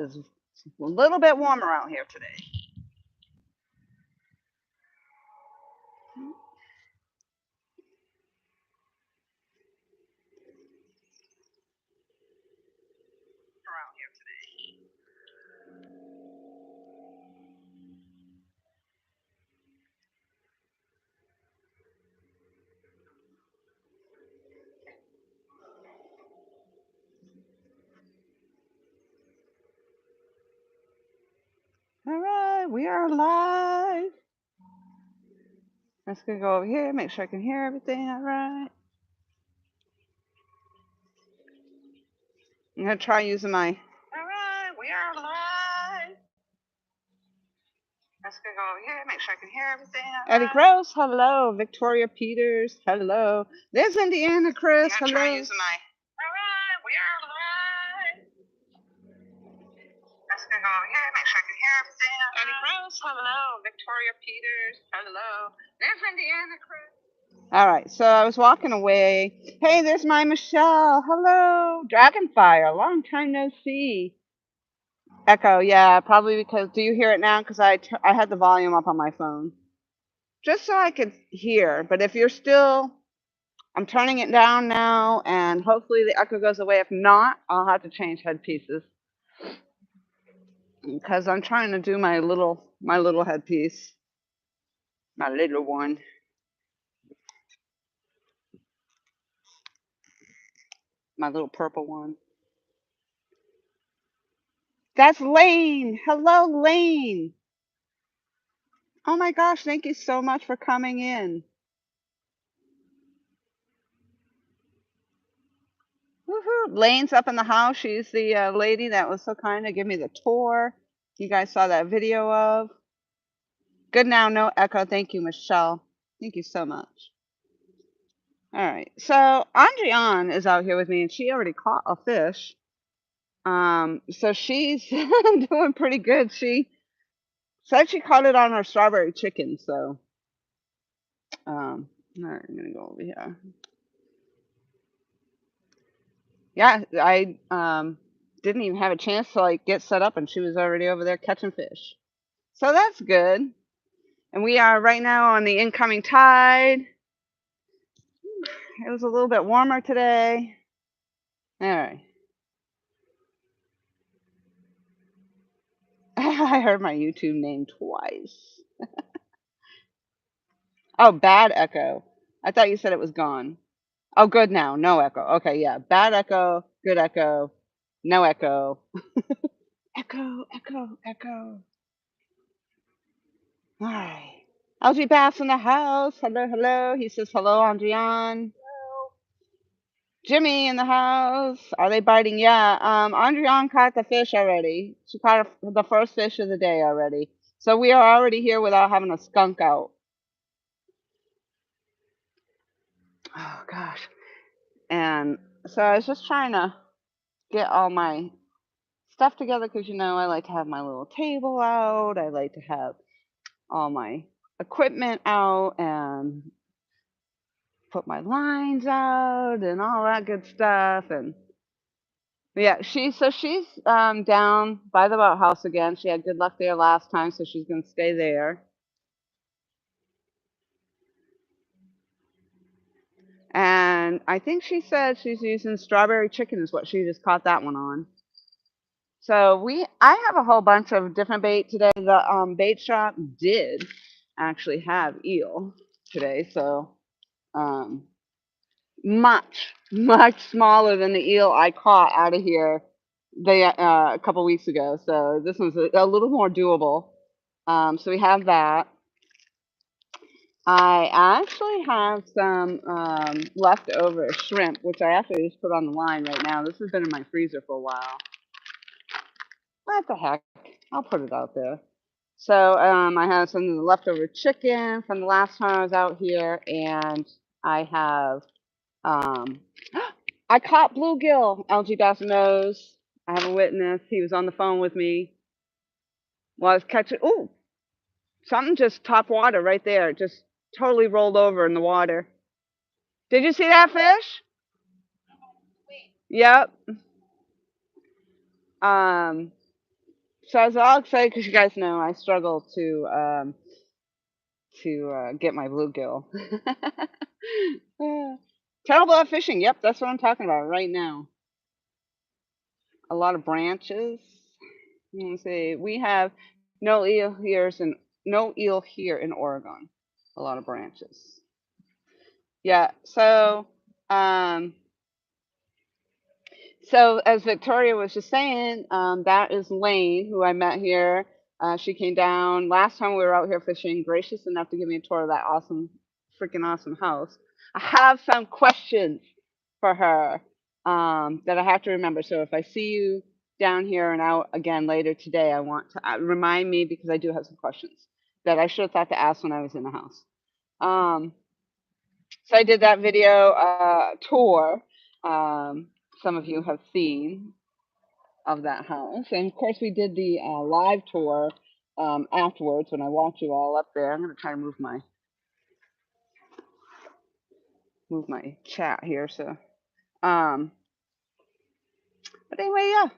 is a little bit warmer out here today. All right, we are live. Let's go over here, make sure I can hear everything all right. I'm gonna try using my. All right, we are live. Let's go over here, make sure I can hear everything all right. Eddie Gross, hello. Victoria Peters, hello. There's Indiana Chris, hello. I'm gonna try using my. All right, we are live. Let's go over here, make sure I can hear everything. Eddie Gross, hello. Victoria Peters, hello. There's Indiana Chris. All right, so I was walking away. Hey, there's my Michelle. Hello. Dragonfire, long time no see. Echo, yeah, probably because, do you hear it now? Because I had the volume up on my phone. Just so I could hear. But if you're still, I'm turning it down now, and hopefully the echo goes away. If not, I'll have to change headpieces. Because I'm trying to do my little headpiece. My little one. My little purple one. That's Lane. Hello, Lane. Oh my gosh, thank you so much for coming in. Woohoo. Lane's up in the house. She's the lady that was so kind to give me the tour. You guys saw that video of. Good now, no echo. Thank you, Michelle. Thank you so much. All right, so Andriane is out here with me, and she already caught a fish. So she's doing pretty good. She said she caught it on her strawberry chicken. So, all right, I'm gonna go over here. Yeah, I didn't even have a chance to like get set up, and she was already over there catching fish. So that's good. And we are right now on the incoming tide. It was a little bit warmer today. All right. I heard my YouTube name twice. Oh, bad echo. I thought you said it was gone. Oh, good now. No echo. Okay, yeah. Bad echo, good echo, no echo. Echo, echo, echo. All right. LG Bass in the house. Hello, hello. He says hello, Andriane. Jimmy in the house. Are they biting? Yeah. Andriane caught the fish already. She caught the first fish of the day already. So we are already here without having a skunk out. Oh gosh. And so I was just trying to get all my stuff together because you know I like to have my little table out. I like to have all my equipment out and put my lines out and all that good stuff. And yeah, she's down by the boathouse again. She had good luck there last time, so she's gonna stay there. And I think she said she's using strawberry chicken is what she just caught that one on. So I have a whole bunch of different bait today. The bait shop did actually have eel today, so much smaller than the eel I caught out of here a couple weeks ago. So this one's a little more doable. So we have that. I actually have some leftover shrimp, which I actually just put on the line right now. This has been in my freezer for a while. What the heck? I'll put it out there. So I have some leftover chicken from the last time I was out here, and I have I caught bluegill. LG Bass knows. I have a witness. He was on the phone with me while I was catching. Ooh, something just top water right there. It just totally rolled over in the water. Did you see that fish? Yep. So I was all excited because you guys know I struggle to get my bluegill. Terrible at fishing. Yep, that's what I'm talking about right now. A lot of branches. Let me see. We have no eel here in no eel here in Oregon. A lot of branches. Yeah. Um, so as Victoria was just saying, that is Lane, who I met here. She came down last time we were out here fishing, gracious enough to give me a tour of that awesome, freaking awesome house. I have some questions for her that I have to remember. So if I see you down here and out again later today, I want to remind me because I do have some questions that I should have thought to ask when I was in the house. So I did that video tour. Some of you have seen of that house, and of course we did the live tour afterwards when I walked you all up there. I'm going to try to move my chat here. So, um, but anyway, yeah,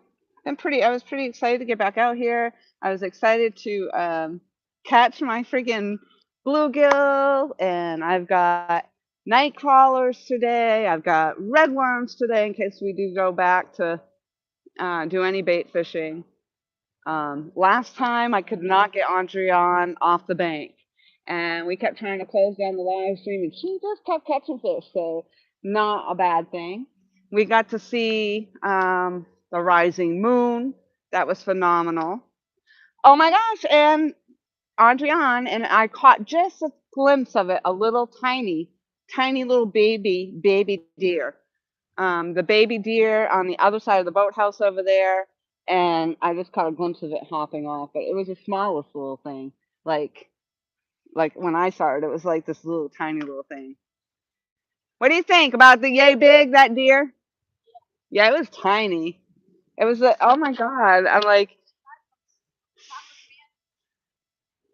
I was pretty excited to get back out here. I was excited to catch my freaking bluegill, and I've got night crawlers today. I've got redworms today in case we do go back to do any bait fishing. Last time I could not get Andrian off the bank, and we kept trying to close down the live stream, and she just kept catching fish, so not a bad thing. We got to see the rising moon. That was phenomenal. Oh my gosh, and Andrian and I caught just a glimpse of it, a little tiny little baby deer. The baby deer on the other side of the boathouse over there, and I just caught a glimpse of it hopping off. But it was the smallest little thing. Like like when I saw it, it was like this little tiny little thing. What do you think about the yay big that deer? Yeah, it was tiny. It was oh my god. I'm like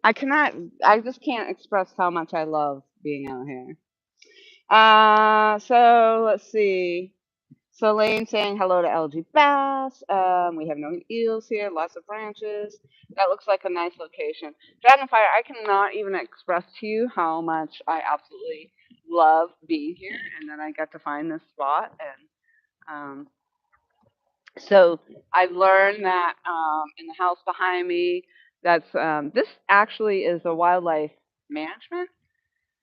I cannot. I just can't express how much I love being out here. So let's see. So Lane saying hello to LG Bass. We have no eels here, lots of branches. That looks like a nice location. Dragonfire, I cannot even express to you how much I absolutely love being here and that I got to find this spot. And so I learned that in the house behind me, that's this actually is a wildlife management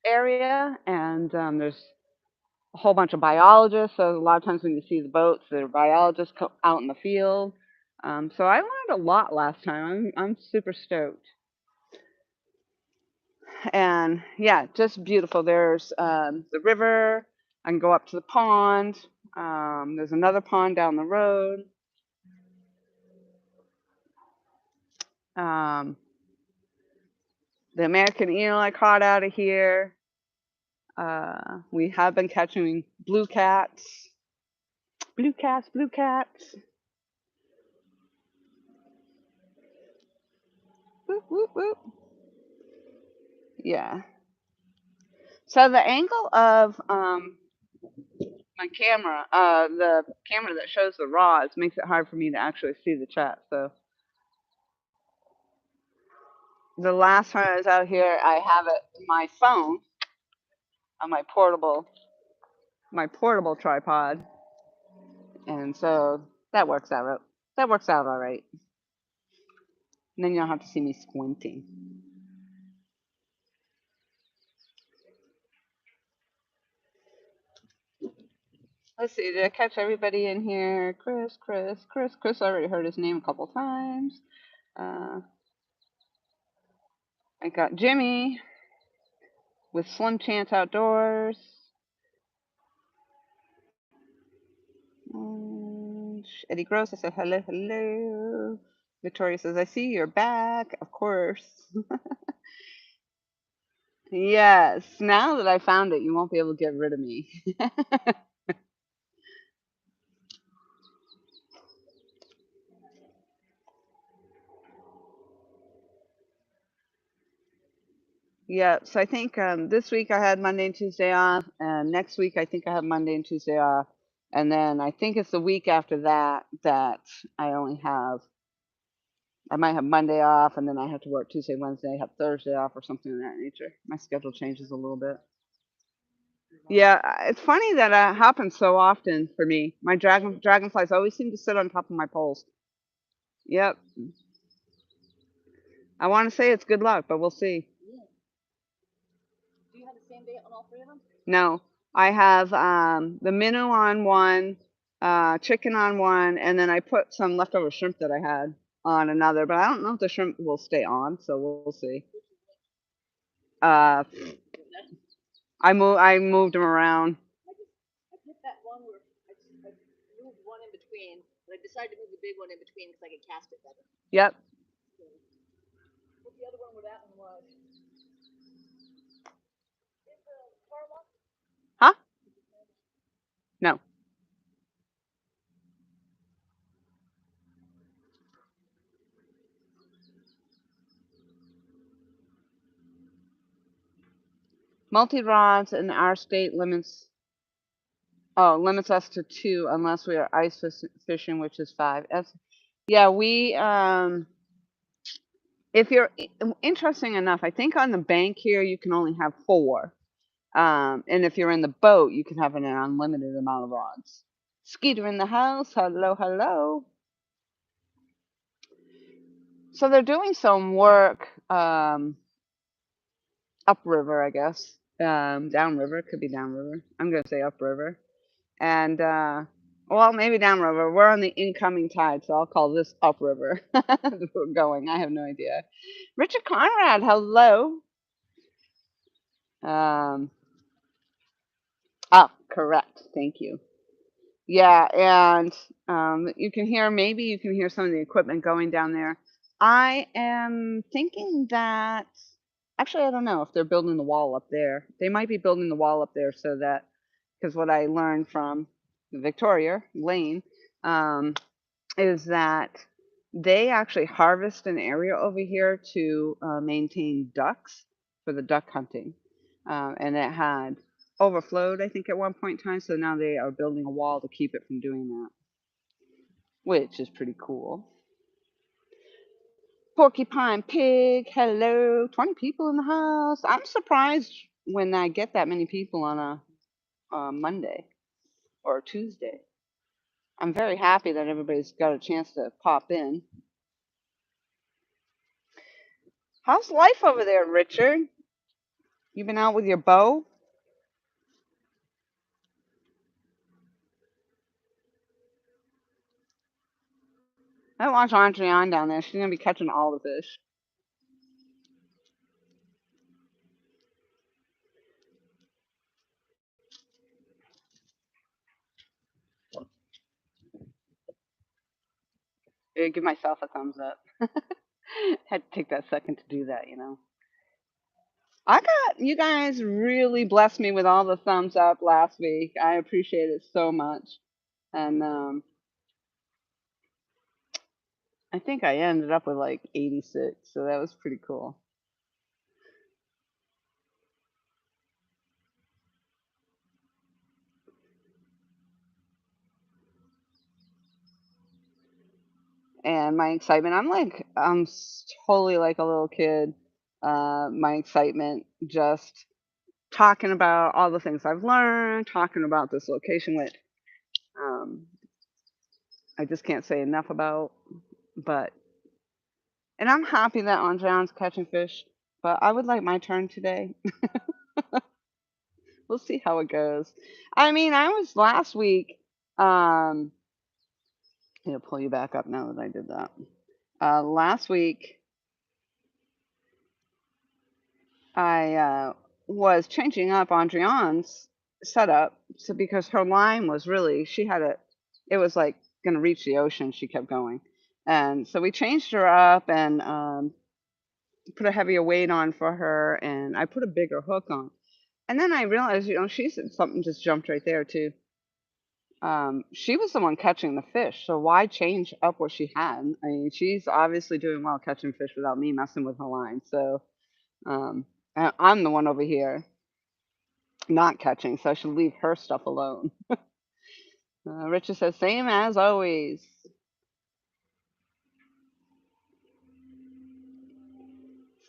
area, and there's a whole bunch of biologists. So a lot of times when you see the boats, there are biologists out in the field. So I learned a lot last time. I'm super stoked. And yeah, just beautiful. There's the river. I can go up to the pond. There's another pond down the road. Um, the American eel I caught out of here. We have been catching blue cats. Blue cats, blue cats. Whoop, whoop, whoop. Yeah. So the angle of my camera, the camera that shows the rods, makes it hard for me to actually see the chat. So the last time I was out here, I have it my phone on my portable tripod, and so that works out. That works out all right. And then you don't have to see me squinting. Let's see, did I catch everybody in here? Chris. Chris, I already heard his name a couple times. I got Jimmy with Slim Chance Outdoors. Eddie Gross, I said hello, hello. Victoria says, I see you're back. Of course. Yes, now that I found it, you won't be able to get rid of me. Yeah, so I think this week I had Monday and Tuesday off, and next week I think I have Monday and Tuesday off, and then I think it's the week after that that I only have I might have Monday off, and then I have to work Tuesday, Wednesday, have Thursday off, or something of that nature. My schedule changes a little bit. Yeah, it's funny that happens so often for me. My dragonflies always seem to sit on top of my poles. Yep. I want to say it's good luck, but we'll see. Do you have the same date on all three of them? No, I have the minnow on one, chicken on one, and then I put some leftover shrimp that I had on another. But I don't know if the shrimp will stay on, so we'll see. Uh, I moved them around. I picked that one where I moved one in between, but I decided to move the big one in between because I could cast it better. Yep. What's the other one where that one was? Huh? No. Multi rods in our state limits us to 2 unless we are ice fishing, which is 5. Yeah, we if you're interesting enough, I think on the bank here you can only have 4. And if you're in the boat, you can have an unlimited amount of rods. Skeeter in the house. Hello, hello. So they're doing some work upriver, I guess. Downriver, could be downriver. I'm gonna say upriver. And well, maybe downriver. We're on the incoming tide, so I'll call this upriver. We're going. I have no idea. Richard Conrad, hello. Um, correct. Thank you. Yeah, and maybe you can hear some of the equipment going down there. I am thinking that, actually, I don't know if they're building the wall up there. They might be building the wall up there so that, because what I learned from Victoria Lane is that they actually harvest an area over here to maintain ducks for the duck hunting. And it had overflowed, I think, at one point in time. So now they are building a wall to keep it from doing that, which is pretty cool. Porcupine Pig, hello. 20 people in the house. I'm surprised when I get that many people on a Monday or Tuesday. I'm very happy that everybody's got a chance to pop in. How's life over there, Richard? You been out with your bow? I watch Andrian down there. She's gonna be catching all the fish. Give myself a thumbs up. Had to take that second to do that, you know. You guys really blessed me with all the thumbs up last week. I appreciate it so much. And I think I ended up with like 86, so that was pretty cool. And my excitement, I'm totally like a little kid. My excitement, just talking about all the things I've learned, talking about this location, which um, I just can't say enough about. But and I'm happy that Andreon's catching fish, but I would like my turn today. We'll see how it goes. I mean, I was last week. Um, I'll pull you back up now that I did that. Last week, I was changing up Andreon's setup, so because her line was really, it was like going to reach the ocean. She kept going, and so we changed her up and put a heavier weight on for her, and I put a bigger hook on. And then I realized, something just jumped right there too. She was the one catching the fish, so why change up what she had? I mean, she's obviously doing well catching fish without me messing with her line. So I'm the one over here not catching, so I should leave her stuff alone. Richard says, same as always.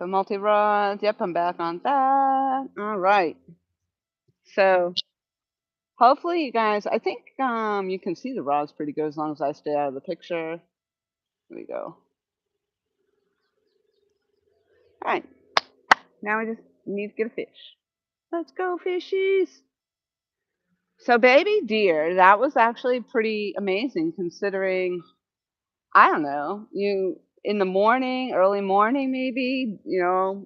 So multi-rods. Yep, I'm back on that. All right. So hopefully you guys, I think you can see the rods pretty good as long as I stay out of the picture. Here we go. All right. Now I just need to get a fish. Let's go, fishies. So baby deer, that was actually pretty amazing considering, I don't know, you in the morning, early morning maybe, or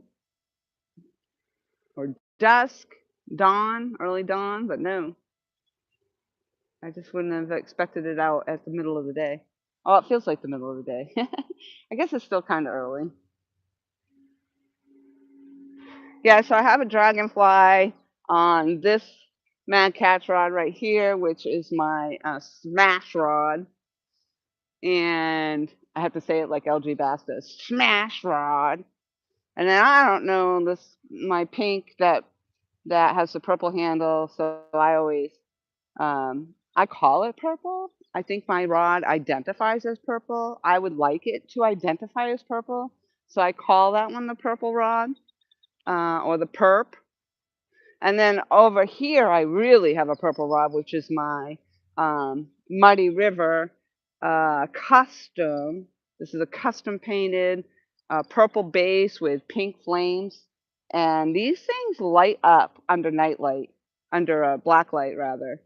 dusk, dawn, early dawn, but no. I just wouldn't have expected it out at the middle of the day. Oh, it feels like the middle of the day. I guess it's still kind of early. Yeah, so I have a dragonfly on this mad catch rod right here, which is my smash rod. And I have to say it like LG Bass does, smash rod. And then I don't know this my pink that has the purple handle, so I always I call it purple. I think my rod identifies as purple. I would like it to identify as purple, so I call that one the purple rod or the perp. And then over here, I really have a purple rod, which is my Muddy River custom. This is a custom painted purple base with pink flames. And these things light up under nightlight, under a black light rather.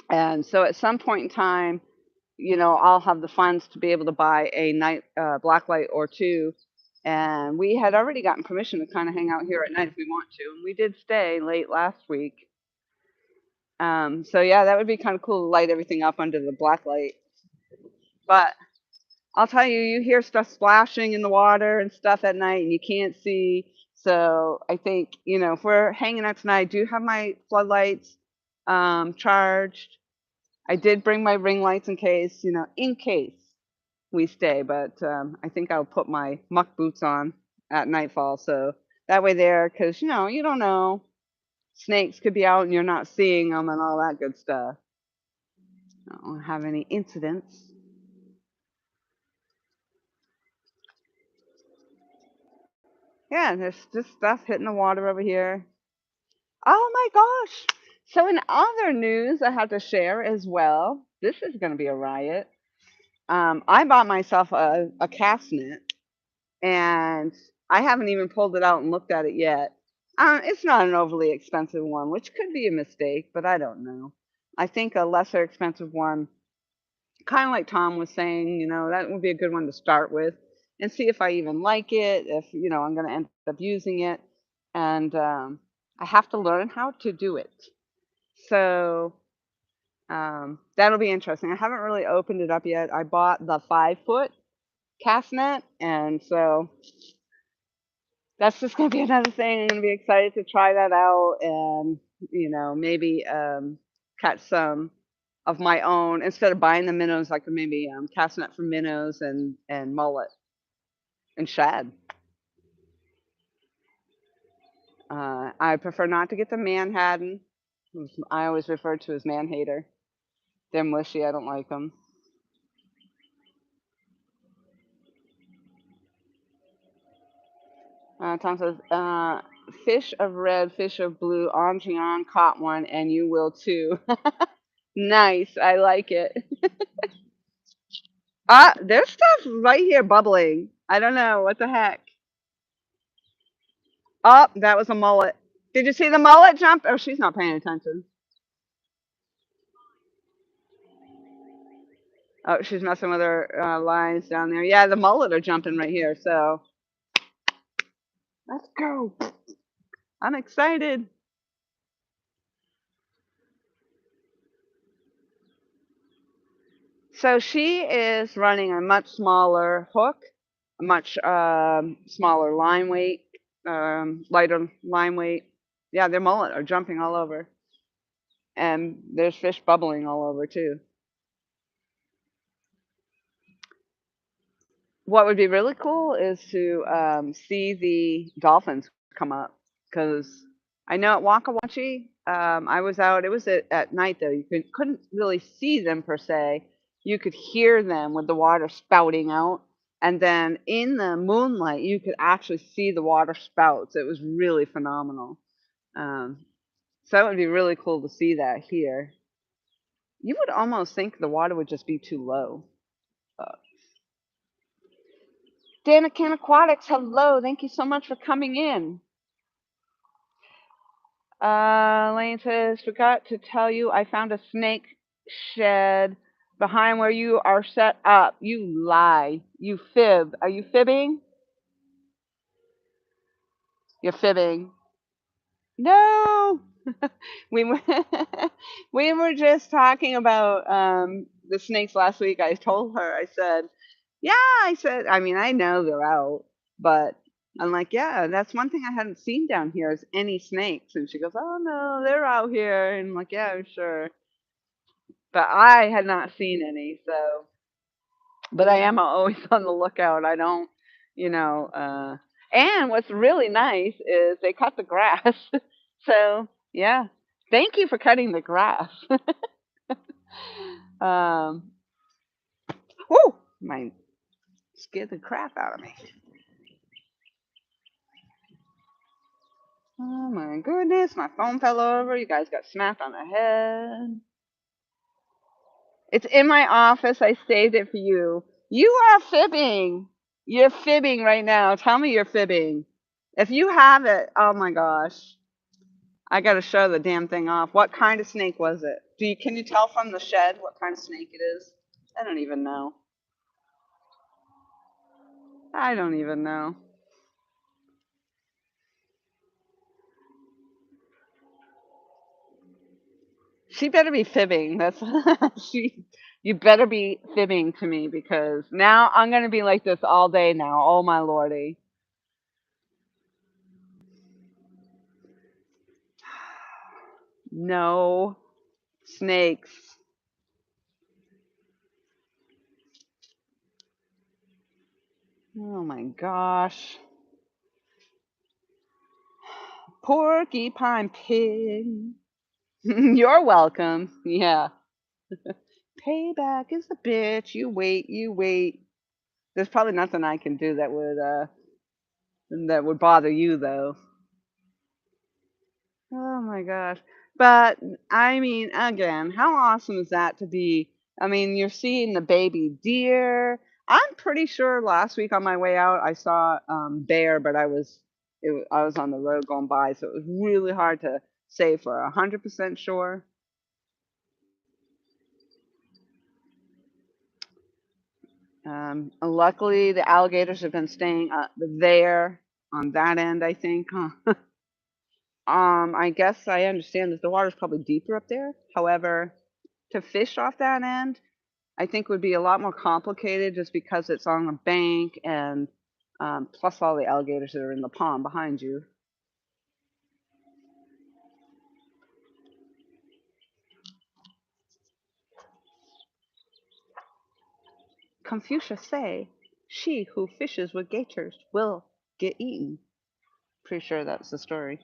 And so at some point in time, I'll have the funds to be able to buy a night black light or two. And we had already gotten permission to kind of hang out here at night if we want to. And we did stay late last week. So yeah, that would be kind of cool to light everything up under the black light. But I'll tell you, you hear stuff splashing in the water and stuff at night, and you can't see. So I think, if we're hanging out tonight, I do have my floodlights charged. I did bring my ring lights in case we stay. But I think I'll put my muck boots on at nightfall. So that way there, because, you don't know. Snakes could be out and you're not seeing them and all that good stuff. I don't have any incidents. Yeah, there's just stuff hitting the water over here. Oh my gosh. So in other news I have to share as well. This is going to be a riot. I bought myself a cast net, and I haven't even pulled it out and looked at it yet. It's not an overly expensive one, which could be a mistake, but I don't know. I think a lesser expensive one, kind of like Tom was saying, that would be a good one to start with and see if I even like it, if, I'm going to end up using it. And I have to learn how to do it. So that'll be interesting. I haven't really opened it up yet. I bought the 5-foot cast net, and so that's just going to be another thing. I'm going to be excited to try that out and, maybe catch some of my own instead of buying the minnows. I could maybe cast net for minnows and mullet and shad. I prefer not to get the Manhattan. I always refer to as man-hater. They're mushy. I don't like them. Tom says, fish of red, fish of blue, Anjian caught one, and you will too. Nice. I like it. There's stuff right here bubbling. I don't know. What the heck? Oh, that was a mullet. Did you see the mullet jump? Oh, she's not paying attention. Oh, she's messing with her lines down there. Yeah, the mullet are jumping right here. So let's go. I'm excited. So she is running a much smaller hook, a much smaller line weight, lighter line weight. Yeah, their mullet are jumping all over. And there's fish bubbling all over too. What would be really cool is to see the dolphins come up, because I know at Wakawachi, I was out. It was at night though. You couldn't really see them per se. You could hear them with the water spouting out, And then in the moonlight, you could actually see the water spouts. It was really phenomenal. Um, so it would be really cool to see that here. You would almost think the water would just be too low. But Danican Aquatics, hello. Thank you so much for coming in. Lane says, forgot to tell you I found a snake shed behind where you are set up. You lie. You fib. Are you fibbing? You're fibbing. No. we were we were just talking about the snakes last week. I told her, I said, yeah, I said, I mean, I know they're out, but I'm like, yeah, that's one thing I hadn't seen down here is any snakes. And she goes, oh no, they're out here. And I'm like, yeah, I'm sure. But I had not seen any, so but I am always on the lookout. I don't, you know, and what's really nice is they cut the grass. So, yeah. Thank you for cutting the grass. um, whoo, my scared the crap out of me. Oh my goodness, my phone fell over. You guys got smacked on the head. It's in my office. I saved it for you. You are fibbing. You're fibbing right now. Tell me you're fibbing. If you have it, oh my gosh. I got to show the damn thing off. What kind of snake was it? Can you tell from the shed what kind of snake it is? I don't even know. I don't even know. She better be fibbing. That's she. You better be fibbing to me because now I'm gonna be like this all day now. Oh my lordy. No snakes. Oh my gosh. Porcupine pig. You're welcome. Yeah. Payback is a bitch. You wait. You wait. There's probably nothing I can do that would bother you though. Oh my gosh. But I mean, again, how awesome is that to be? I mean, you're seeing the baby deer. I'm pretty sure last week on my way out I saw bear, but I was on the road going by, so it was really hard to say for 100% sure. Luckily, the alligators have been staying there on that end, I think. Huh? I guess I understand that the water's probably deeper up there. However, to fish off that end, I think would be a lot more complicated just because it's on a bank and plus all the alligators that are in the pond behind you. Confucius say, she who fishes with gators will get eaten. Pretty sure that's the story.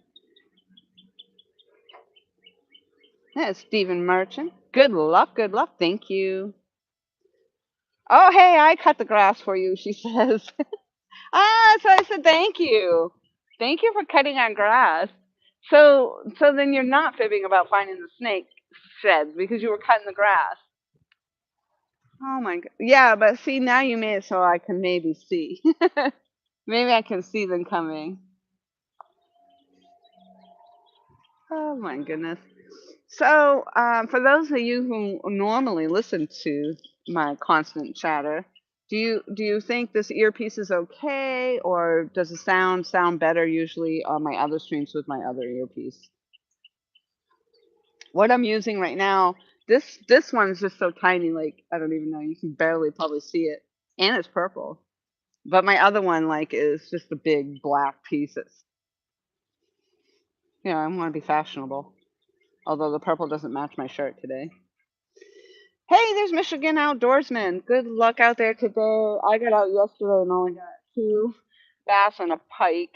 Yeah, Stephen Merchant. Good luck, good luck. Thank you. Oh, hey, I cut the grass for you, she says. So I said thank you. Thank you for cutting on grass. So then you're not fibbing about finding the snake sheds because you were cutting the grass. Oh my god. Yeah, but see now you made it so I can maybe see. Maybe I can see them coming. Oh my goodness. So, for those of you who normally listen to my constant chatter, do you think this earpiece is okay, or does the sound better usually on my other streams with my other earpiece? What I'm using right now, this one's just so tiny, like I don't even know. You can barely probably see it, and it's purple. But my other one, like, is just a big black piece. It's I want to be fashionable. Although the purple doesn't match my shirt today. Hey, there's Michigan Outdoorsman. Good luck out there today. I got out yesterday and only got 2 bass and a pike.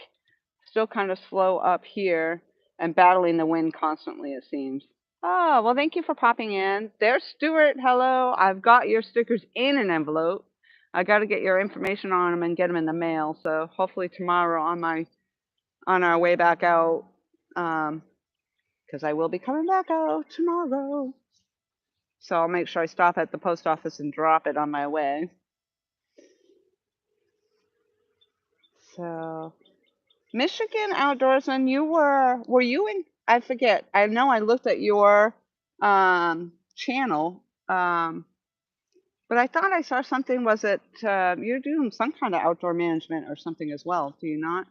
Still kind of slow up here and battling the wind constantly, it seems. Oh, well, thank you for popping in. There's Stuart. Hello. I've got your stickers in an envelope. I got to get your information on them and get them in the mail. So hopefully tomorrow on our way back out, because I will be coming back out tomorrow. So I'll make sure I stop at the post office and drop it on my way. So Michigan Outdoorsman, were you in? I forget. I know I looked at your channel, but I thought I saw something. Was it you're doing some kind of outdoor management or something as well? Do you not?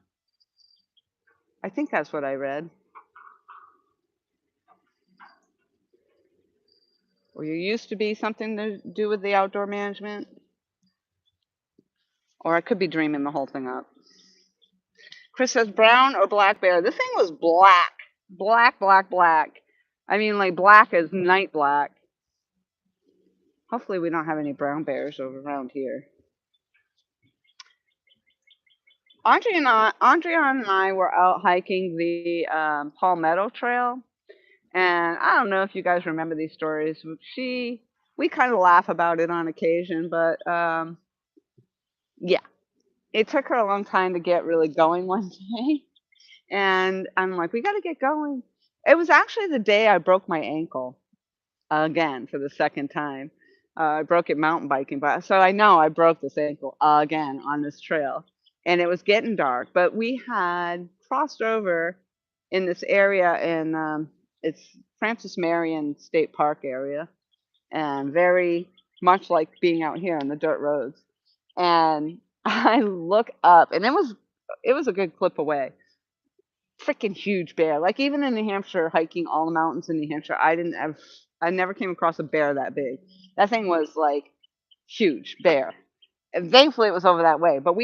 I think that's what I read. Or you used to be something to do with the outdoor management, or I could be dreaming the whole thing up. Chris says brown or black bear. This thing was black, black, black, black. I mean, like black as night black. Hopefully, we don't have any brown bears over around here. Andrea and I were out hiking the Palmetto Trail, and I don't know if you guys remember these stories. We kind of laugh about it on occasion, but yeah, it took her a long time to get really going one day, and I'm like, we got to get going. It was actually the day I broke my ankle again for the second time. I broke it mountain biking, but so I know I broke this ankle again on this trail, and it was getting dark. But we had crossed over in this area, in it's Francis Marion State Park area, and very much like being out here on the dirt roads. And I look up, and it was a good clip away. Freaking huge bear. Like even in New Hampshire, hiking all the mountains in New Hampshire, I never came across a bear that big. That thing was like huge bear. And thankfully it was over that way, but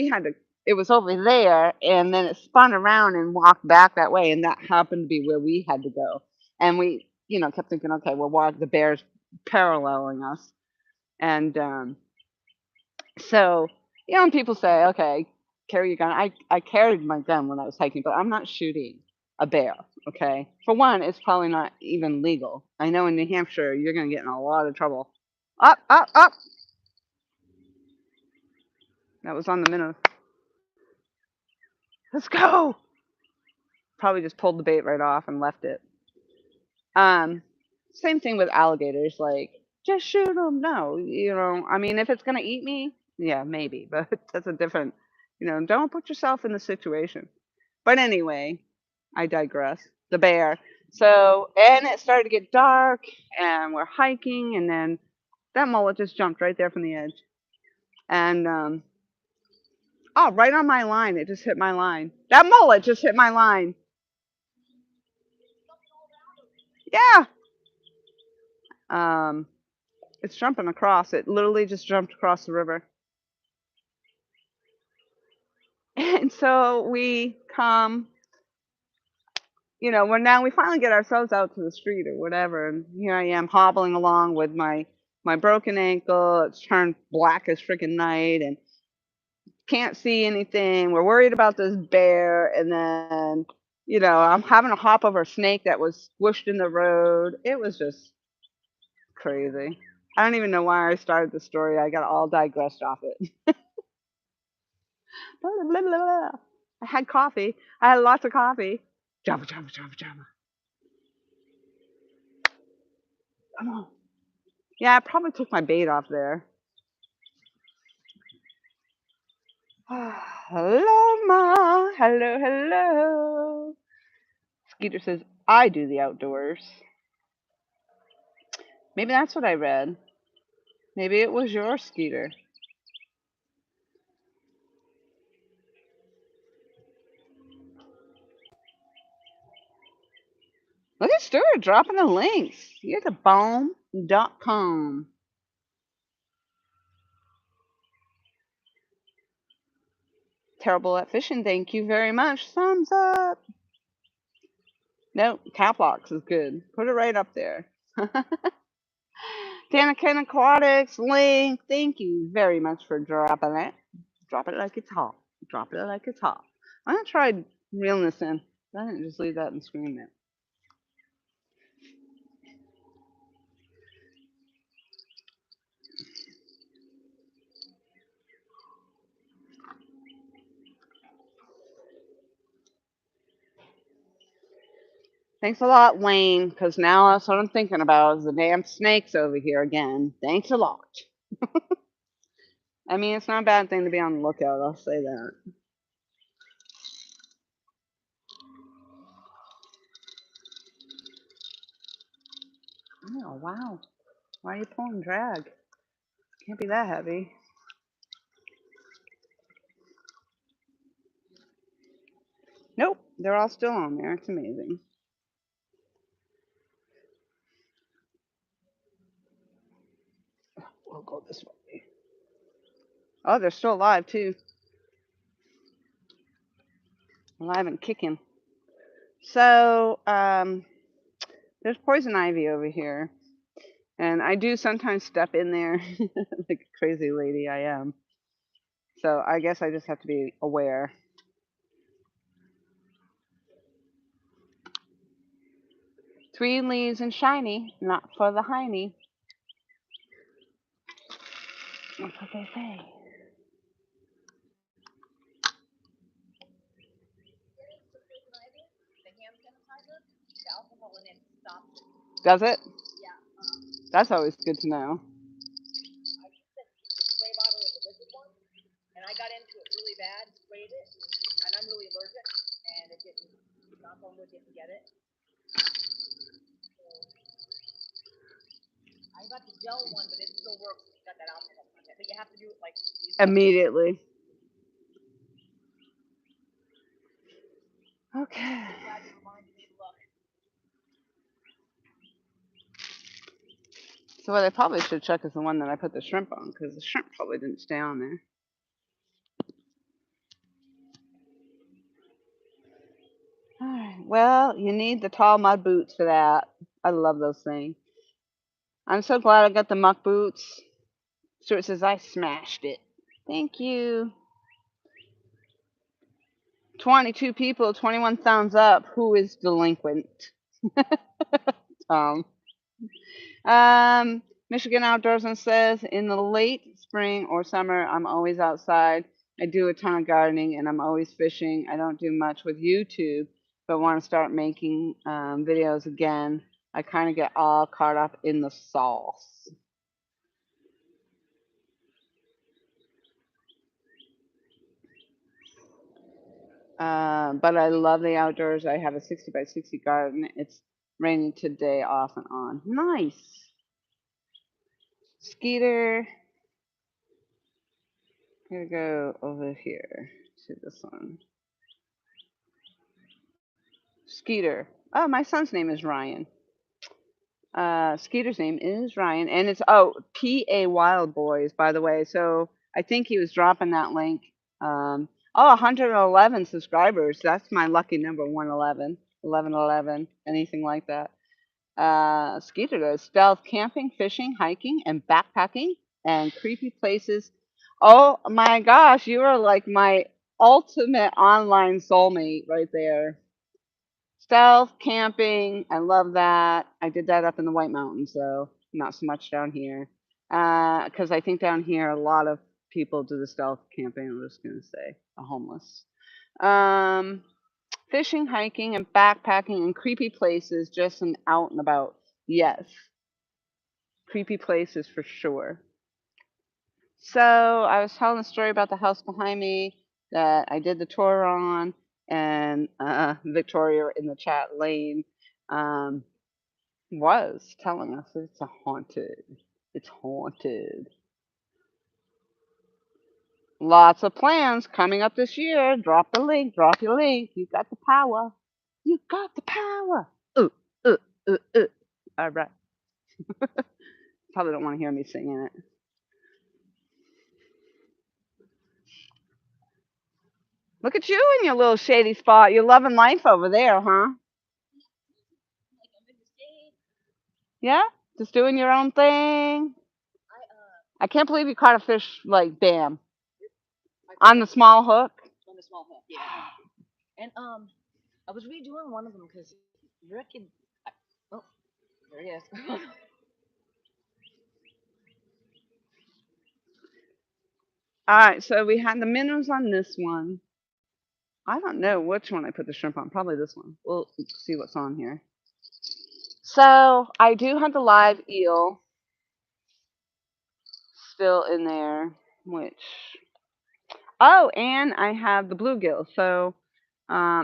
it was over there and then it spun around and walked back that way, and that happened to be where we had to go. And we, kept thinking, okay, we'll walk, the bear's paralleling us. And so, and people say, okay, carry your gun. I carried my gun when I was hiking, but I'm not shooting a bear, okay? For one, it's probably not even legal. I know in New Hampshire, you're going to get in a lot of trouble. Up, up, up. That was on the minnow. Let's go. Probably just pulled the bait right off and left it. Um, Same thing with alligators. Like, just shoot them. No, I mean, if it's going to eat me, yeah, maybe, but that's a different, don't put yourself in the situation. But anyway, I digress. The bear. So, and it started to get dark, and we're hiking, and then that mullet just jumped right there from the edge. And, oh, right on my line. It just hit my line. That mullet just hit my line. Yeah. Um, it's jumping across. It literally just jumped across the river. And so we come, when now we finally get ourselves out to the street or whatever, and here I am hobbling along with my broken ankle. It's turned black as freaking night, and can't see anything. We're worried about this bear, and then I'm having to hop over a snake that was squished in the road. It was just crazy. I don't even know why I started the story. I got all digressed off it. Blah, blah, blah, blah. I had coffee. I had lots of coffee. Java, Java, Java, Java. Come on. Yeah, I probably took my bait off there. Hello, Ma. Hello, hello. Skeeter says, I do the outdoors. Maybe that's what I read. Maybe it was your Skeeter. Look at Stuart dropping the links. You're the bomb.com. Terrible at fishing. Thank you very much. Thumbs up. No, Caplocks is good. Put it right up there. Danakin Aquatics link. Thank you very much for dropping it. Drop it like it's hot. Drop it like it's hot. I'm gonna try reeling this in. I didn't just leave that and screen it. Thanks a lot, Wayne, because now that's what I'm thinking about is the damn snakes over here again. Thanks a lot. I mean, it's not a bad thing to be on the lookout, I'll say that. Oh, wow. Why are you pulling drag? Can't be that heavy. Nope, they're all still on there. It's amazing. We'll go this way. Oh, they're still alive, too. Alive and kicking. So, there's poison ivy over here. And I do sometimes step in there like a crazy lady I am. So I guess I just have to be aware. Three leaves and shiny, not for the hiney. That's what they say. Does it? Yeah. That's always good to know. I used the spray bottle of the liquid one, and I got into it really bad, sprayed it, and I'm really allergic, and it didn't, knock on wood, didn't get it. So, I got the gel one, but it still works. It's got that alcohol content, but you have to do it like immediately. Okay. So what I probably should check is the one that I put the shrimp on, because the shrimp probably didn't stay on there. Alright, well, you need the tall mud boots for that. I love those things. I'm so glad I got the muck boots. Stuart says I smashed it. Thank you. 22 people, 21 thumbs up. Who is delinquent? Tom. Michigan Outdoorsman says, in the late spring or summer, I'm always outside. I do a ton of gardening and I'm always fishing. I don't do much with YouTube, but want to start making videos again. I kind of get all caught up in the sauce. But I love the outdoors. I have a 60 by 60 garden. It's raining today off and on. Nice. Skeeter. I'm gonna go over here to this one. Skeeter. Oh, my son's name is Ryan. Skeeter's name is Ryan, and it's PA Wild Boys, by the way. So I think he was dropping that link. 111 subscribers. That's my lucky number, 111, 1111, anything like that. Skeeter does stealth camping, fishing, hiking, and backpacking, and creepy places. Oh my gosh, you are like my ultimate online soulmate right there. Stealth camping, I love that. I did that up in the White Mountains, though, not so much down here. Because I think down here a lot of people do the stealth camping. I'm just gonna say, a homeless. Um, Fishing, hiking, and backpacking in creepy places, just an out and about. Yes, creepy places for sure. So I was telling a story about the house behind me that I did the tour on, and Victoria in the chat lane um, was telling us that it's a haunted. It's haunted. Lots of plans coming up this year. Drop the link. Drop your link. You got the power. You got the power. Ooh, ooh, ooh, ooh. All right. Probably don't want to hear me singing it. Look at you in your little shady spot. You're loving life over there, huh? Yeah? Just doing your own thing? I can't believe you caught a fish like bam. On the small hook? On the small hook, yeah. And I was redoing one of them because Rick had. Oh, there he is. Alright, so we had the minnows on this one. I don't know which one I put the shrimp on. Probably this one. We'll see what's on here. So I do have the live eel still in there, which oh, and I have the bluegill. So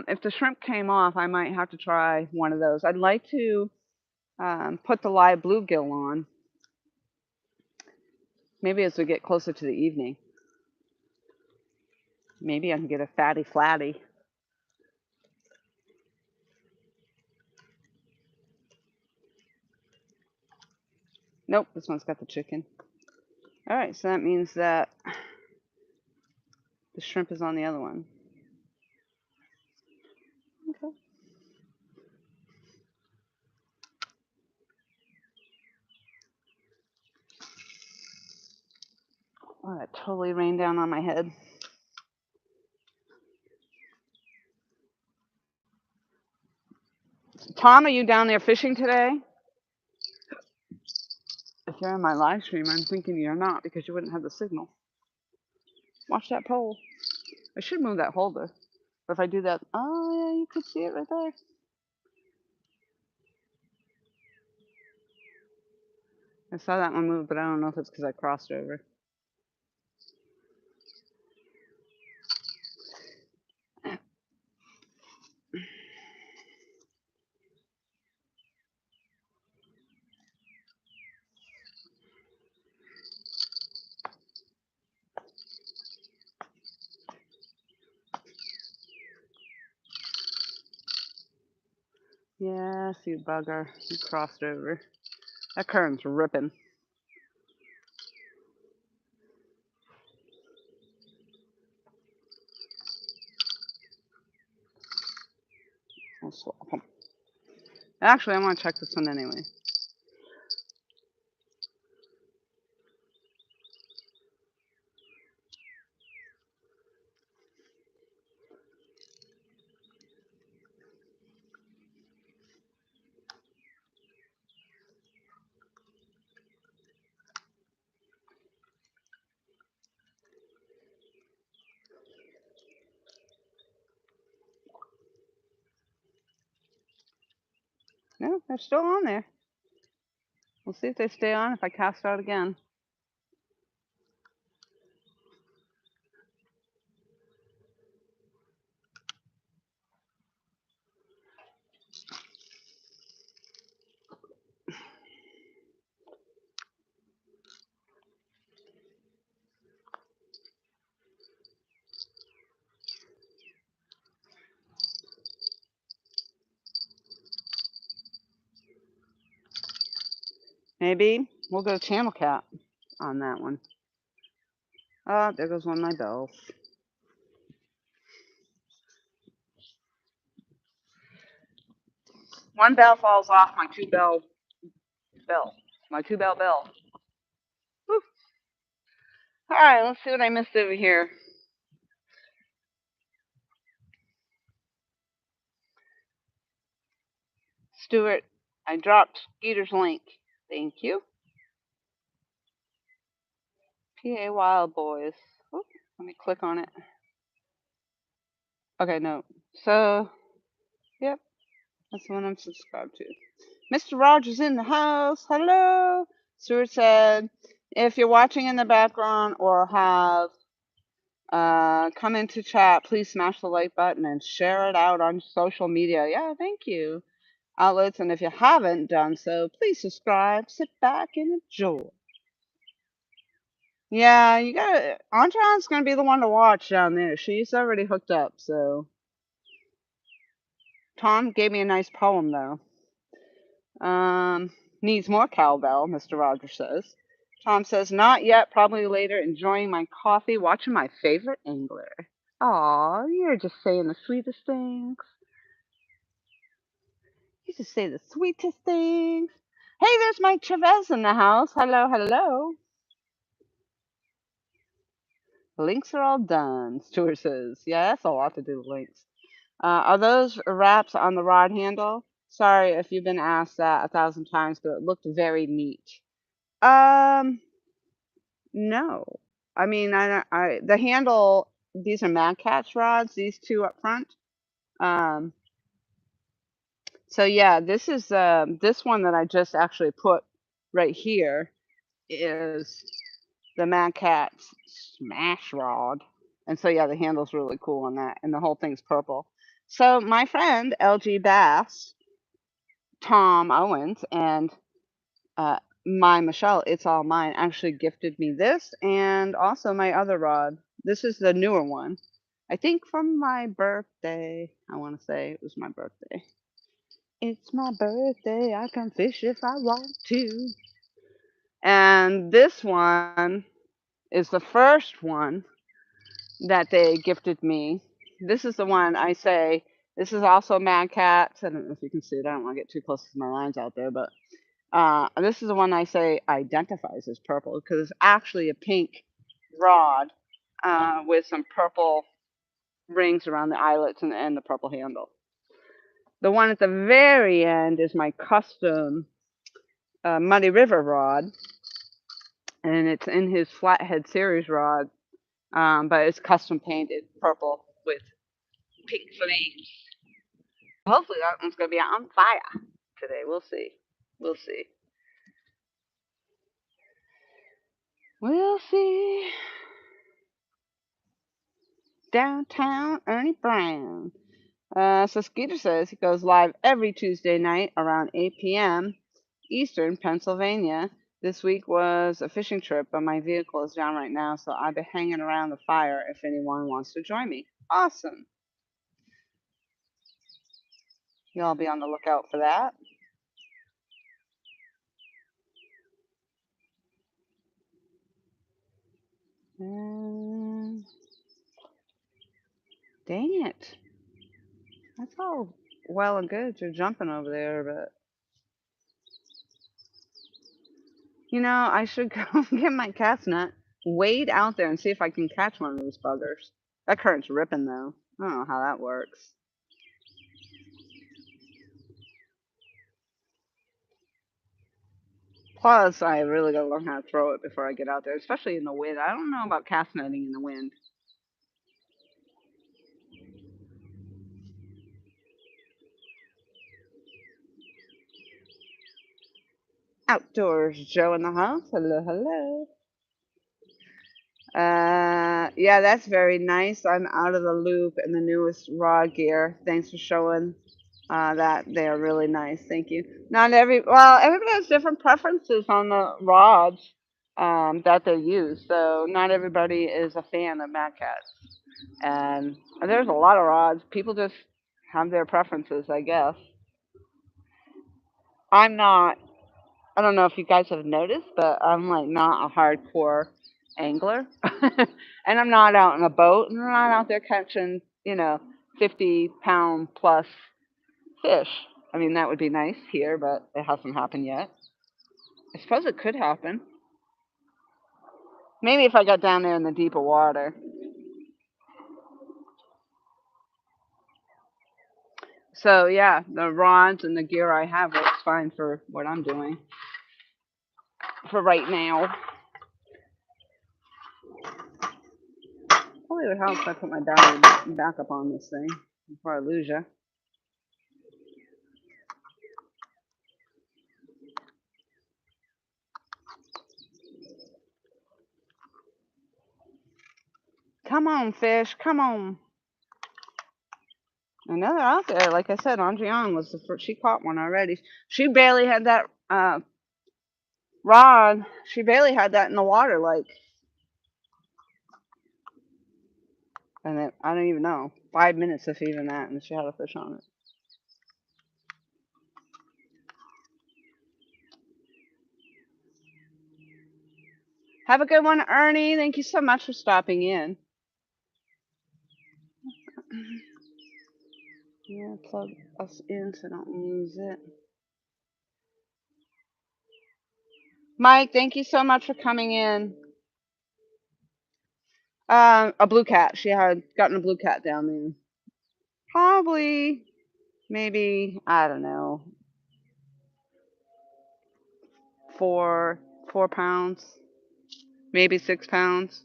if the shrimp came off, I might have to try one of those. I'd like to put the live bluegill on. Maybe as we get closer to the evening. Maybe I can get a fatty flatty. Nope, this one's got the chicken. All right, so that means that the shrimp is on the other one. Okay. Oh, that totally rained down on my head. Tom, are you down there fishing today? If you're on my live stream, I'm thinking you're not because you wouldn't have the signal. Watch that pole. I should move that holder. But if I do that, oh yeah, you could see it right there. I saw that one move, but I don't know if it's because I crossed over. Yes, you bugger. You crossed over. That current's ripping. I'll swap them. Actually, I want to check this one anyway. No, they're still on there. We'll see if they stay on if I cast out again. Maybe we'll go channel cap on that one. Oh, there goes one of my bells. One bell falls off my my two bell bell. Whew. All right, let's see what I missed over here. Stuart, I dropped Skeeter's link. Thank you. PA Wild Boys. Oop, let me click on it. Okay, no. So, yep, that's the one I'm subscribed to. Mr. Rogers in the house. Hello. Stuart said, if you're watching in the background or have come into chat, please smash the like button and share it out on social media. Yeah, thank you. Outlets, and if you haven't done so, please subscribe, sit back, and enjoy. Yeah, you gotta. Antron's gonna be the one to watch down there. She's already hooked up, so. Tom gave me a nice poem though. Needs more cowbell, Mr. Rogers says. Tom says, not yet, probably later, enjoying my coffee, watching my favorite angler. Aw, you're just saying the sweetest things. You just say the sweetest things. Hey, there's Mike Chavez in the house. Hello, hello. Links are all done, Stuart says. Yeah, that's a lot to do with links. Are those wraps on the rod handle? Sorry if you've been asked that 1,000 times, but it looked very neat. No. I mean, the handle, these are Mad Catch rods, these two up front. Um, So yeah, this is this one that I just actually put right here is the Mad Catz Smash Rod. And so yeah, the handle's really cool on that, and the whole thing's purple. So my friend LG Bass, Tom Owens, and uh, my Michelle, It's All Mine, actually gifted me this and also my other rod. This is the newer one. I think from my birthday. I want to say it was my birthday. It's my birthday. I can fish if I want to. And this one is the first one that they gifted me. This is the one I say. This is also Mad Catz. I don't know if you can see it. I don't want to get too close to my lines out there, but this is the one I say identifies as purple because it's actually a pink rod with some purple rings around the eyelets and the purple handle. The one at the very end is my custom Muddy River rod, and it's in his Flathead series rod, but it's custom painted purple with pink flames. Hopefully that one's going to be on fire today. We'll see. We'll see. We'll see. Downtown Ernie Brown. So Skeeter says he goes live every Tuesday night around 8 p.m. Eastern, Pennsylvania. This week was a fishing trip, but my vehicle is down right now, so I'll be hanging around the fire if anyone wants to join me. Awesome. Y'all be on the lookout for that. Dang it. That's all well and good. You're jumping over there, but you know, I should go get my cast net, wade out there, and see if I can catch one of those buggers. That current's ripping, though. I don't know how that works. Plus, I really gotta learn how to throw it before I get out there, especially in the wind. I don't know about cast netting in the wind. Outdoors, Joe in the house. Hello, hello. Yeah, that's very nice. I'm out of the loop and the newest raw gear. Thanks for showing that. They are really nice. Thank you. Not well, everybody has different preferences on the rods that they use. So not everybody is a fan of Mad Catz. And there's a lot of rods. People just have their preferences, I guess. I'm not. I don't know if you guys have noticed, but I'm like not a hardcore angler, and I'm not out in a boat, and I'm not out there catching 50-pound plus fish. I mean, that would be nice here, but it hasn't happened yet. I suppose it could happen. Maybe if I got down there in the deeper water. So yeah, the rods and the gear I have works fine for what I'm doing for right now. Probably would help if I put my battery back up on this thing before I lose you. Come on, fish. Come on. I know they're out there. Like I said, Andriane was the first. She caught one already. She barely had that rod. She barely had that in the water, like, and it, I don't even know, 5 minutes if even that, and she had a fish on it. Have a good one, Ernie. Thank you so much for stopping in. Yeah, plug us in so I don't lose it. Mike, thank you so much for coming in. A blue cat. She had gotten a blue cat down there. Probably, maybe, I don't know, 4 pounds, maybe 6 pounds.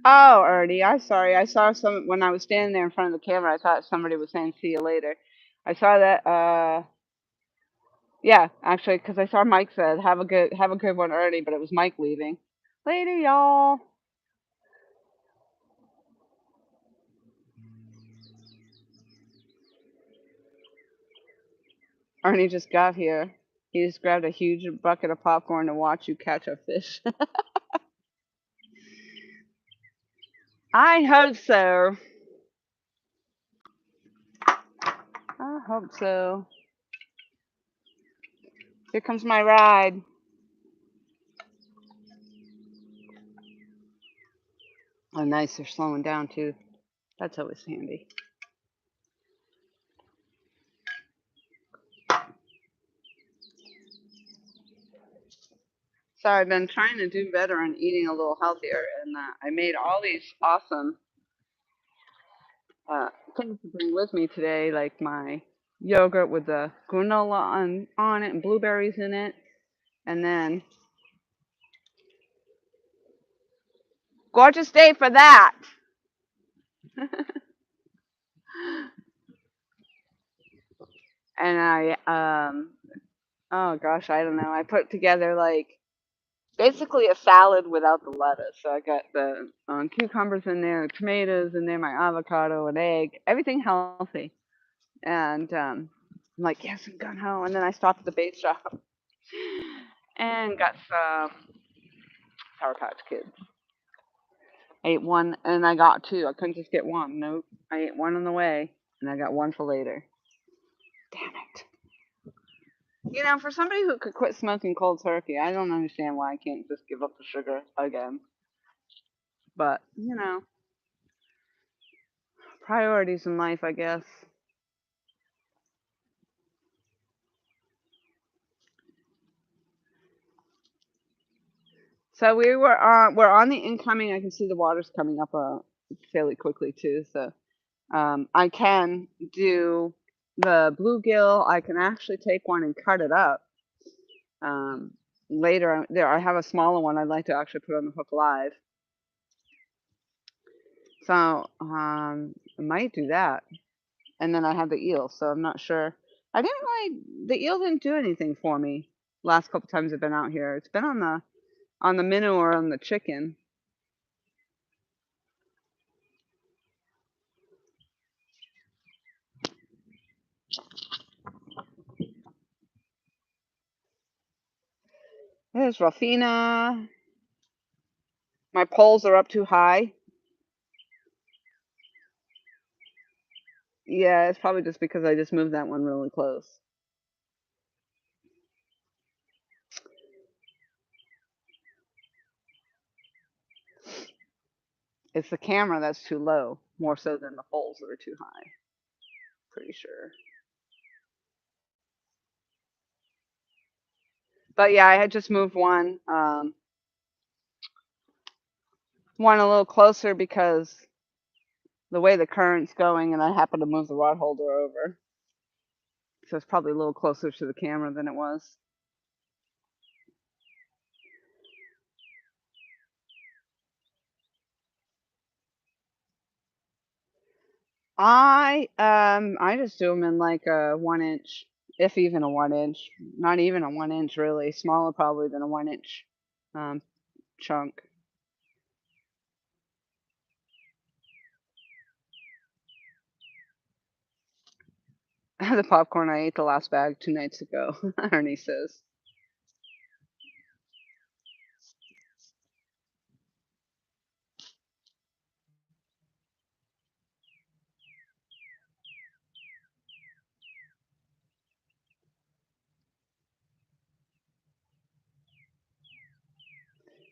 Oh, Ernie, I'm sorry. I saw some when I was standing there in front of the camera. I thought somebody was saying "see you later." I saw that. Yeah, actually, because I saw Mike said have a good one, Ernie," but it was Mike leaving. Later, y'all. Ernie just got here. He just grabbed a huge bucket of popcorn to watch you catch a fish. I hope so. I hope so. Here comes my ride. Oh, nice. They're slowing down too. That's always handy. So I've been trying to do better on eating a little healthier, and I made all these awesome uh, things to bring with me today, like my yogurt with the granola on it and blueberries in it, and then gorgeous day for that. And oh gosh, I don't know. I put together like basically a salad without the lettuce. So I got the cucumbers in there, tomatoes in there, my avocado, an egg, everything healthy. And I'm like, yes, I'm going home. And then I stopped at the bait shop and got some Sour Patch Kids. I ate one, and I got two. I couldn't just get one. Nope. I ate one on the way, and I got one for later. Damn it. You know, for somebody who could quit smoking cold turkey, I don't understand why I can't just give up the sugar again. But, you know, priorities in life, I guess. So we're on the incoming. I can see the water's coming up fairly quickly too. So I can do the bluegill. I can actually take one and cut it up. Um, later there, I have a smaller one. I'd like to actually put on the hook live. So I might do that. And then I have the eel. So I'm not sure. I didn't really. The eel didn't do anything for me last couple times I've been out here. It's been on the minnow or on the chicken. There's Rafina. My poles are up too high. Yeah, it's probably just because I just moved that one really close. It's the camera that's too low, more so than the poles that are too high. Pretty sure. But yeah, I had just moved one a little closer because the way the current's going, and I happened to move the rod holder over, so it's probably a little closer to the camera than it was. I just do them in like a 1 inch, if even a 1 inch, not even a 1 inch really, smaller probably than a 1 inch um, chunk. The popcorn I ate the last bag 2 nights ago. Ernie says.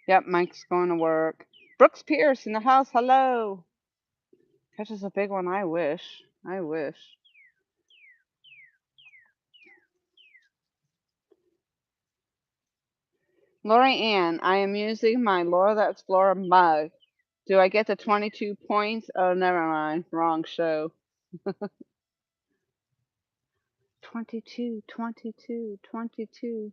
Yep, Mike's going to work. Brooks Pierce in the house. Hello. Catches a big one. I wish. I wish. Lori Ann, I am using my Laura the Explorer mug. Do I get the 22 points? Oh, never mind. Wrong show. 22, 22, 22.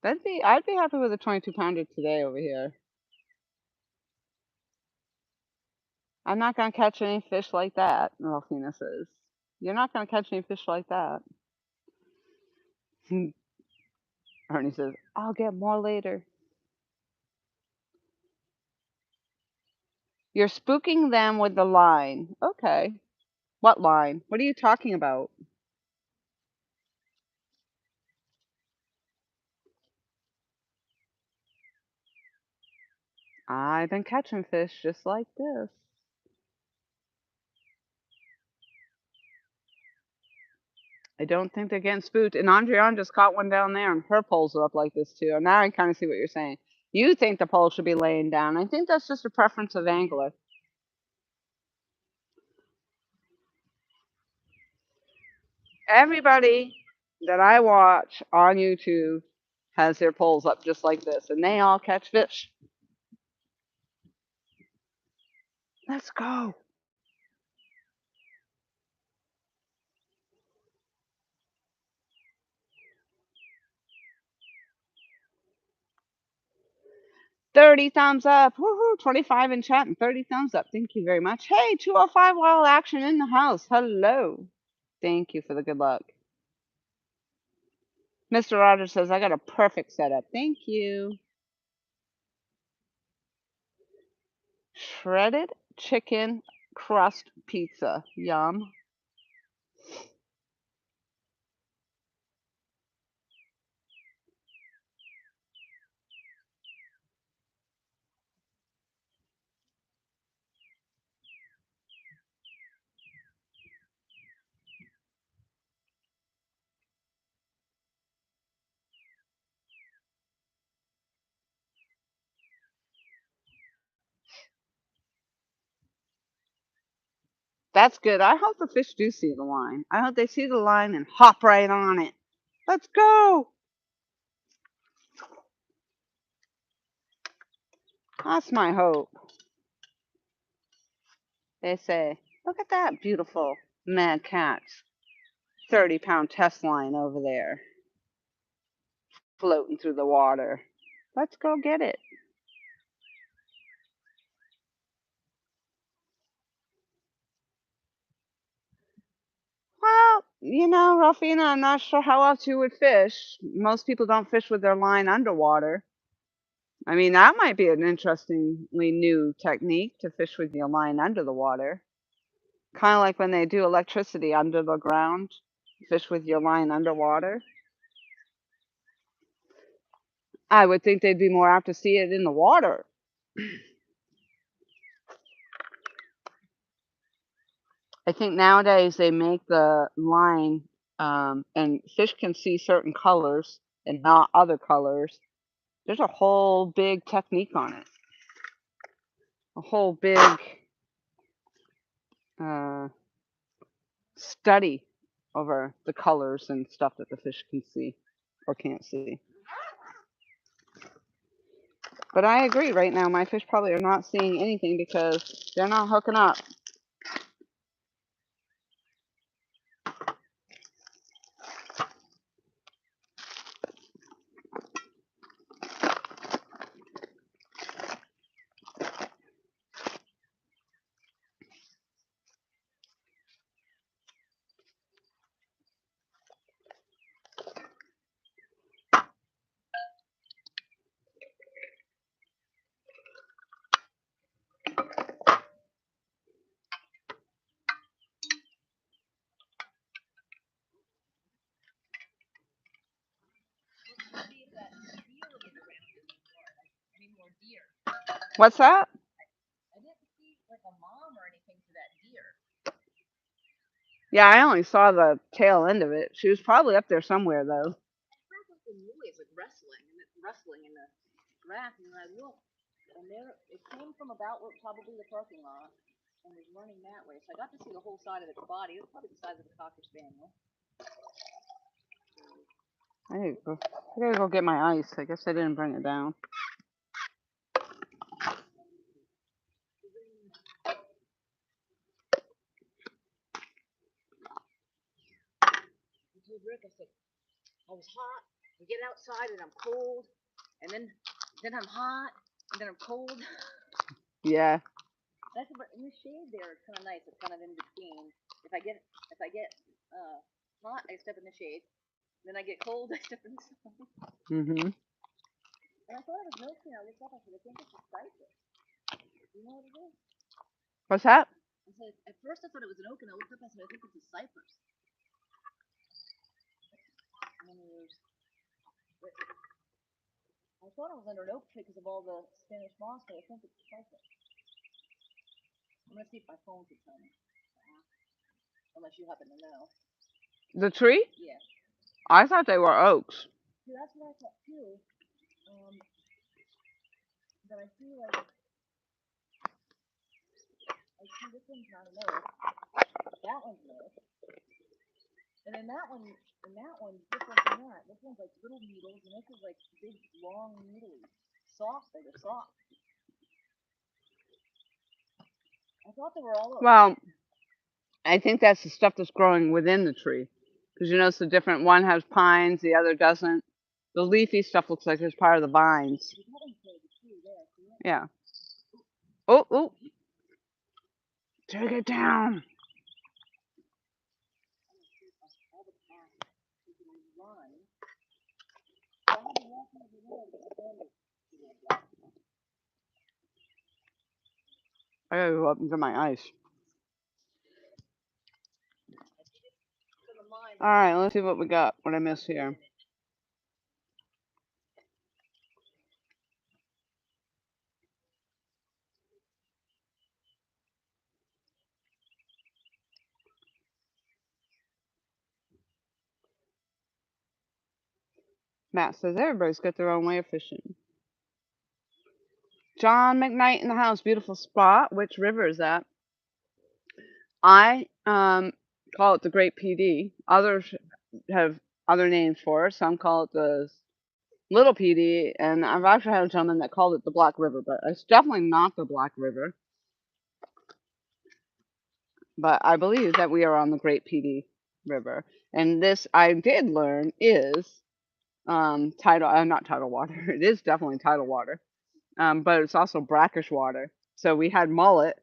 I'd be happy with a 22 pounder today over here. I'm not going to catch any fish like that, Ralphina says. You're not going to catch any fish like that. Ernie says, I'll get more later. You're spooking them with the line. Okay. What line? What are you talking about? I've been catching fish just like this. I don't think they're getting spooked. And Andrian just caught one down there, and her poles are up like this too. And now I kind of see what you're saying. You think the pole should be laying down. I think that's just a preference of angler. Everybody that I watch on YouTube has their poles up just like this, and they all catch fish. Let's go. $30 thumbs up. Woohoo. 25 in chat and 30 thumbs up. Thank you very much. Hey, 205 wild action in the house. Hello. Thank you for the good luck. Mr. Rogers says, I got a perfect setup. Thank you. Shredded chicken crust pizza. Yum. That's good. I hope the fish do see the line. I hope they see the line and hop right on it. Let's go. That's my hope. They say, look at that beautiful Mad Cat's 30-pound test line over there floating through the water. Let's go get it. Well, you know, Ralphina, I'm not sure how else you would fish. Most people don't fish with their line underwater. I mean, that might be an interestingly new technique to fish with your line under the water. Kind of like when they do electricity under the ground, fish with your line underwater. I would think they'd be more apt to see it in the water. I think nowadays they make the line, and fish can see certain colors and not other colors. There's a whole big technique on it. A whole big uh, study over the colors and stuff that the fish can see or can't see. But I agree, right now my fish probably are not seeing anything because they're not hooking up. What's that? I didn't see like a mom or anything to that deer. Yeah, I only saw the tail end of it. She was probably up there somewhere, though. I heard like the noise, like rustling in the grass, and I looked, and there it came from about probably the parking lot, and was running that way. So I got to see the whole side of its body. It was probably the size of a cocker spaniel. I gotta go get my ice. I guess I didn't bring it down. I told Rick, I said, I was hot. We get outside and I'm cold, and then I'm hot, and then I'm cold. Yeah. That's in the shade there. It's kind of nice. It's kind of in between. If I get hot, I step in the shade. Then I get cold, I step in the sun. Mm-hmm. And I thought it was milk tea. I looked up. I said, I think it's a cypress. You know what it is? What's that? I said, at first I thought it was an oak, and I looked up. I said, I think it's a cypress. I thought it was under an oak tree because of all the Spanish moss, but I think it's a cypress. I'm gonna see if my phone can tell me. Unless you happen to know. The tree? Yeah. I thought they were oaks. See, that's what I thought too. But I see like this one's not an oak. That one's an oak. And then that one, different than that. This one's like little needles, and this is like big, long, needly, soft. They're soft. I thought they were all oaks. Well, I think that's the stuff that's growing within the tree. Because you notice the different one has pines, the other doesn't. The leafy stuff looks like it's part of the vines. Yeah. Oh, oh. Take it down. I gotta go up into my ice. Alright, let's see what we got. What I missed here. Matt says everybody's got their own way of fishing. John McKnight in the house. Beautiful spot. Which river is that? I call it the Great PD. Others have other names for it. Some call it the Little PD, and I've actually had a gentleman that called it the Black River, but it's definitely not the Black River. But I believe that we are on the Great PD River, and this I did learn is tidal, not tidal water. It is definitely tidal water, but it's also brackish water. So we had mullet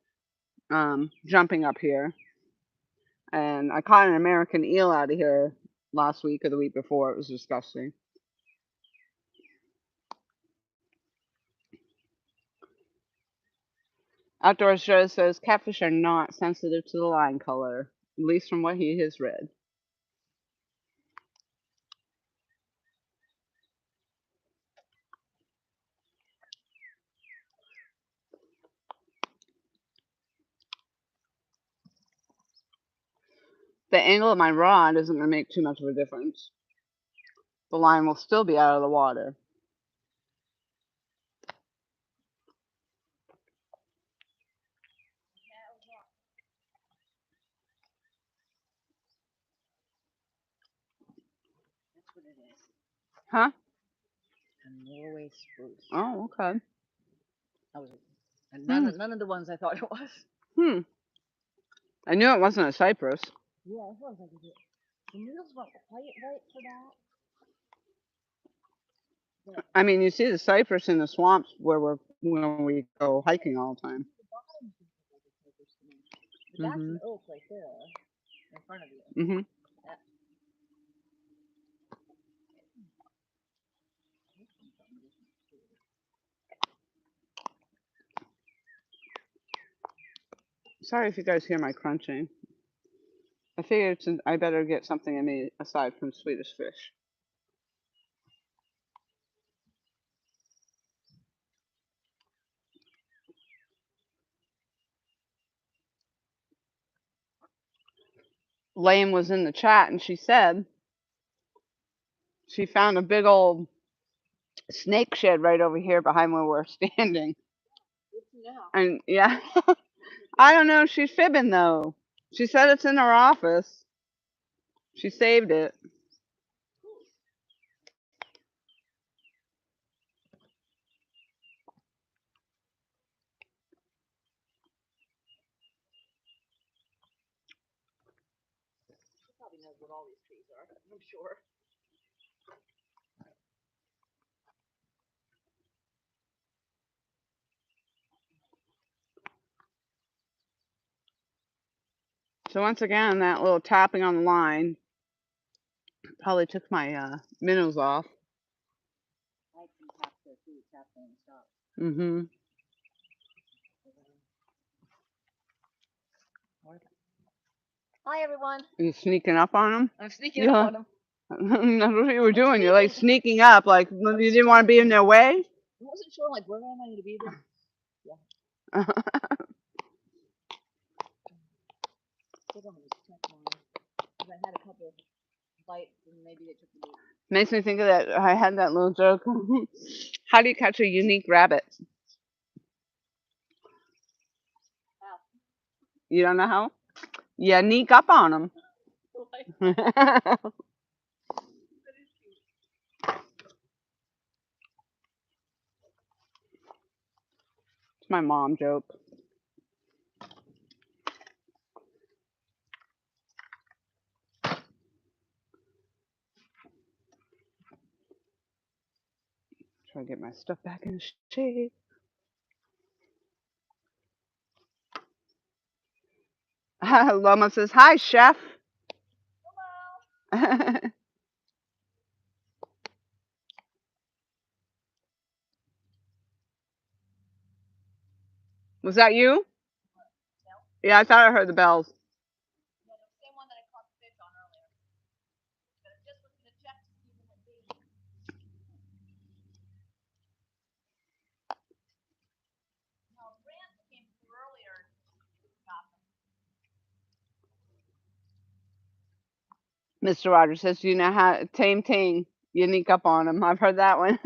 jumping up here, and I caught an American eel out of here last week or the week before. It was disgusting. Outdoors Joe says catfish are not sensitive to the line color, at least from what he has read. The angle of my rod isn't going to make too much of a difference. The line will still be out of the water. That's what it is. Huh? A Norway spruce. Oh, okay. That was none of the ones I thought it was. Hmm. I knew it wasn't a cypress. Yeah, I was like, the needles weren't quite right for that. I mean, you see the cypress in the swamps where when we go hiking all the time. But that's an oak right there in front of you. Mm-hmm. Sorry if you guys hear my crunching. I figured I better get something in me aside from Swedish fish. Lane was in the chat and she said she found a big old snake shed right over here behind where we're standing. And yeah, I don't know. She's fibbing though. She said it's in her office. She saved it. She probably knows what all these trees are. I'm sure. So once again, that little tapping on the line probably took my minnows off. I can tap there too, tap and stop. Mm-hmm. Hi everyone. Are you sneaking up on them? I'm sneaking up on them. That's what you were doing. You're like sneaking up, like you didn't want to be in their way. I wasn't sure, like, where am I going to be there? Yeah. Hold on, let me check mine. 'Cause I had a couple bites and maybe they took the bait. Makes me think of that. I had that little joke. How do you catch a unique rabbit? How? You don't know how? You sneak up on them. It's my mom joke. Try to get my stuff back in shape. Loma says, "Hi, chef." Was that you? Yeah, I thought I heard the bells. Yeah, the same one that I caught the fish on earlier. But I just was going to check to see if it had bait. No, Grant came through earlier and got them. Mr. Rogers says, "You know how tame ting. You sneak up on them." I've heard that one.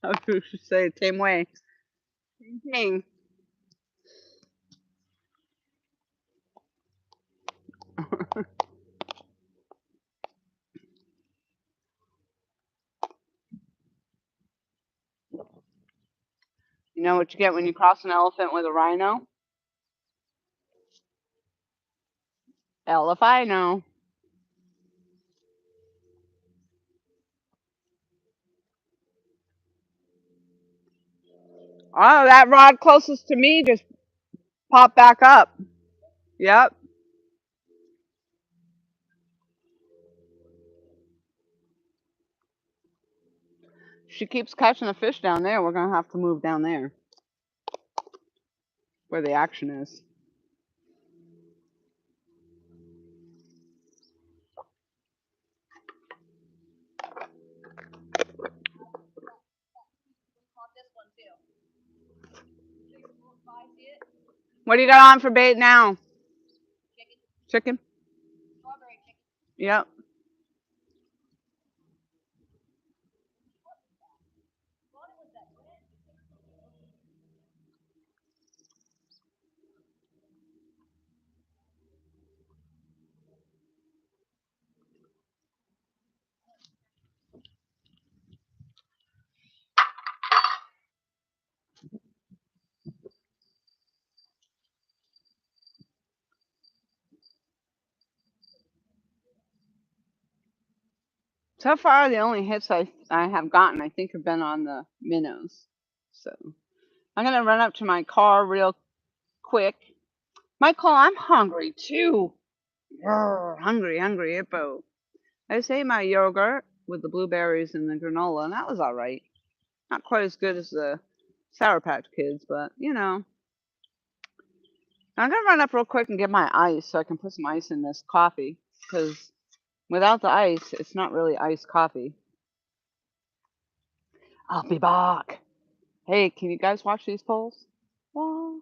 I should say it same way. Tame ting. You know what you get when you cross an elephant with a rhino? Elephino. Oh, that rod closest to me just popped back up. Yep. She keeps catching the fish down there. We're going to have to move down there where the action is. Caught this one too. See it? What do you got on for bait now? Chicken. Chicken? Strawberry chicken. Yep. Thought it was that Grant. So far, the only hits I have gotten, I think, have been on the minnows. So I'm going to run up to my car real quick. Michael, I'm hungry too. Grr, hungry, hungry hippo. I just ate my yogurt with the blueberries and the granola, and that was all right. Not quite as good as the Sour Patch Kids, but you know. I'm gonna run up real quick and get my ice so I can put some ice in this coffee, because without the ice, it's not really iced coffee. I'll be back. Hey, can you guys watch these polls? Well,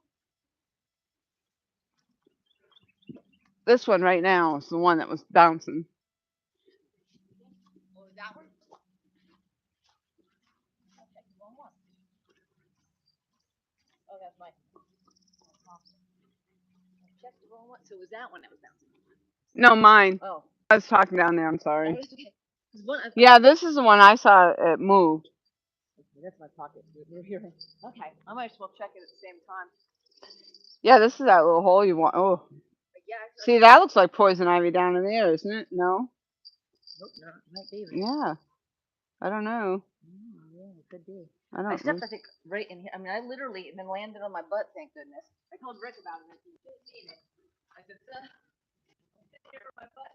this one right now is the one that was bouncing. Oh, that one? I checked the wrong one. Oh, that's mine. I checked the wrong one. So it was that one that was bouncing. No, mine. Oh. I was talking down there. I'm Oh, sorry. it's okay. 'Cause one, Yeah, this is the one I saw. It moved. okay, that's my pocket. You're here. Okay, I might as well check it at the same time. Yeah, this is that little hole you want. Oh, But yeah, see, that looks like poison ivy down in there, isn't it? No. nope, no, it might be. Yeah. I don't know. Yeah, it could be. I I don't. stepped, I think, right in here. I mean, I literally then landed on my butt. Thank goodness. I told Rick about it. He should have seen it. I said, son, here my butt.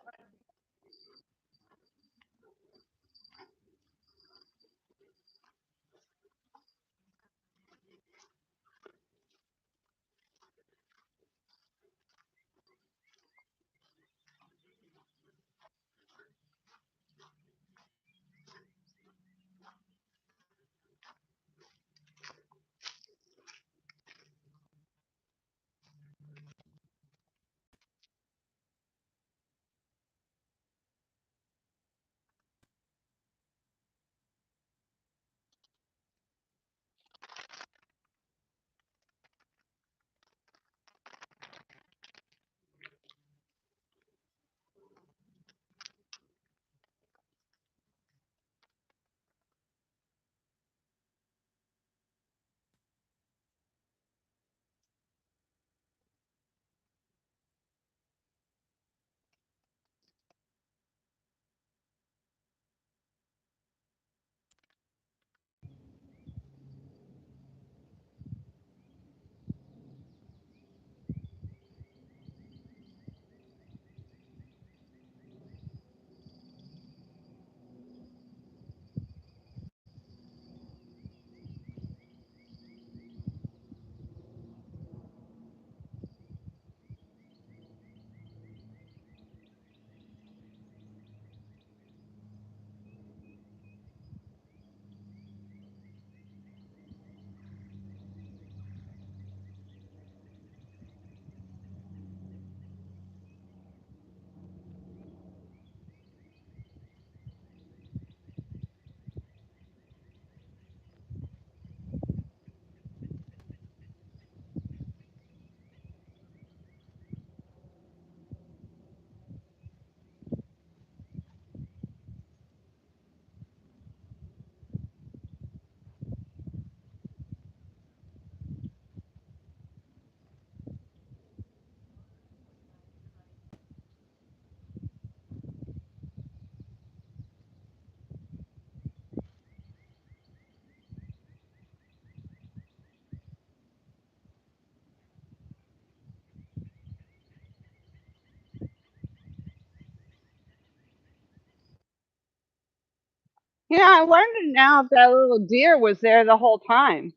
You know, I wonder now if that little deer was there the whole time.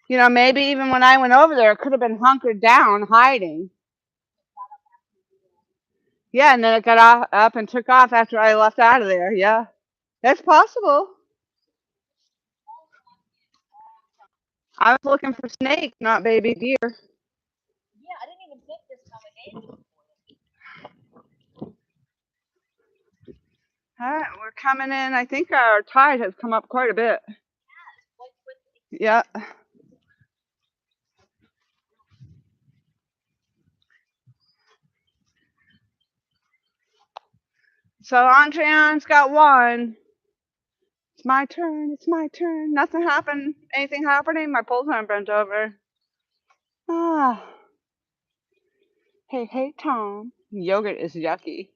You know, maybe even when I went over there, it could have been hunkered down, hiding. Yeah, and then it got up and took off after I left out of there. Yeah, that's possible. I was looking for snakes, not baby deer. Yeah, I didn't even think this combination. All right, we're coming in. I think our tide has come up quite a bit. Yeah. So Andreon's got one. It's my turn. It's my turn. Nothing happened. Anything happening? My pole's not bent over. Ah. Hey, hey, Tom. Yogurt is yucky.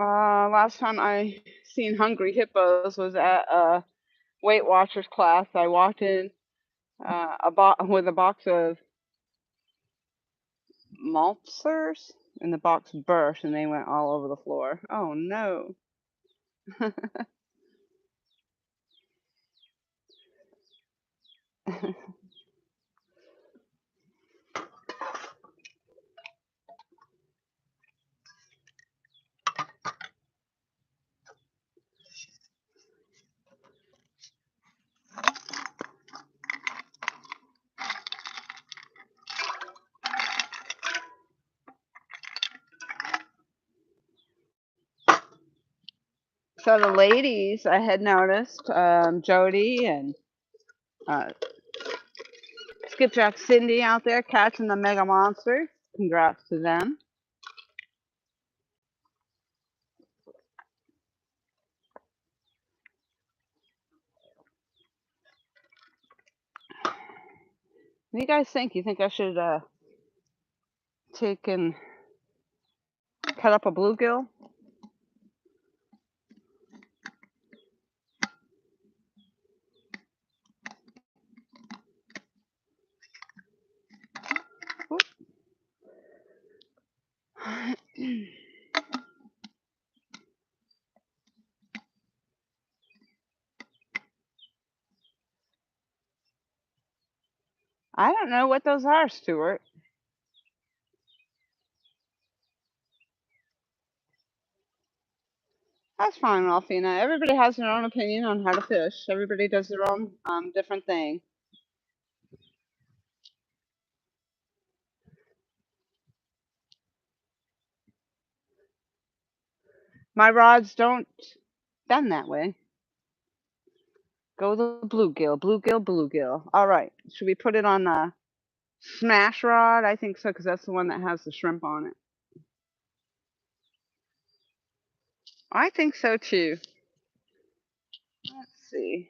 Last time I seen hungry hippos was at a Weight Watchers class. I walked in with a box of maltsters, and the box burst, and they went all over the floor. Oh no! So the ladies, I had noticed, Jody and uh, Skipjack Cindy out there catching the mega monsters. Congrats to them. What do you guys think? You think I should take and cut up a bluegill? I don't know what those are, Stuart. That's fine, Ralphina. Everybody has their own opinion on how to fish. Everybody does their own different thing. My rods don't bend that way. Go the bluegill, bluegill, bluegill. All right. Should we put it on the smash rod? I think so, because that's the one that has the shrimp on it. I think so too. Let's see.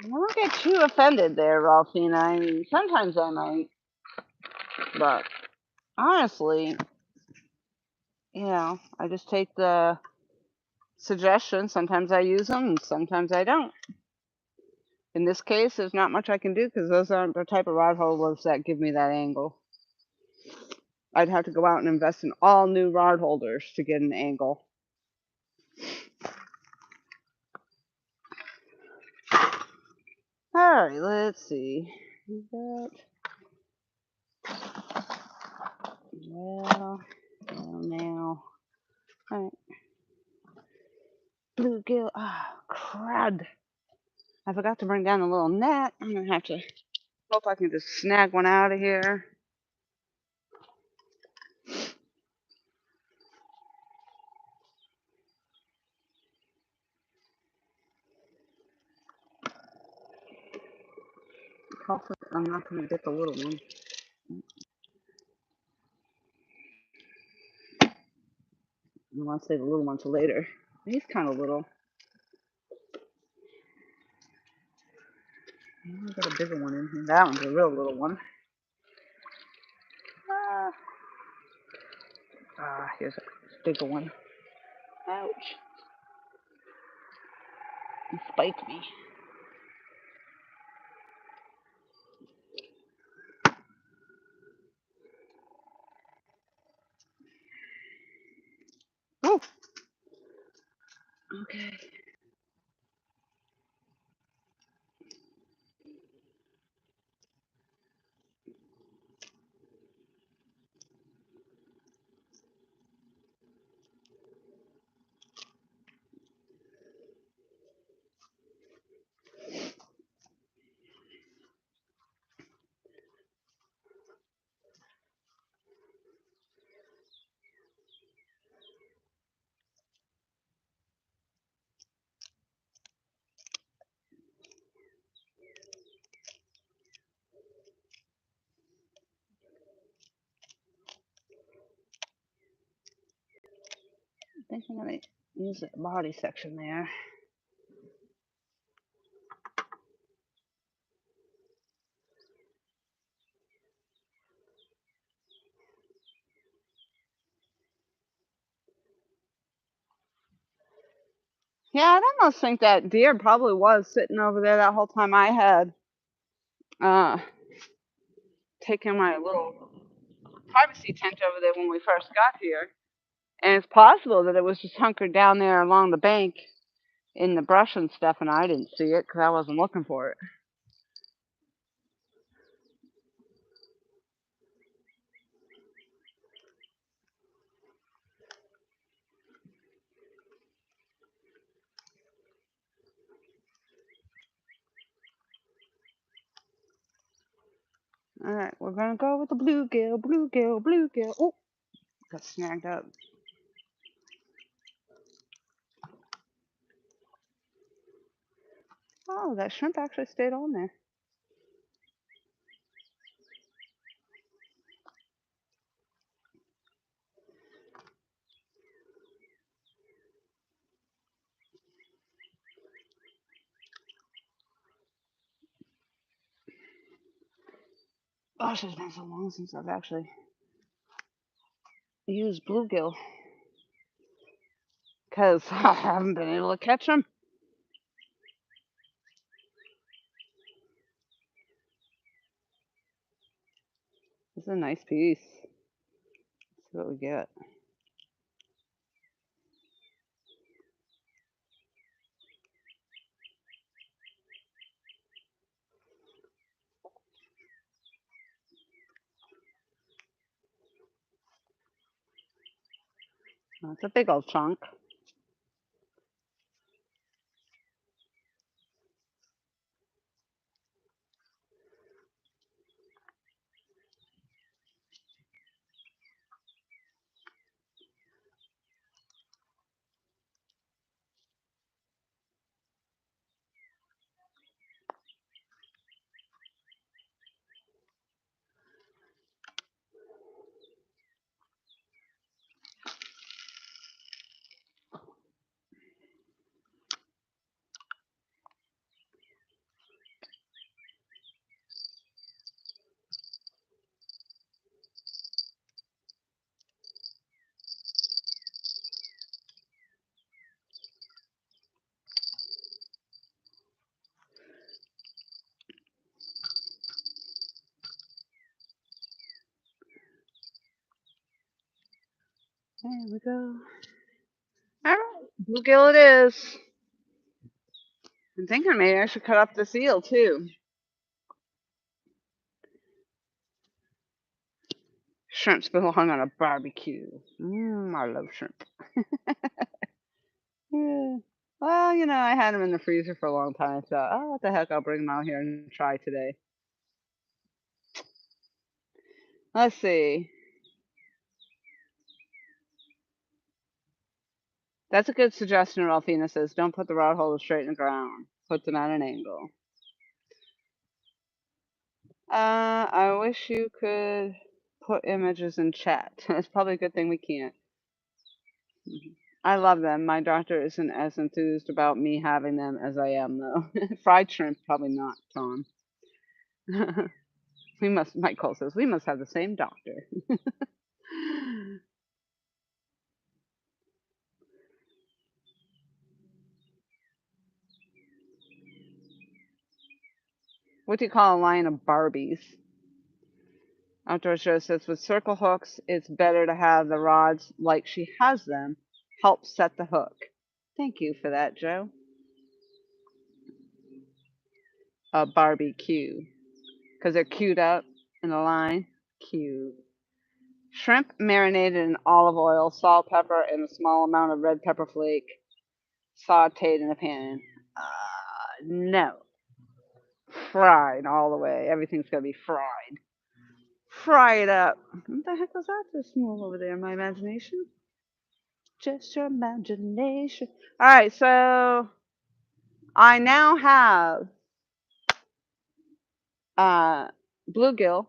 Don't get too offended there, Ralphina. I mean, sometimes I might, but honestly, I just take the suggestions. Sometimes I use them, and sometimes I don't. In this case, there's not much I can do because those aren't the type of rod holders that give me that angle. I'd have to go out and invest in all new rod holders to get an angle. All right, let's see. Well, now. All right. Bluegill. Ah, crud. I forgot to bring down a little net. I'm going to have to hope I can just snag one out of here. Hopefully, I'm not going to get the little one. I want to save the little one for later. He's kind of little. I've got a bigger one in here. That one's a real little one. Here's a bigger one. Ouch. He spiked me. Oh, okay. I think I'm going to use that body section there. Yeah, I'd almost think that deer probably was sitting over there that whole time I had uh, taken my little privacy tent over there when we first got here. And it's possible that it was just hunkered down there along the bank in the brush and stuff, and I didn't see it because I wasn't looking for it. All right, we're going to go with the bluegill, bluegill, bluegill. Oh, got snagged up. Oh, that shrimp actually stayed on there. Gosh, it's been so long since I've actually used bluegill because I haven't been able to catch them. This is a nice piece. Let's see what we get. Oh, it's a big old chunk. There we go. All right, bluegill it is. I'm thinking maybe I should cut up this eel too. Shrimp's been hung on a barbecue. I love shrimp. Yeah. Well, I had them in the freezer for a long time, so what the heck, I'll bring them out here and try today. Let's see. That's a good suggestion, Ralphina says. Don't put the rod holders straight in the ground. Put them at an angle. I wish you could put images in chat. It's probably a good thing we can't. I love them. My doctor isn't as enthused about me having them as I am, though. Fried shrimp, probably not, Tom. Michael says, we must have the same doctor. What do you call a line of Barbies? Outdoor Show says, with circle hooks, it's better to have the rods like she has them help set the hook. Thank you for that, Joe. A barbecue. Because they're queued up in a line. Cute. Shrimp marinated in olive oil, salt, pepper, and a small amount of red pepper flake sauteed in a pan. No. Fried all the way. Everything's going to be fried. Fry it up. What the heck was that just move over there? My imagination? Just your imagination. All right, so I now have bluegill,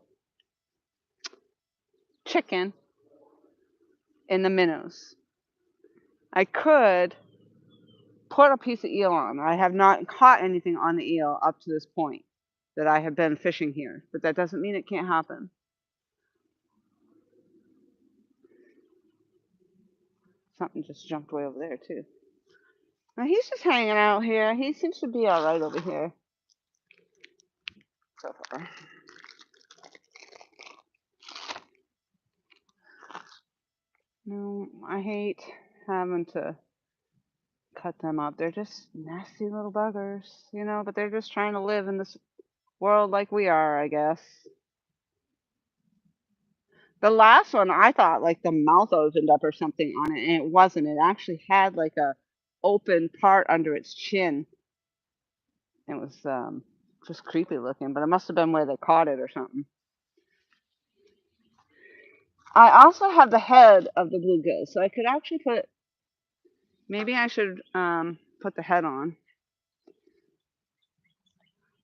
chicken, in the minnows. I could put a piece of eel on. I have not caught anything on the eel up to this point that I have been fishing here, but that doesn't mean it can't happen. Something just jumped way over there too. Now he's just hanging out here. He seems to be all right over here so far. No, I hate having to cut them up. They're just nasty little buggers, but they're just trying to live in this world like we are, I guess. The last one, I thought like the mouth opened up or something on it, and it wasn't. It actually had like a open part under its chin. It was just creepy looking, but it must have been where they caught it or something. I also have the head of the bluegill, so I could actually put. Maybe I should put the head on.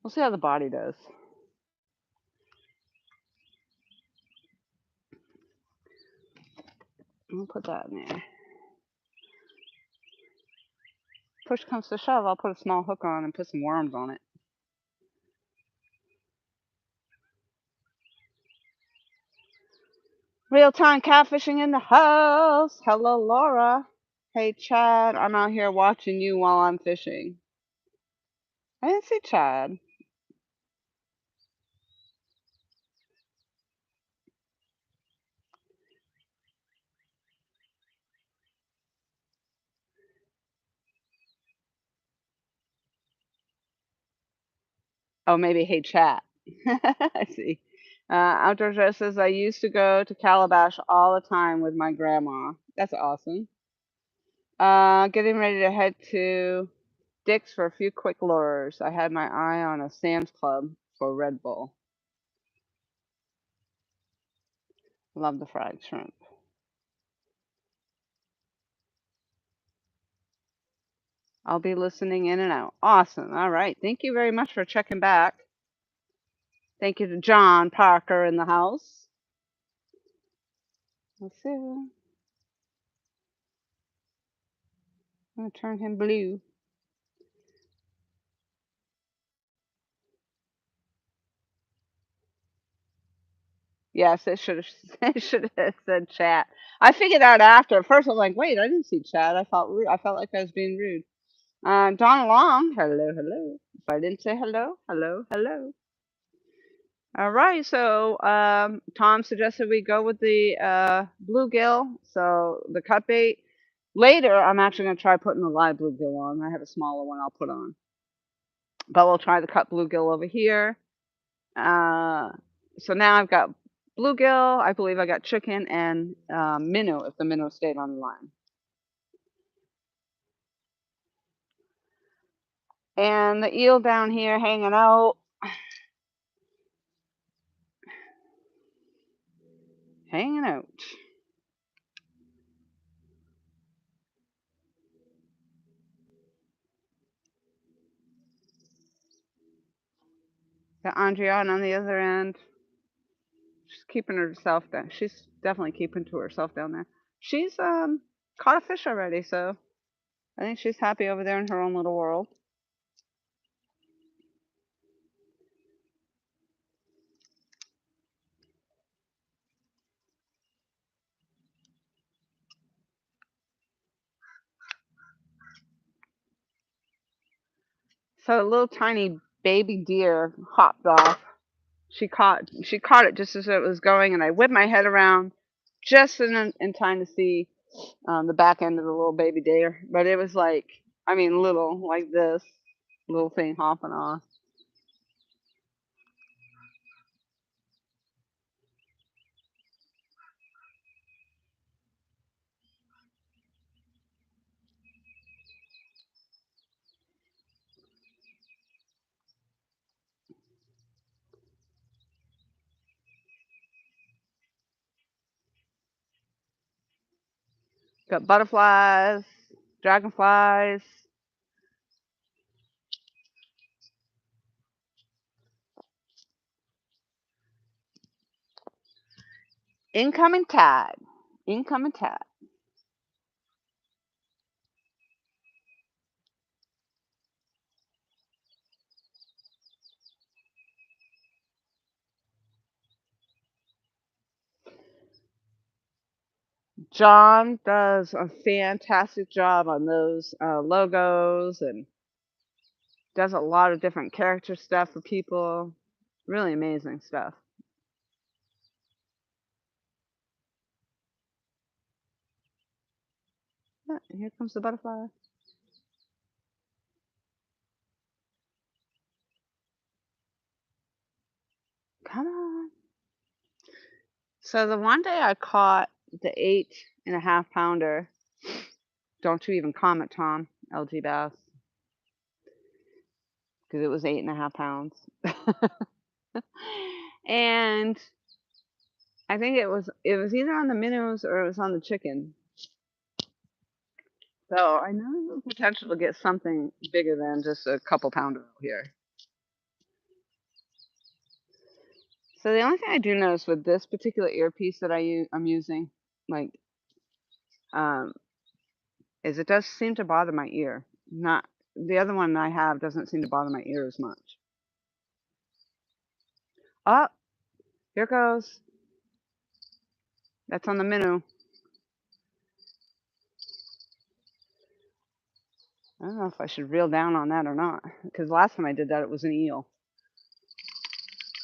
We'll see how the body does. I'll put that in there. Push comes to shove, I'll put a small hook on and put some worms on it. Real-time catfishing in the house. Hello, Laura. Hey, Chad, I'm out here watching you while I'm fishing. I didn't see Chad. Oh, maybe hey chat. I see. Outdoor Dress says I used to go to Calabash all the time with my grandma. That's awesome. Getting ready to head to Dick's for a few quick lures. I had my eye on a Sam's Club for Red Bull. Love the fried shrimp. I'll be listening in and out. Awesome. All right. Thank you very much for checking back. Thank you to John Parker in the house. Let's see. I'm going to turn him blue. Yes, it should have. It should have said chat. I figured out after. At first, I was like, "Wait, I didn't see chat." I felt rude. I felt like I was being rude. Don Long, hello, hello. If I didn't say hello, hello, hello. All right. So, Tom suggested we go with the bluegill. So the cut bait. Later, I'm actually going to try putting the live bluegill on. I have a smaller one I'll put on, but we'll try the cut bluegill over here. Uh, so now I've got bluegill. I believe I got chicken and minnow if the minnow stayed on the line. And the eel down here hanging out. Hanging out. Got Andriana on the other end. She's keeping herself down. She's definitely keeping to herself down there. She's caught a fish already, so I think she's happy over there in her own little world. So a little tiny baby deer hopped off. She caught it just as it was going, and I whipped my head around just in time to see the back end of the little baby deer. But it was like, I mean, little like this little thing hopping off. Got butterflies, dragonflies. Incoming tide. Incoming tide. John does a fantastic job on those logos and does a lot of different character stuff for people. Really amazing stuff. Here comes the butterfly. Come on. So the one day I caught the 8.5 pounder. Don't you even comment, Tom, LG Bass, because it was 8.5 pounds. And I think it was either on the minnows or it was on the chicken. So I know there's potential to get something bigger than just a couple pounder out here. So the only thing I do notice with this particular earpiece that I'm using, like, um, is it does seem to bother my ear. Not the other one I have doesn't seem to bother my ear as much. Oh, here goes. That's on the minnow. I don't know if I should reel down on that or not, because last time I did that, it was an eel.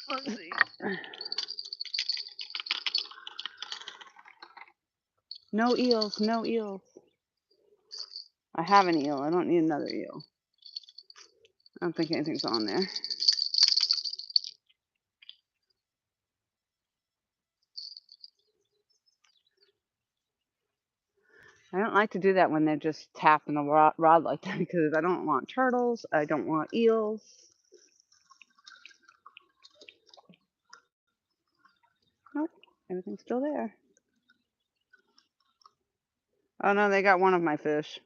Let's see. No eels, no eels. I have an eel. I don't need another eel. I don't think anything's on there. I don't like to do that when they're just tapping the rod like that because I don't want turtles. I don't want eels. Nope, everything's still there. Oh no, they got one of my fish.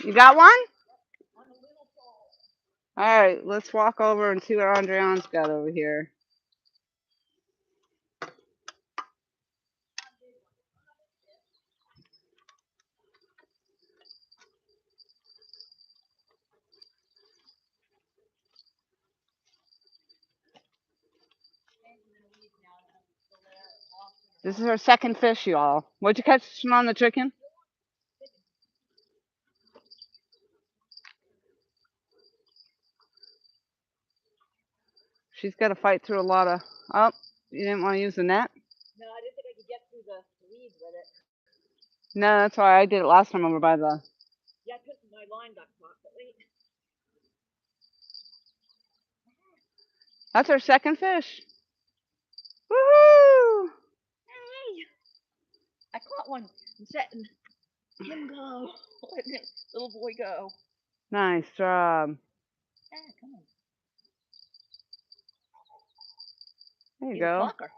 You got one? All right, let's walk over and see what Andreon's got over here. This is her second fish, y'all. What'd you catch on the chicken? She's got to fight through a lot of. Oh, you didn't want to use the net? No, I didn't think I could get through the weeds with it. No, that's why I did it last time over by the. Yeah, because my line got caught. But wait. That's our second fish. Woohoo! Hey! I caught one. I'm setting him go. Letting little boy go. Nice job. Ah, come on. There you He's go. a plucker.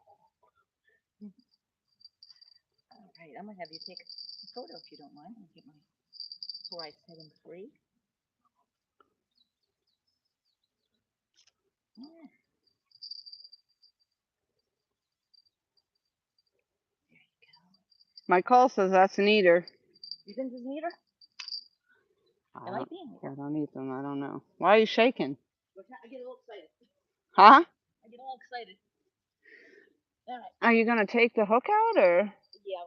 All right, I'm gonna have you take a photo if you don't mind. I'll get my before I set him free. Yeah. There you go. My call says that's an eater. You think this is an eater? It might be an I eater. don't eat them. I don't know. Why are you shaking? I get a little excited. Huh? I get all excited. All right. Are you gonna take the hook out or? Yeah.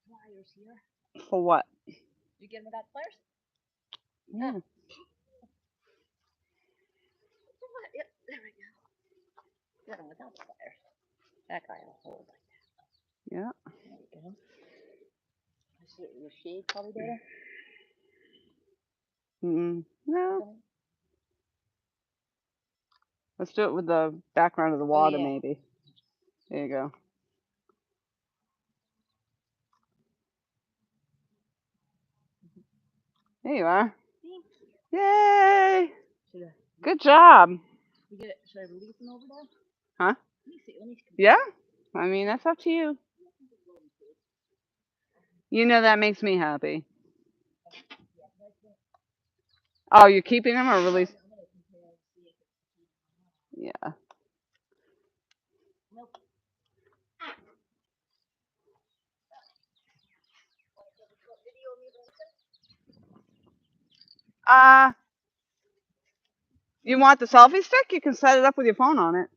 Pliers here. For what? You get him without pliers? Yeah. Yep, there we go. Got him without pliers. That guy will hold like that. Yeah. There we go. I see your shade probably better. No. Let's do it with the background of the water, yeah. maybe. There you go. There you are. Thank you. Yay! Should Good job. should I release him over there? Huh? Let me see. Let me see. Yeah? I mean, that's up to you. You know that makes me happy. Oh, you're keeping them or release? Yeah. Nope. You want the selfie stick? You can set it up with your phone on it.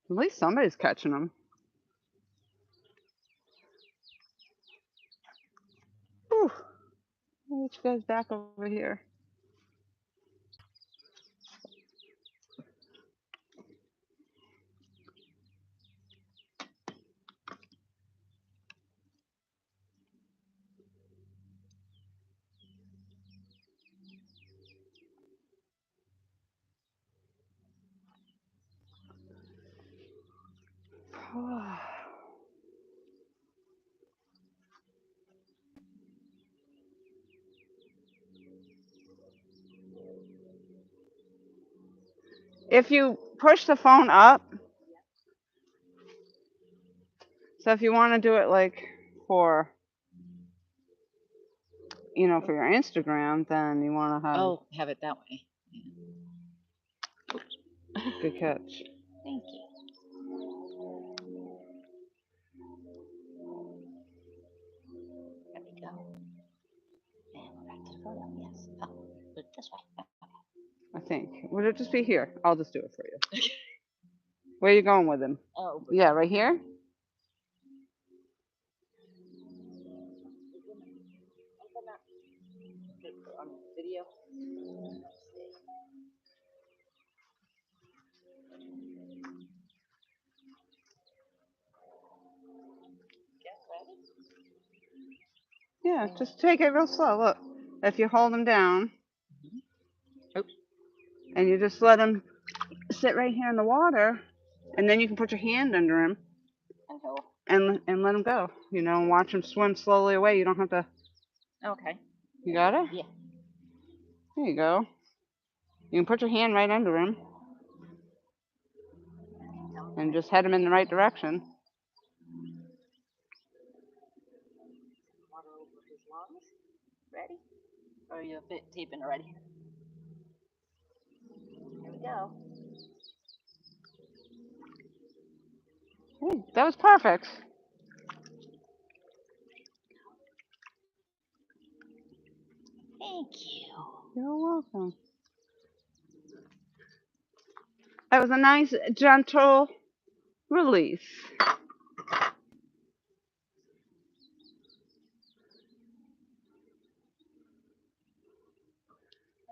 At least somebody's catching them. Whew. I'll get you guys back over here. If you push the phone up, so if you want to do it like for, for your Instagram, then you want to have. Oh, have it that way. Oops. Good catch. Thank you. There we go. And we're back to the photo. Yes. Oh, put it this way. I think. Would it just be here? I'll just do it for you. Where are you going with him? Oh, Yeah, right here? on video. Get ready. Yeah, just take it real slow. Look, if you hold him down Oops. and you just let him sit right here in the water, and then you can put your hand under him Hello. and let him go. You know, and watch him swim slowly away. You don't have to. Okay. You got it? Yeah. There you go. You can put your hand right under him and just head him in the right direction. Water over his lungs. Ready? Or are you taping already? Here we go. Hey, that was perfect. Thank you. You're welcome. That was a nice, gentle release. I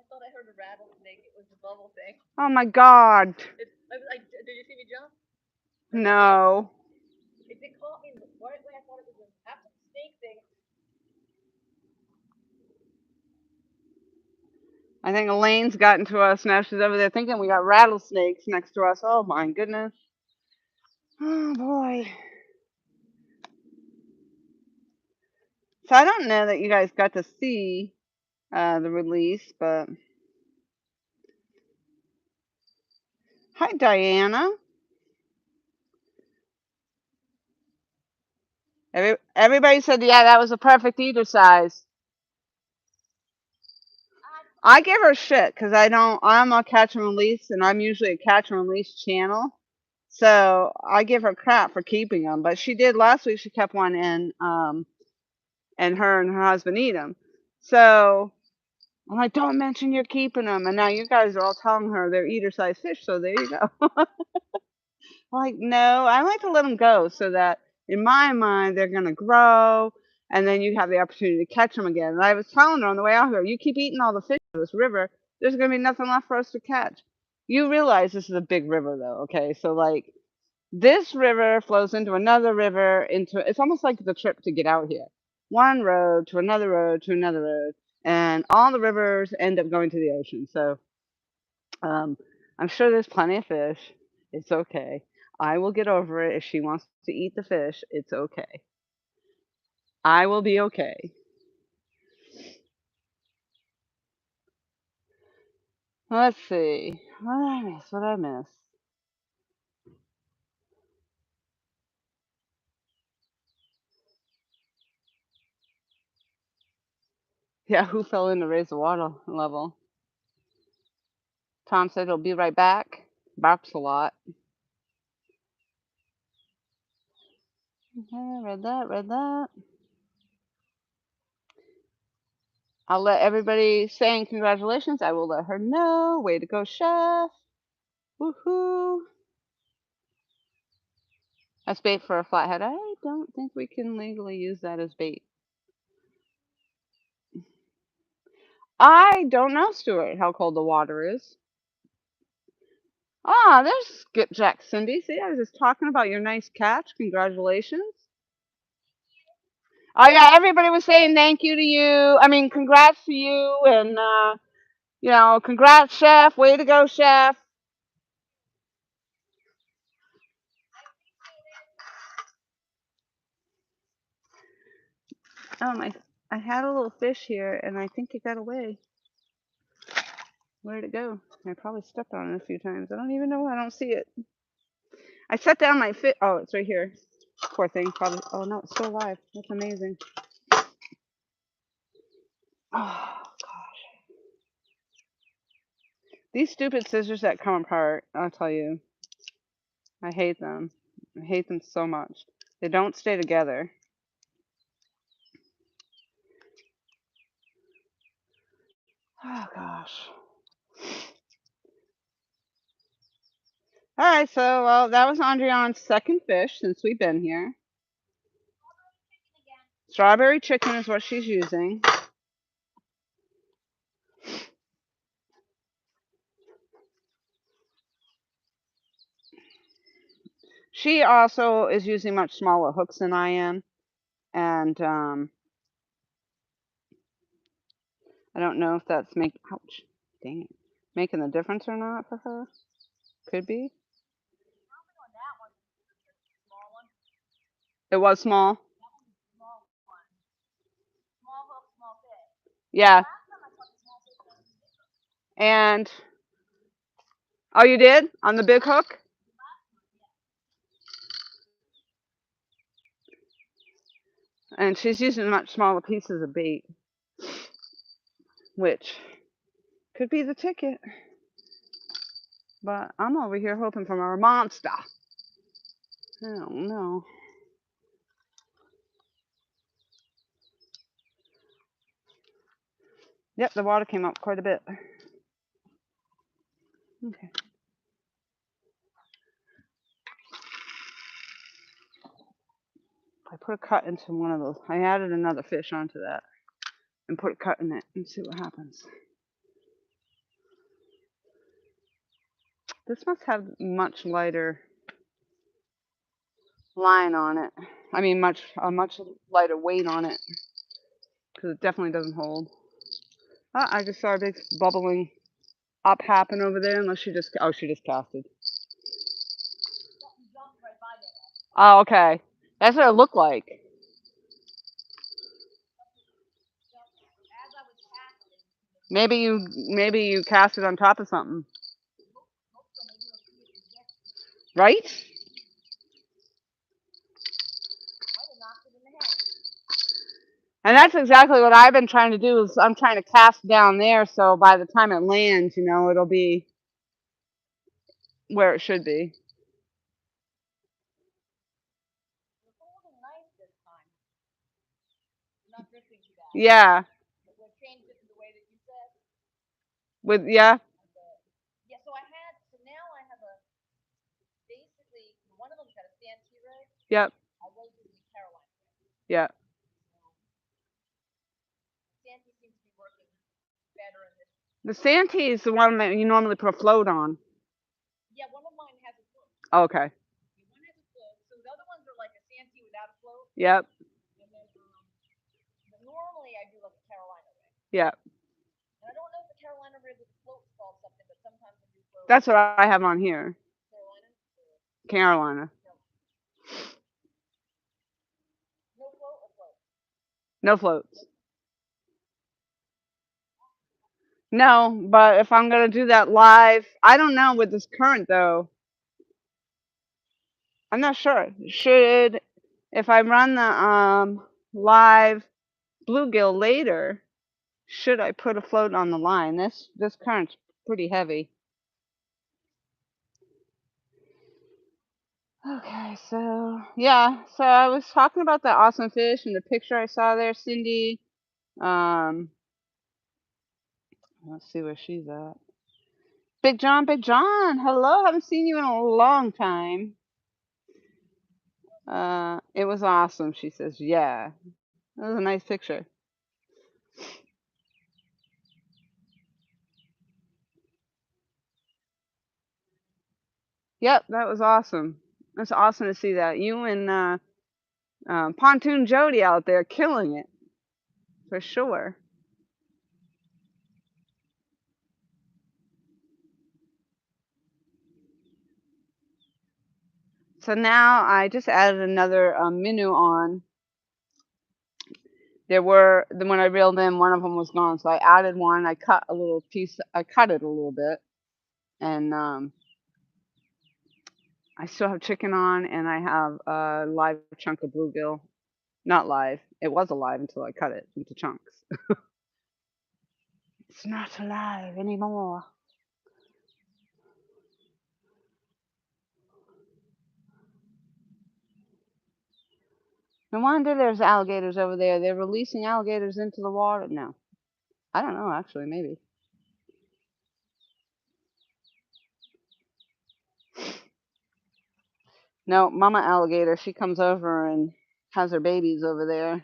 thought I heard a rattlesnake. It was the bubble thing. Oh my God. I was like, did you see me jump? No. It caught me right when I thought it was a snake thing. I think Elaine's gotten to us now. She's over there thinking we got rattlesnakes next to us. Oh my goodness. Oh boy. So I don't know that you guys got to see the release, but hi Diana. Everybody said yeah, that was a perfect eater size. I give her shit because I'm a catch and release, and I'm usually a catch and release channel. So I give her crap for keeping them. But she did last week. She kept one in, and her husband eat them. So I'm like, don't mention you're keeping them. And now you guys are all telling her they're eater size fish. So there you go. Like, no, I like to let them go so that in my mind they're gonna grow, and then you have the opportunity to catch them again. And I was telling her on the way out here, you keep eating all the fish in this river, there's gonna be nothing left for us to catch. You realize this is a big river, though, okay? So like, this river flows into another river. It's almost like the trip to get out here. One road to another road to another road, and all the rivers end up going to the ocean. So um, I'm sure there's plenty of fish. It's okay. I will get over it. If she wants to eat the fish, it's okay. I will be okay. Let's see. What did I miss? What did I miss? Yeah, who fell in to raise the water level? Tom said he'll be right back. Barks a lot. Okay, read that, read that. I'll let everybody saying congratulations. I will let her know. Way to go, chef. Woohoo. That's bait for a flathead. I don't think we can legally use that as bait. I don't know, Stuart, how cold the water is. Ah, there's Skipjack Cindy. See, I was just talking about your nice catch. Congratulations. Oh yeah, everybody was saying thank you to you. I mean, congrats to you, and congrats, chef. Way to go, chef. I had a little fish here, and I think it got away. Where'd it go? I probably stepped on it a few times. I don't even know. I don't see it. I set down my fish. Oh, it's right here. Poor thing. Probably. Oh no, it's still alive. That's amazing. Oh, These stupid scissors that come apart, I'll tell you, I hate them. I hate them so much. They don't stay together. Oh gosh. All right, so well, that was Andrian's second fish since we've been here. Strawberry chicken is what she's using. She also is using much smaller hooks than I am, and I don't know if that's ouch, dang it, making the difference or not for her. Could be. It was small. Yeah. And oh, you did on the big hook? And she's using much smaller pieces of bait, which could be the ticket. But I'm over here hoping for our monster. I don't know. Yep, the water came up quite a bit. Okay. I put a cut into one of those. I added another fish onto that and put a cut in it and see what happens. This must have much lighter line on it. I mean, much lighter weight on it because it definitely doesn't hold. I just saw a big bubbling up happen over there. Unless she just casted. Oh, okay. That's what it looked like. Maybe you cast it on top of something. Right? And that's exactly what I've been trying to do is I'm trying to cast down there so by the time it lands, it'll be where it should be. Yeah. With yeah. Yeah, so now I have a basically one of them's got a Santee rig. Yep. I was using Carolina. Yeah. Santee seems to be working better in this. The Santee is the one that you normally put a float on. Yeah, one of mine has a float. Oh, okay. One has a float. So the other ones are like a Santee without a float. Yep. And then but normally I do like a Carolina rig. Yep. And I don't know if the Carolina rig with the float is called something, but sometimes I do float. That's what I have on here. Carolina? Carolina. No float or float? No floats. No, but if I'm gonna do that live, I don't know with this current though. I'm not sure. If I run the live bluegill later, should I put a float on the line? This current's pretty heavy. Okay, so yeah, so I was talking about the awesome fish and the picture I saw there, Cindy. Um, let's see where she's at. Big John, hello, haven't seen you in a long time. It was awesome, she says. Yeah, that was a nice picture. Yep, that was awesome. It's awesome to see that. You and Pontoon Jody out there killing it. For sure. So now I just added another minnow on. When I reeled in, one of them was gone. So I added one. I cut a little piece. I cut it a little bit. And I still have chicken on, and I have a live chunk of bluegill. Not live. It was alive until I cut it into chunks. It's not alive anymore. No wonder there's alligators over there. They're releasing alligators into the water. No, I don't know, actually, maybe. No, Mama Alligator, she comes over and has her babies over there.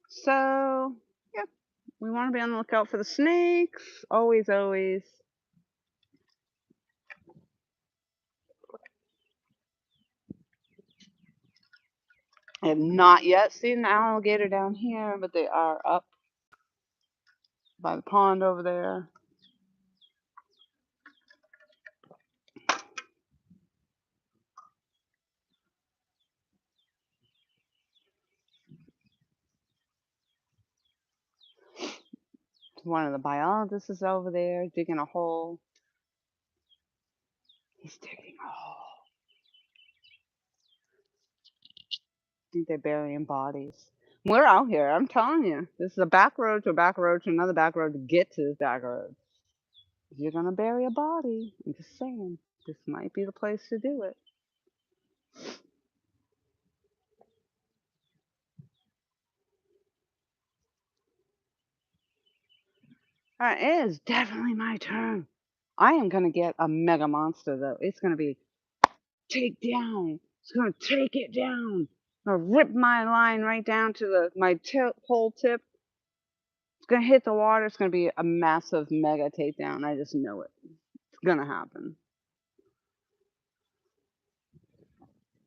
So, yep, we want to be on the lookout for the snakes. Always, always. I have not yet seen the alligator down here, but they are up by the pond over there. One of the biologists is over there digging a hole. He's digging a hole. I think they're burying bodies. We're out here. I'm telling you. This is a back road to a back road to another back road to get to this back road. If you're going to bury a body, I'm just saying, this might be the place to do it. Alright, it is definitely my turn. I am going to get a mega monster, though. It's going to be take down. It's going to take it down. I'm going to rip my line right down to my pole tip. It's going to hit the water. It's going to be a massive mega takedown. I just know it. It's going to happen.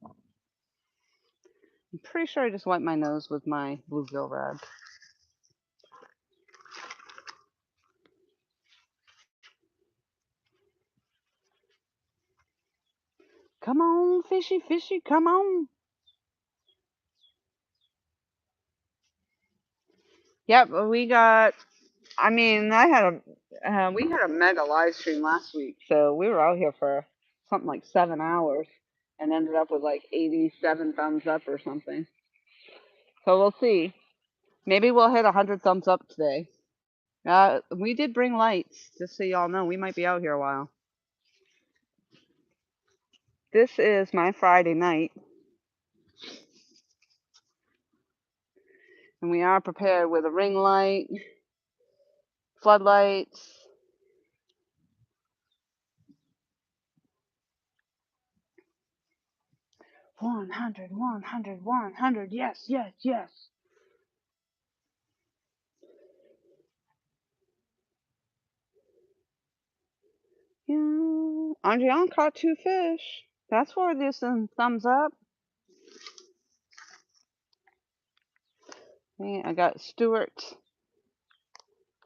I'm pretty sure I just wiped my nose with my bluegill rag. Come on, fishy, fishy, come on. Yep, we got. I mean, we had a mega live stream last week, so we were out here for something like 7 hours, and ended up with like 87 thumbs up or something. So we'll see. Maybe we'll hit 100 thumbs up today. We did bring lights, just so y'all know. We might be out here a while. This is my Friday night, and we are prepared with a ring light, floodlights. 100, 100, 100. Yes, yes, yes. Yeah. Andrian caught 2 fish. That's worthy of some thumbs up. Okay, I got Stuart's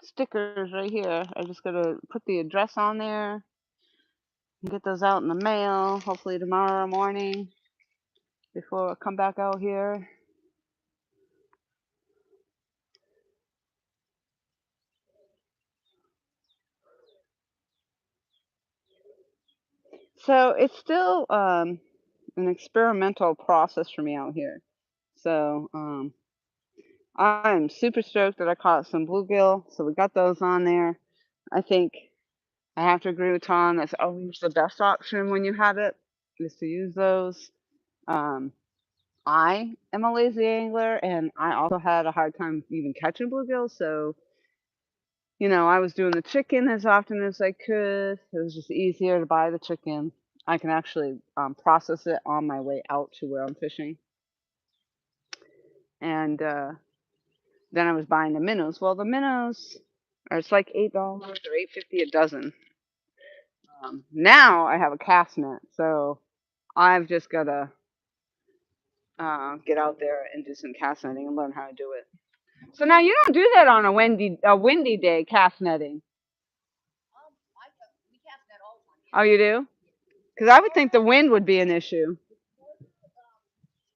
stickers right here. I just gotta put the address on there and get those out in the mail. Hopefully tomorrow morning before I come back out here. So it's still an experimental process for me out here. So I'm super stoked that I caught some bluegill. So we got those on there. I think I have to agree with Tom. That's always the best option when you have it, is to use those. Um, I am a lazy angler, and I also had a hard time even catching bluegills. So, I was doing the chicken as often as I could. It was just easier to buy the chicken. I can actually process it on my way out to where I'm fishing. And then I was buying the minnows. Well, the minnows it's like $8 or $8.50 a dozen. Now I have a cast net, so I've just gotta get out there and do some cast netting and learn how to do it. So now you don't do that on a windy day, cast netting. We cast net all the time. Oh, you do? Because I would think the wind would be an issue.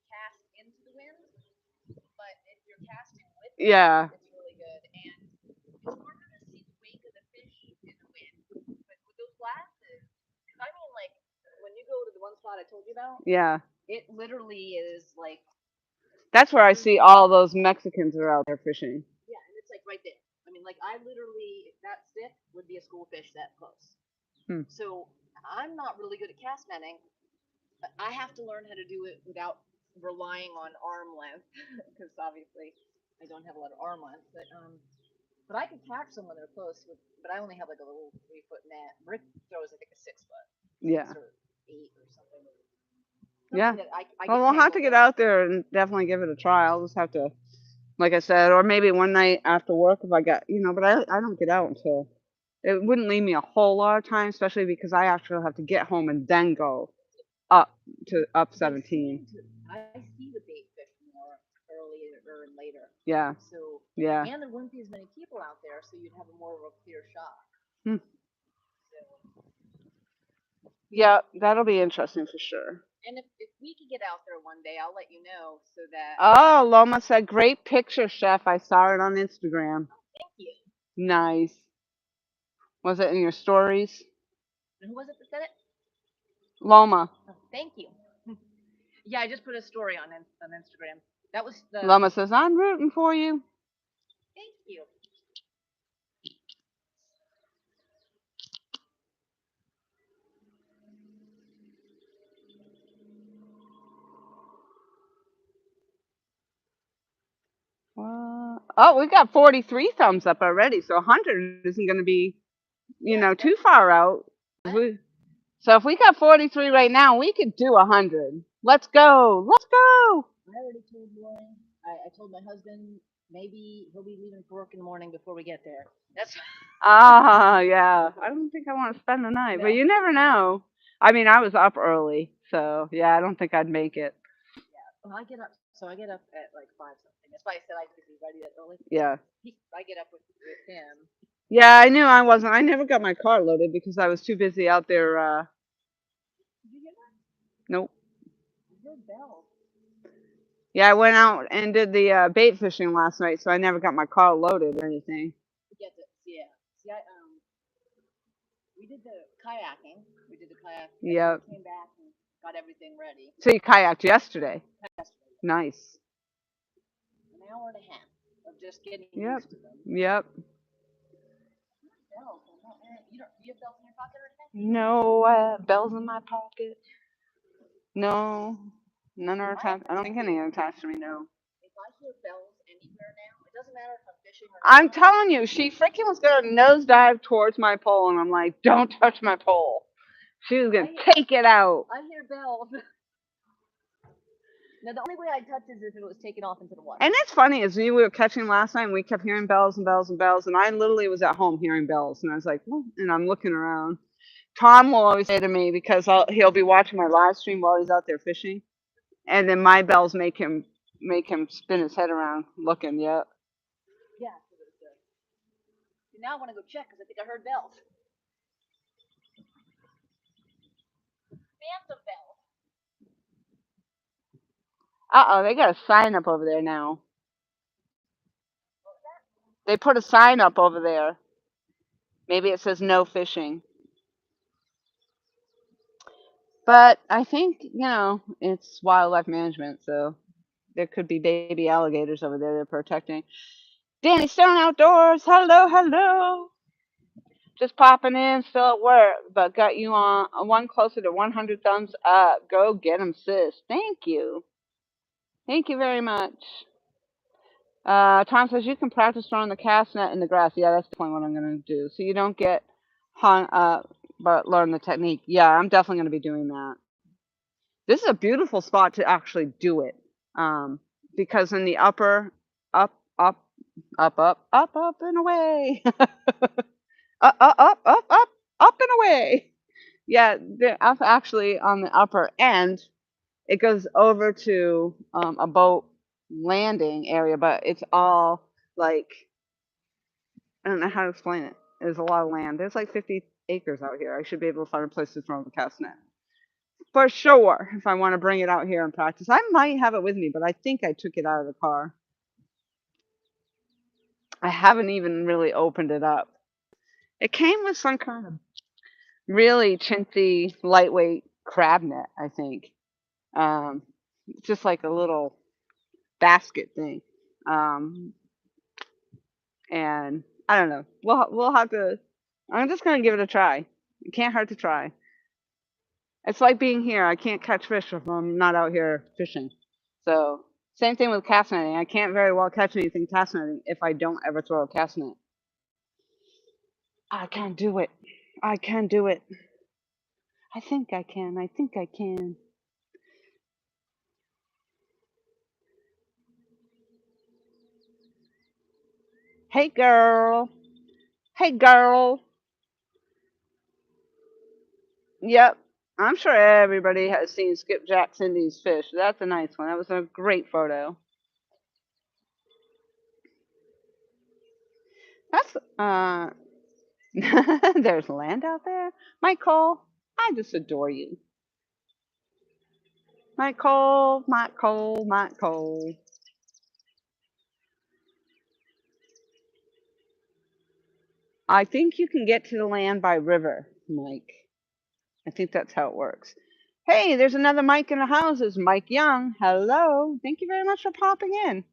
Cast into the wind, but if you're casting with it, Yeah. it's really good. And it's harder to see the wake of the fish in the wind. But with those glasses, I mean, like, when you go to the one spot I told you about, Yeah. it literally is like. That's where I see all those Mexicans are out there fishing. Yeah, and it's like right there. I mean, like, I literally, that stick would be a school fish that close. So I'm not really good at cast netting. I have to learn how to do it without relying on arm length, because obviously I don't have a lot of arm length. But I can catch someone they're close with. But I only have like a little 3 foot net. Rick throws I think a 6 foot, Yeah. 6 or 8 or something. Yeah. That I Well, get we'll have to tangled get in. out there and definitely give it a try. I'll just have to, like I said, or maybe one night after work if I got, but I don't get out until, it wouldn't leave me a whole lot of time, especially because I actually have to get home and then go up to up They 17. I see the bait fish more earlier and later. Yeah. So Yeah. and there wouldn't be as many people out there, so you'd have a more of a clear shot. Hmm. So, Yeah, that'll be interesting for sure. and if we could get out there one day, I'll let you know so that. Oh, Loma said, great picture, Chef. I saw it on Instagram. Thank you. Nice. Was it in your stories? And who was it that said it? Loma. Oh, thank you. Yeah, I just put a story on Instagram. That was the. Loma says, I'm rooting for you. Thank you. Oh, we got 43 thumbs up already, so 100 isn't going to be, too far out. So if we got 43 right now, we could do 100. Let's go. Let's go. I already told Lauren. I told my husband maybe he'll be leaving for work in the morning before we get there. That's. Yeah. I don't think I want to spend the night, but No. you never know. I mean, I was up early, so yeah, I don't think I'd make it. Yeah. Well, I get up. So I get up at like 5 something. That's why I said I could be ready that early. Yeah. I get up with him. Yeah, I knew I wasn't. I never got my car loaded because I was too busy out there. Did you hear that? Nope. I heard bells. Yeah, I went out and did the bait fishing last night, so I never got my car loaded or anything. Yeah. See, we did the kayaking. We did the kayak. Yep. We came back and got everything ready. So you kayaked yesterday. Yesterday. Nice. An hour and a half of just getting Yep. used to them. Yep. Bells. Do you have bells in your pocket or anything? No bells in my pocket. No. None are attached. I don't think any are attached to me, no. If I hear bells anywhere now, it doesn't matter if I'm fishing or I'm not. telling you, she freaking was going to nosedive towards my pole, and I'm like, don't touch my pole. She was going to take it out. I hear bells. Now, the only way I'd touch is if it was taken off into the water. And it's funny, as we were catching last night, and we kept hearing bells and bells and bells, and I literally was at home hearing bells, and I was like, and I'm looking around. Tom will always say to me, because he'll be watching my live stream while he's out there fishing, and then my bells make him spin his head around looking. Yep. Yeah. So now I want to go check because I think I heard bells. Phantom bells. Uh-oh, they got a sign up over there now. They put a sign up over there. Maybe it says no fishing. But I think, it's wildlife management, so there could be baby alligators over there they're protecting. Danny Stone Outdoors, hello, hello. Just popping in, still at work, but got you on one closer to 100 thumbs up. Go get 'em, sis. Thank you. Thank you very much. Tom says you can practice throwing the cast net in the grass. Yeah, that's definitely what I'm going to do. So you don't get hung up, but learn the technique. Yeah, I'm definitely going to be doing that. This is a beautiful spot to actually do it. Because in the upper, up, up, up, up, up, up and away. Up and away. Yeah, up actually on the upper end, it goes over to a boat landing area, but it's all like, I don't know how to explain it. There's a lot of land. There's like 50 acres out here. I should be able to find a place to throw the cast net. For sure, if I want to bring it out here and practice. I might have it with me, but I think I took it out of the car. I haven't even really opened it up. It came with some kind of really chintzy, lightweight crab net, I think. Um, just like a little basket thing. And I don't know. We'll have to. I'm just gonna give it a try. It can't hurt to try. It's like being here. I can't catch fish if I'm not out here fishing. So same thing with cast netting. I can't very well catch anything cast netting if I don't ever throw a cast net. I can do it. I can do it. I think I can. I think I can. Hey girl. Hey girl. Yep. I'm sure everybody has seen Skipjack Cindy's fish. That's a nice one. That was a great photo. That's there's land out there. Michael, I just adore you. Michael, Michael, Michael. I think you can get to the land by river, Mike. I think that's how it works. Hey, there's another Mike in the house. It's Mike Young. Hello. Thank you very much for popping in.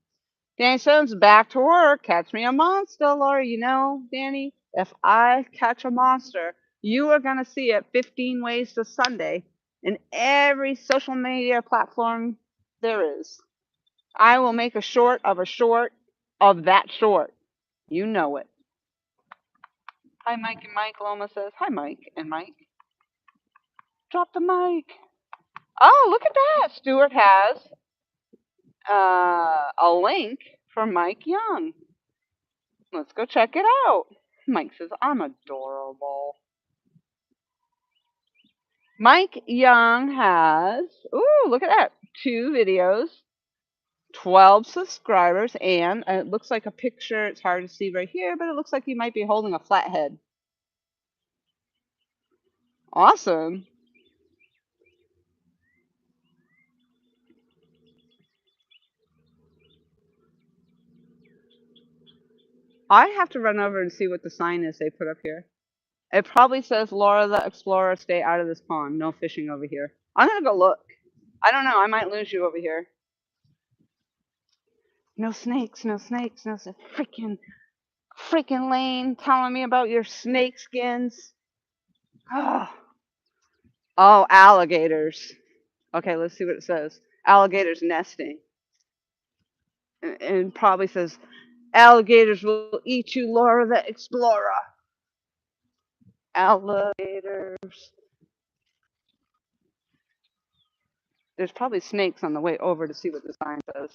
Danny Stone's back to work. Catch me a monster, Laura. You know, Danny, if I catch a monster, you are going to see it 15 ways to Sunday in every social media platform there is. I will make a short of that short. You know it. Hi, Mike and Mike. Loma says, hi, Mike and Mike. Drop the mic. Oh, look at that. Stuart has a link for Mike Young. Let's go check it out. Mike says, I'm adorable. Mike Young has, ooh, look at that. 2 videos, 12 subscribers, and it looks like a picture. It's hard to see right here, but it looks like he might be holding a flathead. Awesome. I have to run over and see what the sign is they put up here. It probably says Laura the Explorer, stay out of this pond. No fishing over here. I'm gonna go look. I don't know. I might lose you over here. No snakes, no snakes, no freaking Lane telling me about your snake skins. Oh, oh, alligators. Okay, let's see what it says. Alligators nesting. And probably says alligators will eat you, Laura the Explorer. Alligators. There's probably snakes on the way over to see what the sign says.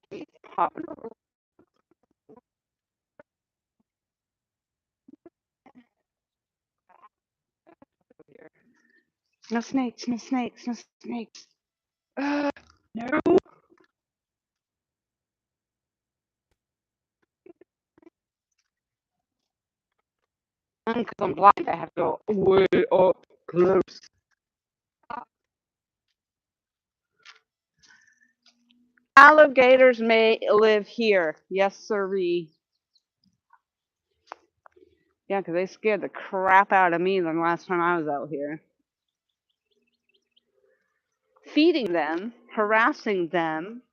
He's popping over here. No snakes, no snakes, no snakes. No. Because I'm blind, I have to go way up close. Alligators may live here. Yes, sirree. Yeah, because they scared the crap out of me the last time I was out here. Feeding them, harassing them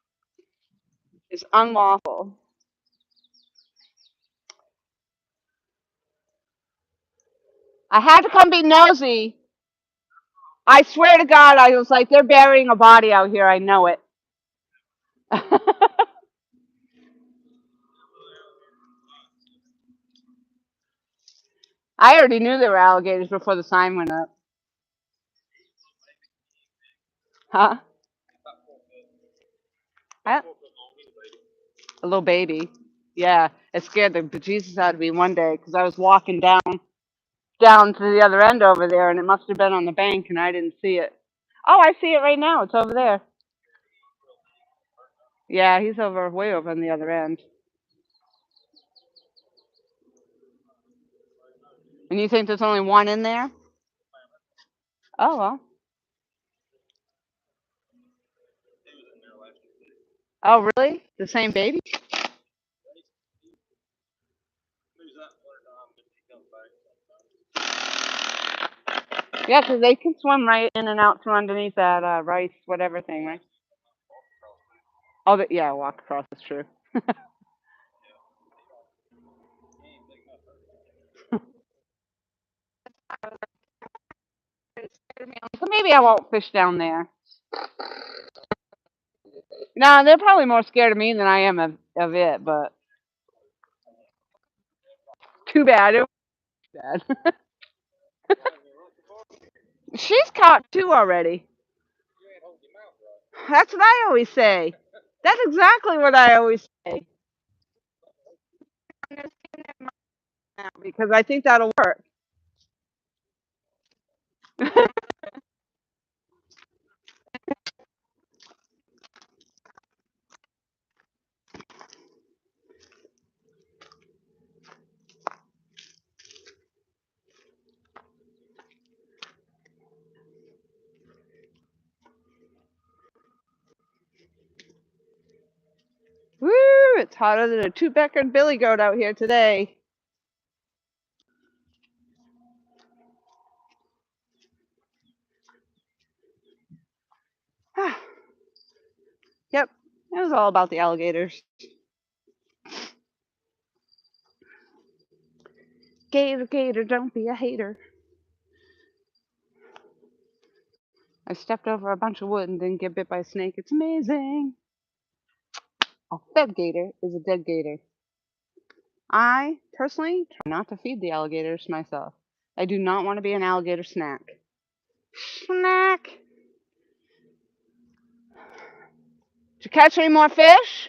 is unlawful. I had to come be nosy. I swear to God, I was like, they're burying a body out here. I know it. I already knew there were alligators before the sign went up. Huh? I, a little baby. Yeah, it scared the bejesus out of me one day because I was walking down to the other end over there, and it must have been on the bank, and I didn't see it. Oh, I see it right now. It's over there. Yeah, he's over way over on the other end. And you think there's only one in there? Oh well. Oh really? The same baby? Yeah, 'cause they can swim right in and out from underneath that rice whatever thing, right? Oh, yeah, walk across is true. Maybe I won't fish down there. No, they're probably more scared of me than I am of it, but too bad. It was bad. She's caught two already. That's what I always say. That's exactly what I always say. Because I think that'll work. Woo! It's hotter than a two-beckered billy goat out here today. Yep, it was all about the alligators. Gator, gator, don't be a hater. I stepped over a bunch of wood and didn't get bit by a snake. It's amazing. A fed gator is a dead gator. I personally try not to feed the alligators myself. I do not want to be an alligator snack. Snack. Did you catch any more fish?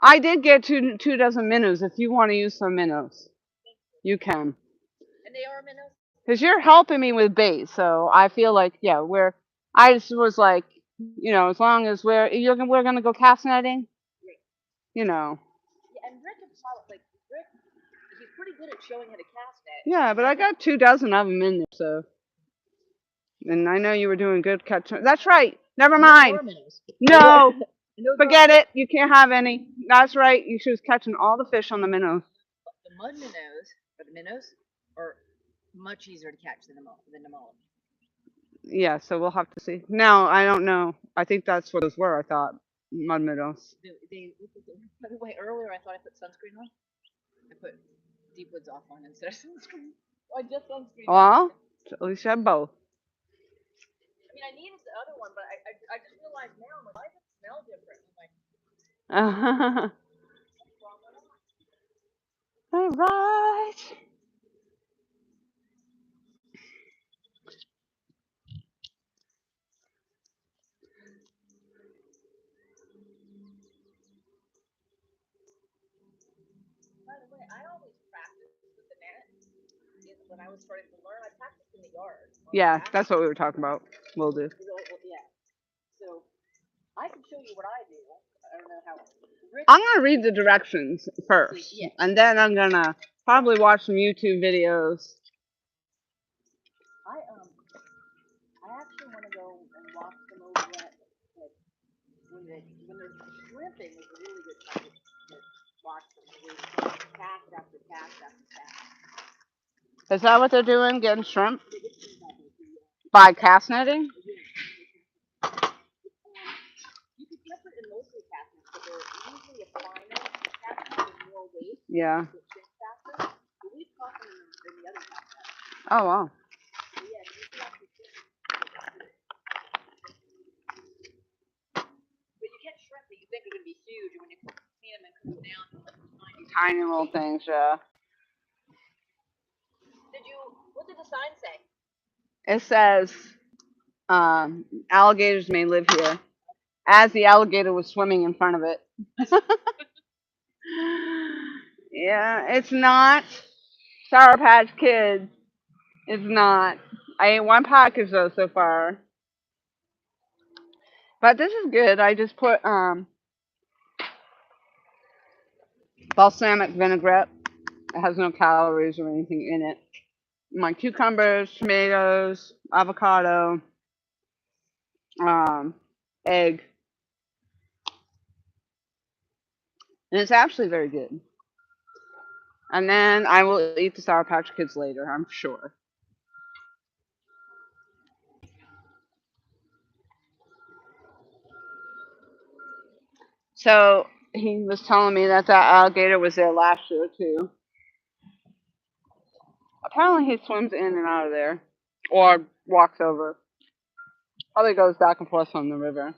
I did get two dozen minnows. If you want to use some minnows, you can. And they are minnows? Because you're helping me with bait, so I feel like, yeah, I just was like, as long as we're gonna go cast netting, you know. Yeah, and Rick is like Rick. He's pretty good at showing how to cast net. Yeah, but I got 2 dozen of them in there, so. And I know you were doing good catching. That's right. Never mind. No, forget it. You can't have any. That's right. She was catching all the fish on the minnows. The mud minnows, or the minnows, are much easier to catch than the mullet. Yeah, so we'll have to see. Now, I don't know. I think that's what those were, I thought. Mud minnows. By the way, earlier I thought I put sunscreen on. I put Deep Woods off on instead of sunscreen. I just sunscreen. Well, at least you have both. I mean, I needed the other one, but I just realized now, I'm like, why does it smell different? I'm like, All right. by the way, I always practice with the net. When I was starting to learn, I practiced in the yard. Yeah, that's what we were talking about. We'll do. Yeah. So I can show you what I do. I don't know how. I'm going to read the directions first. Yeah. And then I'm going to probably watch some YouTube videos. I actually want to go and watch them over that. When they're shrimping is a really good time to watch them. Cast after cast after cast. Is that what they're doing? Getting shrimp? By cast netting? You can catch it in mostly cast nets, but they're usually a finer cast net with more weight. Yeah. It shrinks faster. But we've caught them in the other cast nets. Oh, wow. So yeah, you can actually fish. But you catch shrimp that you think are going to be huge, and when you clean them and cook them down, they're like Tiny little things, yeah. What did the sign say? It says, alligators may live here. As the alligator was swimming in front of it. Yeah, it's not Sour Patch Kids. It's not. I ate one package though so far. But this is good. I just put balsamic vinaigrette. It has no calories or anything in it. My cucumbers, tomatoes, avocado, egg. And it's actually very good. And then I will eat the Sour Patch Kids later, I'm sure. So he was telling me that that alligator was there last year too. Apparently he swims in and out of there. Or walks over. Probably goes back and forth from the river.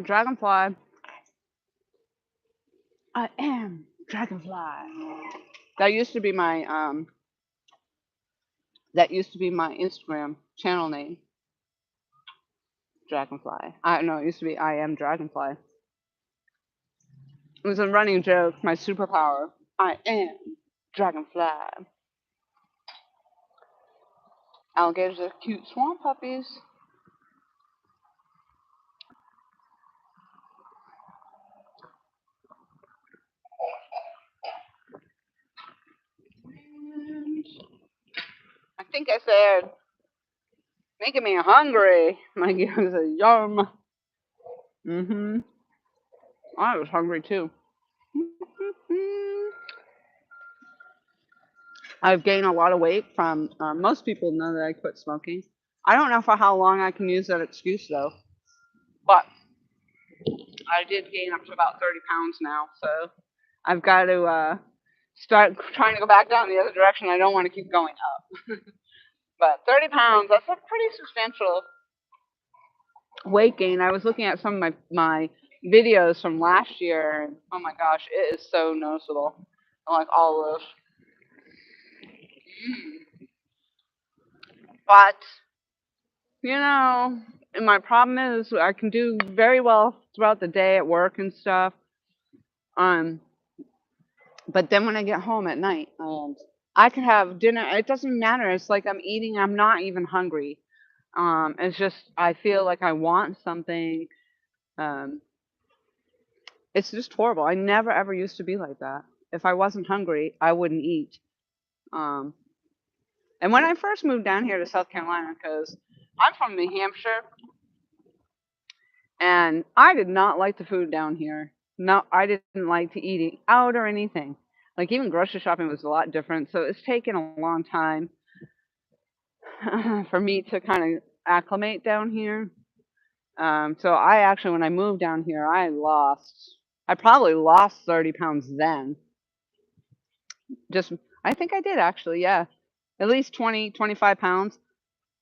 Dragonfly. I am Dragonfly. That used to be my Instagram channel name. Dragonfly. I no, it used to be I am Dragonfly. It was a running joke, my superpower. I am Dragonfly. Alligators are cute swamp puppies. And I think I said, making me hungry. My gives a yum. Mm-hmm. I was hungry too. I've gained a lot of weight from, most people know that I quit smoking. I don't know for how long I can use that excuse though, but I did gain up to about 30 pounds now, so I've got to start trying to go back down the other direction. I don't want to keep going up. But 30 pounds, that's a pretty substantial weight gain. I was looking at some of my videos from last year, and oh my gosh, it is so noticeable. I like all of those. But, you know, and my problem is I can do very well throughout the day at work and stuff. Um, but then when I get home at night, I can have dinner. It doesn't matter. It's like I'm eating. I'm not even hungry. It's just I feel like I want something. Um, it's just horrible. I never ever used to be like that. If I wasn't hungry, I wouldn't eat. Um, and when I first moved down here to South Carolina, because I'm from New Hampshire, and I did not like the food down here. No, I didn't like to eating out or anything. Like even grocery shopping was a lot different. So it's taken a long time for me to kind of acclimate down here. So I actually, when I moved down here, I probably lost 30 pounds then. Just, I think I did actually, yeah. At least 20, 25 pounds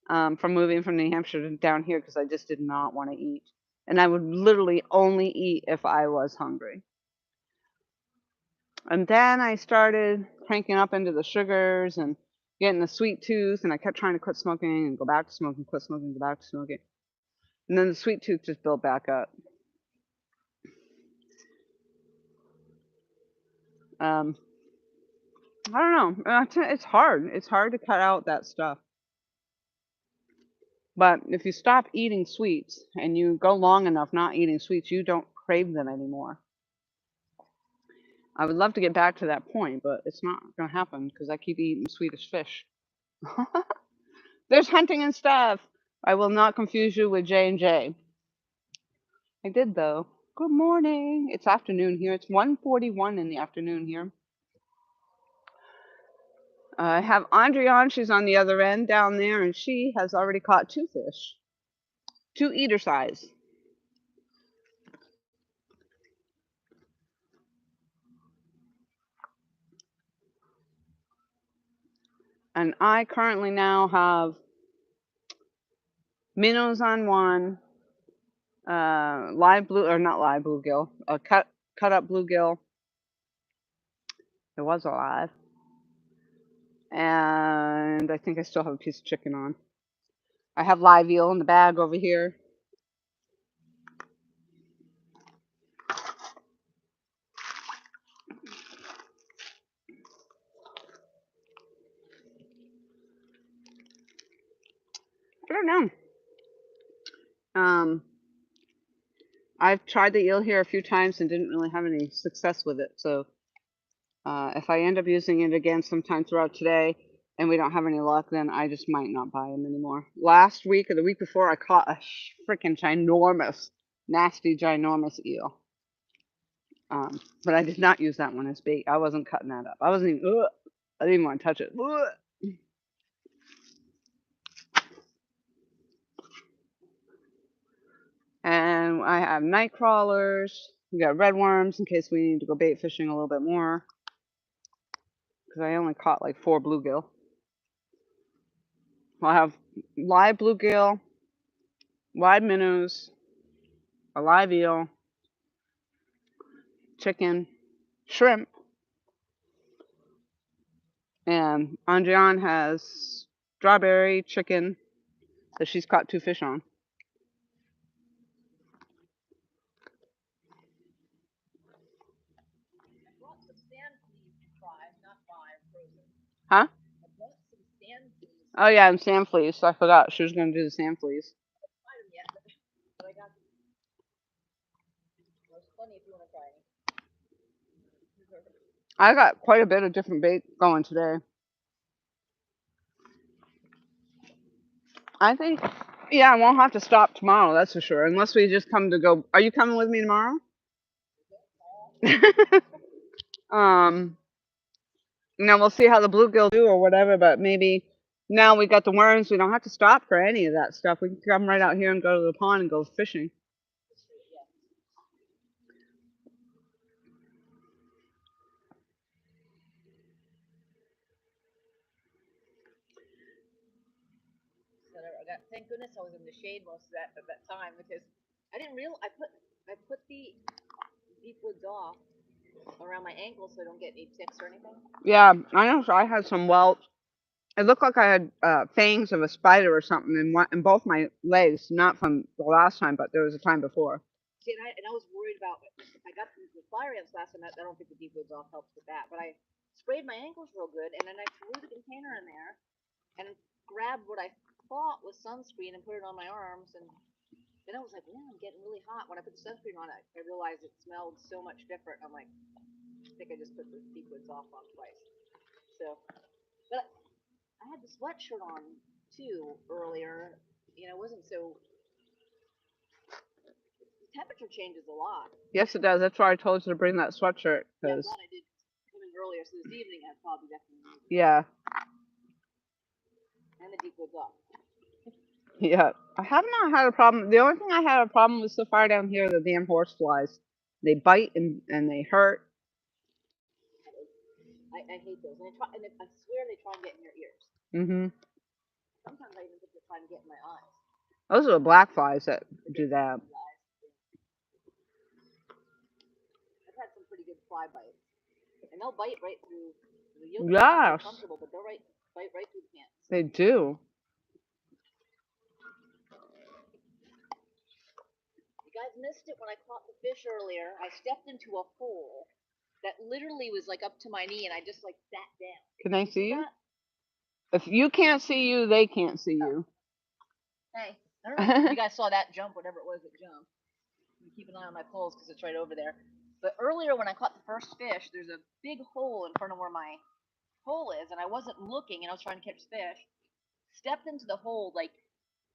from moving from New Hampshire to down here because I just did not want to eat. And I would literally only eat if I was hungry. And then I started cranking up into the sugars and getting the sweet tooth, and I kept trying to quit smoking and go back to smoking, quit smoking, go back to smoking. And then the sweet tooth just built back up. Um, I don't know. It's hard. It's hard to cut out that stuff. But if you stop eating sweets and you go long enough not eating sweets, you don't crave them anymore. I would love to get back to that point, but it's not going to happen because I keep eating Swedish fish. There's hunting and stuff. I will not confuse you with J&J. I did though. Good morning. It's afternoon here. It's 1:41 in the afternoon here. I have Andrea on. She's on the other end down there, and she has already caught 2 fish. 2 eater size. And I currently now have minnows on one, live blue, or not live bluegill, a cut up bluegill. It was alive. And I think I still have a piece of chicken on. I have live eel in the bag over here. I don't know. I've tried the eel here a few times and didn't really have any success with it. So if I end up using it again sometime throughout today, and we don't have any luck, then I just might not buy them anymore. Last week or the week before, I caught a freaking ginormous, nasty, ginormous eel. But I did not use that one as bait. I wasn't cutting that up. I wasn't even. Ugh, I didn't even want to touch it. Ugh. And I have night crawlers. We got red worms in case we need to go bait fishing a little bit more. Because I only caught like 4 bluegill. I'll have live bluegill, live minnows, a live eel, chicken, shrimp, and Andrian has strawberry chicken that she's caught 2 fish on. I brought some sand fleas to try, not buy, frozen. Huh? I bought some sand fleas. Oh yeah, and sand fleas. So I forgot she was gonna do the sand fleas. I haven't tried them yet, but I got them. There's plenty if you want to try any. I got quite a bit of different bait going today. I think, yeah, I won't have to stop tomorrow. That's for sure. Unless we just come to go. Are you coming with me tomorrow? We'll see how the bluegill do or whatever. But maybe now we got the worms. We don't have to stop for any of that stuff. We can come right out here and go to the pond and go fishing. So thank goodness I was in the shade most of that time because I didn't realize I put the deep woods off around my ankles so I don't get any ticks or anything. Yeah, I know. So I had some welts. It looked like I had fangs of a spider or something in both my legs. Not from the last time, but there was a time before. See, and I was worried about I got the fire ants last time. I don't think the deep woods off helps with that, but I sprayed my ankles real good, and then I threw the container in there and grabbed what I thought was sunscreen and put it on my arms, and then I was like, man, I'm getting really hot. When I put the sunscreen on, I realized it smelled so much different. I'm like, I think I just put the deep woods off on twice. So, but I had the sweatshirt on too earlier. You know, it wasn't so. The temperature changes a lot. Yes, it does. That's why I told you to bring that sweatshirt. Yeah, I'm Cause glad I did come in earlier. So this evening, I probably definitely need it. yeah, And the deep woods off. yeah. I have not had a problem. The only thing I had a problem with so far down here are the damn horse flies. They bite and they hurt. I hate those, and I swear they try and get in your ears. Mhm. Sometimes I even think they're trying to get in my eyes. Those are the black flies that do that. I've had some pretty good fly bites, and they'll bite right through. The yolks are not Yes, so comfortable, but they'll bite right through the pants. they do. You guys missed it when I caught the fish earlier. I stepped into a hole that literally was like up to my knee, and I just like sat down. Can they see you? That? If you can't see you, they can't see you. Hey, I don't know if you guys saw that jump, whatever it was that jumped. Keep an eye on my poles because it's right over there. But earlier when I caught the first fish, there's a big hole in front of where my hole is, and I wasn't looking, and I was trying to catch fish. Stepped into the hole like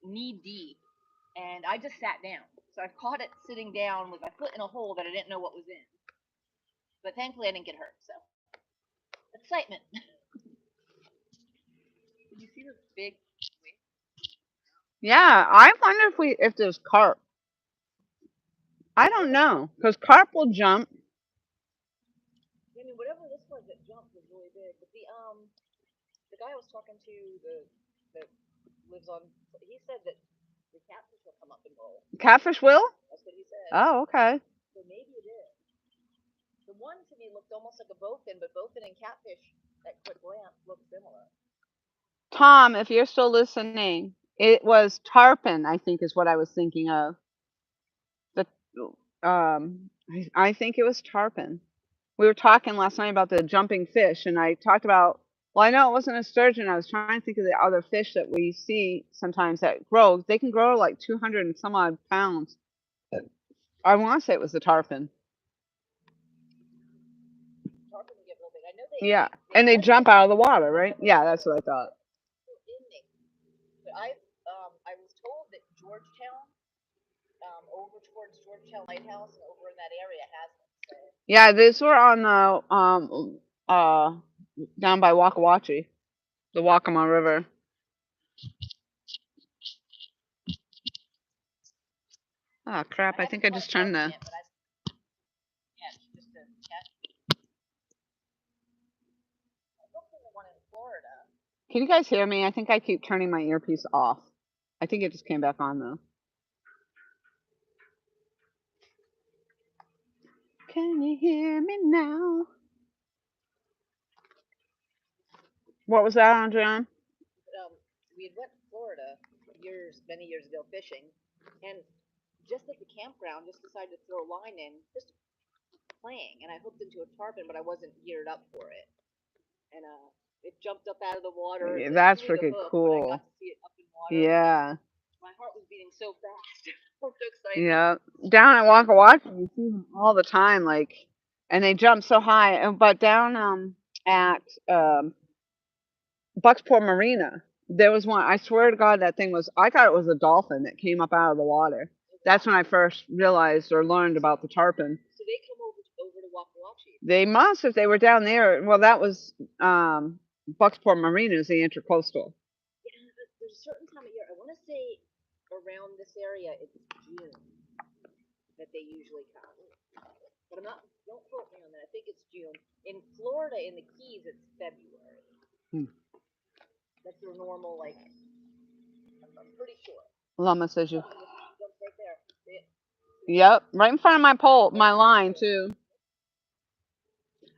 knee deep, and I just sat down. So I caught it sitting down with my foot in a hole that I didn't know what was in. But thankfully I didn't get hurt. So excitement. Did you see the big? Yeah, I wonder if there's carp. I don't know, cause carp will jump. I mean, whatever this was that jumped was really big. But the guy I was talking to, that lives on, he said that the catfish will come up and roll. Catfish will? That's what he said. Oh, okay. So maybe it is. The one to me looked almost like a bowfin, but bowfin and catfish at quick glance look similar. Tom, if you're still listening, it was tarpon. I think is what I was thinking of. The I think it was tarpon. We were talking last night about the jumping fish, and I talked about. Well, I know it wasn't a sturgeon. I was trying to think of the other fish that we see sometimes that grow. They can grow like 200 and some odd pounds. I want to say it was the tarpon. Tarpon can get real big. I know Yeah, and they jump out of the water, right? Yeah, that's what I thought. But I was told that Georgetown, over towards Georgetown Lighthouse and over in that area has them. So Yeah, these were on the down by Wakawachi, the Wakama River. Oh crap! I think I just turned the. yeah, just to catch. I looked for the one in Florida. Can you guys hear me? I think I keep turning my earpiece off. I think it just came back on though. Can you hear me now? What was that, Andrea? We had went to Florida many years ago fishing, and just at the campground, just decided to throw a line in, just playing, and I hooked into a tarpon, but I wasn't geared up for it, and it jumped up out of the water. Yeah, that's freaking hook, cool. But I got to see it up in water. Yeah. My heart was beating so fast. I'm so excited. Yeah. Down at Wakawachi, you see them all the time, like, and they jump so high. But down at Bucksport Marina, there was one. I swear to God, that thing was. I thought it was a dolphin that came up out of the water. That's when I first realized or learned about the tarpon. So they come over to Wakawachi. They must if they were down there. Well, that was Bucksport Marina is the intercoastal. Yeah, there's a certain time of year. I want to say around this area, it's June that they usually come. But I'm not. Don't quote me on that. I think it's June. In Florida, in the Keys, it's February. That's their normal, like. I'm pretty sure. Lama says you. Right there. Yep, right in front of my pole, my line too.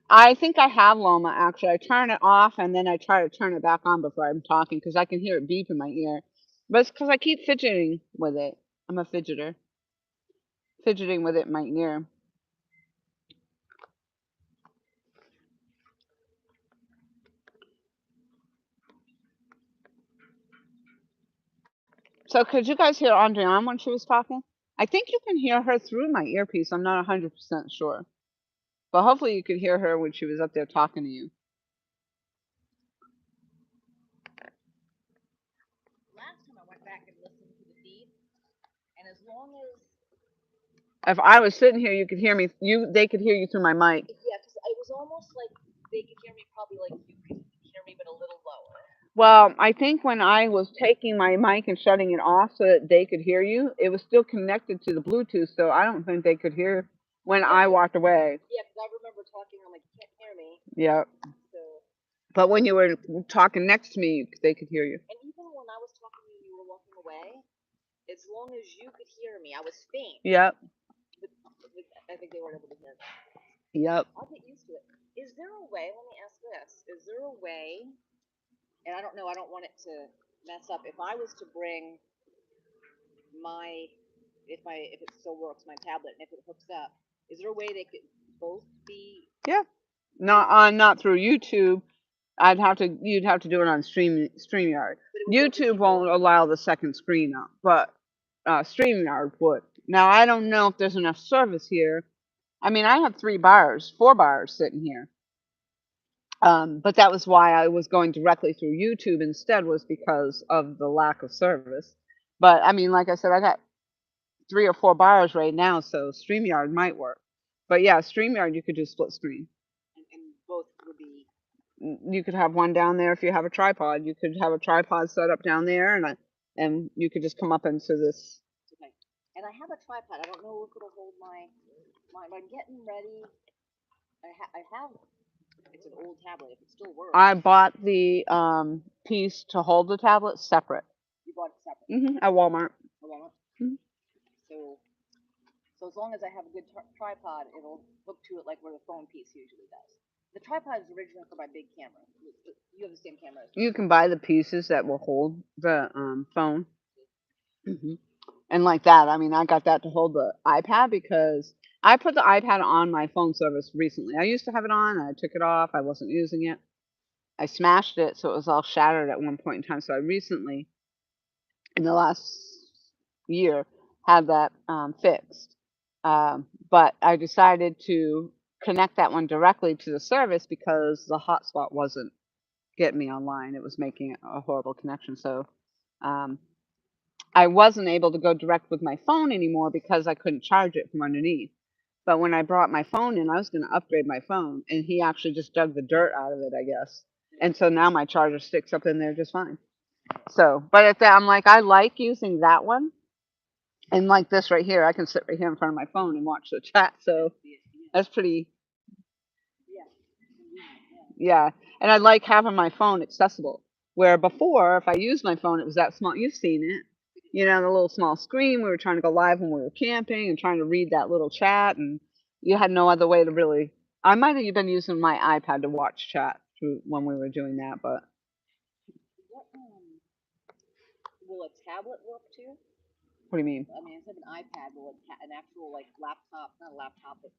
I think I have Loma actually. I turn it off and then I try to turn it back on before I'm talking because I can hear it beep in my ear. But it's because I keep fidgeting with it. I'm a fidgeter. Fidgeting with it in my ear. So could you guys hear Andrian when she was talking? I think you can hear her through my earpiece. I'm not 100% sure. But hopefully you could hear her when she was up there talking to you. Last time I went back and listened to the feed, and as long as if I was sitting here, you could hear me. They could hear you through my mic. Yeah, because it was almost like they could hear me probably like you could hear me, but a little lower. Well, I think when I was taking my mic and shutting it off so that they could hear you, it was still connected to the Bluetooth, so I don't think they could hear when I walked away. Yeah, because I remember talking, I'm like, you can't hear me. Yeah. So. But when you were talking next to me, they could hear you. And even when I was talking to you, you were walking away, as long as you could hear me, I was faint. Yep. But I think they weren't able to hear me. Yep. I'll get used to it. Is there a way, let me ask this, is there a way, and I don't know, I don't want it to mess up, if I was to bring if it still works, my tablet, and if it hooks up, is there a way they could both be? Yeah. Not through YouTube. You'd have to do it on StreamYard. YouTube won't allow the second screen up, but StreamYard would. Now I don't know if there's enough service here. I mean, I have 4 bars sitting here. But that was why I was going directly through YouTube instead, was because of the lack of service. But I mean, like I said, I got 3 or 4 bars right now, so StreamYard might work. But yeah, StreamYard you could do split screen. And both would be. You could have one down there if you have a tripod. You could have a tripod set up down there, and you could just come up into this. Okay. And I have a tripod. I don't know if it'll hold my. I'm getting ready. I have. It's an old tablet. If it still works. I bought the piece to hold the tablet separate. You bought it separate. At Walmart. At Walmart. So as long as I have a good tripod, it'll hook to it like where the phone piece usually does. The tripod is originally for my big camera. You have the same camera as well. You can buy the pieces that will hold the phone. And like that, I mean, I got that to hold the iPad because I put the iPad on my phone service recently. I used to have it on, and I took it off. I wasn't using it. I smashed it, so it was all shattered at one point in time. So I recently, in the last year, had that fixed. But I decided to connect that one directly to the service because the hotspot wasn't getting me online. It was making a horrible connection. So um, I wasn't able to go direct with my phone anymore because I couldn't charge it from underneath. But when I brought my phone in, I was going to upgrade my phone, and he actually just dug the dirt out of it, I guess. And so now my charger sticks up in there just fine. So, but at that, I'm like, I like using that one. And like this right here, I can sit right here in front of my phone and watch the chat. So that's pretty, yeah. And I like having my phone accessible. Where before, if I used my phone, it was that small. You've seen it. You know, the little small screen. We were trying to go live when we were camping and trying to read that little chat. And you had no other way to really. I might have been using my iPad to watch chat through when we were doing that, but. What, will a tablet work too? What do you mean? I mean, instead of an iPad, will an actual like laptop, not a laptop, but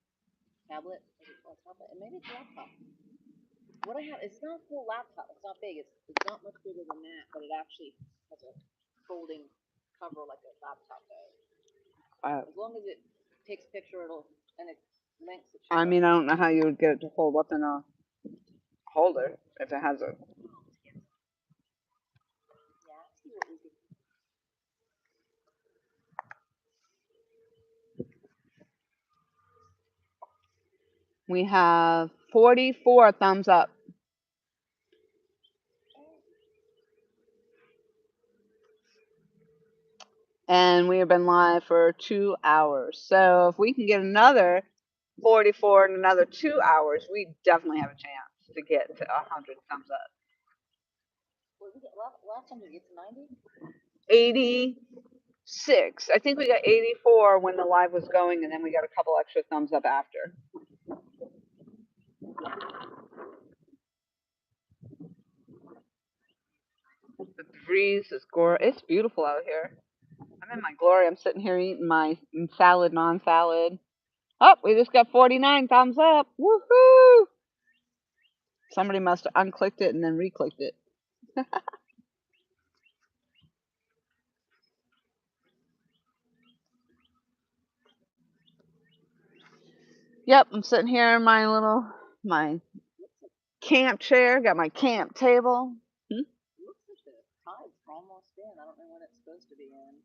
tablet? Is it a tablet? Maybe it's a laptop. What I have, it's not a full laptop. It's not big. It's not much bigger than that, but it actually has a folding cover like a laptop does. As long as it takes a picture, and it links it. I mean, I don't know how you would get it to hold up in a holder if it has a. Yeah, see what we could. We have 44 thumbs up. And we have been live for 2 hours. So if we can get another 44 in another 2 hours, we definitely have a chance to get to 100 thumbs up. What did we get last time? Did we get to 90? 86. I think we got 84 when the live was going, and then we got a couple extra thumbs up after. The breeze is gorgeous. It's beautiful out here. I'm in my glory. I'm sitting here eating my salad, non-salad. Oh, we just got 49 thumbs up. Woohoo! Somebody must have unclicked it and then re-clicked it. Yep, I'm sitting here in my camp chair. Got my camp table. Looks like the tide's almost in. I don't know when it's supposed to be in.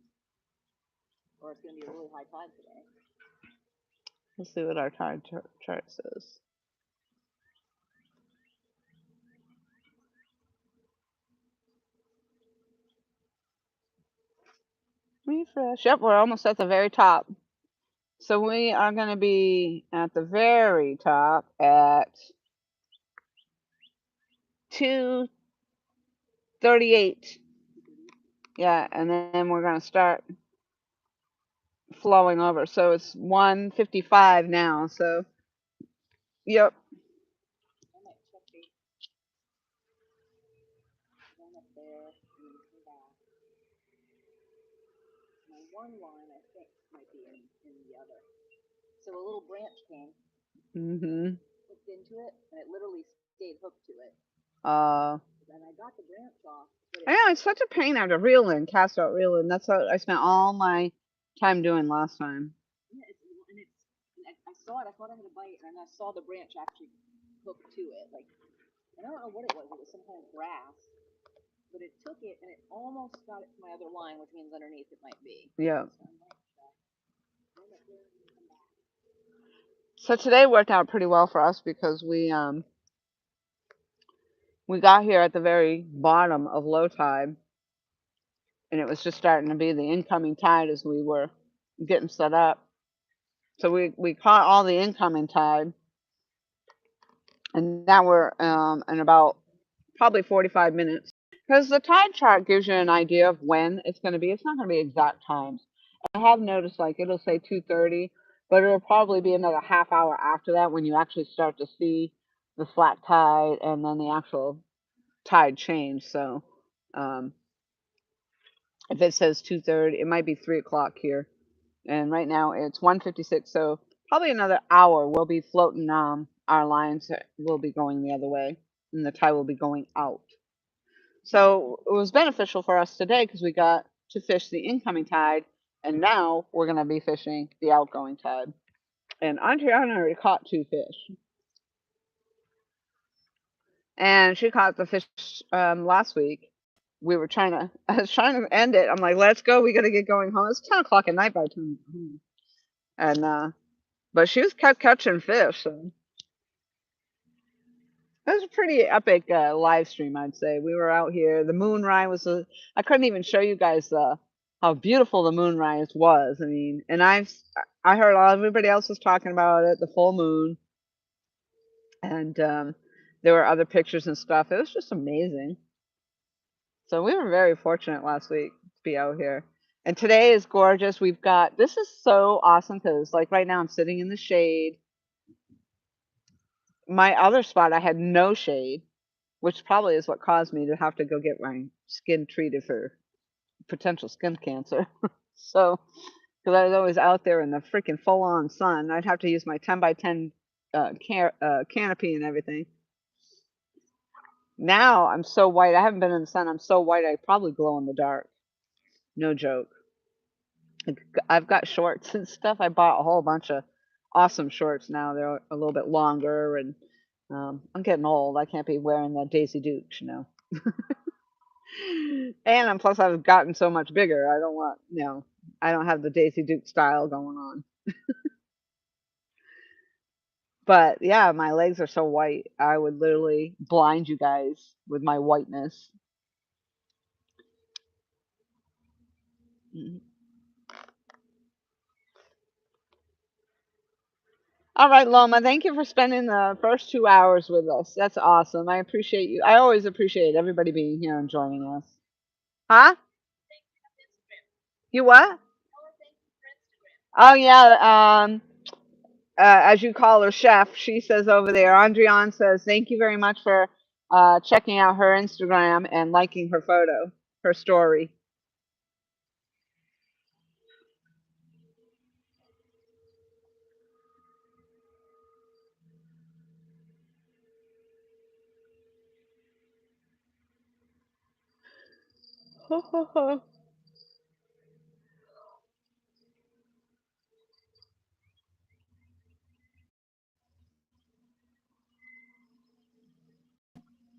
Or it's going to be a really high tide today. Let's see what our tide chart says. Refresh. Yep, we're almost at the very top. So we are going to be at the very top at 2:38. Yeah, and then we're going to start flowing over. So it's 1:55 now. So, yep. I might check the one up there and come back. My one line, I think, might be in the other. So a little branch came, hooked into it, and it literally stayed hooked to it. And I got the branch off. I know, it's such a pain. I have to reel in, cast out, reel in. That's what I spent all my time doing last time. Yeah, I saw it. I thought I had a bite, and I saw the branch actually hooked to it. Like, and I don't know what it was. It was some kind of grass, but it took it, and it almost got it to my other line, which means underneath it might be. Yeah. So So today worked out pretty well for us because we got here at the very bottom of low tide, and it was just starting to be the incoming tide as we were getting set up. So we caught all the incoming tide, and now we're in about probably 45 minutes. Because the tide chart gives you an idea of when it's going to be. It's not going to be exact times. I have noticed like it'll say 2:30, but it'll probably be another half hour after that when you actually start to see the flat tide and then the actual tide change. So if it says 2:30, it might be 3 o'clock here. And right now it's 1:56. So probably another hour we'll be floating. Our lines will be going the other way, and the tide will be going out. So it was beneficial for us today because we got to fish the incoming tide, and now we're going to be fishing the outgoing tide. And Andriana already caught 2 fish. And she caught the fish last week. We were trying to, I was trying to end it. I'm like, let's go. We got to get going home. It's 10 o'clock at night by the time we got home. And, but she was kept catching fish. So it was a pretty epic live stream, I'd say. We were out here. The moonrise was, I couldn't even show you guys how beautiful the moonrise was. I mean, and I heard everybody else was talking about it, the full moon. And there were other pictures and stuff. It was just amazing. So we were very fortunate last week to be out here. And today is gorgeous. This is so awesome because, like, right now I'm sitting in the shade. My other spot, I had no shade, which probably is what caused me to have to go get my skin treated for potential skin cancer. So, because I was always out there in the freaking full on sun, I'd have to use my 10 by 10 canopy and everything. Now I'm so white. I haven't been in the sun. I'm so white. I probably glow in the dark. No joke. I've got shorts and stuff. I bought a whole bunch of awesome shorts now. They're a little bit longer, and I'm getting old. I can't be wearing the Daisy Dukes, you know. And plus, I've gotten so much bigger. I don't want, I don't have the Daisy Duke style going on. But yeah, my legs are so white. I would literally blind you guys with my whiteness. Mhm. All right, Loma, thank you for spending the first 2 hours with us. That's awesome. I appreciate you. I always appreciate everybody being here and joining us. Huh? You what? Oh yeah. As you call her, chef. She says over there. Andrian says, "Thank you very much for checking out her Instagram and liking her photo, her story."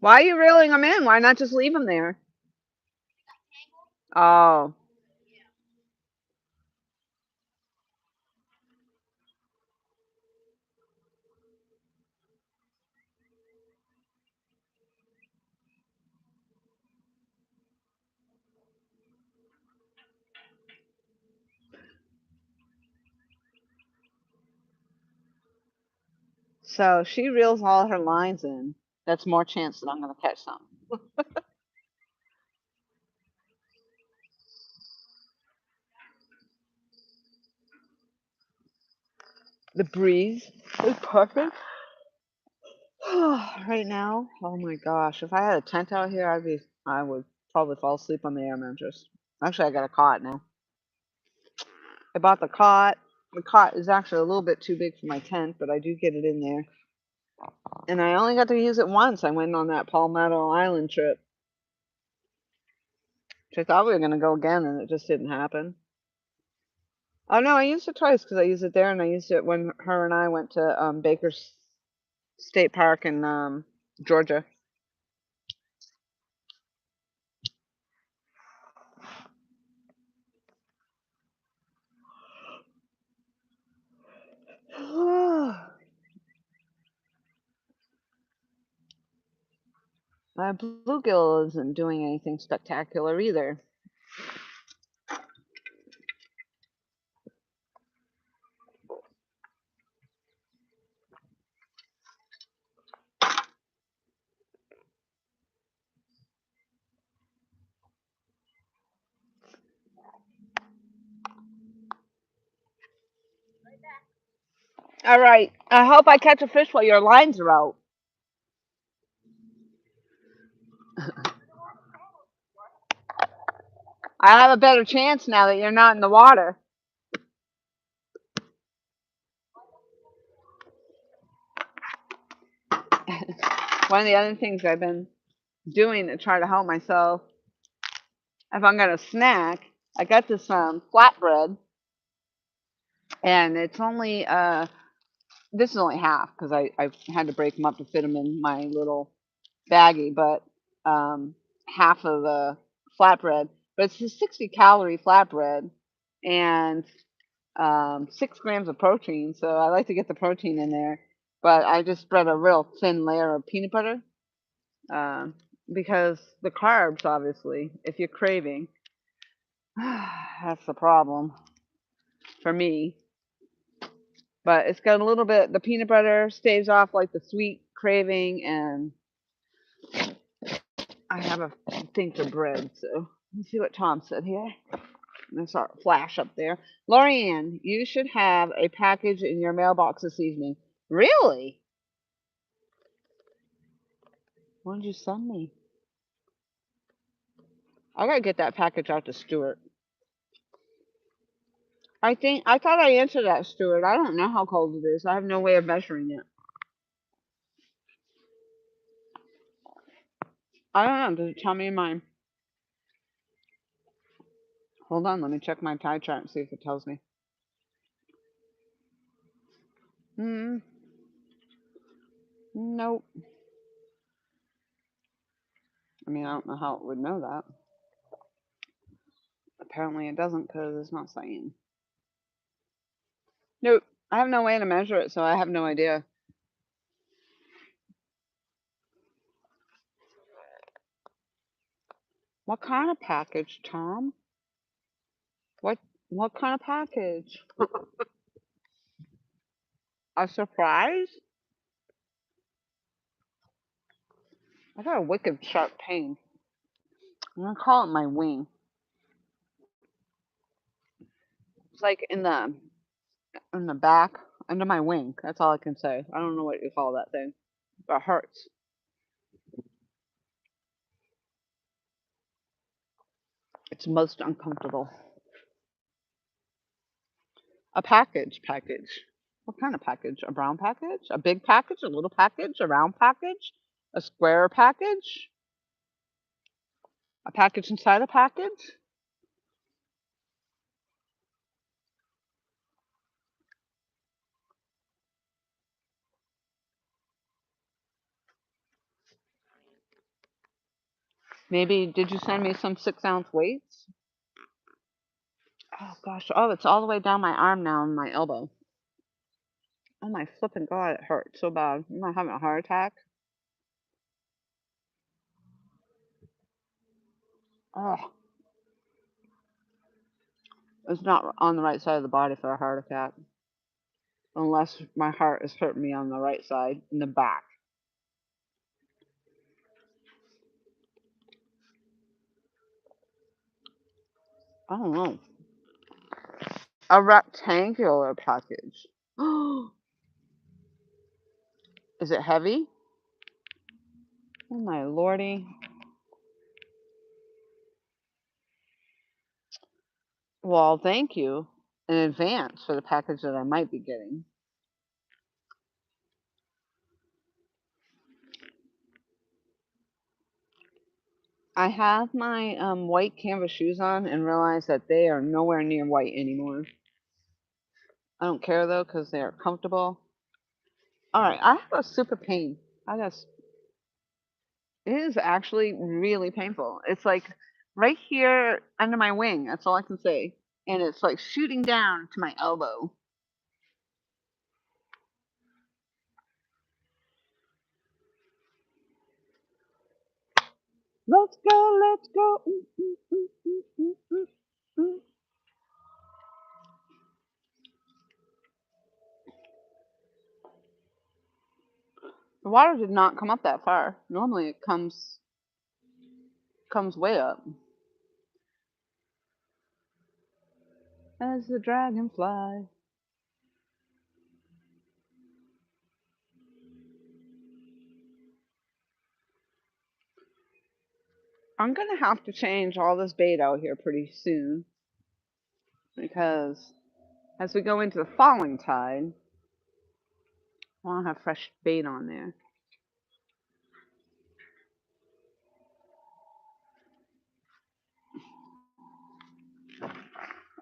Why are you reeling them in? Why not just leave them there? Oh, so she reels all her lines in. That's more chance that I'm going to catch some. The breeze is perfect. Right now, oh my gosh, if I had a tent out here, I would probably fall asleep on the air mattress. Actually, I got a cot now. I bought the cot. The cot is actually a little bit too big for my tent, but I do get it in there. And I only got to use it once. I went on that Palmetto Island trip. Which I thought we were going to go again, and it just didn't happen. Oh no, I used it twice because I used it there, and I used it when her and I went to Baker's State Park in Georgia. My bluegill isn't doing anything spectacular either. All right. I hope I catch a fish while your lines are out. I have a better chance now that you're not in the water. One of the other things I've been doing to try to help myself, if I'm gonna snack, I got this flatbread, and it's only This is only half because I had to break them up to fit them in my little baggie, but half of the flatbread. But it's a 60-calorie flatbread and 6 grams of protein. So I like to get the protein in there. But I just spread a real thin layer of peanut butter um, because the carbs, obviously, if you're craving, that's the problem for me. But it's got a little bit, the peanut butter staves off like the sweet craving, and I have a thing for bread. So let's see what Tom said here. There's our flash up there. Lorianne, you should have a package in your mailbox this evening. Really? What did you send me? I gotta get that package out to Stuart. I thought I answered that, Stuart. I don't know how cold it is. I have no way of measuring it. I don't know. Does it tell me in mine? Hold on, let me check my tie chart and see if it tells me. Hmm. Nope. I mean, I don't know how it would know that. Apparently it doesn't because it's not saying. Nope. I have no way to measure it, so I have no idea. What kind of package, Tom? What what kind of package? A surprise? I got a wicked sharp pain. I'm gonna call it my wing. It's like in the back, under my wing. That's all I can say. I don't know what you call that thing. But it hurts. It's most uncomfortable. A package. What kind of package? A brown package? A big package? A little package? A round package? A square package? A package inside a package? Maybe did you send me some 6-ounce weights? Oh gosh. Oh, it's all the way down my arm now and my elbow. Oh my flipping god, it hurts so bad. I'm not having a heart attack. Oh, it's not on the right side of the body for a heart attack. Unless my heart is hurting me on the right side in the back. I don't know. A rectangular package. Is it heavy? Oh my lordy. Well, thank you in advance for the package that I might be getting. I have my white canvas shoes on and realize that they are nowhere near white anymore. I don't care though because they are comfortable. All right, I have a super pain. I just it is actually really painful. It's like right here under my wing. That's all I can say. And it's like shooting down to my elbow. Let's go, let's go. Mm. The water did not come up that far. Normally it comes way up. As the dragonfly. I'm gonna have to change all this bait out here pretty soon because as we go into the falling tide, I want to have fresh bait on there.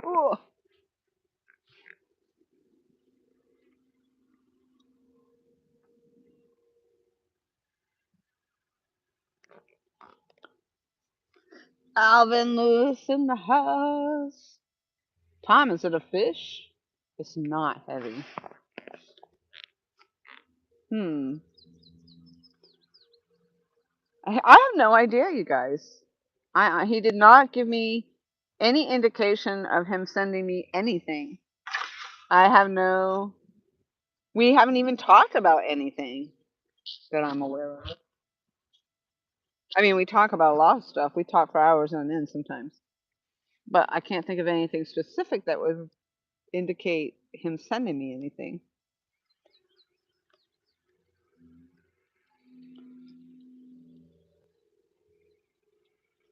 Oh, Alvin Lewis in the house. Tom, is it a fish? It's not heavy. Hmm. I have no idea, you guys. He did not give me any indication of him sending me anything. I have no. We haven't even talked about anything that I'm aware of. I mean, we talk about a lot of stuff. We talk for hours on end sometimes. But I can't think of anything specific that would indicate him sending me anything.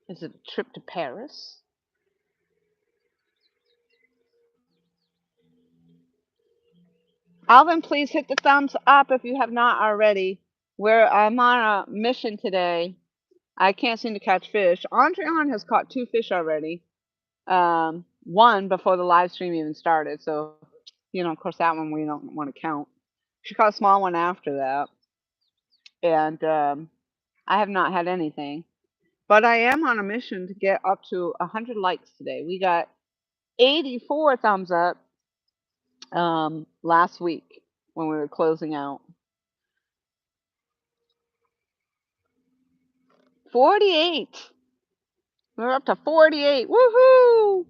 Is it a trip to Paris? Alvin, please hit the thumbs up if you have not already. I'm on a mission today. I can't seem to catch fish. Andreon has caught 2 fish already. One before the live stream even started. So, of course, that one we don't want to count. She caught a small one after that. And I have not had anything. But I am on a mission to get up to 100 likes today. We got 84 thumbs up last week when we were closing out. 48. We're up to 48. Woohoo!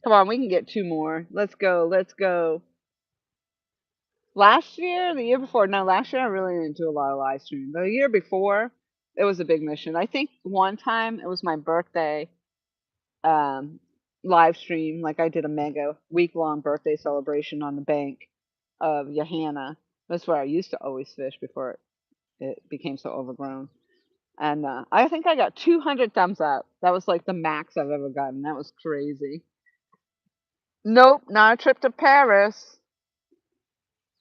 Come on, we can get 2 more. Let's go. Let's go. Last year, the year before, no, last year I really didn't do a lot of live streaming. The year before, it was a big mission. I think one time it was my birthday um, live stream. Like I did a mega week-long birthday celebration on the bank of Johanna. That's where I used to always fish before it became so overgrown. And I think I got 200 thumbs up. That was like the max I've ever gotten. That was crazy. Nope, not a trip to Paris.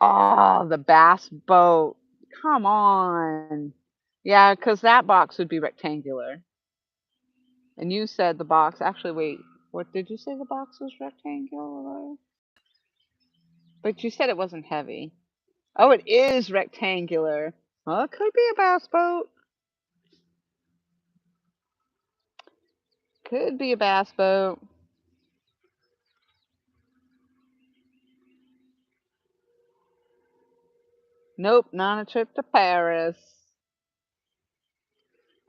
Oh, the bass boat. Come on. Yeah, because that box would be rectangular. And you said the box. Actually, wait. What did you say the box was rectangular? But you said it wasn't heavy. Oh, it is rectangular. Well, it could be a bass boat. Could be a bass boat. Nope, not a trip to Paris.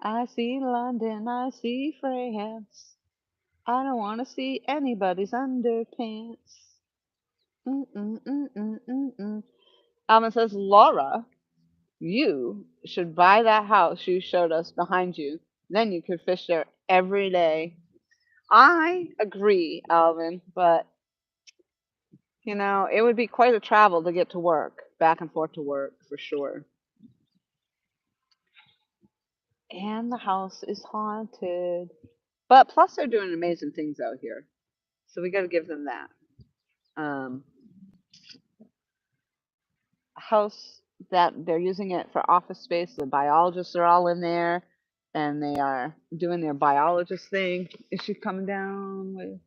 I see London, I see France. I don't want to see anybody's underpants. Mm-mm-mm-mm-mm-mm. Alvin says, Laura, you should buy that house you showed us behind you. Then you could fish there every day. I agree, Alvin, but it would be quite a travel to get to work, back and forth to work for sure. And the house is haunted. But plus, they're doing amazing things out here. So we got to give them that. A house that they're using it for office space. The biologists are all in there and they are doing their biologist thing. Is she coming down with?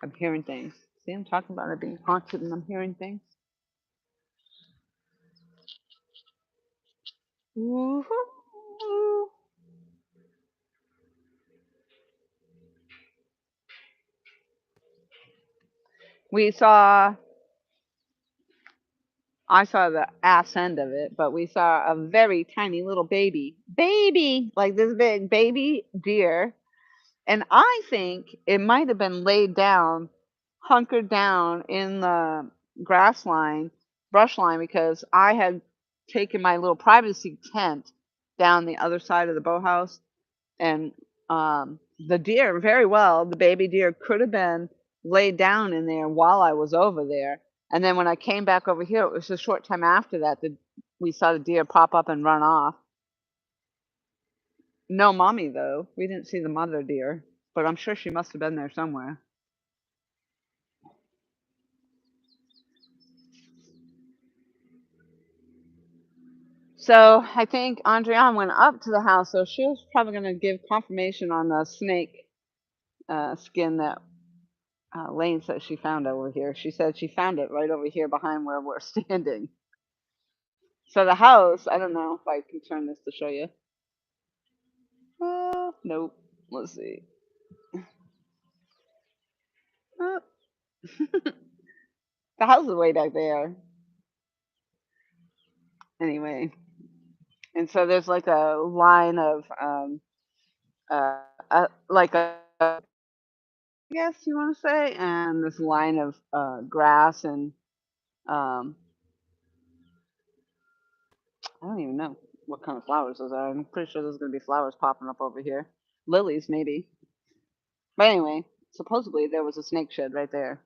I'm hearing things. See, I'm talking about it being haunted and I'm hearing things. Woo-hoo. We saw, I saw the ass end of it, but we saw a very tiny little baby, like this big baby deer. And I think it might have been laid down, hunkered down in the grass line, brush line, because I had taken my little privacy tent down the other side of the boathouse. And the deer, very well, the baby deer could have been laid down in there while I was over there. And then when I came back over here, it was a short time after that that we saw the deer pop up and run off. No mommy, though. We didn't see the mother deer, but I'm sure she must have been there somewhere. So I think Andriane went up to the house, so she was probably going to give confirmation on the snake skin that Lane said she found over here. She said she found it right over here behind where we're standing. So the house, I don't know if I can turn this to show you. Nope. Let's see. Oh. The house is way back there. Anyway, and so there's like a line of like a I guess you want to say, and this line of grass and um, I don't even know what kind of flowers those are. I'm pretty sure there's gonna be flowers popping up over here, lilies maybe. But anyway, supposedly there was a snake shed right there.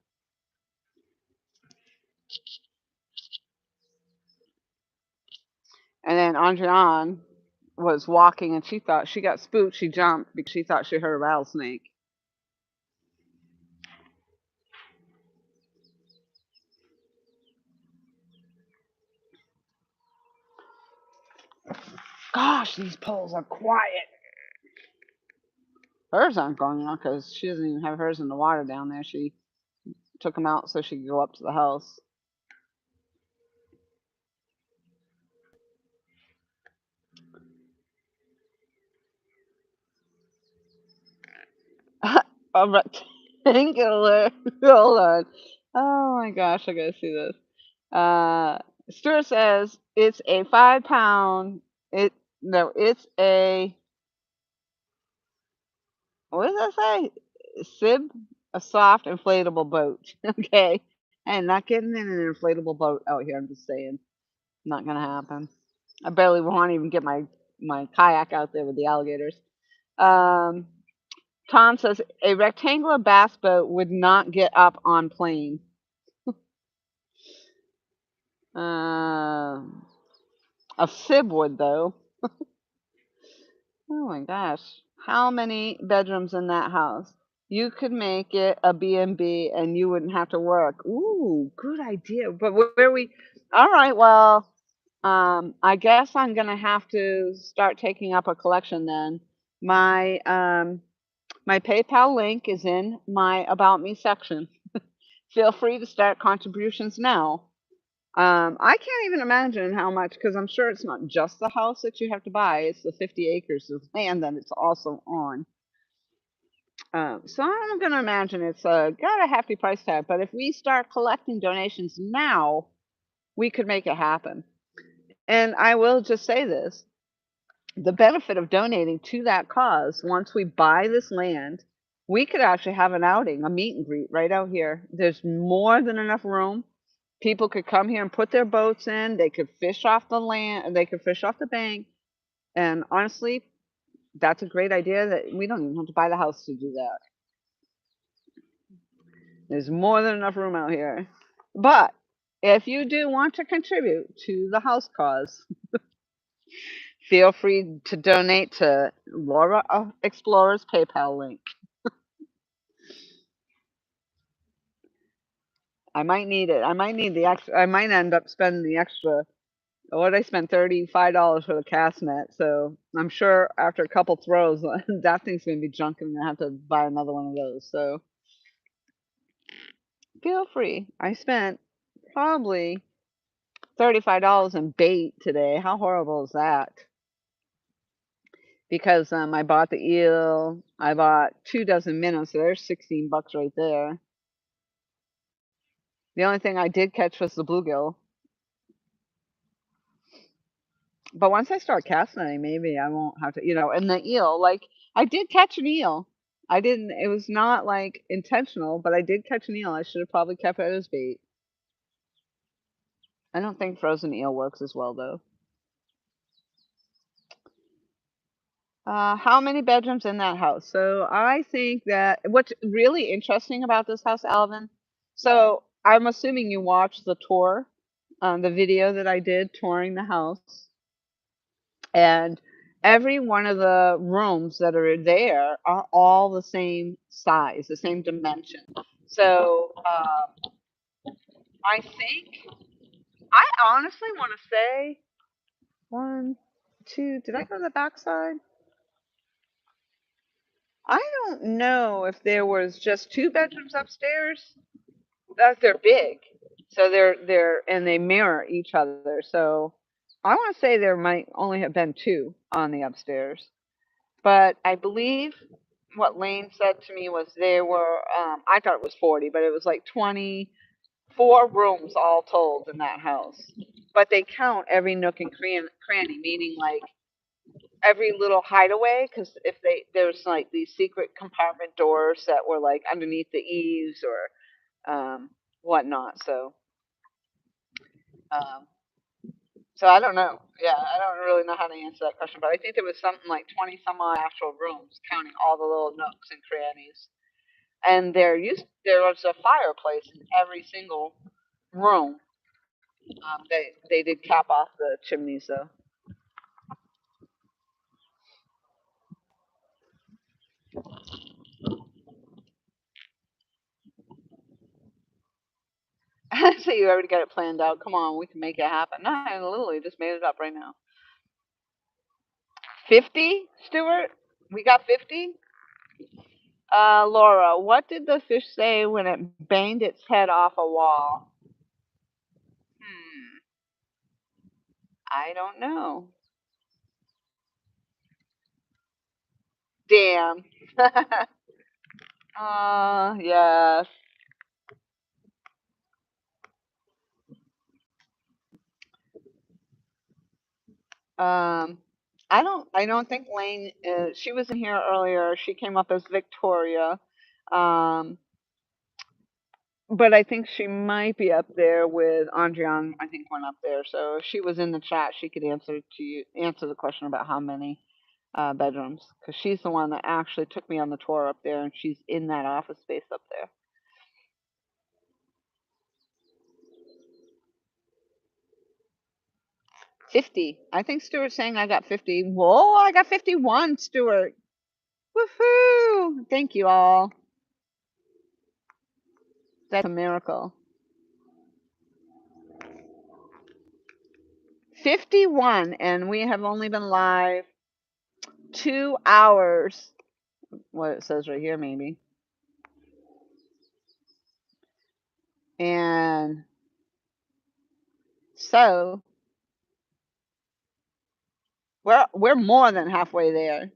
And then Andrian was walking and she thought she got spooked. She jumped because she thought she heard a rattlesnake. Gosh, these poles are quiet. Hers aren't going on because she doesn't even have hers in the water down there. She took them out so she could go up to the house. A rectangular. Hold on. Oh my gosh, I gotta see this. Stuart says it's a 5 pound. It no, it's a what does that say? Sib, a soft inflatable boat. Okay, and not getting in an inflatable boat out here. I'm just saying, not gonna happen. I barely want to even get my kayak out there with the alligators. Um, Tom says a rectangular bass boat would not get up on plane. A sib would though. Oh my gosh. How many bedrooms in that house? You could make it a B&B and you wouldn't have to work. Ooh, good idea. But where we all right, well, I guess I'm gonna have to start taking up a collection then. My my PayPal link is in my About Me section. Feel free to start contributions now. I can't even imagine how much, because I'm sure it's not just the house that you have to buy, it's the 50 acres of land that it's also on. So I'm going to imagine it's got a hefty price tag, but if we start collecting donations now, we could make it happen. And I will just say this, the benefit of donating to that cause, once we buy this land, we could actually have an outing, a meet and greet right out here. There's more than enough room. People could come here and put their boats in. They could fish off the land. They could fish off the bank. And honestly, that's a great idea that we don't even have to buy the house to do that. There's more than enough room out here. But if you do want to contribute to the house cause, feel free to donate to Laura Explorer's PayPal link. I might need it. I might need the extra. I might end up spending the extra. What I spent $35 for the cast net, so I'm sure after a couple throws, that thing's gonna be junk, and I'm gonna have to buy another one of those. So feel free. I spent probably $35 in bait today. How horrible is that? Because I bought the eel, I bought 2 dozen minnows, so there's $16 right there. The only thing I did catch was the bluegill. But once I start casting, maybe I won't have to, and the eel, like, I did catch an eel. I didn't, it was not like intentional, but I did catch an eel. I should have probably kept it as bait. I don't think frozen eel works as well, though. How many bedrooms in that house? So I think that what's really interesting about this house, Alvin, so I'm assuming you watched the tour, the video that I did touring the house. And every one of the rooms that are there are all the same size, the same dimension. So I think I honestly want to say one, two. Did I go to the backside? I don't know if there was just 2 bedrooms upstairs. That they're big, so they're and they mirror each other. So I want to say there might only have been 2 on the upstairs. But I believe what Lane said to me was there were, I thought it was 40, but it was like 24 rooms all told in that house. But they count every nook and cranny, meaning like every little hideaway, because if there's like these secret compartment doors that were like underneath the eaves or whatnot. Um, so I don't know. Yeah, I don't really know how to answer that question, but I think there was something like 20 some odd actual rooms, counting all the little nooks and crannies. And there was a fireplace in every single room. They did cap off the chimneys though. So you already got it planned out. Come on, we can make it happen. No, I literally just made it up right now. 50, Stuart? We got 50? Laura, what did the fish say when it banged its head off a wall? Hmm, I don't know. Damn. Yes. Um, I don't think Lane is, she was in here earlier. She came up as Victoria. Um, but I think she might be up there with Andrian. I think went up there. So if she was in the chat, she could answer the question about how many bedrooms, because she's the one that actually took me on the tour up there, and she's in that office space up there. 50. I think Stuart's saying I got 50. Whoa, I got 51, Stuart. Woohoo! Thank you all. That's a miracle. 51, and we have only been live 2 hours. What it says right here, maybe. And so we're more than halfway there,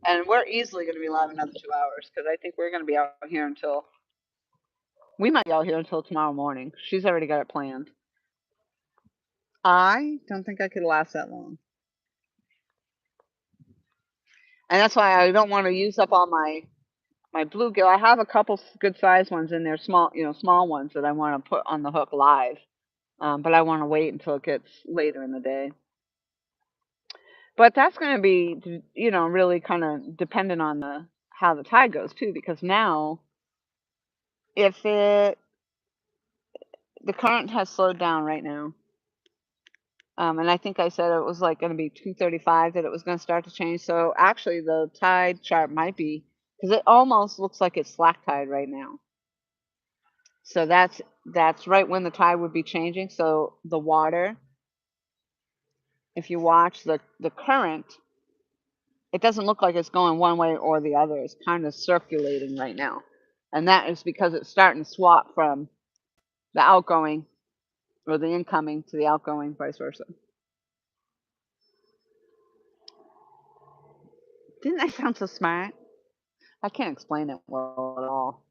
and we're easily going to be live another 2 hours because I think we're going to be out here until we might be out here until tomorrow morning. She's already got it planned. I don't think I could last that long, and that's why I don't want to use up all my bluegill. I have a couple good sized ones in there, small, small ones that I want to put on the hook live. But I want to wait until it gets later in the day. But that's going to be, really kind of dependent on the how the tide goes too, because now if the current has slowed down right now, and I think I said it was like going to be 2:35 that it was going to start to change. So actually, the tide chart might be, because it almost looks like it's slack tide right now. So that's right when the tide would be changing. So the water, if you watch the current, it doesn't look like it's going one way or the other. It's kind of circulating right now. And that is because it's starting to swap from the outgoing or the incoming to the outgoing, vice versa. Didn't I sound so smart? I can't explain it well at all.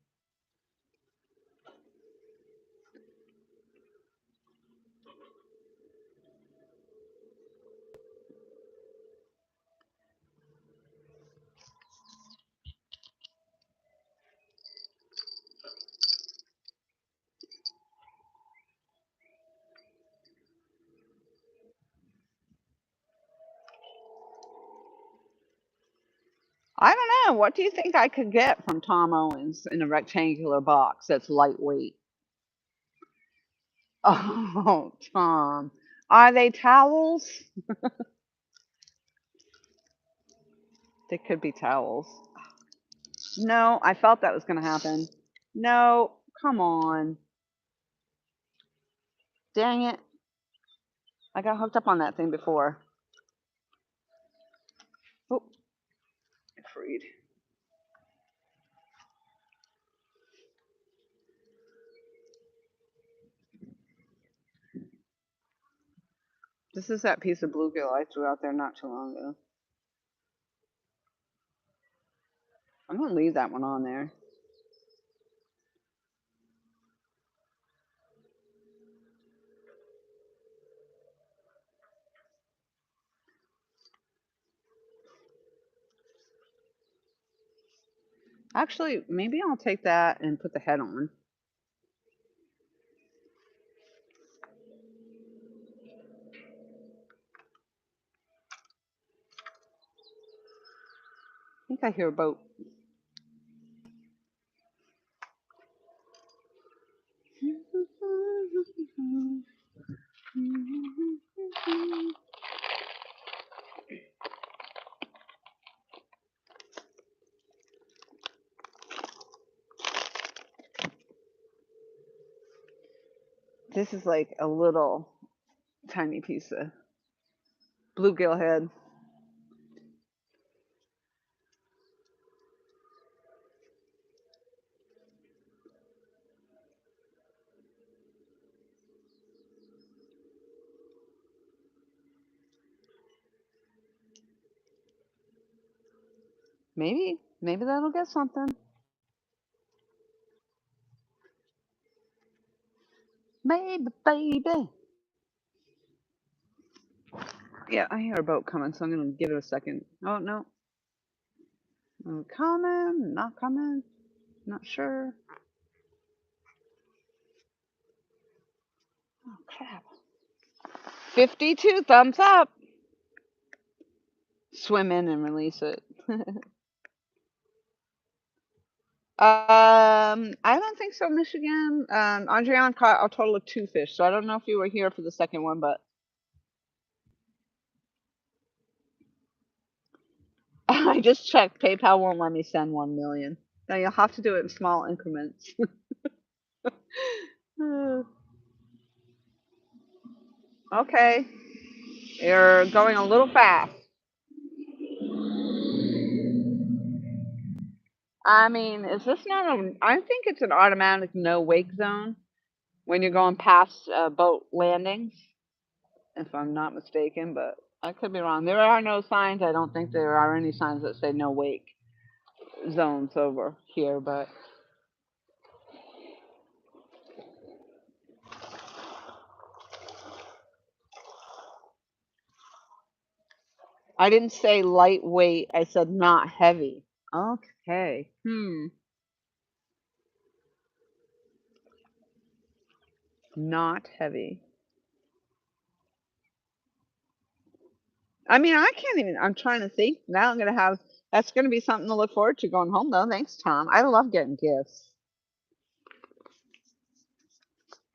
I don't know. What do you think I could get from Tom Owens in a rectangular box that's lightweight? Oh, Tom. Are they towels? They could be towels. No, I felt that was going to happen. No, come on. Dang it. I got hooked up on that thing before. Oh, it freed. This is that piece of bluegill I threw out there not too long ago. I'm gonna leave that one on there. Actually, maybe I'll take that and put the head on. I think I hear a boat. This is like a little tiny piece of bluegill head. Maybe that'll get something. Maybe, baby. Yeah, I hear a boat coming, so I'm gonna give it a second. Oh no, coming, not coming, not sure. Oh crap! 52 thumbs up. Swim in and release it. I don't think so, Michigan. Adriana caught a total of 2 fish, so I don't know if you were here for the second one, but I just checked. PayPal won't let me send 1 million. Now you'll have to do it in small increments. Okay, you're going a little fast. I mean, is this not a? I think it's an automatic no wake zone when you're going past boat landings, if I'm not mistaken, but I could be wrong. There are no signs. I don't think there are any signs that say no wake zones over here, but I didn't say lightweight. I said not heavy. Okay. Not heavy. I mean, I can't even. I'm trying to think. Now I'm gonna have. That's gonna be something to look forward to going home, though. Thanks, Tom. I love getting gifts.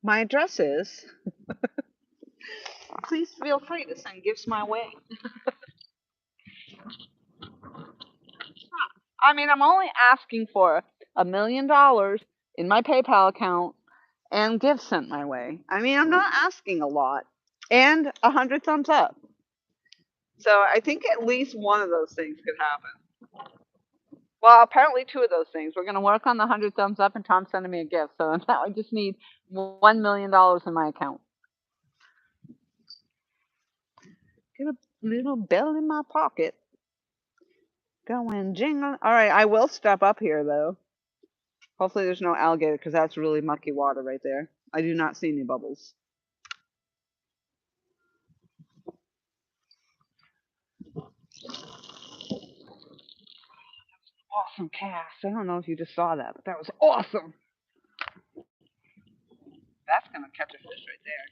My address is. Please feel free to send gifts my way. I mean, I'm only asking for $1 million in my PayPal account and gifts sent my way. I mean, I'm not asking a lot, and 100 thumbs up. So I think at least one of those things could happen. Well, apparently 2 of those things. We're gonna work on the 100 thumbs up, and Tom's sending me a gift. So now I just need $1 million in my account. Get a little bell in my pocket. Going jingle. All right, I will step up here though. Hopefully there's no alligator because that's really mucky water right there. I do not see any bubbles. Awesome cast. I don't know if you just saw that, but that was awesome. That's gonna catch a fish right there.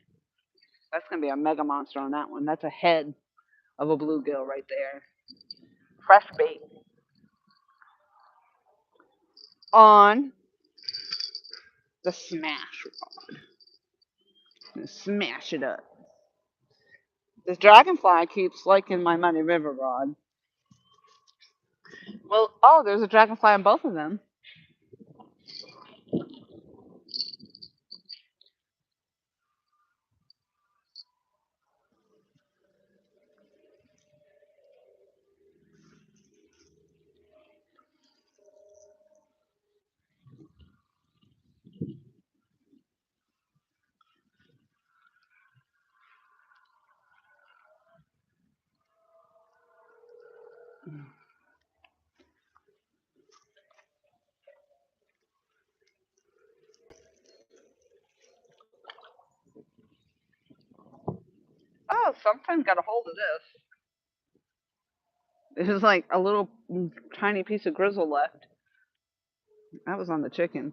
That's gonna be a mega monster on that one. That's a head of a bluegill right there. Fresh bait on the smash rod. Smash it up. This dragonfly keeps liking my Muddy River rod. Well, oh, there's a dragonfly on both of them. something got a hold of this. There's like a little tiny piece of grizzle left. That was on the chicken.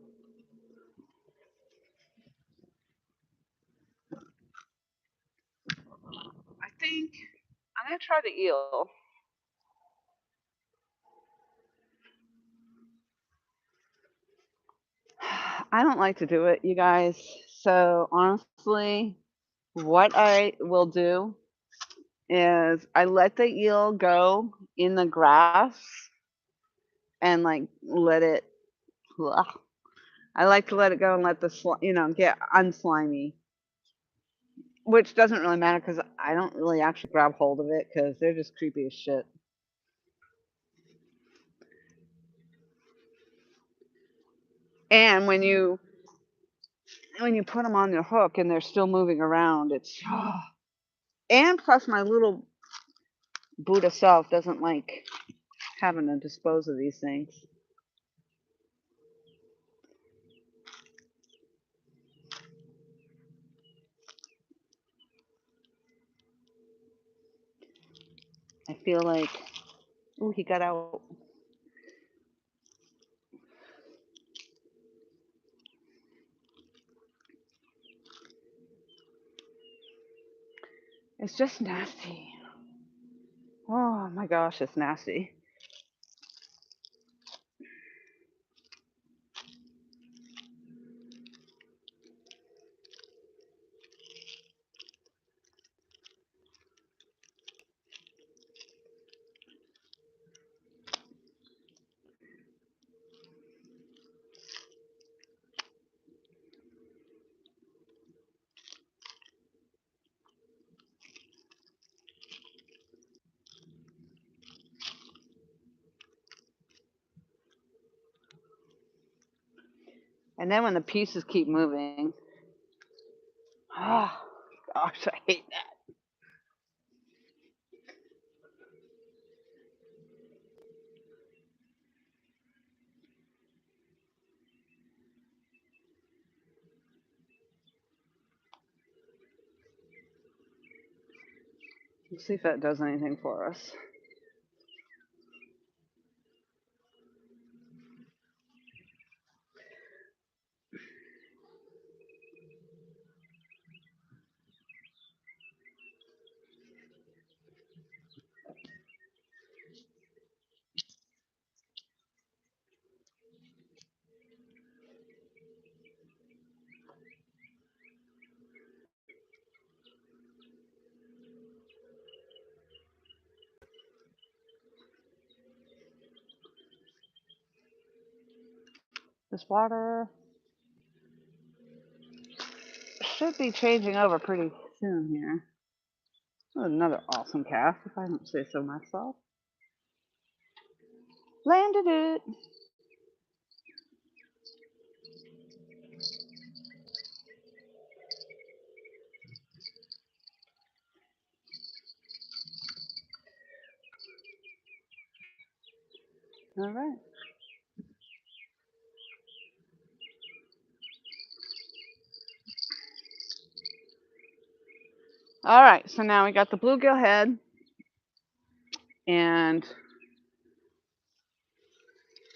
I think I'm gonna try the eel. I don't like to do it, you guys. So honestly, what I will do is I let the eel go in the grass and like let it. Ugh. I like to let it go and let the get unslimy, which doesn't really matter because I don't really actually grab hold of it because they're just creepy as shit. And when you put them on your hook and they're still moving around, it's and plus my little Buddha self doesn't like having to dispose of these things. I feel like, oh, he got out. It's just nasty. Oh my gosh, it's nasty. And then when the pieces keep moving, oh gosh, I hate that. Let's see if that does anything for us. This water should be changing over pretty soon here. Oh, another awesome cast, if I don't say so myself. Landed it. All right. All right, so now we got the bluegill head and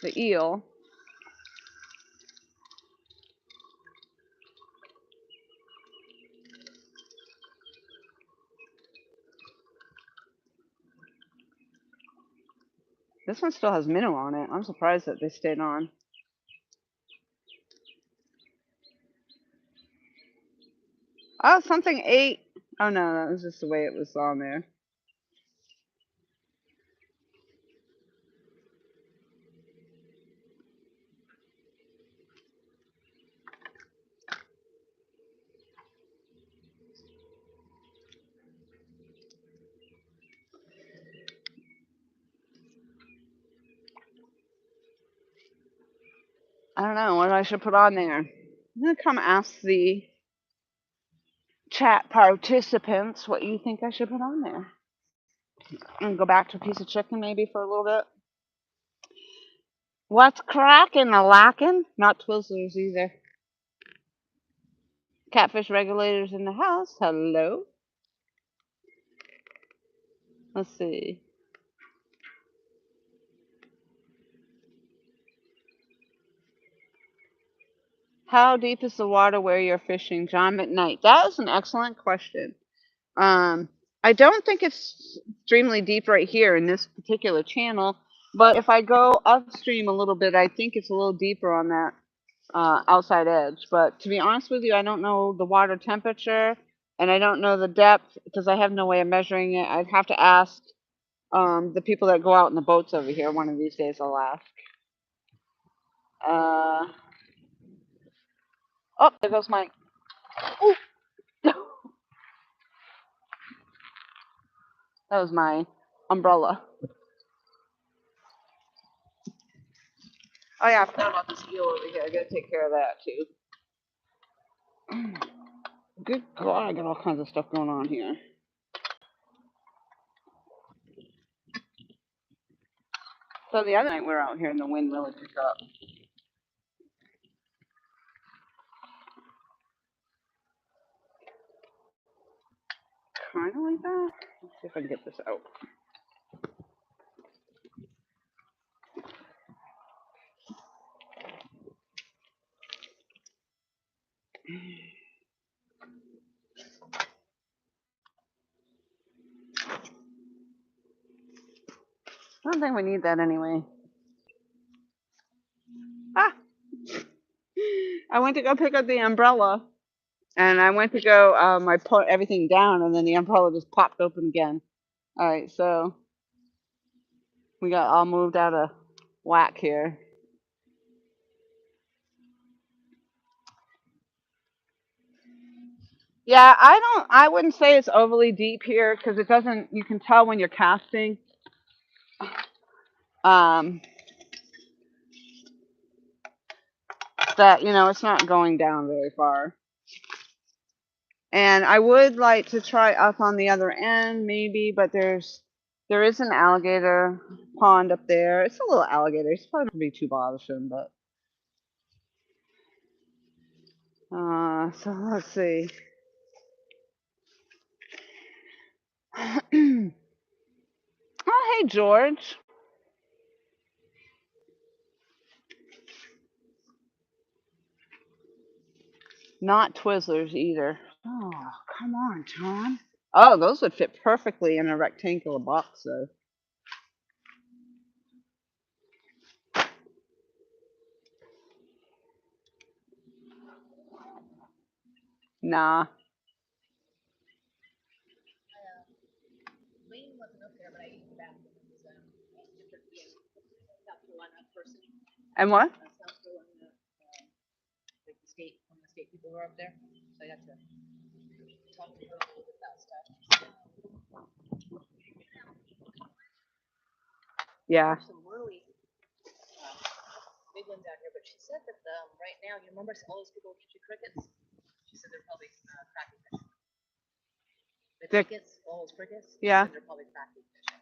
the eel. This one still has minnow on it. I'm surprised that they stayed on. Oh, something ate. Oh no, that was just the way it was on there. I don't know what I should put on there. I'm gonna come ask the chat participants what you think I should put on there. And go back to a piece of chicken maybe for a little bit. What's cracking a lacking? Not Twizzlers either. Catfish regulators in the house. Hello. Let's see. How deep is the water where you're fishing, John McKnight? That is an excellent question. Um, I don't think it's extremely deep right here in this particular channel, but if I go upstream a little bit, I think it's a little deeper on that outside edge. But to be honest with you, I don't know the water temperature and I don't know the depth because I have no way of measuring it. I'd have to ask the people that go out in the boats over here. One of these days I'll ask. Uh, oh, there goes my. Ooh. That was my umbrella. Oh yeah, I forgot about this eel over here. I gotta take care of that too. Good God, I got all kinds of stuff going on here. So the other night we were out here and the wind really picked up. Kind of like that. Let's see if I can get this out. I don't think we need that anyway. Ah! I went to go pick up the umbrella, and I went to go, I put everything down, and then the umbrella just popped open again. All right, so we got all moved out of whack here. Yeah, I wouldn't say it's overly deep here because it doesn't, you can tell when you're casting, um, that, it's not going down very far. And I would like to try up on the other end, maybe, but there is an alligator pond up there. It's a little alligator. It's probably not gonna be too bothersome, but so let's see. Oh, hey George. Not Twizzlers either. Oh, come on, Tom. Oh, those would fit perfectly in a rectangular box, though. Nah. Wayne wasn't up there, but I used the bathroom. It was different being South Carolina person. And what? South Carolina, like the state, when the state people were up there. So I got to talk to her a little bit about stuff. Yeah. There's some really big ones out here, but she said that right now, you remember all those people with crickets? She said they're probably cracking fish. The crickets, all those crickets. Yeah. They're probably cracking fish.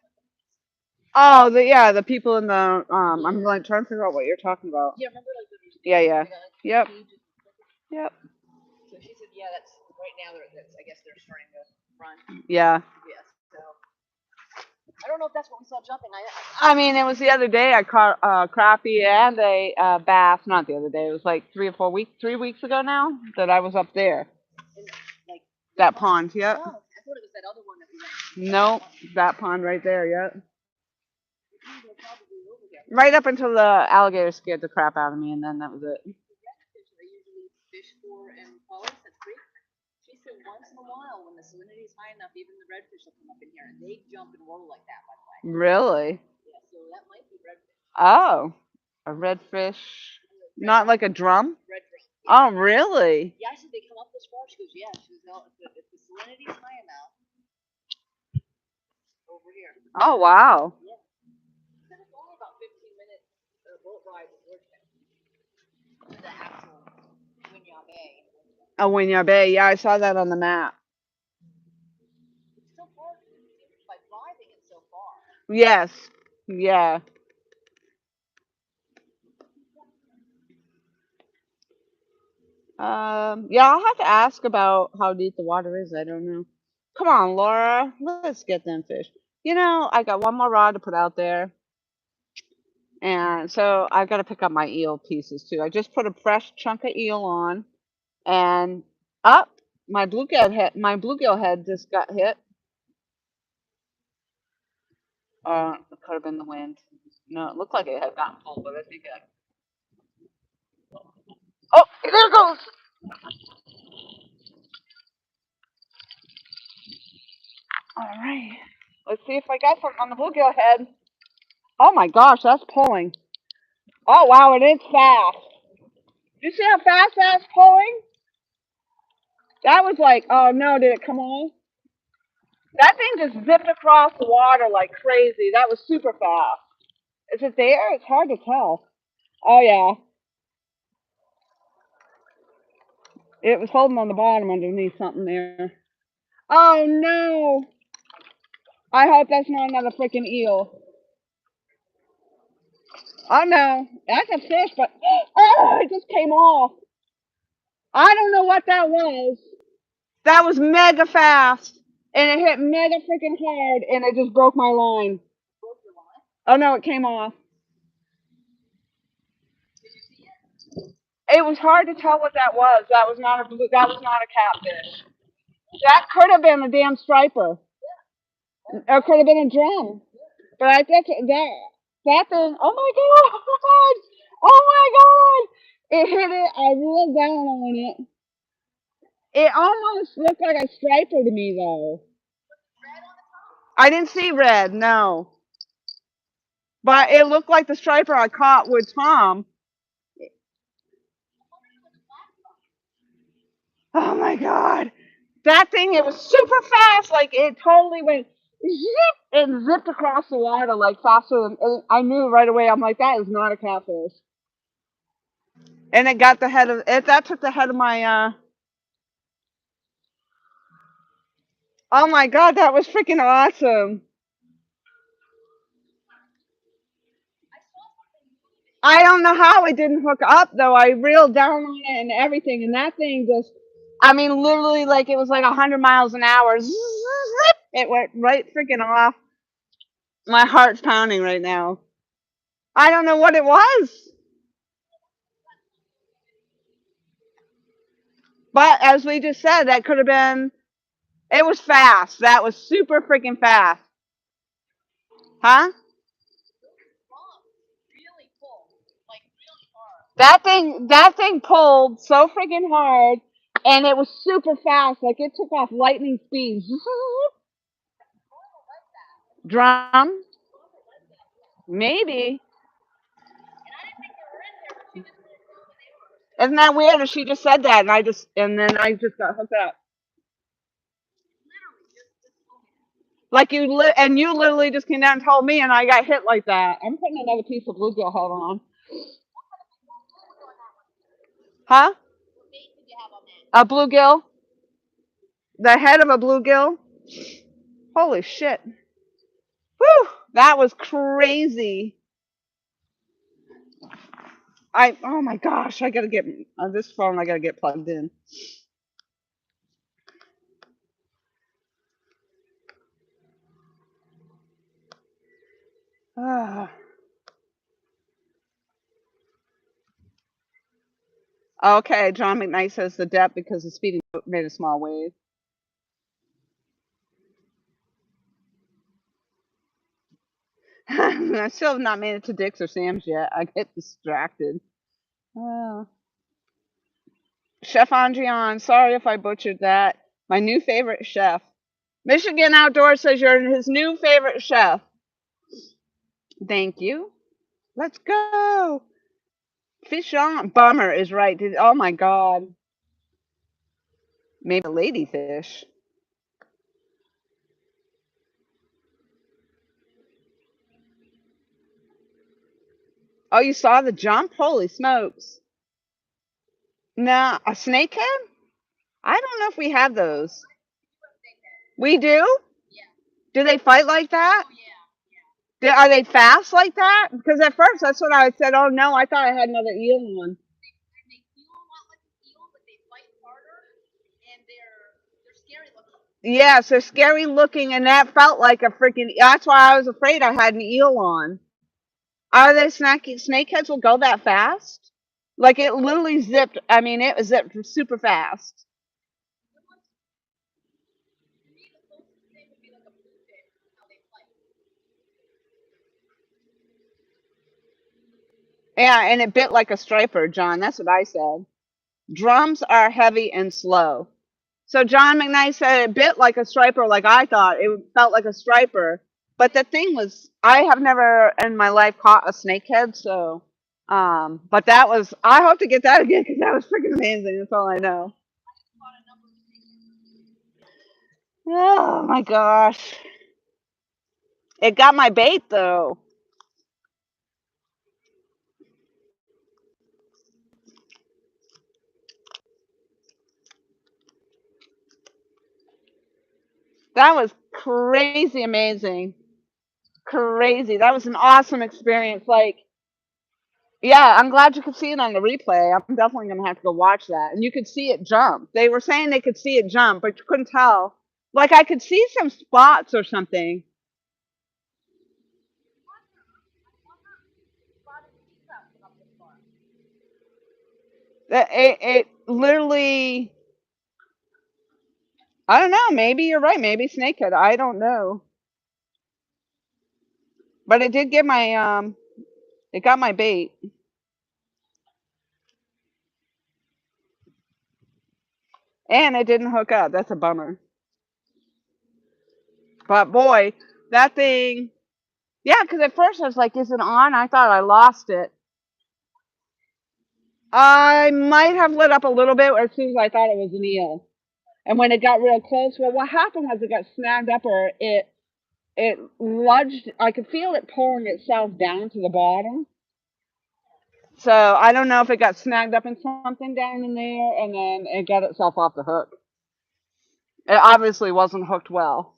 Oh, the people in the I'm like trying to figure out what you're talking about. Yeah, remember like the Yeah. Yep. Yep. So she said, yeah, that's right now. I guess they're starting to run. Yeah. Yeah. So I don't know if that's what we saw jumping. I mean, it was the other day I caught crappie and a bass. Not the other day. It was like 3 weeks ago now that I was up there. Like that pond. Yep. Oh, I thought it was that other one that we went. Nope. That pond right there. Yep. Right up until the alligator scared the crap out of me, and then that was it. I usually fish for and Wallace at Creek. She said once in a while when the salinity is high enough, even the redfish will come up in here and they jump and roll like that, by the way. Really? Yeah, so that might be redfish. Oh, a redfish. Not like a drum? Red drum. Yeah. Oh, really? Yeah, I said they come up this far. She goes, yeah. She goes, no, if the salinity is high enough, over here. Oh, wow. Yeah. It's only about 15 minutes boat ride to Georgetown. To the actual Winyah Bay. Oh, Winyah Bay. Yeah, I saw that on the map. It's so far. By driving, it's so far. Yes. Yeah. Yeah, I'll have to ask about how deep the water is. I don't know. Come on, Laura. Let's get them fish. You know, I got one more rod to put out there. And so I've got to pick up my eel pieces too. I just put a fresh chunk of eel on and up my bluegill head just got hit. It could have been the wind. No, it looked like it had gotten pulled, but I think I. Oh, there it goes. All right. Let's see if I got something on the bluegill head. Oh my gosh, that's pulling. Oh wow, it is fast. You see how fast that's pulling? That was like, oh no, did it come on? That thing just zipped across the water like crazy. That was super fast. Is it there? It's hard to tell. Oh yeah, it was holding on the bottom underneath something there. Oh no! I hope that's not another freaking eel. Oh no, that's a fish, but oh, it just came off. I don't know what that was. That was mega fast, and it hit mega freaking hard, and it just broke my line. Oh no, it came off. It was hard to tell what that was. That was not a that was not a catfish. That could have been a damn striper. Or it could have been a drum. But I think that thing. Oh my god! Oh my god! It hit it. I rolled down on it. It almost looked like a striper to me though. I didn't see red, no. But it looked like the striper I caught with Tom. Oh my god. That thing, it was super fast. Like it totally went zip and zipped across the water like faster than and I knew right away. I'm like, that is not a catfish. And it got the head of it. That took the head of my. Oh my god, that was freaking awesome. I don't know how it didn't hook up though. I reeled down on it and everything, and that thing just. I mean, literally, like it was like 100 miles an hour. It went right freaking off. My heart's pounding right now. I don't know what it was. But as we just said, that could have been. It was fast. That was super freaking fast. Huh? That thing pulled so freaking hard, and it was super fast. Like it took off lightning speed. Drum? Maybe. Isn't that weird? She just said that, and then I just got hooked up. Like and you literally just came down and told me, and I got hit like that. I'm putting another piece of bluegill head on. Huh? A bluegill? The head of a bluegill? Holy shit! Whew! That was crazy. Oh my gosh! I gotta get this phone. I gotta get plugged in. Ah. Okay, John McKnight says the depth because the speeding boat made a small wave. I still have not made it to Dick's or Sam's yet. I get distracted. Oh. Chef Andrian, sorry if I butchered that. My new favorite chef. Michigan Outdoor says you're his new favorite chef. Thank you. Let's go. Fish on. Bummer is right. Oh my God. Maybe a ladyfish. Oh, you saw the jump? Holy smokes. Nah, a snakehead? I don't know if we have those. We do? Do they fight like that? Are they fast like that? Because at first that's what I said. Oh no, I thought I had another eel one. Yes, they're scary looking, and that felt like a freaking. That's why I was afraid I had an eel on. Are they snakeheads will go that fast? Like it literally zipped. I mean, it zipped super fast. To me, the closest thing would be like a bluefish, how they fight. Yeah, and it bit like a striper, John. That's what I said. Drums are heavy and slow. So John McKnight said it bit like a striper, like I thought. It felt like a striper. But the thing was, I have never in my life caught a snakehead, so but that was I hope to get that again because that was freaking amazing. That's all I know. I just caught a number of snakeheads. Oh my gosh. It got my bait though. That was crazy amazing. Crazy. That was an awesome experience. Like, yeah, I'm glad you could see it on the replay. I'm definitely gonna have to go watch that. And you could see it jump. They were saying they could see it jump, but you couldn't tell. Like I could see some spots or something. Spotted sea trout come up this far. That it literally. I don't know. Maybe you're right. Maybe snakehead. I don't know. But it did get my It got my bait, and it didn't hook up. That's a bummer. But boy, that thing. Yeah, because at first I was like, "Is it on?" I thought I lost it. I might have lit up a little bit as soon as I thought it was an eel. And when it got real close, well, what happened was it got snagged up, or it lodged. I could feel it pulling itself down to the bottom. So I don't know if it got snagged up in something down in there, and then it got itself off the hook. It obviously wasn't hooked well.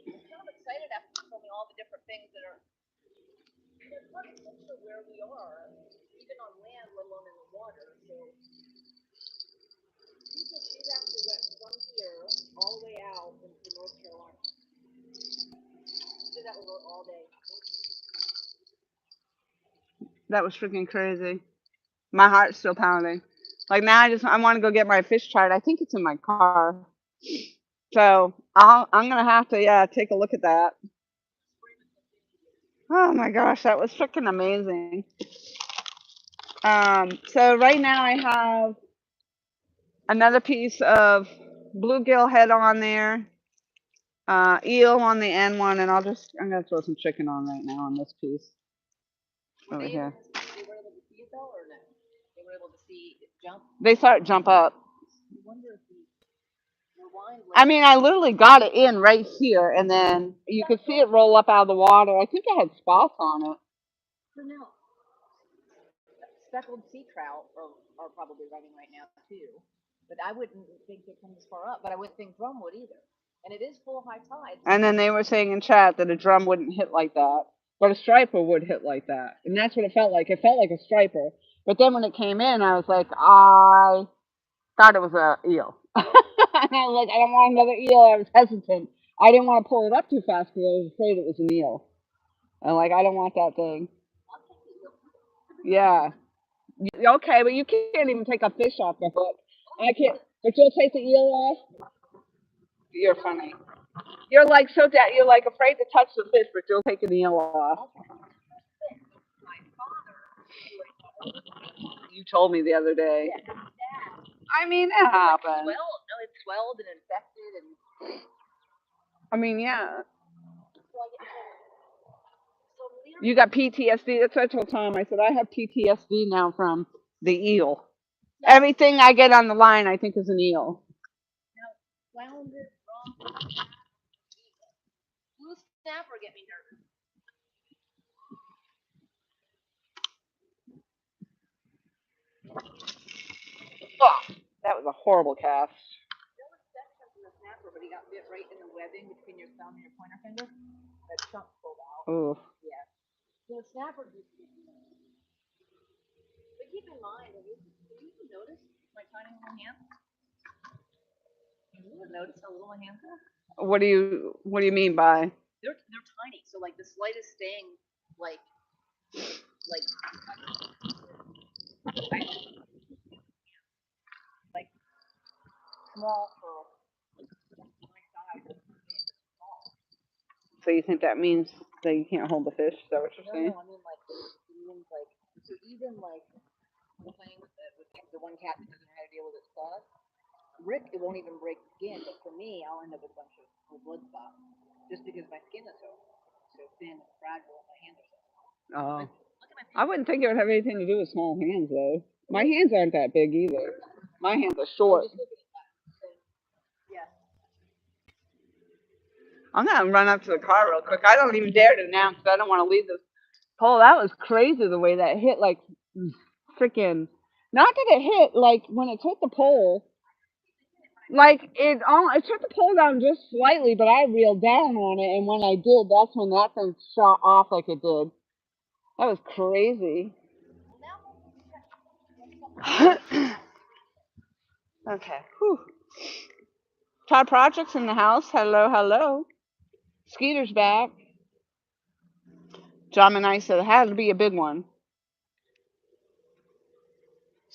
I'm kind of excited after you told me all the different things that are. It's hard to picture where we are, even on land, let alone in the water. So she said she's actually went from here all the way out into North Carolina. She did that with her all day. That was freaking crazy. My heart's still pounding. Like now, I want to go get my fish chart. I think it's in my car. So I'm gonna have to take a look at that. Oh my gosh, that was freaking amazing. So right now I have another piece of bluegill head on there, eel on the end one, and I'm gonna throw some chicken on right now on this piece Were over they able here. to they were able to see it though, or no? They were able to see it jump. They start jump up. I wonder if the rewind I later. mean, I literally got it in right here, and then you could see it roll up out of the water. I think it had spots on it. So now, speckled sea trout are probably running right now too. But I wouldn't think they come this far up. But I wouldn't think drum would either. And it is full high tide. And then they were saying in chat that a drum wouldn't hit like that, but a striper would hit like that. And that's what it felt like. It felt like a striper. But then when it came in, I was like, I thought it was a eel. And I was like, I don't want another eel. I was hesitant. I didn't want to pull it up too fast because I was afraid it was an eel. And like, I don't want that thing. Yeah. Okay, but you can't even take a fish off the hook. I can't. But you'll take the eel off. You're funny. You're like so that you're like afraid to touch the fish, but you'll take an eel off. My father, You told me the other day. yeah, dad, I mean, it happens. swelled. No, it swelled and infected, and I mean, yeah. so I get so later. You got PTSD. That's what I told Tom. I said I have PTSD now from the eel. Now, Everything I get on the line, I think is an eel. now, flounder, drum, blue snapper get me nervous. Oh, that was a horrible cast. There was section from the snapper, but he got bit right in the webbing between your thumb and your pointer finger. That chunk pulled out. Ooh. Yeah. So the snapper. But keep in mind, have you noticed My tiny little hands. You would notice how little my hands are. What do you mean by? They're tiny. So like the slightest thing, like small for my size. So you think that means that you can't hold the fish? Is that what you're saying? No, I mean like even like playing with the one cat that doesn't know how to deal with its claws. Rick, it won't even break skin, but for me, I'll end up with a bunch of blood spots just because my skin is so thin and fragile, and my hands are so. Oh. Like, look at my I wouldn't think it would have anything to do with small hands, though. My hands aren't that big either. My hands are short. Just look at that. So, yeah. I'm gonna run up to the car real quick. I don't even dare to announce because I don't want to leave this pole. That was crazy the way that hit, like freaking. Not that it hit, like when it hit the pole, like it took the pole down just slightly, but I reeled down on it, and when I did, that's when that thing shot off like it did. That was crazy. Okay. Whew. Todd Project's in the house. Hello, hello. Skeeter's back. John and I said it had to be a big one.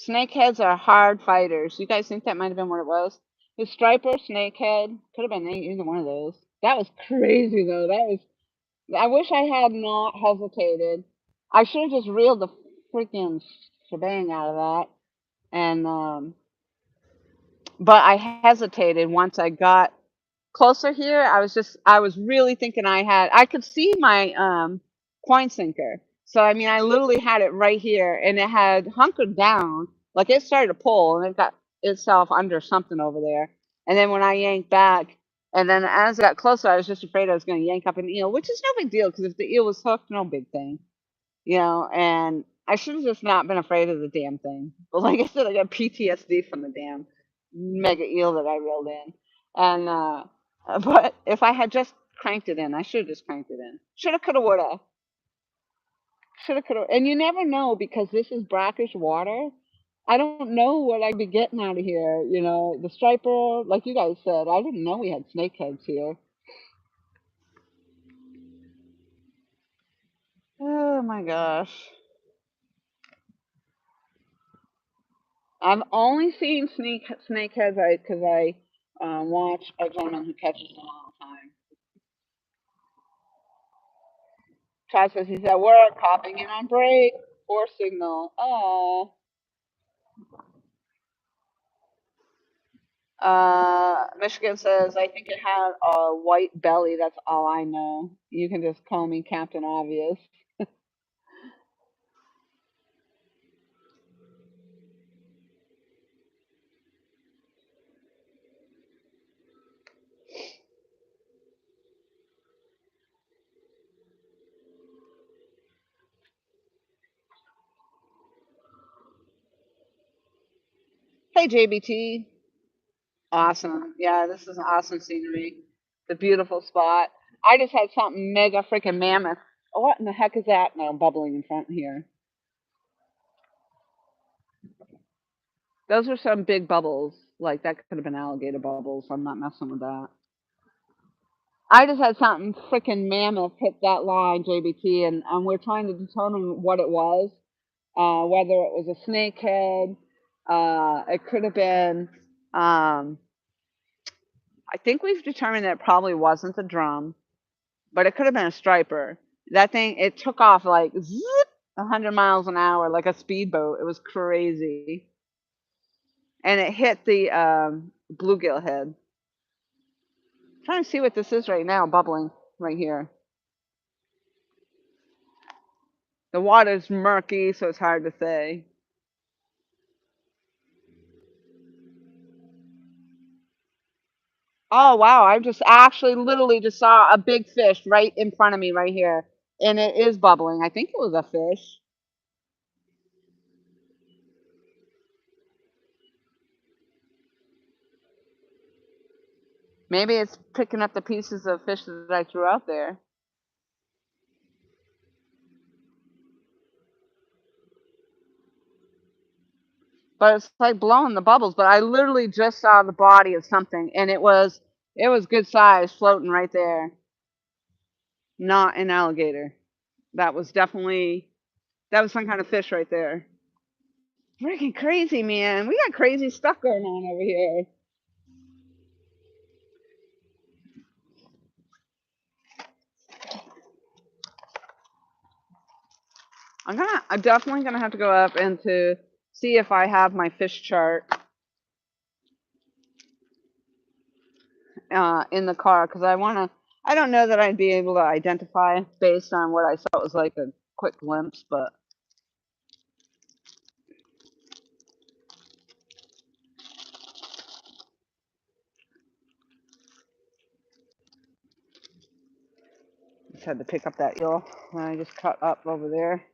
Snakeheads are hard fighters. You guys think that might have been what it was? The striper, snakehead, could have been either one of those. That was crazy though. I wish I had not hesitated. I should have just reeled the freaking shebang out of that. And but I hesitated once I got closer here. I was really thinking I could see my coin sinker. So I mean I literally had it right here and it had hunkered down. Like it started to pull and it got itself under something over there. And then when I yanked back and then as it got closer I was just afraid I was gonna yank up an eel, which is no big deal because if the eel was hooked, no big thing. And I should have just not been afraid of the damn thing. But like I said, I got PTSD from the damn mega eel that I reeled in. And but if I had just cranked it in, I should have just cranked it in. Shoulda, coulda, woulda. Shoulda, coulda. And you never know because this is brackish water. I don't know what I'd be getting out of here. The striper, like you guys said, I didn't know we had snakeheads here. Oh my gosh. I've only seen snakeheads because I watch a gentleman who catches them all the time. Chad says he's at work, hopping in on break, poor signal. Oh. Michigan says, I think it had a white belly. That's all I know. You can just call me Captain Obvious. Hey, JBT. Awesome. Yeah, this is awesome scenery. The beautiful spot. I just had something mega freaking mammoth. What in the heck is that now bubbling in front here? Those are some big bubbles. Like that could have been alligator bubbles. I'm not messing with that. I just had something freaking mammoth hit that line, JBT, and we're trying to determine what it was. Whether it was a snakehead, it could have been. I think we've determined that it probably wasn't a drum, but it could have been a striper. That thing, it took off like zip, 100 miles an hour, like a speedboat. It was crazy, and it hit the bluegill head. I'm trying to see what this is right now, bubbling right here. The water's murky, so it's hard to say. Oh wow, I just actually literally just saw a big fish right in front of me right here. And it is bubbling. I think it was a fish. Maybe it's picking up the pieces of fish that I threw out there. but it's like blowing the bubbles. But I literally just saw the body of something, and it was good size, floating right there. Not an alligator. That was definitely that was some kind of fish right there. Freaking crazy, man. We got crazy stuff going on over here. I'm definitely gonna have to go up and to see if I have my fish chart in the car because I don't know that I'd be able to identify based on what I saw. It was like a quick glimpse, but just had to pick up that eel that I just cut up over there.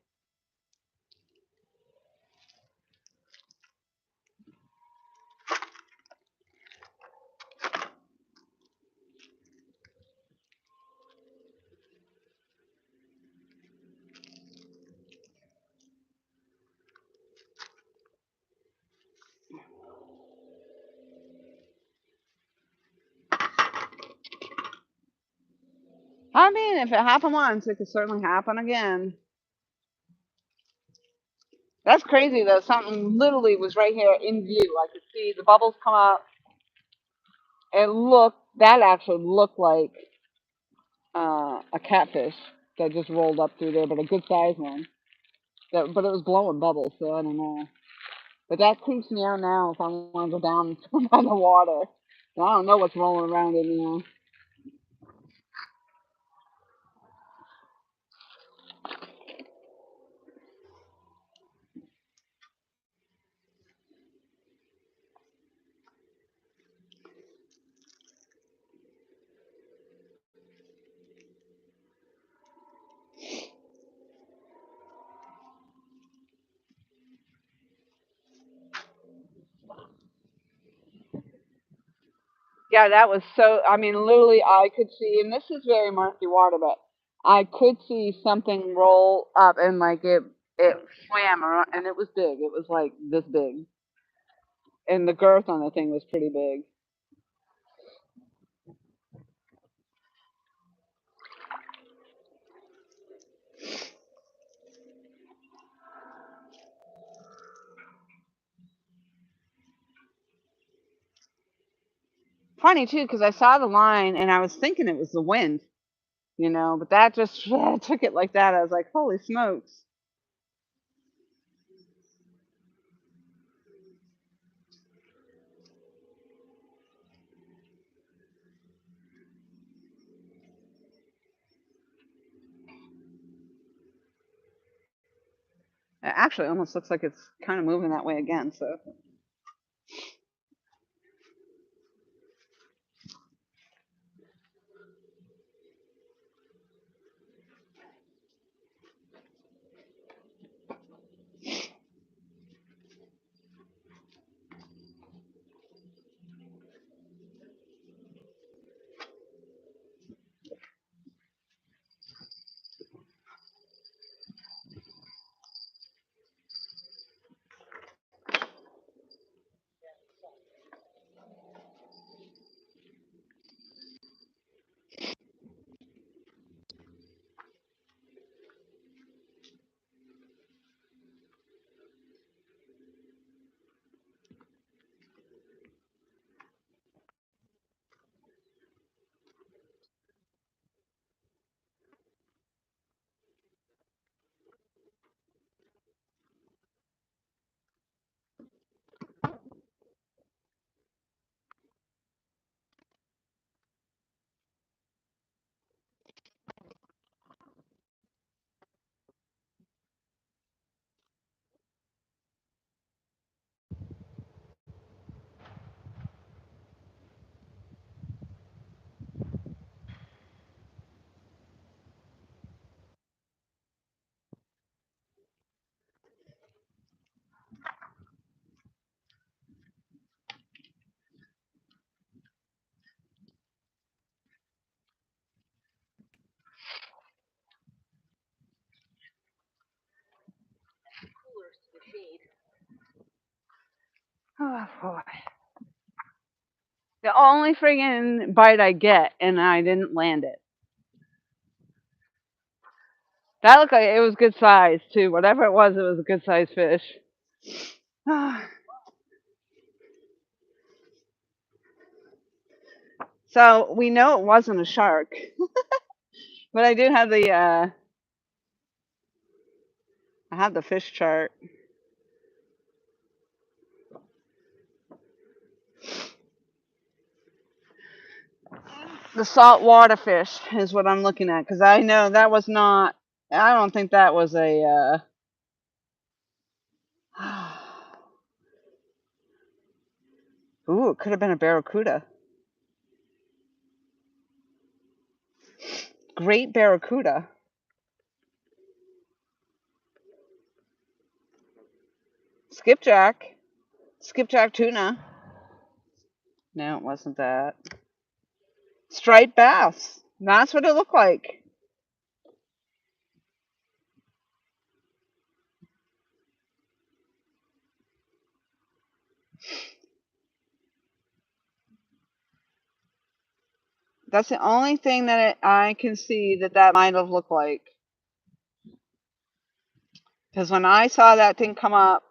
I mean, if it happened once, it could certainly happen again. That's crazy though. Something literally was right here in view. I could see the bubbles come up. That actually looked like a catfish that just rolled up through there, but a good sized one. But it was blowing bubbles, so I don't know. But that creeps me out now if I want to go down by the water. I don't know what's rolling around in there. Yeah, that was so. I mean, literally, I could see, and this is very murky water, but I could see something roll up, and like it swam around, and it was big. It was like this big, and the girth on the thing was pretty big. Funny too, because I saw the line, and I was thinking it was the wind, but that just took it like that. I was like, holy smokes! It actually almost looks like it's kind of moving that way again. So Oh boy. The only friggin' bite I get, and I didn't land it. That looked like it was good size too. Whatever it was a good size fish. So we know it wasn't a shark, but I do have I have the fish chart. The saltwater fish is what I'm looking at because I know that was not. I don't think that was a. Ooh, it could have been a barracuda. Great barracuda. Skipjack. Skipjack tuna. No, it wasn't that. Striped bass. That's what it looked like. That's the only thing that I can see that might have looked like. Because when I saw that thing come up,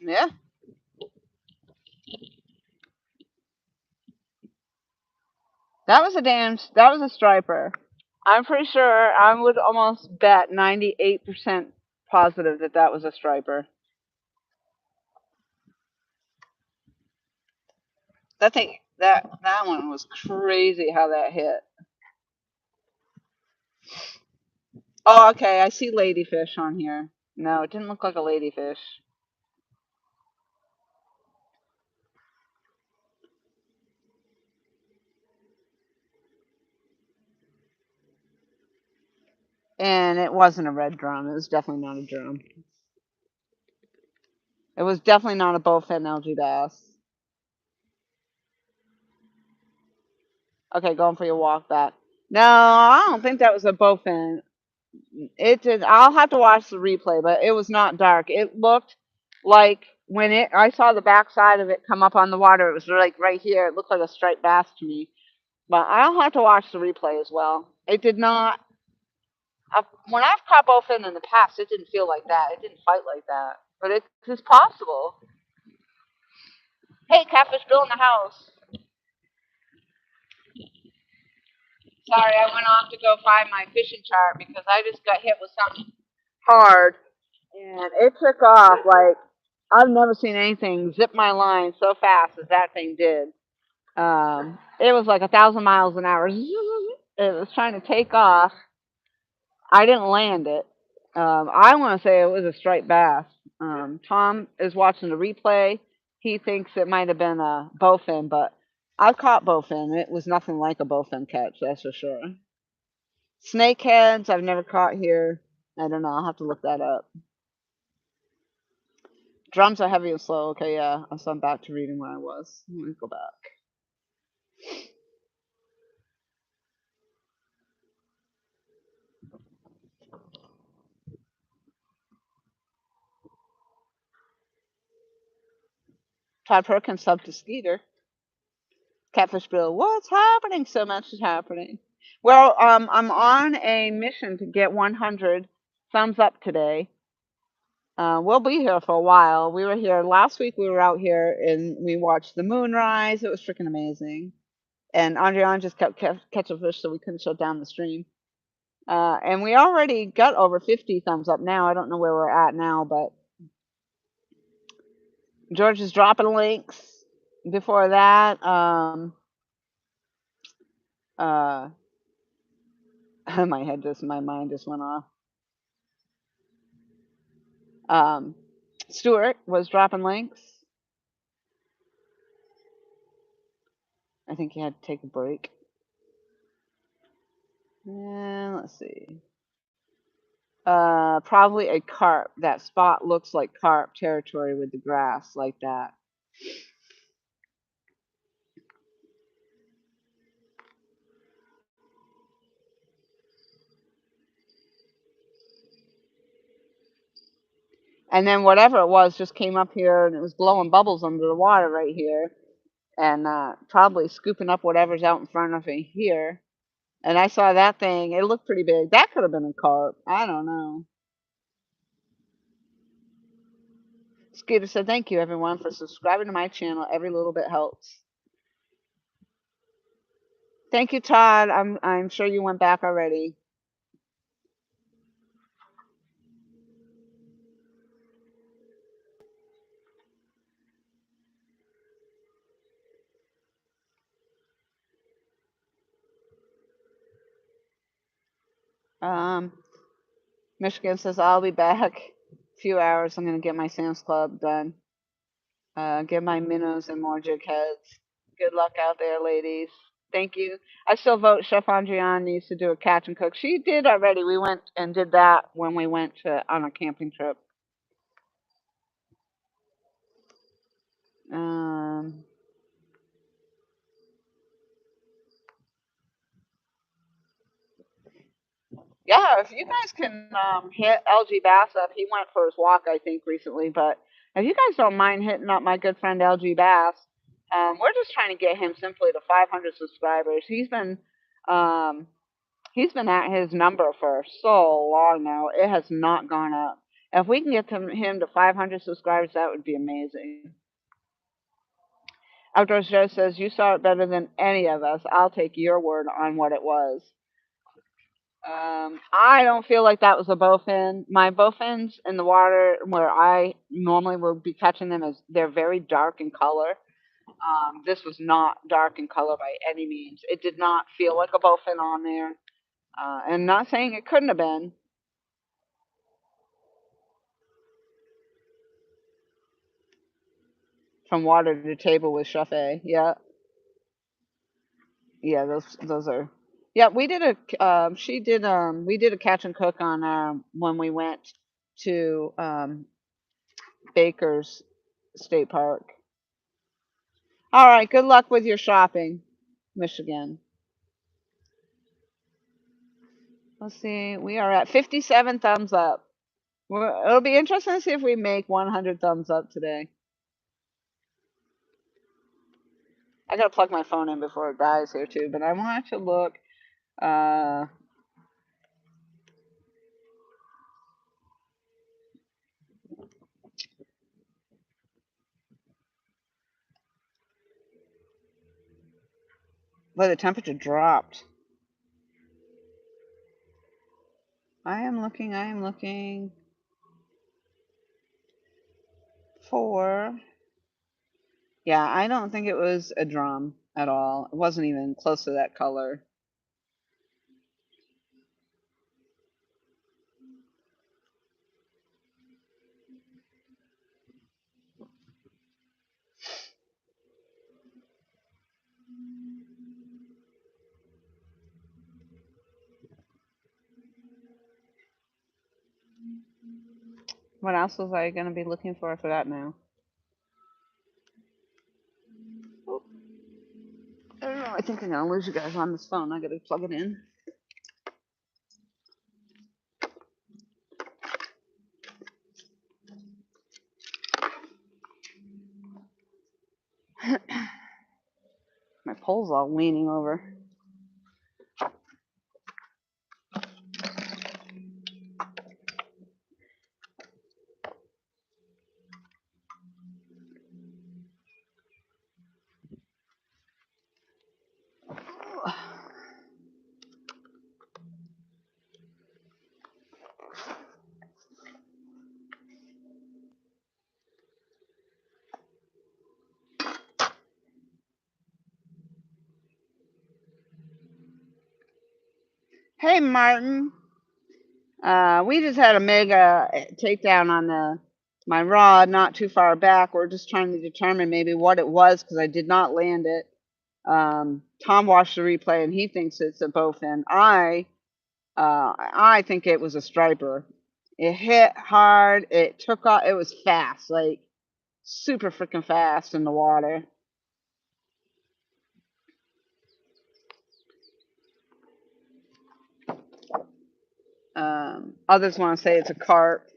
yeah, that was a striper. I'm pretty sure I would almost bet 98% positive that that was a striper. That one was crazy how that hit. Oh, okay, I see ladyfish on here. No, it didn't look like a ladyfish. And it wasn't a red drum. It was definitely not a drum. It was definitely not a bowfin algae bass. Okay, going for your walk back. No, I don't think that was a bowfin. It did. I'll have to watch the replay, but it was not dark. It looked like I saw the backside of it come up on the water. It was like right here. It looked like a striped bass to me. But I'll have to watch the replay as well. It did not. When I've caught bowfin in the past, it didn't feel like that. It didn't fight like that. But it's possible. Hey, Catfish Bill in the house. Sorry, I went off to go find my fishing chart because I just got hit with something hard. And it took off like I've never seen anything zip my line so fast as that thing did. It was like 1,000 miles an hour. It was trying to take off. I didn't land it. I want to say it was a striped bass. Tom is watching the replay. He thinks it might have been a bowfin, but I've caught bowfin. It was nothing like a bowfin catch, that's for sure. Snakeheads, I've never caught here. I don't know. I'll have to look that up. Drums are heavy and slow. Okay, yeah. So I'm back to reading where I was. Let me go back. Todd Perkins sub to Skeeter. Catfish Bill, what's happening? So much is happening. Well, I'm on a mission to get 100 thumbs up today. We'll be here for a while. We were here last week. We were out here and we watched the moon rise. It was freaking amazing. And Andriana just kept catching fish, so we couldn't shut down the stream. And we already got over 50 thumbs up now. I don't know where we're at now, but George is dropping links. Before that, my my mind just went off. Stuart was dropping links. I think he had to take a break. And let's see. Probably a carp. That spot looks like carp territory with the grass like that. And then whatever it was just came up here and it was blowing bubbles under the water right here and probably scooping up whatever's out in front of me here. And I saw that thing. It looked pretty big. That could have been a carp. I don't know. Scooter said, "Thank you, everyone, for subscribing to my channel. Every little bit helps." Thank you, Todd. I'm sure you went back already. Um, Michigan says, "I'll be back. A few hours. I'm gonna get my Sam's Club done. Get my minnows and more jig heads. Good luck out there, ladies. Thank you. I still vote Chef Andrian needs to do a catch and cook. She did already. We went and did that when we went on a camping trip. Um, yeah, if you guys can hit LG Bass up, he went for his walk, I think, recently. But if you guys don't mind hitting up my good friend LG Bass, we're just trying to get him simply to 500 subscribers. Um, He's been at his number for so long now. It has not gone up. If we can get him to 500 subscribers, that would be amazing. Outdoors Joe says, "You saw it better than any of us. I'll take your word on what it was." I don't feel like that was a bowfin. My bowfins in the water where I normally would be catching them is they're very dark in color. This was not dark in color by any means. It did not feel like a bowfin on there. And not saying it couldn't have been. From water to table with Chef A. Yeah, yeah, those are. Yeah, we did a. She did. We did a catch and cook on when we went to Baker's State Park. All right. Good luck with your shopping, Michigan. Let's see. We are at 57 thumbs up. It'll be interesting to see if we make 100 thumbs up today. I gotta plug my phone in before it dies here too, but I want to look. Uh, the temperature dropped. I am looking. I am looking for. Yeah, I don't think it was a drum at all. It wasn't even close to that color. What else was I going to be looking for? I forgot now. Oh, I don't know. I think I'm going to lose you guys on this phone. I got to plug it in. My pole's all leaning over. Hey, Martin. We just had a mega takedown on my rod not too far back. We're just trying to determine maybe what it was because I did not land it. Tom watched the replay and he thinks it's a bowfin. I think it was a striper. It hit hard. It took off. It was fast, like super freaking fast in the water. Others want to say it's a carp.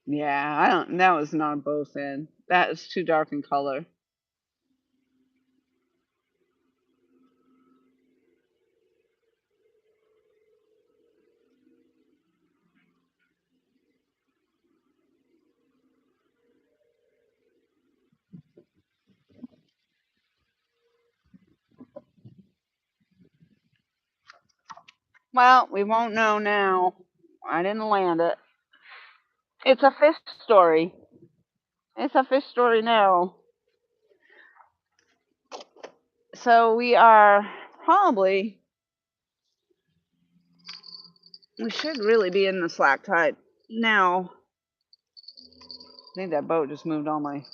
Yeah, I don't. That was not a bowfin. That is too dark in color. Well, we won't know now. I didn't land it. It's a fish story. It's a fish story now. So we are probably. We should really be in the slack tide now. I think that boat just moved on my.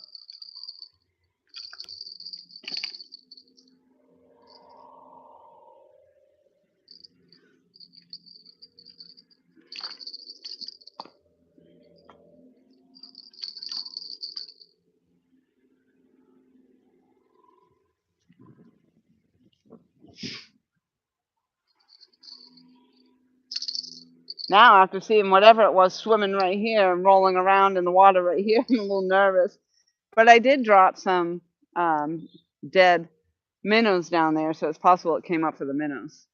Now, after seeing whatever it was swimming right here and rolling around in the water right here, I'm a little nervous. But I did drop some um, dead minnows down there, so it's possible it came up for the minnows.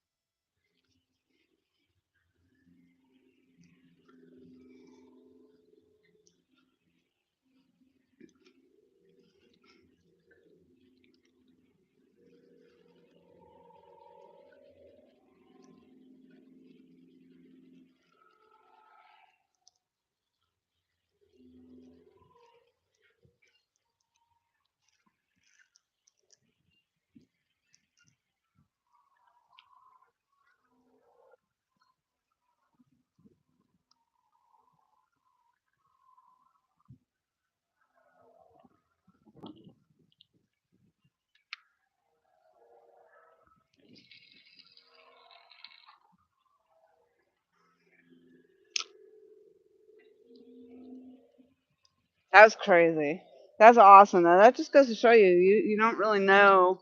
That was crazy. That's awesome, though. That just goes to show you don't really know,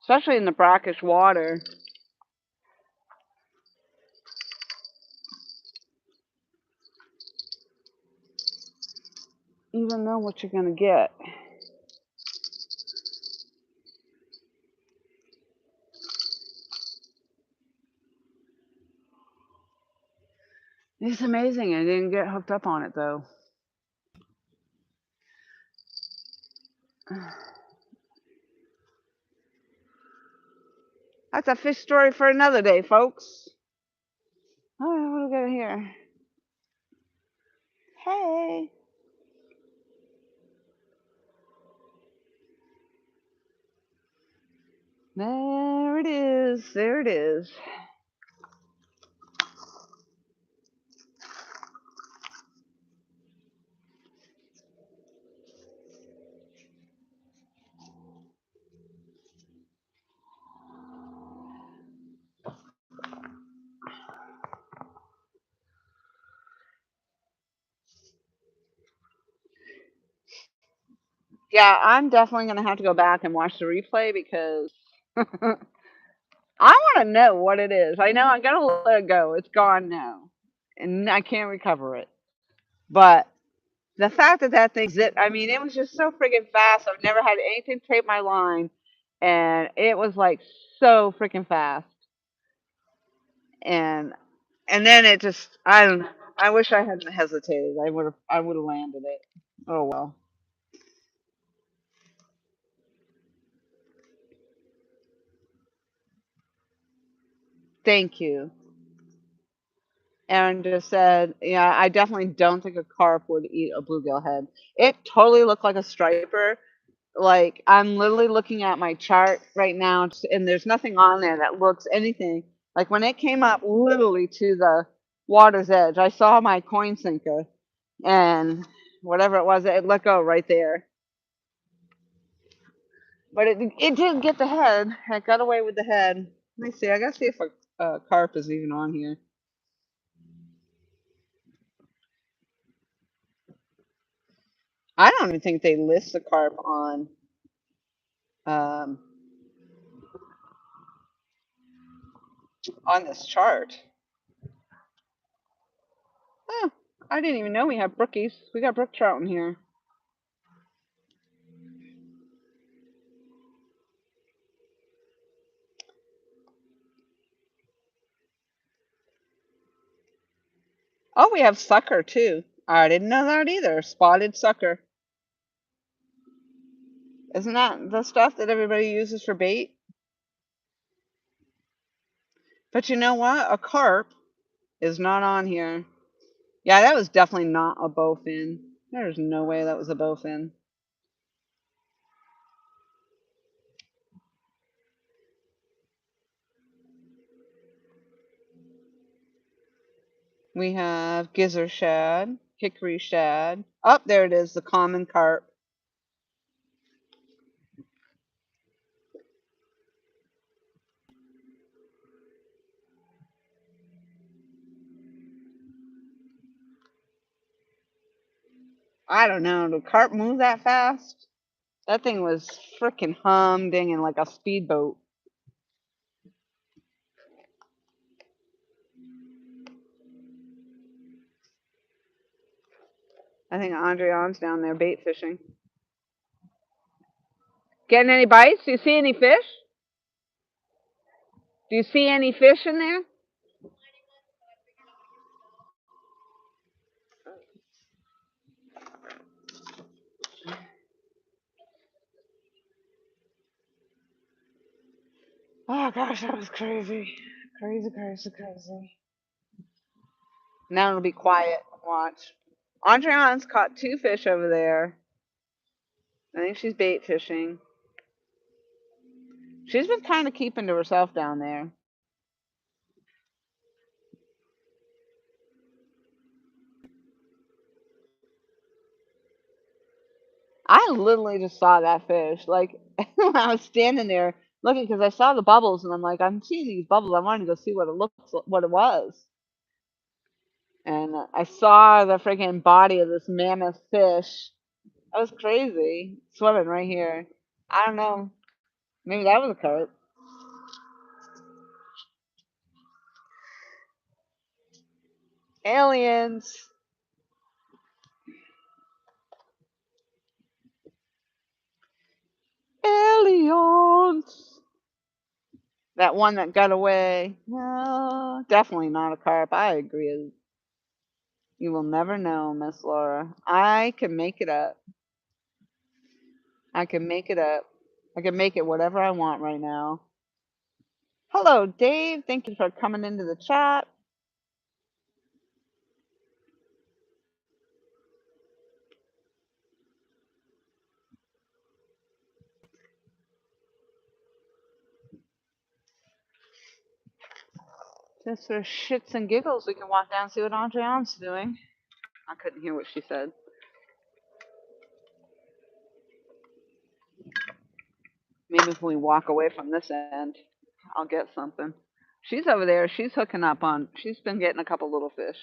especially in the brackish water. You don't know what you're gonna get. It's amazing. I didn't get hooked up on it though. That's a fish story for another day, folks. All right, what do we got here? Hey. There it is. There it is. Yeah, I'm definitely gonna have to go back and watch the replay because I want to know what it is. I know I gotta let it go. It's gone now, and I can't recover it. But the fact that that thing zipped, I mean, it was just so freaking fast. I've never had anything tape my line, and it was like so freaking fast. And and then it just, I don't know. I wish I hadn't hesitated. I would have landed it. Oh well. Thank you. Aaron just said, yeah, I definitely don't think a carp would eat a bluegill head. It totally looked like a striper. Like, I'm literally looking at my chart right now, and there's nothing on there that looks anything. Like, when it came up literally to the, water's edge. I saw my coin sinker and whatever it was, it let go right there. But it did get the head. It got away with the head. Let me see. I gotta see if a carp is even on here. I don't even think they list the carp um, on this chart. Oh, I didn't even know we have brookies. We got brook trout in here. Oh, we have sucker too. I didn't know that either. Spotted sucker. Isn't that the stuff that everybody uses for bait? But you know what? A carp is not on here. Yeah, that was definitely not a bowfin. There's no way that was a bowfin. We have gizzard shad, hickory shad. Oh, there it is, the common carp. I don't know. Did carp move that fast? That thing was freaking humdinging like a speedboat. I think Andreon's down there bait fishing. Getting any bites? Do you see any fish? Do you see any fish in there? Oh gosh, that was crazy. Crazy, crazy, crazy. Now it'll be quiet. Watch. Andreon's caught 2 fish over there. I think she's bait fishing. She's been kind of keeping to herself down there. I literally just saw that fish. Like, when I was standing there looking, because I saw the bubbles, and I'm like, I'm seeing these bubbles. I wanted to go see what what it was. And I saw the freaking body of this mammoth fish. That was crazy. Swimming right here. I don't know. Maybe that was a carp. Aliens. Aliens. That one that got away. No, definitely not a carp. I agree. You will never know, Miss Laura. I can make it up. I can make it up. I can make it whatever I want right now. Hello, Dave. Thank you for coming into the chat. Just for shits and giggles, we can walk down and see what Andreon's doing. I couldn't hear what she said. Maybe if we walk away from this end, I'll get something. She's over there. She's hooking up on. She's been getting a couple little fish.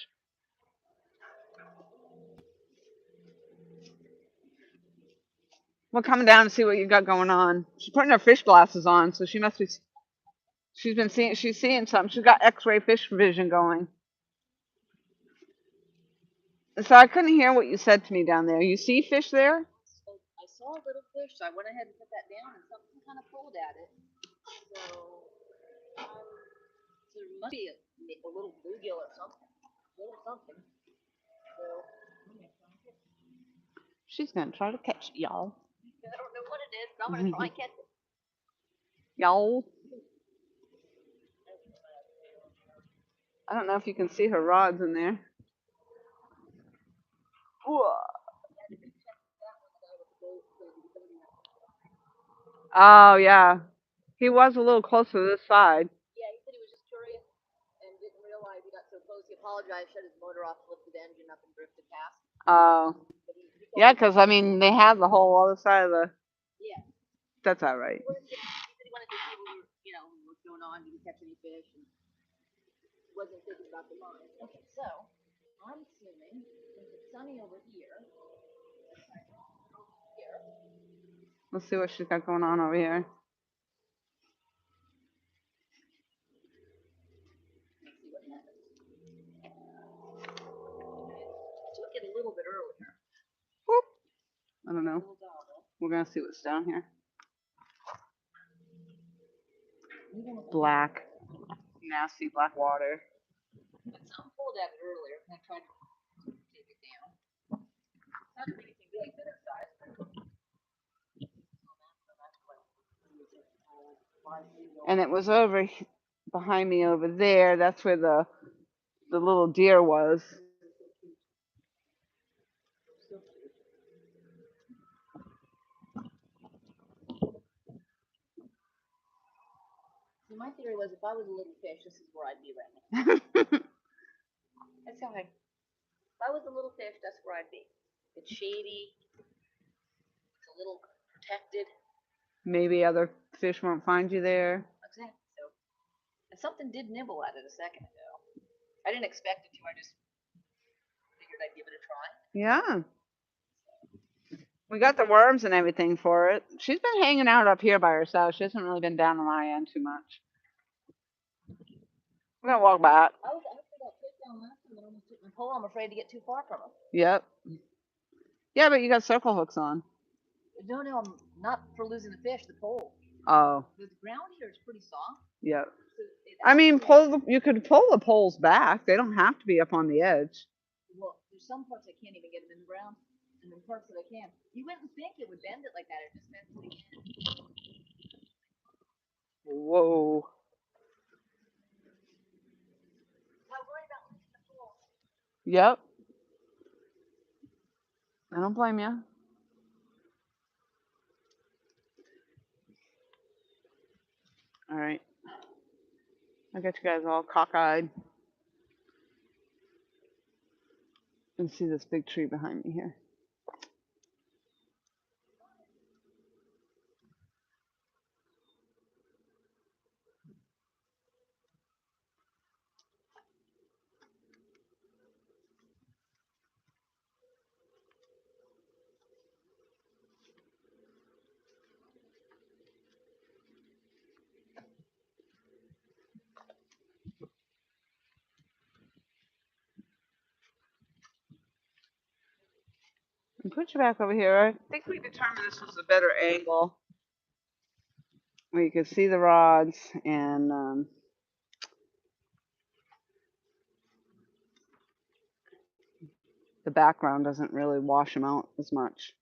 We're coming down to see what you got going on. She's putting her fish glasses on, so she must be. She's been seeing. She's seeing something. She's got X-ray fish vision going. So I couldn't hear what you said to me down there. You see fish there? So I saw a little fish, so I went ahead and put that down, and something kind of pulled at it. So there must be a little bluegill or something. A little something. So She's gonna try to catch it, y'all. I don't know what it is, but I'm gonna try and catch it. Y'all. I don't know if you can see her rods in there. Oh yeah, he was a little closer to this side. Yeah, he said he was just curious and didn't realize he got so close he apologized, shut his motor off, lifted the engine up, and drifted past. Oh. Yeah, because, I mean, they have the whole other side of the... Yeah. That's all right. He said he wanted to see what we were, what's going on, did we catch any fish, and wasn't thinking about the line. Okay, so, I'm assuming, since it's sunny over here, Let's see what she's got going on over here. let's see what happens. Took it a little bit earlier. Whoop. I don't know. We're going to see what's down here. Black. Nasty black water. But something pulled at it earlier, and I tried to take it down. Not anything big, but it's size. And it was over behind me over there. That's where the little deer was. See, my theory was if I was a little fish, this is where I'd be right now. That's how if I was a little fish, that's where I'd be. It's shady. It's a little protected. Maybe other fish won't find you there. Exactly. So, and something did nibble at it a second ago. I didn't expect it to. I just figured I'd give it a try. Yeah. We got the worms and everything for it. She's been hanging out up here by herself. She hasn't really been down on my end too much. We're going to walk back. I was after that fish down last time, and I almost took my pole. I'm afraid to get too far from him. Yep. Yeah, but you got circle hooks on. No, I'm not for losing the fish, the pole. Oh. The ground here is pretty soft. Yep. So I mean, you could pull the poles back. They don't have to be up on the edge. Well, there's some parts I can't even get them in the ground, and then parts that I can. You wouldn't think it would bend it like that. It just bends it again. Whoa. Not worried about losing the pole. Yep. I don't blame you. All right. I got you guys all cockeyed. And see this big tree behind me here. And put you back over here. I think we determined this was a better angle where you could see the rods and the background doesn't really wash them out as much.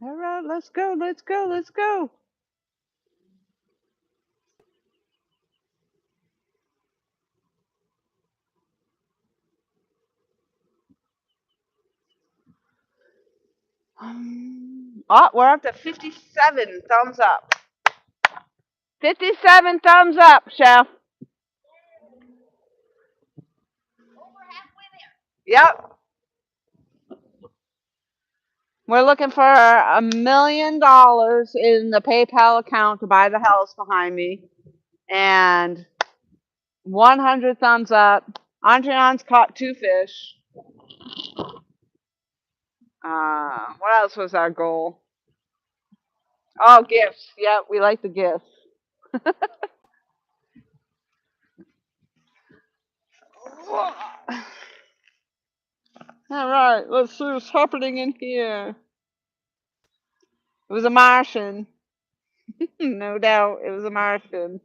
All right, let's go, let's go, let's go. Oh, we're up to 57 thumbs up. 57 thumbs up, Chef. Over halfway there. Yep. We're looking for $1 million in the PayPal account to buy the house behind me. And 100 thumbs up. Andrian's caught 2 fish. What else was our goal? Oh, gifts. Yep, we like the gifts. All right, let's see what's happening in here. It was a Martian. No doubt, it was a Martian.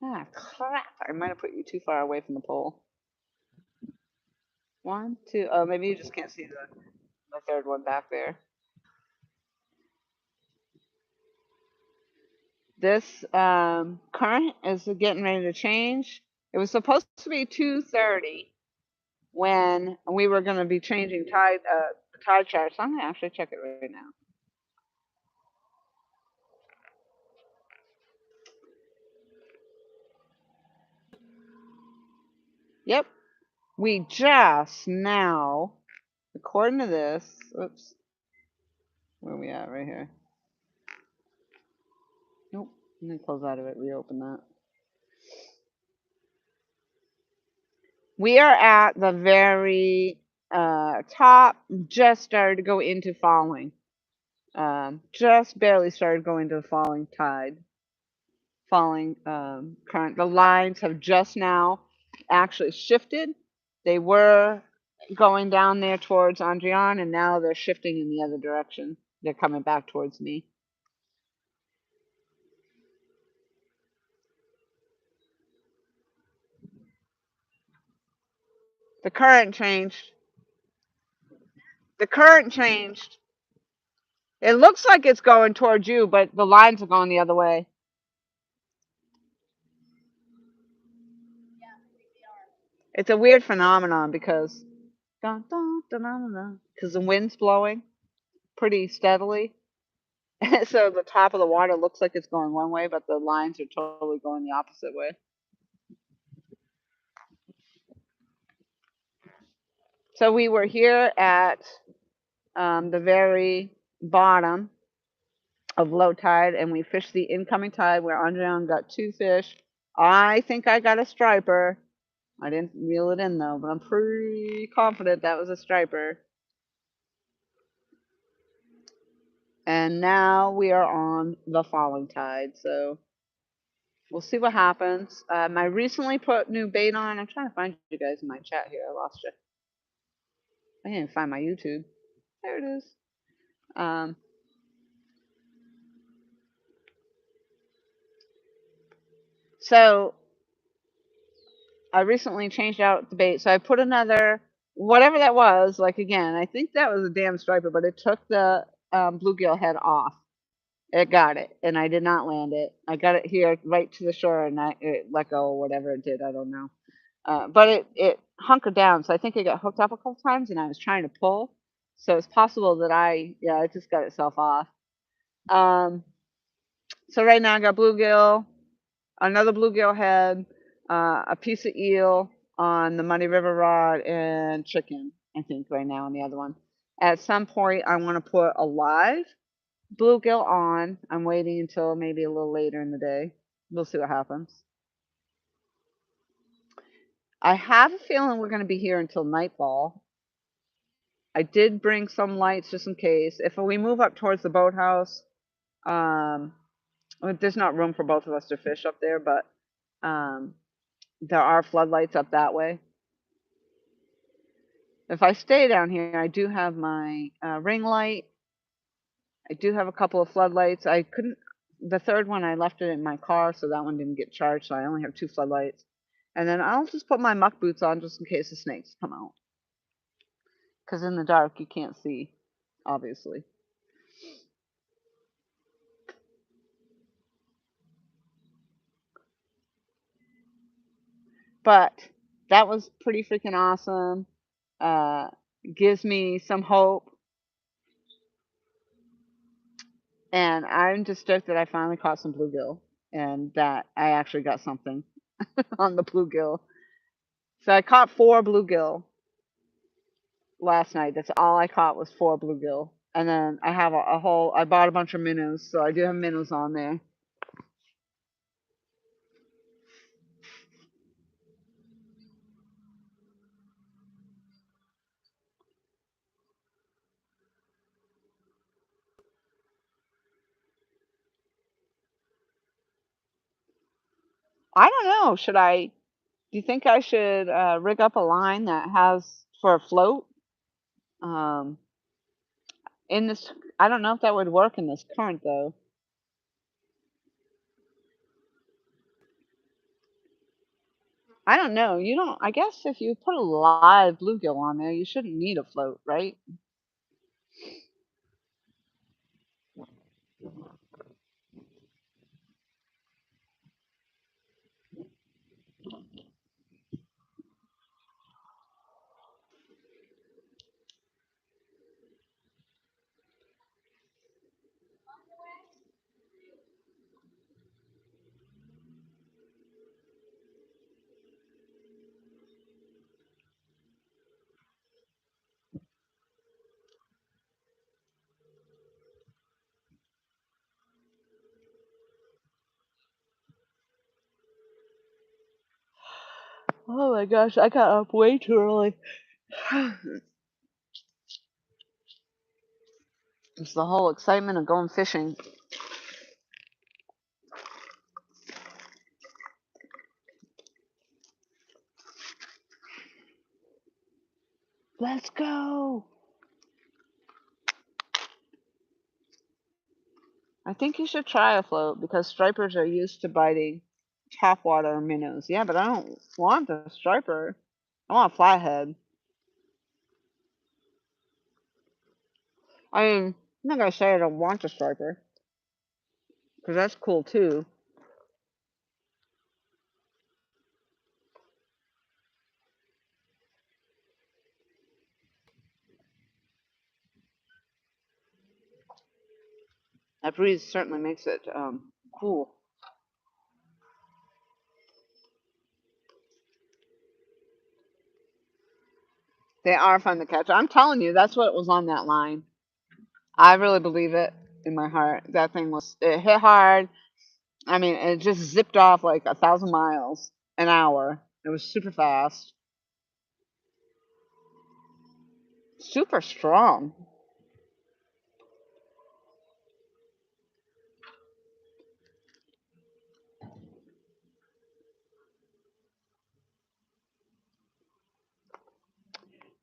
Ah, crap. I might have put you too far away from the pole. 1, 2. Oh, maybe you just can't see the third one back there. This current is getting ready to change. It was supposed to be 2:30 when we were going to be changing tide charts. I'm going to actually check it right now. Yep, we just now, according to this, oops, where are we at right here? Nope, let me close out of it, reopen that. We are at the very top, just started to go into falling. Just barely started going to the falling tide, falling current. The lines have just now actually shifted. They were going down there towards Andrian, and now they're shifting in the other direction. They're coming back towards me. The current changed. The current changed. It looks like it's going towards you, but the lines are going the other way. It's a weird phenomenon because the wind's blowing pretty steadily. So the top of the water looks like it's going one way, but the lines are totally going the opposite way. So we were here at the very bottom of low tide, and we fished the incoming tide where Andreon got 2 fish. I think I got a striper. I didn't reel it in though, but I'm pretty confident that was a striper. And now we are on the falling tide, so we'll see what happens. I recently put new bait on. I'm trying to find you guys in my chat here. I lost you. I didn't find my YouTube. There it is. So I recently changed out the bait. So I put another, whatever that was, like again, I think that was a damn striper, but it took the bluegill head off. It got it, and I did not land it. I got it here right to the shore, and it let go or whatever it did. I don't know. But it hunkered down, so I think it got hooked up a couple times, and I was trying to pull. So it's possible that it just got itself off. So right now I got bluegill, another bluegill head, a piece of eel on the Muddy River rod, and chicken, I think, right now on the other one. At some point, I want to put a live bluegill on. I'm waiting until maybe a little later in the day. We'll see what happens. I have a feeling we're going to be here until nightfall. I did bring some lights just in case. If we move up towards the boathouse, there's not room for both of us to fish up there, but there are floodlights up that way. If I stay down here, I do have my ring light. I do have a couple of floodlights. I couldn't. The third one, I left it in my car, so that one didn't get charged. So I only have 2 floodlights. And then I'll just put my muck boots on just in case the snakes come out. Because in the dark, you can't see, obviously. But that was pretty freaking awesome. Gives me some hope. And I'm just stoked that I finally caught some bluegill and that I actually got something on the bluegill. So I caught 4 bluegill last night. That's all I caught was 4 bluegill. And then I have a whole, I bought a bunch of minnows, so I do have minnows on there. I don't know. Do you think I should rig up a line that has for a float? Um, in this, I don't know if that would work in this current though. I don't know. You don't, I guess if you put a live bluegill on there, you shouldn't need a float, right? Oh my gosh, I got up way too early. It's the whole excitement of going fishing. Let's go. I think you should try a float because stripers are used to biting topwater minnows. Yeah, but I don't want the striper. I want a flathead. I mean, I'm not gonna say I don't want the striper because that's cool too. That breeze certainly makes it cool. They are fun to catch. I'm telling you, that's what was on that line. I really believe it in my heart. That thing was, it hit hard. I mean, it just zipped off like 1,000 miles an hour. It was super fast, super strong.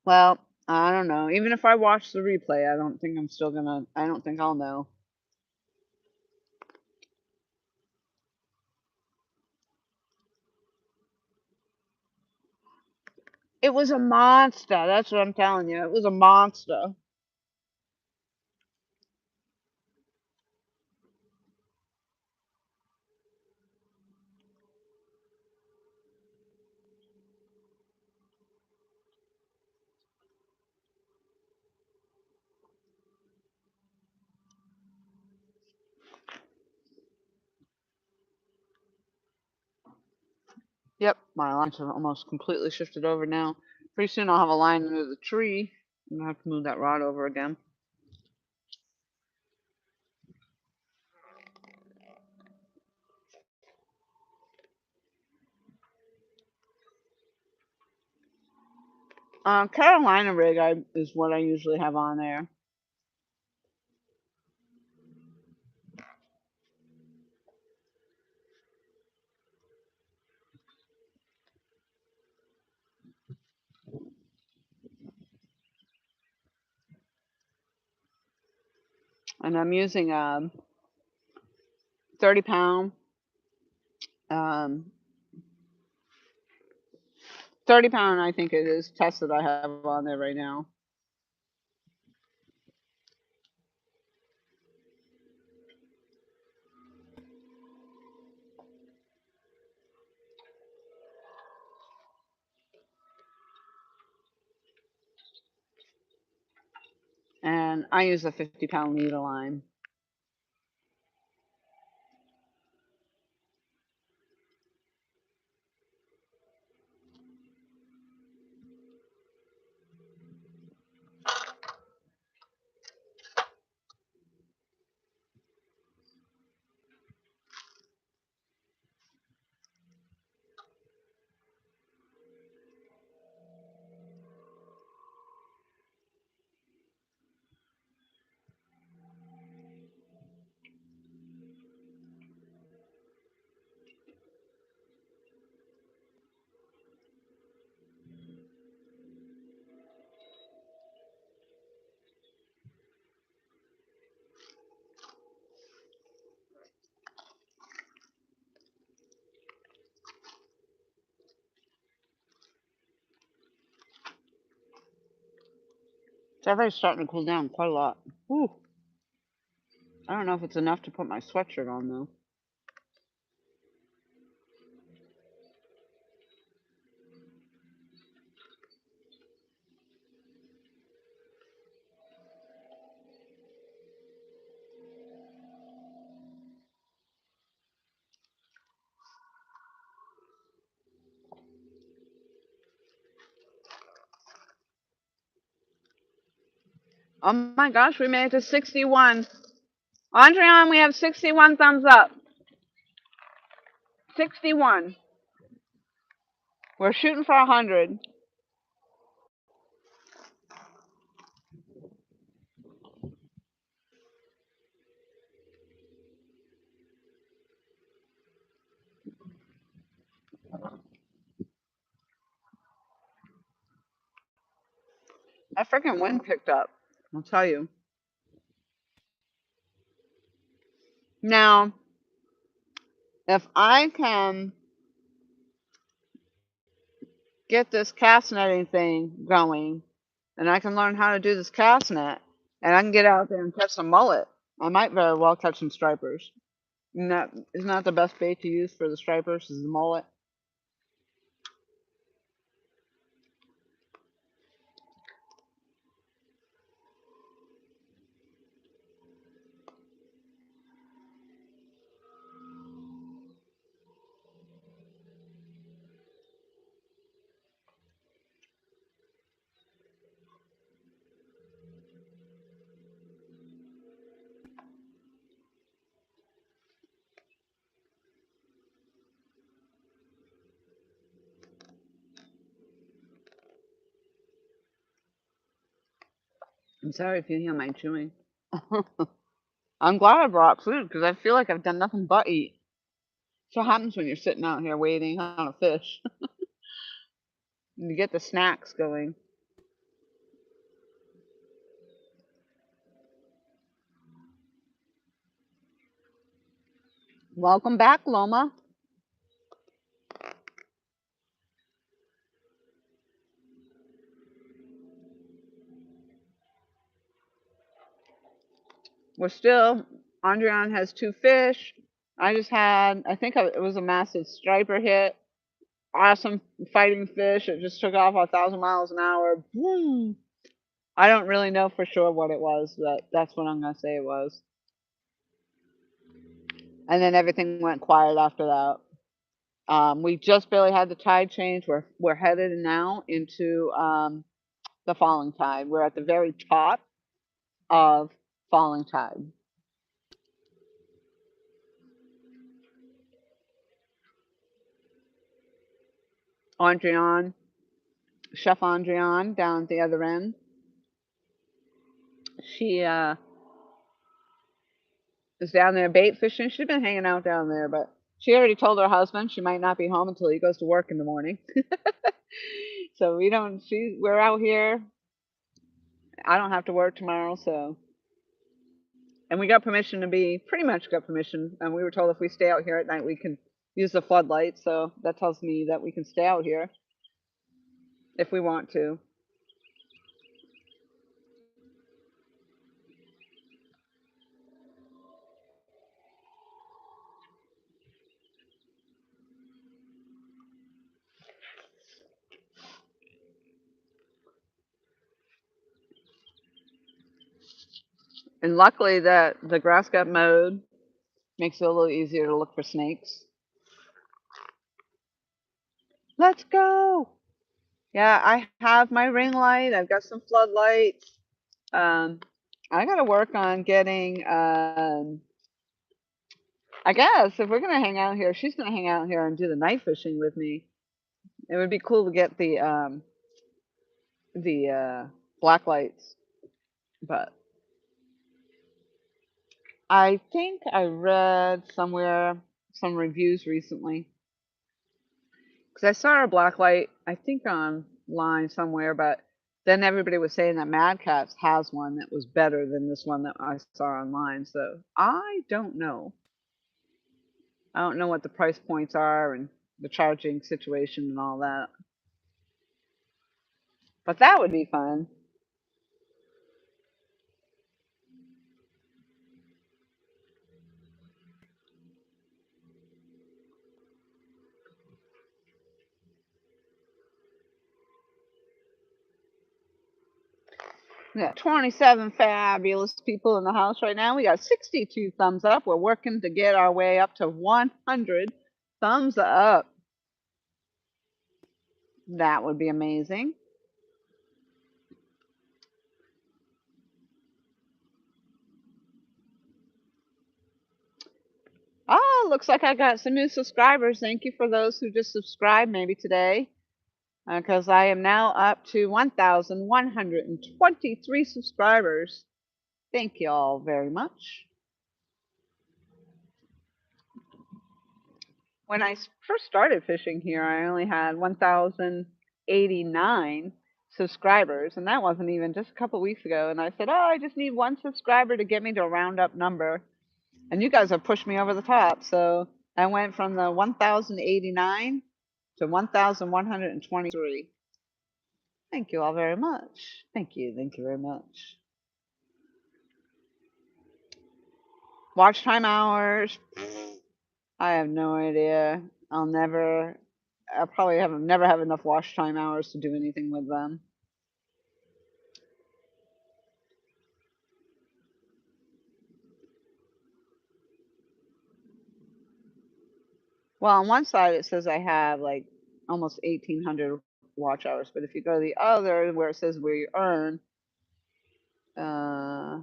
Well, I don't know. Even if I watch the replay, I don't think I'm still gonna, I don't think I'll know. It was a monster. That's what I'm telling you. It was a monster. Yep, my lines have almost completely shifted over now. Pretty soon I'll have a line under the tree. I'm gonna have to move that rod over again. Carolina rig is what I usually have on there. And I'm using 30 pound, um, 30 pound I think it is, test that I have on there right now. And I use a 50 pound leader line. It's already starting to cool down quite a lot. Whew. I don't know if it's enough to put my sweatshirt on though. Oh my gosh, we made it to 61. Andreon, we have 61 thumbs up. 61. We're shooting for 100. That freaking wind picked up. I'll tell you. Now, if I can get this cast netting thing going, and I can learn how to do this cast net, and I can get out there and catch some mullet, I might very well catch some stripers. Isn't that the best bait to use for the stripers is the mullet? I'm sorry if you hear my chewing. I'm glad I brought food because I feel like I've done nothing but eat. That's what happens when you're sitting out here waiting on a fish. You get the snacks going. Welcome back, Loma. We're still, Andrian has 2 fish. I just had, it was a massive striper hit. Awesome fighting fish. It just took off 1,000 miles an hour. Boom. I don't really know for sure what it was, but that's what I'm going to say it was. And then everything went quiet after that. We just barely had the tide change. We're headed now into the falling tide. We're at the very top of falling tide. Andrian, Chef Andrian down at the other end. She is down there bait fishing. She's been hanging out down there, but she already told her husband she might not be home until he goes to work in the morning. So we're out here. I don't have to work tomorrow, so. And we got permission pretty much got permission. And we were told if we stay out here at night, we can use the floodlights. So that tells me that we can stay out here if we want to. And luckily that the grass got mowed makes it a little easier to look for snakes. Let's go. Yeah, I have my ring light. I've got some floodlights. I got to work on getting. I guess if we're gonna hang out here, she's gonna hang out here and do the night fishing with me. It would be cool to get the black lights, but I think I read somewhere some reviews recently because I saw a black light. I think online somewhere, but then everybody was saying that Mad Catz has one that was better than this one that I saw online. So I don't know. I don't know what the price points are and the charging situation and all that. But that would be fun. We got 27 fabulous people in the house right now. We got 62 thumbs up. We're working to get our way up to 100 thumbs up. That would be amazing. Ah, looks like I got some new subscribers. Thank you for those who just subscribed maybe today. because I am now up to 1,123 subscribers. Thank you all very much. When I first started fishing here, I only had 1,089 subscribers, and that wasn't even just a couple weeks ago. And I said, "Oh, I just need one subscriber to get me to a round-up number." And you guys have pushed me over the top, so I went from the 1,089 to 1,123. Thank you all very much. Thank you very much. Watch time hours. I have no idea. I'll probably never have enough watch time hours to do anything with them. Well, on one side it says I have like almost 1,800 watch hours, but if you go to the other where it says where you earn, uh,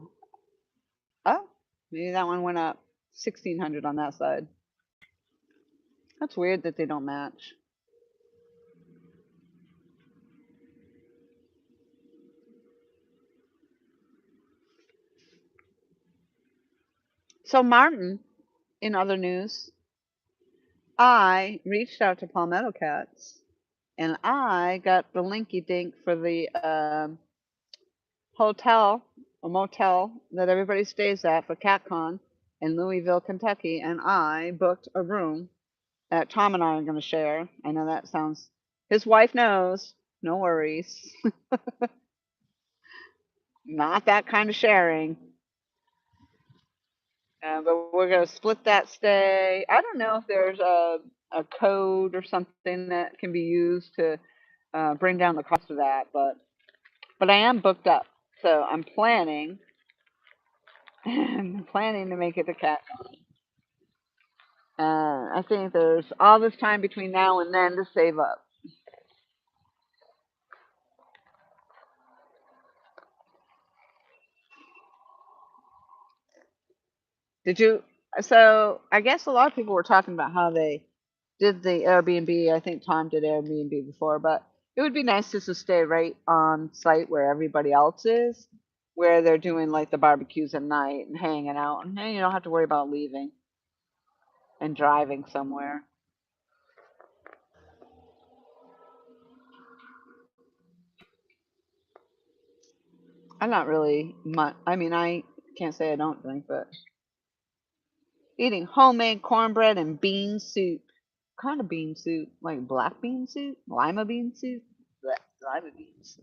oh, maybe that one went up 1,600 on that side. That's weird that they don't match. So, Martin, in other news, I reached out to Palmetto Cats and I got the linky dink for the hotel, a motel that everybody stays at for CatCon in Louisville, Kentucky, and I booked a room that Tom and I are going to share. I know that sounds. His wife knows. No worries. Not that kind of sharing. But we're going to split that stay. I don't know if there's a code or something that can be used to bring down the cost of that, but I am booked up, so I'm planning planning to make it to CatCon. I think there's all this time between now and then to save up. Did you? So I guess a lot of people were talking about how they did the Airbnb. I think Tom did Airbnb before, but it would be nice just to stay right on site where everybody else is, where they're doing like the barbecues at night and hanging out, and then you don't have to worry about leaving and driving somewhere. I'm not really much. I mean, I can't say I don't drink, but eating homemade cornbread and bean soup. What kind of bean soup? Like black bean soup? Lima bean soup? Blech, lima beans.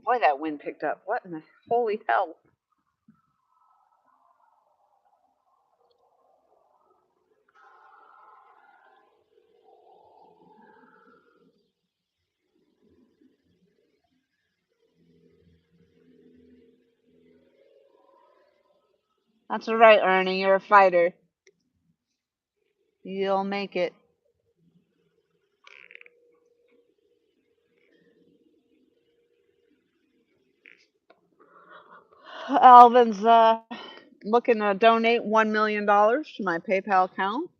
Boy, that wind picked up. What in the holy hell? That's all right, Ernie. You're a fighter. You'll make it. Alvin's looking to donate $1 million to my PayPal account.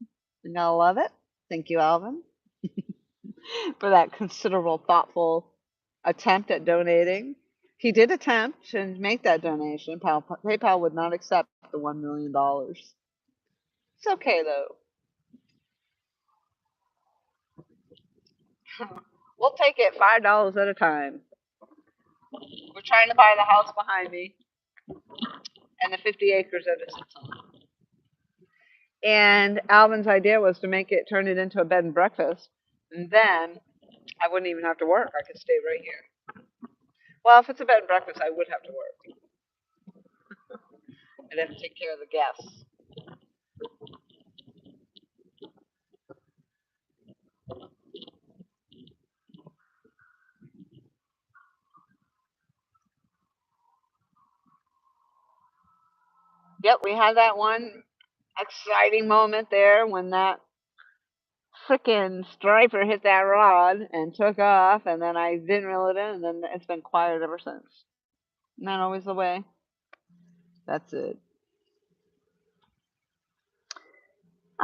You gotta love it. Thank you, Alvin, for that considerable, thoughtful attempt at donating. He did attempt to make that donation. PayPal would not accept the $1 million. It's okay though. We'll take it $5 at a time. We're trying to buy the house behind me and the 50 acres that it sits on. And Alvin's idea was to turn it into a bed and breakfast, and then I wouldn't even have to work. I could stay right here. Well, if it's a bed and breakfast, I would have to work. I'd have to take care of the guests. Yep, we had that one exciting moment there when that frickin' striper hit that rod and took off, and then I didn't reel it in, and then it's been quiet ever since. Not always the way. That's it.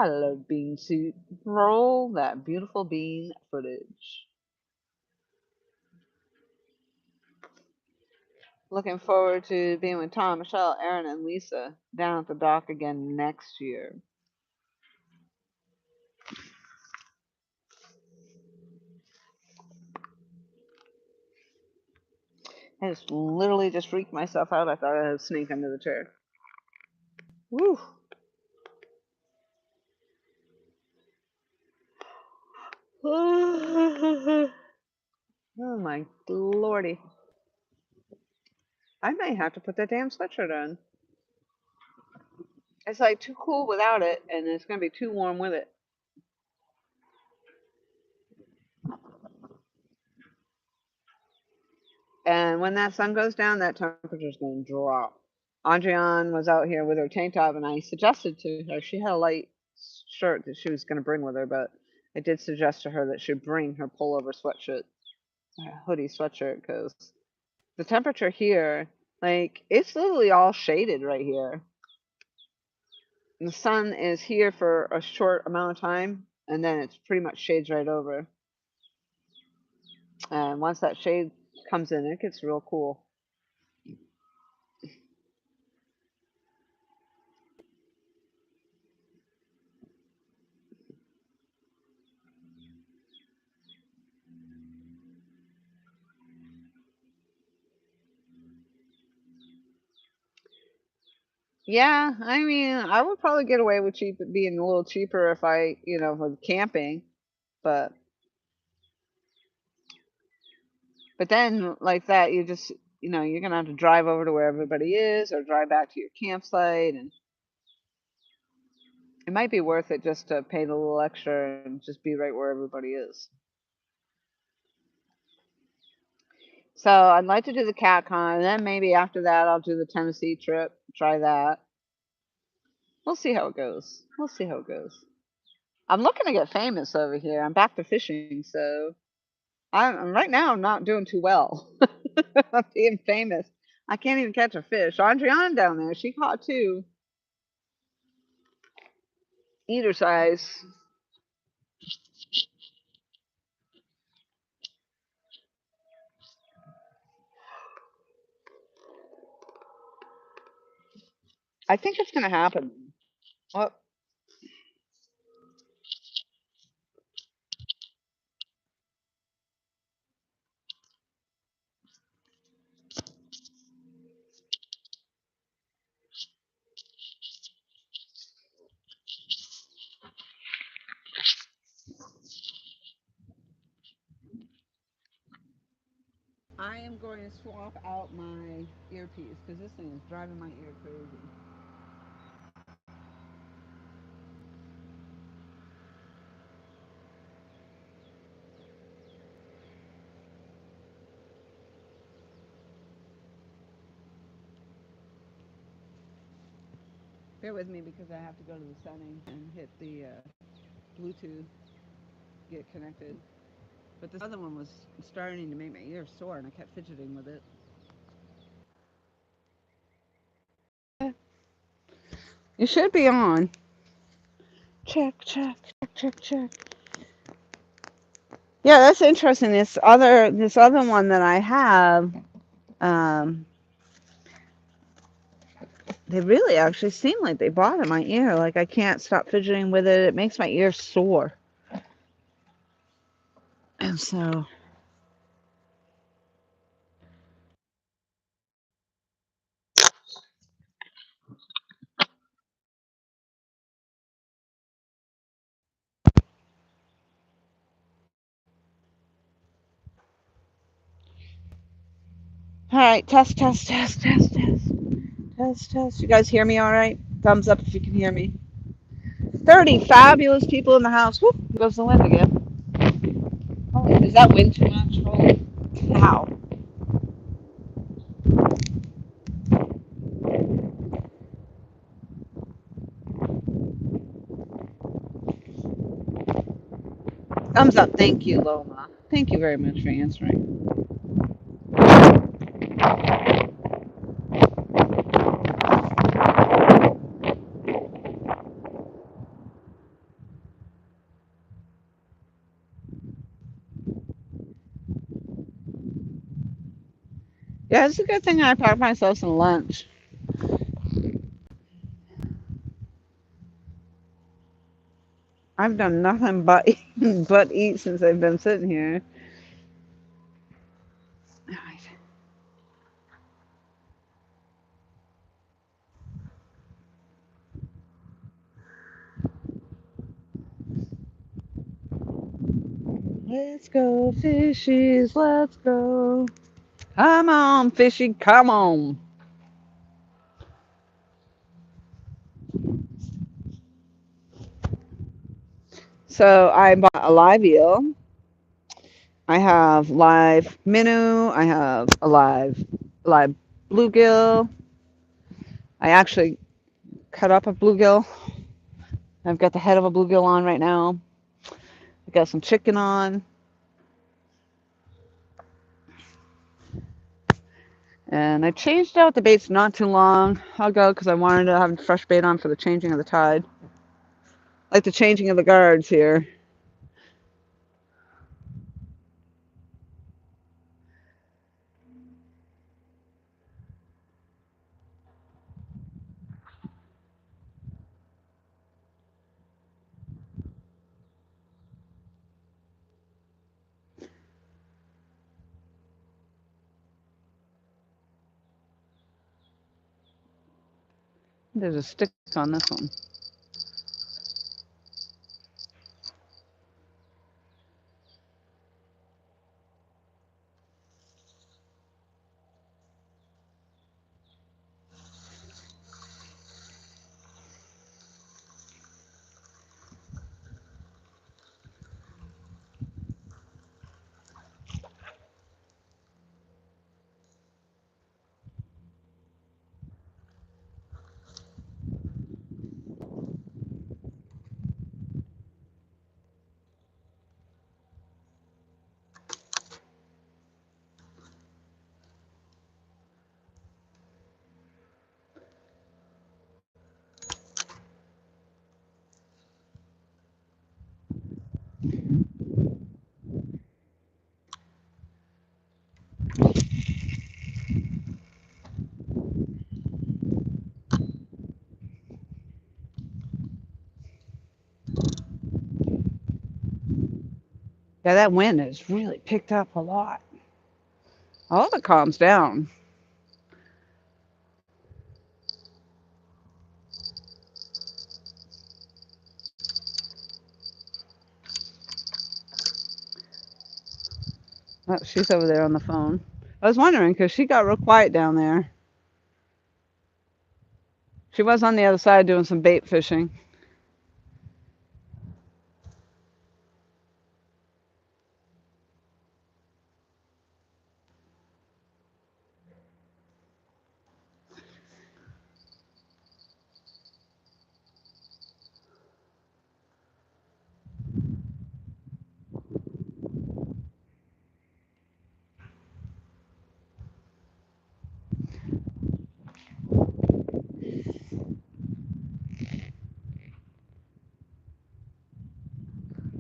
I love bean soup. Roll that beautiful bean footage. Looking forward to being with Tom, Michelle, Aaron, and Lisa down at the dock again next year. I just literally just freaked myself out. I thought I had a snake under the chair. Woo! Oh my lordy. I might have to put that damn sweatshirt on. It's like too cool without it, and it's going to be too warm with it. And when that sun goes down, that temperature is going to drop. Andriane was out here with her tank top, and I suggested to her, she had a light shirt that she was going to bring with her, but I did suggest to her that she bring her pullover sweatshirt, hoodie sweatshirt, because the temperature here, like, it's literally all shaded right here. And the sun is here for a short amount of time, and then it's pretty much shades right over. And once that shade comes in, it gets real cool. Yeah, I mean, I would probably get away with being a little cheaper if I, with camping, but then like that, you just, you're gonna have to drive over to where everybody is or drive back to your campsite, and it might be worth it just to pay the little extra and just be right where everybody is. So I'd like to do the CatCon, and then maybe after that I'll do the Tennessee trip, try that. We'll see how it goes. We'll see how it goes. I'm looking to get famous over here. I'm back to fishing, so I'm right now I'm not doing too well. I'm being famous. I can't even catch a fish. Andriana down there, she caught two. Eater size. I think it's gonna happen. Well, I am going to swap out my earpiece because this thing is driving my ear crazy. Bear with me because I have to go to the settings and hit the Bluetooth, get connected. But this other one was starting to make my ears sore, and I kept fidgeting with it. You should be on. Check, check, check, check, check. Yeah, that's interesting. This other one that I have, um, they really actually seem like they bother my ear. Like I can't stop fidgeting with it. It makes my ears sore. And so, all right, test, test, test, test, test, test, test. You guys hear me all right? Thumbs up if you can hear me. 30 fabulous people in the house. Whoop, goes the wind again. Oh, is that wind too much? Holy cow. Thumbs up. Thank you, Loma. Thank you very much for answering. Yeah, it's a good thing I packed myself some lunch. I've done nothing but but eat since I've been sitting here. Alright. Let's go, fishies, let's go. Come on, fishy, come on. So I bought a live eel. I have live minnow. I have a live bluegill. I actually cut up a bluegill. I've got the head of a bluegill on right now. I got some chicken on. And I changed out the baits not too long ago because I wanted to have fresh bait on for the changing of the tide. Like the changing of the guards here. There's a stick on this one. Yeah, that wind has really picked up a lot. I hope it calms down. Oh, she's over there on the phone. I was wondering because she got real quiet down there. She was on the other side doing some bait fishing.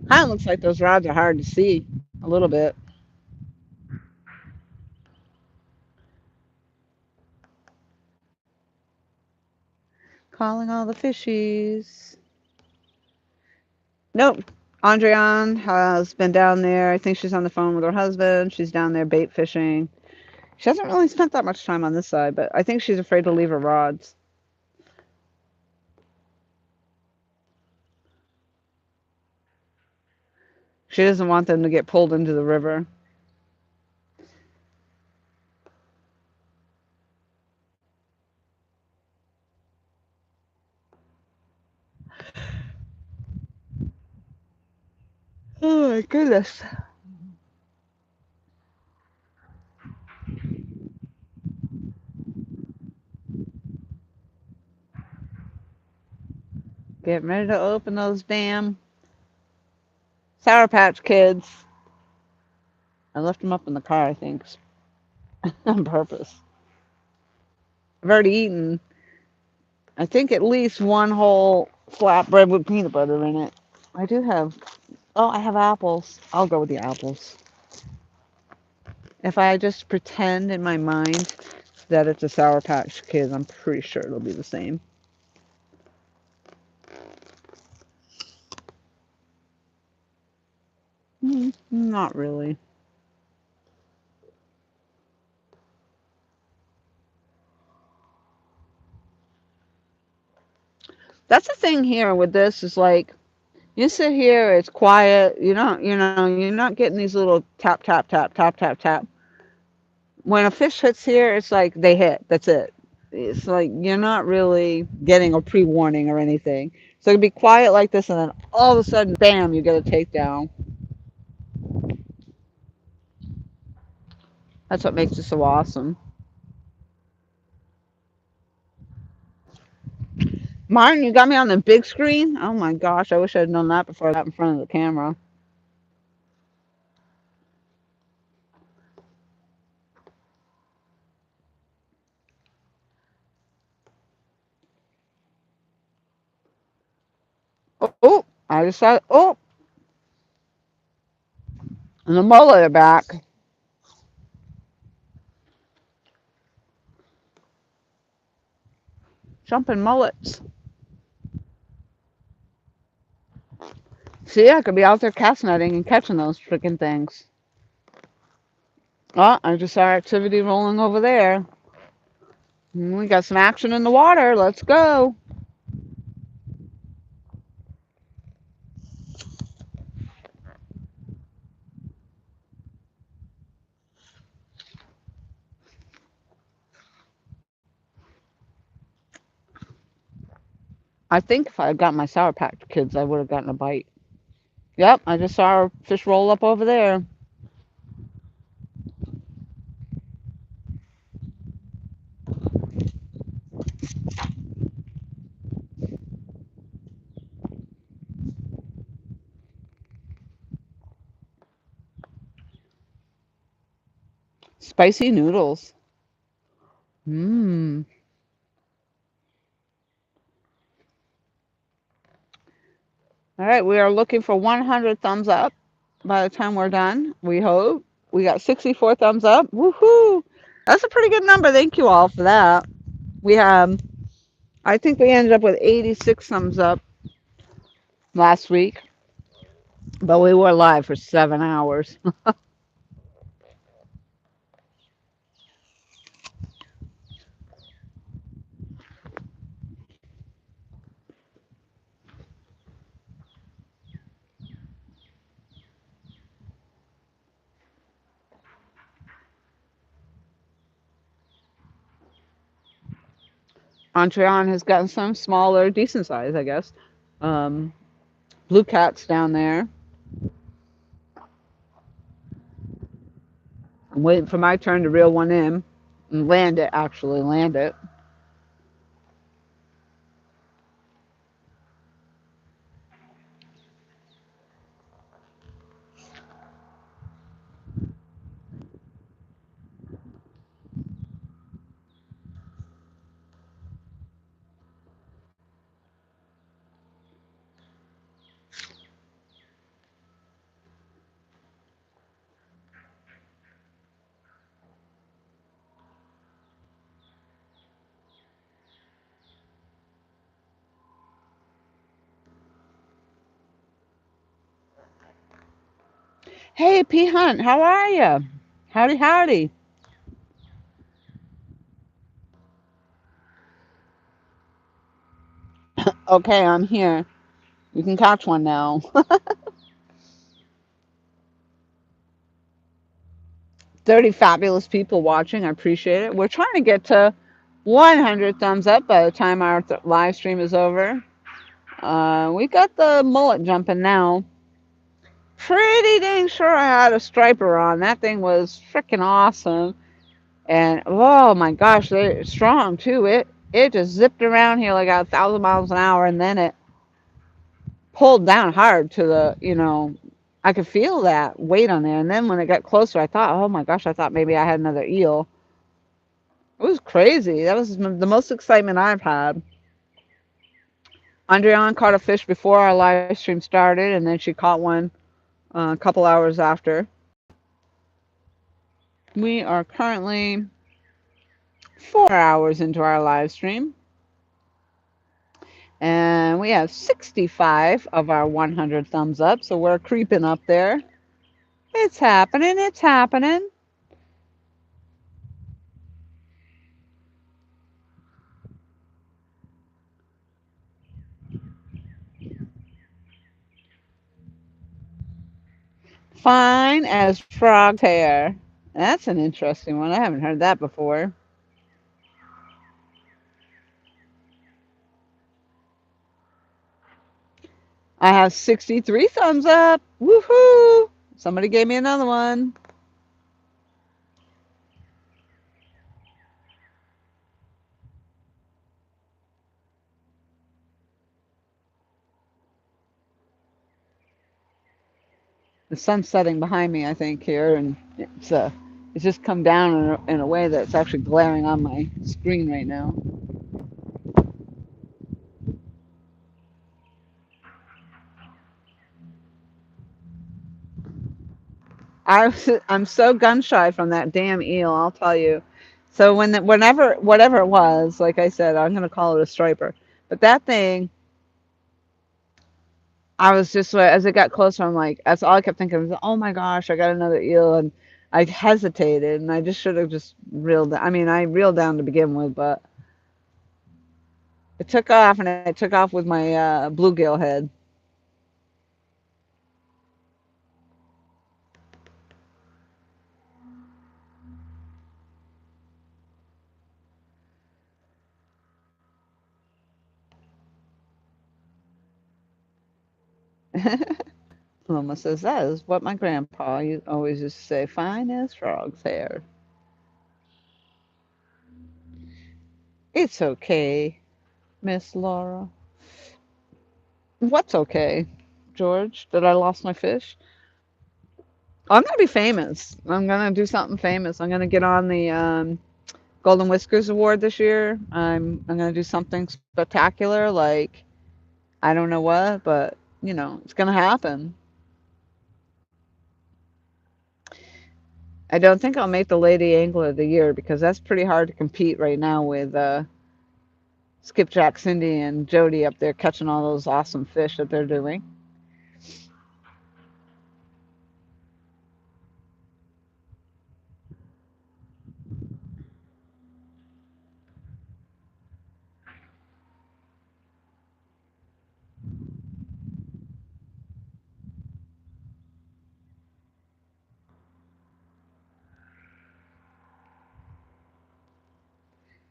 Kind of looks like those rods are hard to see a little bit. Calling all the fishies. Nope. Andreon has been down there. I think she's on the phone with her husband. She's down there bait fishing. She hasn't really spent that much time on this side, but I think she's afraid to leave her rods. She doesn't want them to get pulled into the river. Oh my goodness. Getting ready to open those damn Sour Patch Kids. I left them up in the car, I think, on purpose. I've already eaten, I think, at least one whole flatbread with peanut butter in it. I do have, oh, I have apples. I'll go with the apples. If I just pretend in my mind that it's a Sour Patch Kid, I'm pretty sure it'll be the same. Not really. That's the thing here with this is like you sit here, it's quiet. You're not getting these little tap tap tap tap tap tap. When a fish hits here, it's like they hit. That's it. It's like you're not really getting a pre-warning or anything. So it can be quiet like this, and then all of a sudden, bam, you get a takedown. That's what makes it so awesome. Martin, you got me on the big screen? Oh my gosh, I wish I'd known that before I got in front of the camera. Oh, I just saw, oh, and the mullet are back. Jumping mullets. See, I could be out there cast netting and catching those freaking things. Oh, I just saw activity rolling over there. We got some action in the water. Let's go. I think if I had got my Sour Patch Kids, I would have gotten a bite. Yep, I just saw a fish roll up over there. Spicy noodles. Mmm. All right, we are looking for 100 thumbs up by the time we're done. We hope. We got 64 thumbs up. Woohoo! That's a pretty good number. Thank you all for that. We have, I think we ended up with 86 thumbs up last week, but we were live for 7 hours. Montreal has gotten some smaller, decent size, I guess. Um, Blue Cat's down there. I'm waiting for my turn to reel one in and land it, actually, land it. Hey, P. Hunt, how are you? Howdy, howdy. Okay, I'm here. You can catch one now. 30 fabulous people watching. I appreciate it. We're trying to get to 100 thumbs up by the time our live stream is over. We got the mullet jumping now. Pretty dang sure I had a striper on. That thing was freaking awesome. And oh my gosh, they're strong too. It just zipped around here like 1,000 miles an hour, and then it pulled down hard to the. I could feel that weight on there. And then when it got closer, I thought, oh my gosh, I thought maybe I had another eel. It was crazy. That was the most excitement I've had. Andrian caught a fish before our live stream started, and then she caught one a couple hours after. We are currently 4 hours into our live stream, and we have 65 of our 100 thumbs up, so we're creeping up there. It's happening, it's happening. Fine as frog's hair. That's an interesting one. I haven't heard that before. I have 63 thumbs up. Woohoo! Somebody gave me another one. The sun's setting behind me, I think, here, and it's just come down in a way that's actually glaring on my screen right now. I'm so gun shy from that damn eel, I'll tell you. So whenever whatever it was, like I said, I'm gonna call it a striper. But that thing, I was just as it got closer, I'm like, that's all I kept thinking was, oh my gosh, I got another eel, and I hesitated, and I just should have just reeled. I mean, I reeled down to begin with, but it took off, and it took off with my bluegill head. Loma says that is what my grandpa always used to say, fine as frog's hair. It's okay, Miss Laura. What's okay, George? That I lost my fish? I'm gonna be famous. I'm gonna do something famous. I'm gonna get on the Golden Whiskers Award this year. I'm gonna do something spectacular. Like I don't know what, but it's gonna happen. I don't think I'll make the Lady Angler of the Year because that's pretty hard to compete right now with Skipjack, Cindy, and Jody up there catching all those awesome fish that they're doing.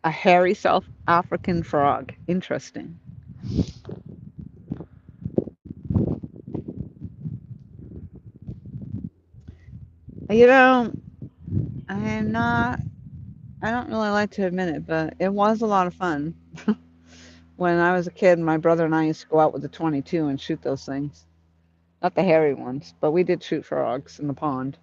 A hairy South African frog. Interesting. You know, I'm not. I don't really like to admit it, but it was a lot of fun. When I was a kid, my brother and I used to go out with the 22 and shoot those things. Not the hairy ones, but we did shoot frogs in the pond.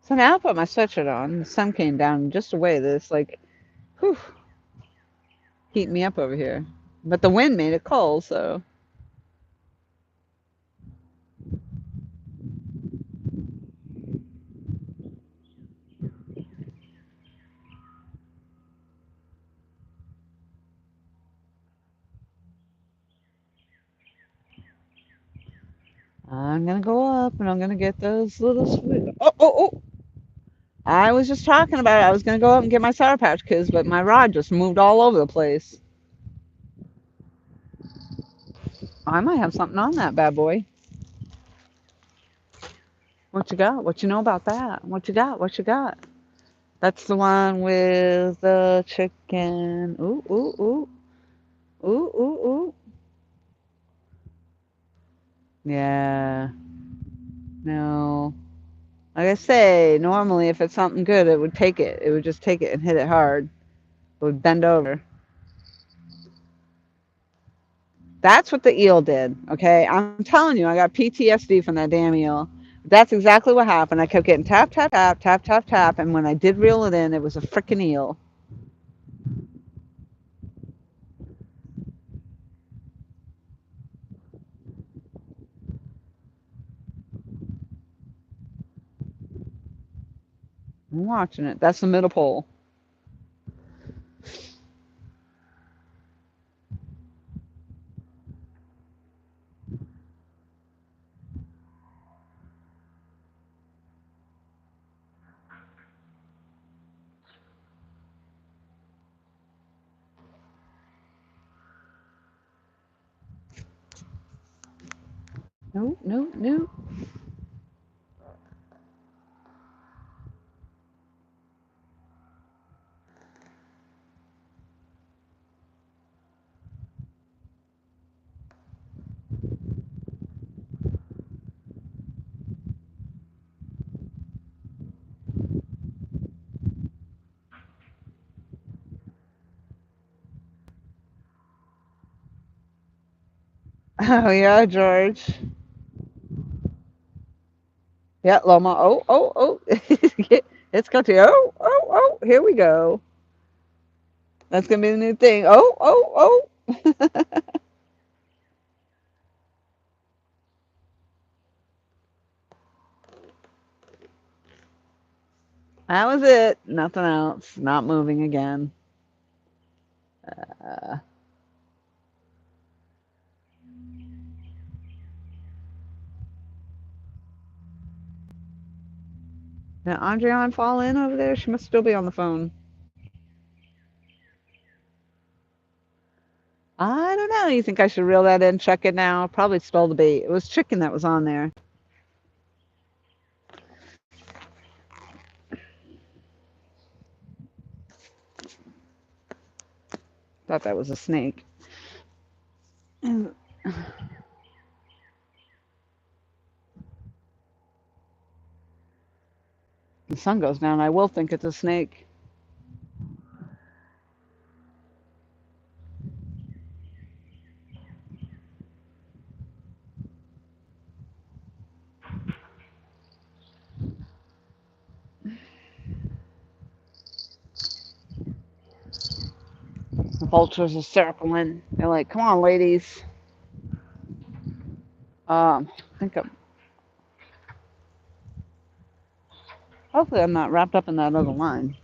So now I put my sweatshirt on. The sun came down just a way that's like, whew, heat me up over here. But the wind made it cold, so I'm gonna go up and I'm gonna get those little sweet. Oh, oh, oh! I was just talking about it. I was gonna go up and get my Sour Patch Kids, but my rod just moved all over the place. I might have something on that bad boy. What you got? What you know about that? What you got? What you got? That's the one with the chicken. Ooh, ooh, ooh. Ooh, ooh, ooh. Yeah. No. Like I say, normally if it's something good, it would take it. It would just take it and hit it hard. It would bend over. That's what the eel did. Okay, I'm telling you, I got PTSD from that damn eel. That's exactly what happened. I kept getting tap, tap, tap, tap, tap, tap, and when I did reel it in, it was a freaking eel. I'm watching it. That's the middle pole. No, no, no. Oh yeah, George. Yeah, Loma. Oh, oh, oh. It's got to. Oh, oh, oh. Here we go. That's gonna be the new thing. Oh, oh, oh. That was it. Nothing else. Not moving again. Uh, did Andreon fall in over there? She must still be on the phone. I don't know. You think I should reel that in, check it now? Probably stole the bait. It was chicken that was on there. Thought that was a snake. The sun goes down. I will think it's a snake. The vultures are circling. They're like, "Come on, ladies." I think I'm. Hopefully, I'm not wrapped up in that other line.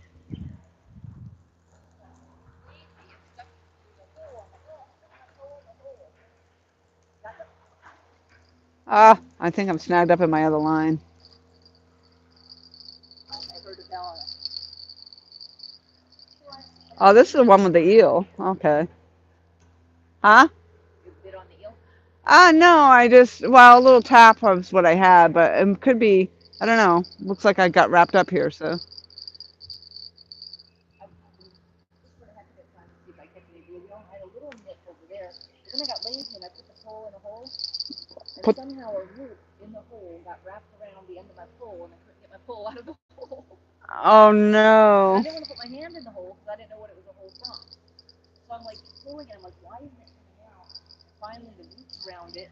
I think I'm snagged up in my other line. I heard a bell. Oh, this is the one with the eel. Okay. Huh? You bit on the eel. No, I just, well, a little tap was what I had, but it could be, I don't know. Looks like I got wrapped up here, so. Just for the heck of it, trying to see if I catch any bluegill. I had a little nick over there. But then I got lazy and I put the pole in a hole, and Put, somehow a root in the hole got wrapped around the end of my pole, and I couldn't get my pole out of the hole. oh And I no. didn't want to put my hand in the hole because I didn't know what it was a hole from. So I'm like pulling it. I'm like, why isn't it coming out? And finally, the roots around it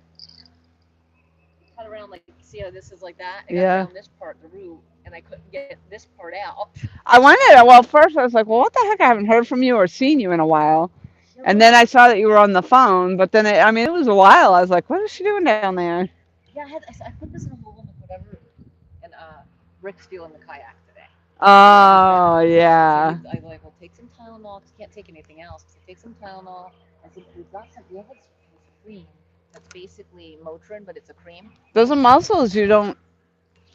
cut around like, see how this is like that? I got Yeah. around this part, the root, and I couldn't get this part out. I wondered, well, first I was like, well, what the heck? I haven't heard from you or seen you in a while. Yeah, And well, then I saw that you were on the phone, but then, I mean, it was a while. I was like, what is she doing down there? yeah, I put this in a hole and whatever, and Rick's stealing the kayak today. Oh, yeah. So I like, well, take some Tylenol because you can't take anything else. So take some Tylenol. I said, we've got some, we have this cream that's basically Motrin, but it's a cream. Those are muscles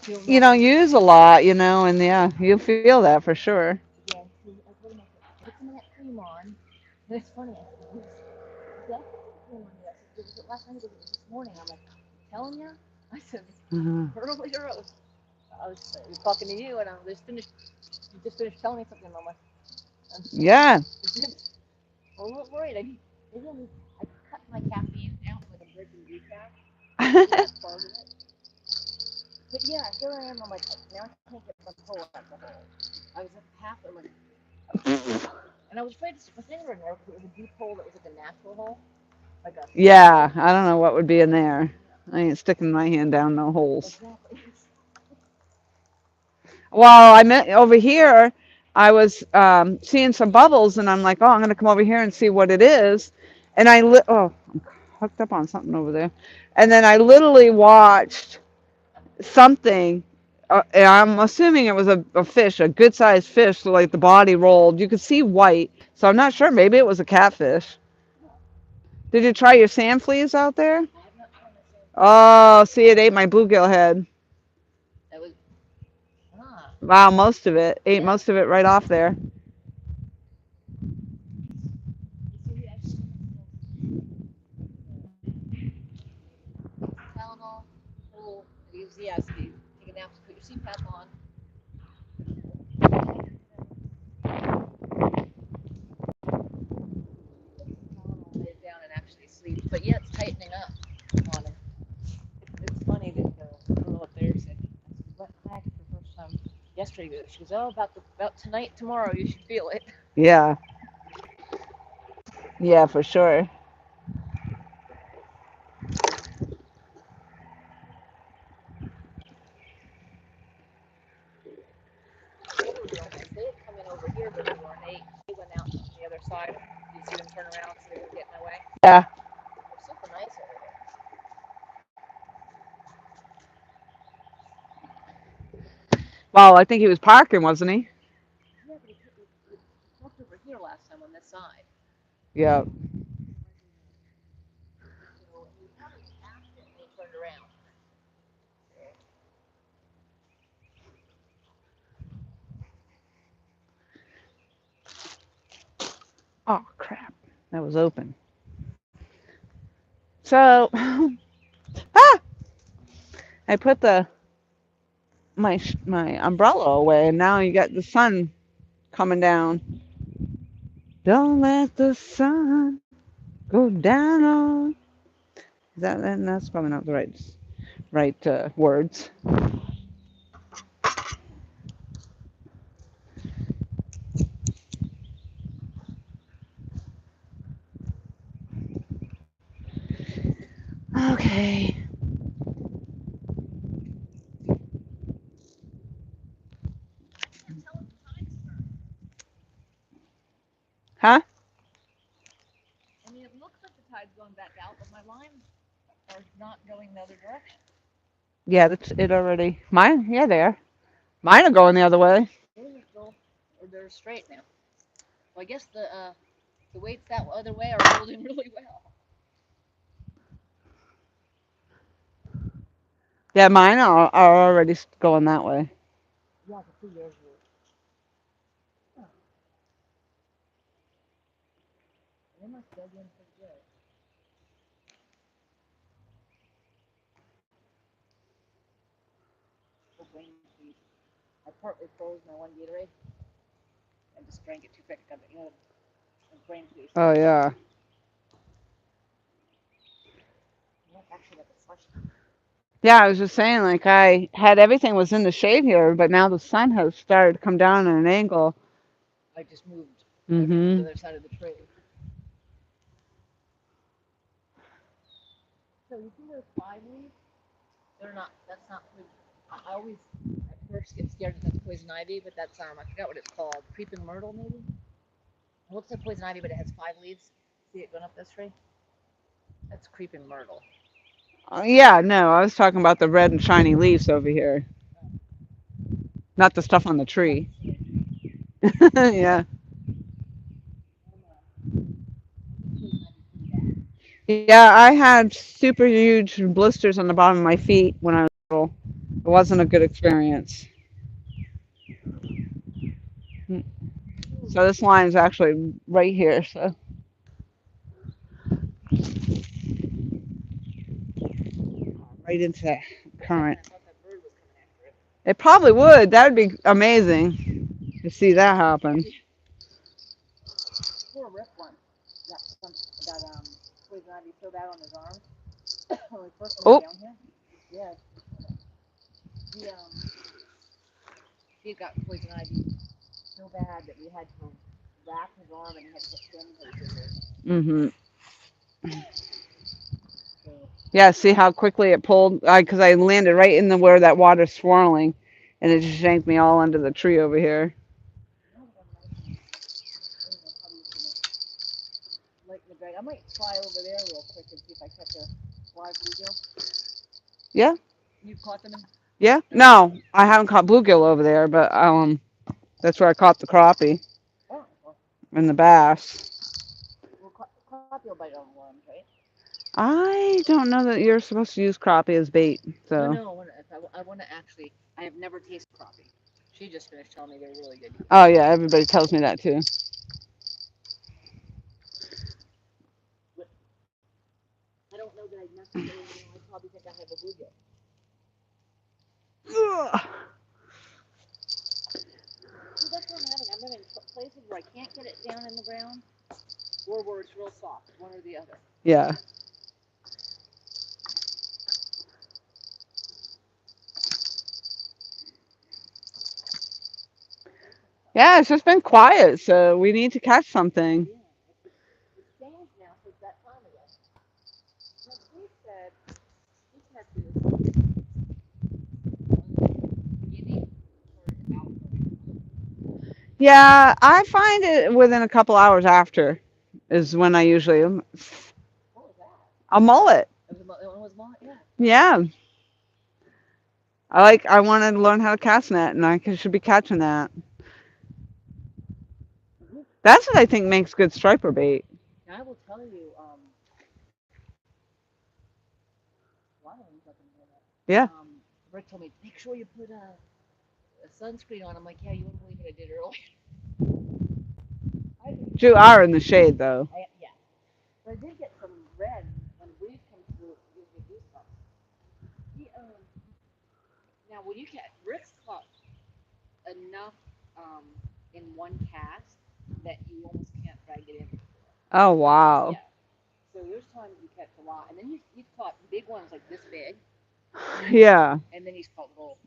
Feel you not don't use. use a lot, and yeah, you feel that for sure. Yeah, so I told him, I said, put some of that cream on. And it's funny, I said, that cream on here. I said, was it last night or was it this morning? I'm like, I'm telling you. I said, Mhm. earlier I was talking to you and you just finished telling me something. I'm like, I'm so Yeah. a little worried. I cut my caffeine out with a breaking decaf. So that's part of it. But yeah, here I am. I'm like, now I can't get my pole out the hole. I was at half. I'm like, and I was afraid to stick my finger in there because it was a deep hole that was like a natural hole. Like a Yeah, I don't know what would be in there. I ain't sticking my hand down no holes. exactly. Well, I meant over here, I was seeing some bubbles, and I'm like, oh, I'm gonna come over here and see what it is. And oh, I'm hooked up on something over there. And then I literally watched something. And I'm assuming it was a fish, a good sized fish, so like the body rolled. You could see white, so I'm not sure. Maybe it was a catfish. Did you try your sand fleas out there? I have not tried my sand fleas. Oh, see, it ate my bluegill head. That was ah Wow, most of it. Ate yeah. most of it right off there. You see, we actually Tylenol, full. Use the take a nap. Put your CPAP on. Tylenol, lay it down and actually sleep. But yeah, it's tightening up on him. It's funny that I don't know what they're saying. I went back for the first time yesterday. She goes, "Oh, about tonight, tomorrow, you should feel it." Yeah, yeah, for sure. The other girls, they had come in over here before, and they went out on the other side. You see them turn around so they wouldn't get in my way. Yeah. They're super nice over there. Well, I think he was parking, wasn't he? Yeah, but he parked over here last time on this side. Yeah. So he probably passed it and they turned around. Oh crap, that was open. So, ah, I put the my umbrella away, and now you got the sun coming down. Don't let the sun go down on. Is that that's probably not the right words. Okay. Can't tell if the tide's turned. Huh? I mean, it looks like the tide's going back out, but my lines are not going the other direction. Yeah, that's it already. Mine, yeah, they are. Mine are going the other way. They're still, or they're straight now. Well, I guess the weights that other way are holding really well. Yeah, mine are already going that way. Yeah, the 2 years were. Huh, they must dug in pretty good. Oh, brain freeze. I partly froze my one Gatorade and just drank it too quick. I got brain freeze. Oh yeah. Yeah, actually got the slush. Yeah, I was just saying, like I had everything was in the shade here, but now the sun has started to come down at an angle. I just moved everything to the Mm-hmm. other side of the tray. So you see those 5 leaves? They're not. That's not. I always at first get scared that that's poison ivy, but that's I forgot what it's called. Creeping myrtle, maybe. It looks like poison ivy, but it has 5 leaves. See it going up this tree? That's creeping myrtle. Yeah, no, I was talking about the red and shiny leaves over here, not the stuff on the Yeah, tree. the tree. Yeah. I think poison ivy's pretty bad. Yeah, I had super huge blisters on the bottom of my feet when I was little. It wasn't a good experience. So this line is actually right here, so right into that For a second, current. I thought that bird was coming after it. It probably would. That would be amazing to see that happen. Poor Rick once got poison ivy so bad on his arm when we first moved Oh, down here. Yeah, he he got poison ivy so bad that we had to wrap his arm and he had to put bandage over it. mm-hmm. So, Yeah, see how quickly it pulled? Because I landed right in the where that water's swirling, and it just yanked me all under the tree over here. now that I'm nice and, I don't know, how he's gonna lighten the drag. I might fly over there real quick and see if I catch a live bluegill. Yeah, You've caught them in? yeah. No, I haven't caught bluegill over there, but that's where I caught the crappie Oh, well, and the bass. well crappie will bite on worms, right? I don't know that you're supposed to use crappie as bait, No, so. no, I want to actually, I have never tasted crappie. She just finished telling me they're really good to eat. Oh yeah, everybody tells me that too. But I don't know that I necessarily know. I probably think I have a bluegill. Ugh. See, that's what I'm having. I'm having places where I can't get it down in the ground or where it's real soft, one or the other. Yeah. Yeah, it's just been quiet, so we need to catch something. Yeah, it's changed now since that time ago. Now, Steve said he catches beginning toward outgoing. Yeah, I find it within a couple hours after is when I usually What was that? a mullet. It was mine, yeah. Yeah, I wanted to learn how to cast net, and should be catching that. That's what I think makes good striper bait. Now, I will tell you, a lot of them up in there. Yeah. Rick told me, make sure you put a sunscreen on. I'm like, yeah, you wouldn't believe what I did earlier. I did. You are in the shade though. Yeah. But I did get some red when the breeze comes through. It gives me goosebumps. He, now, when you catch, Rick's caught enough in one cast that you almost can't drag it in before. Oh wow. Yeah. So there's times you catch a lot, and then he's caught big ones like this big, Yeah. and then he's caught little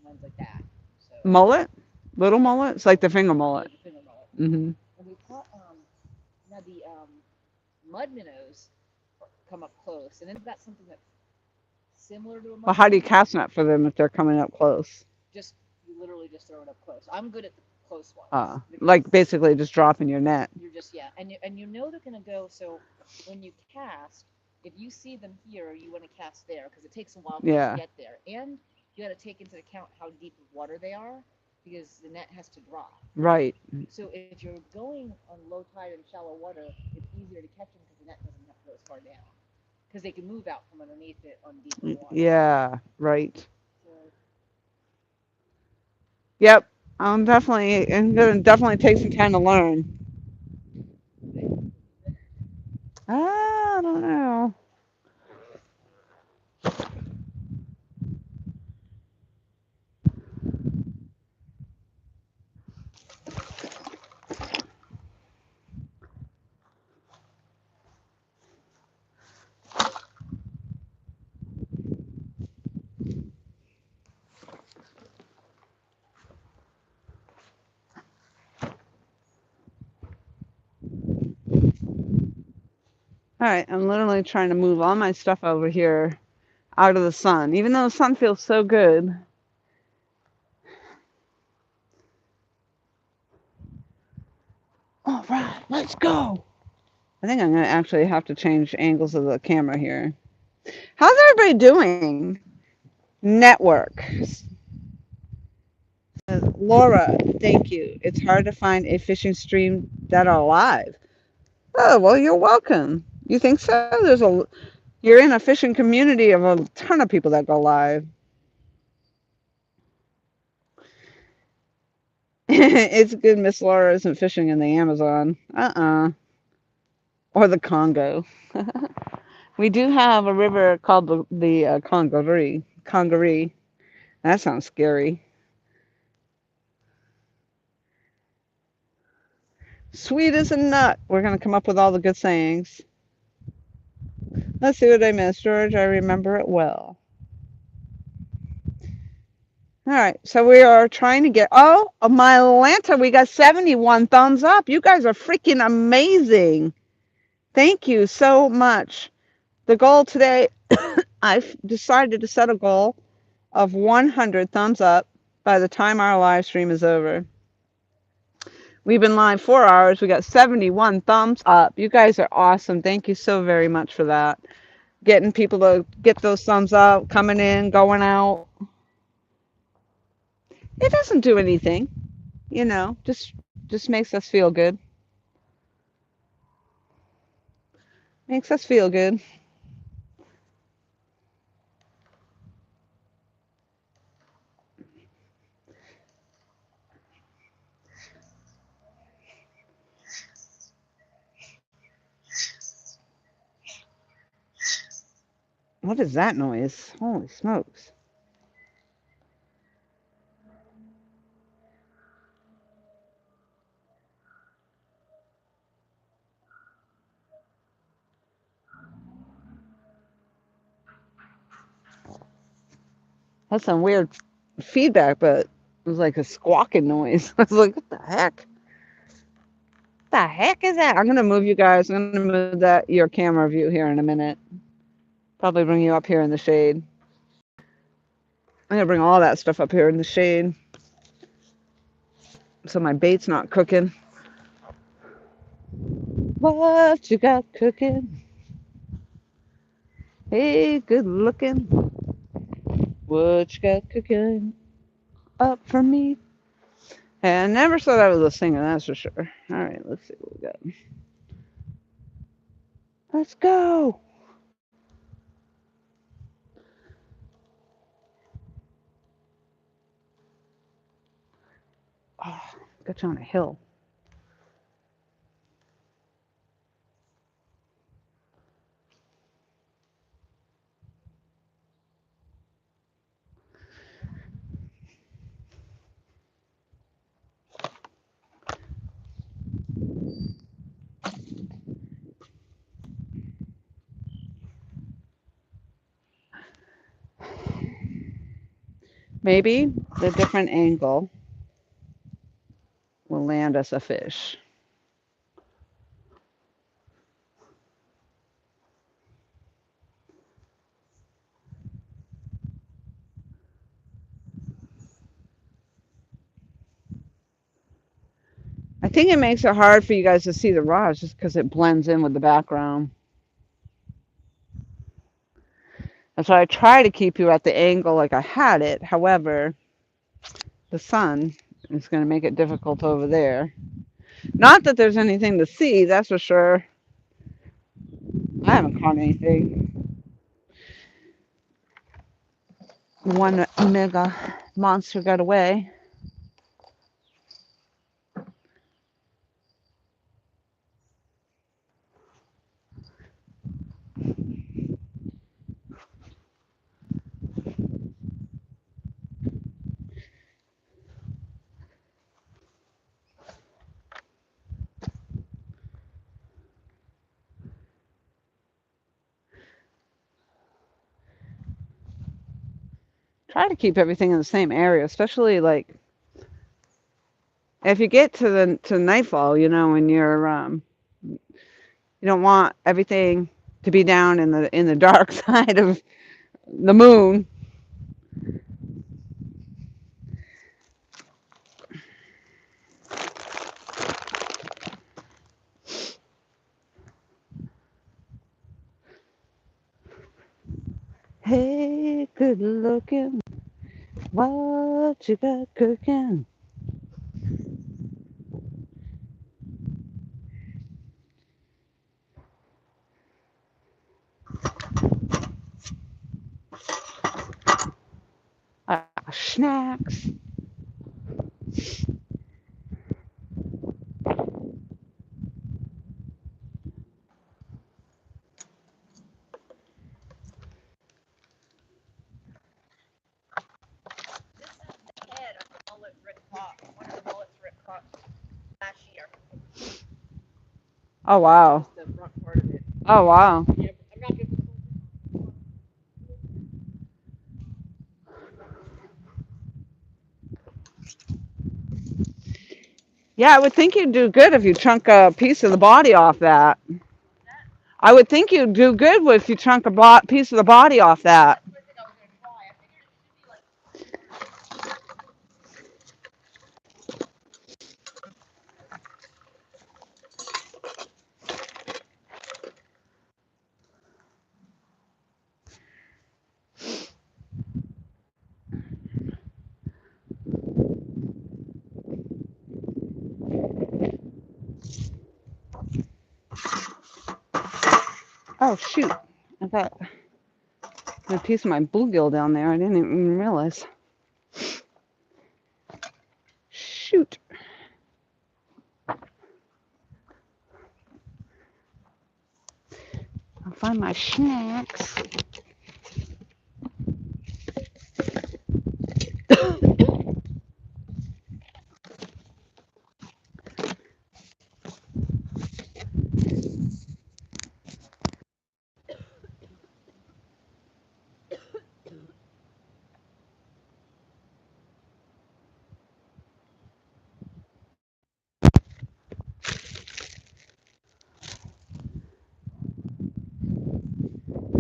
ones like that. So Mullet? Little mullet? It's like the finger mullet. like a finger mullet. Mhm. And we caught now the mud minnows come up close, and then got something that's similar to a Well, mud how do you minnow. cast net for them if they're coming up close? Just you literally just throw it up close. I'm good at the close ones Like because basically just dropping your net. you're just yeah, and you know they're gonna go. So when you cast, if you see them here, you want to cast there because it takes a while for them to Yeah. get there, and you got to take into account how deep of water they are because the net has to drop. Right. So if you're going on low tide and shallow water, it's easier to catch them because the net doesn't have to go as far down because they can move out from underneath it on deeper water. Yeah. Right. So Yep. I'm gonna definitely take some time to learn. I don't know. All right, I'm literally trying to move all my stuff over here out of the sun, even though the sun feels so good. All right, let's go. I think I'm gonna actually have to change angles of the camera here. How's everybody doing? Network. Laura, thank you. It's hard to find a fishing stream that are live. Oh, well, you're welcome. You think so? You're in a fishing community of a ton of people that go live. It's good Miss Laura isn't fishing in the Amazon. Or the Congo. We do have a river called the Congaree. Congaree. That sounds scary. Sweet as a nut. We're going to come up with all the good sayings. Let's see what I missed, George. I remember it well. All right, so we are trying to get. Oh, my Lanta, we got 71 thumbs up. You guys are freaking amazing. Thank you so much. The goal today, I've decided to set a goal of 100 thumbs up by the time our live stream is over. We've been live 4 hours. We got 71 thumbs up. You guys are awesome. Thank you so very much for that. Getting people to get those thumbs up, coming in, going out. It doesn't do anything, just makes us feel good. Makes us feel good. What is that noise? Holy smokes. That's some weird feedback, but it was like a squawking noise. I was like, what the heck? What the heck is that? I'm going to move you guys. I'm going to move your camera view here in a minute. Probably bring you up here in the shade. I'm going to bring all that stuff up here in the shade so my bait's not cooking. What you got cooking? Hey, good looking. What you got cooking up for me? Hey, I never thought I was a singer, that's for sure. All right, let's see what we got. Let's go. Oh, got you on a hill. Maybe the different angle will land us a fish. I think it makes it hard for you guys to see the rods just because it blends in with the background. That's why I try to keep you at the angle like I had it. However, the sun is going to make it difficult over there. Not that there's anything to see, that's for sure. I haven't caught anything. One mega monster got away. Try to keep everything in the same area, especially like if you get to nightfall, when you don't want everything to be down in the dark side of the moon. Hey, good looking. What you got cooking? Snacks. This is the head of the mullet Rick caught. One of the mullets Rick caught last year. Oh wow. Just the front part of it. Oh wow. Yeah, I'm not gonna. Yeah, I would think you'd do good if you chunk a piece of the body off that. I would think you'd do good if you chunk a piece of the body off that. That's what I think I was gonna try. I figured it should be like. Oh shoot! I got a piece of my bluegill down there. I didn't even realize. Shoot! I'll find my snacks.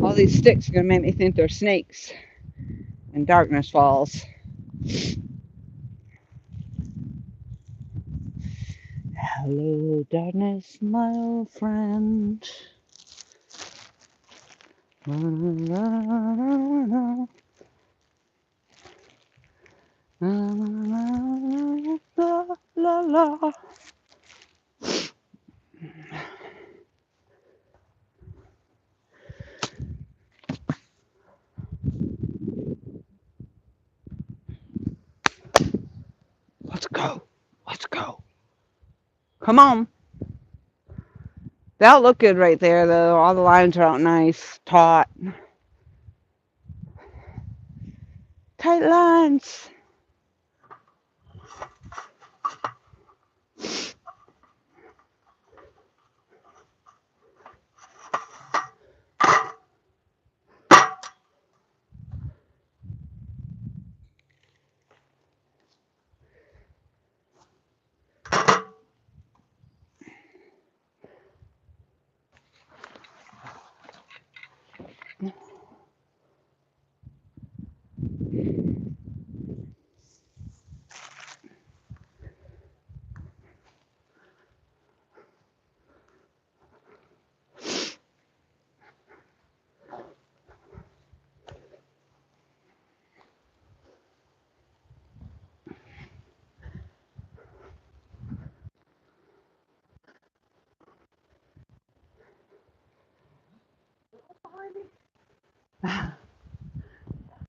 All these sticks are gonna make me think they're snakes. And darkness falls. Hello, darkness, my old friend. La, la, la, la, la, la. Let's go. Let's go. Come on. That'll look good right there, though. All the lines are out nice, taut. Tight lines.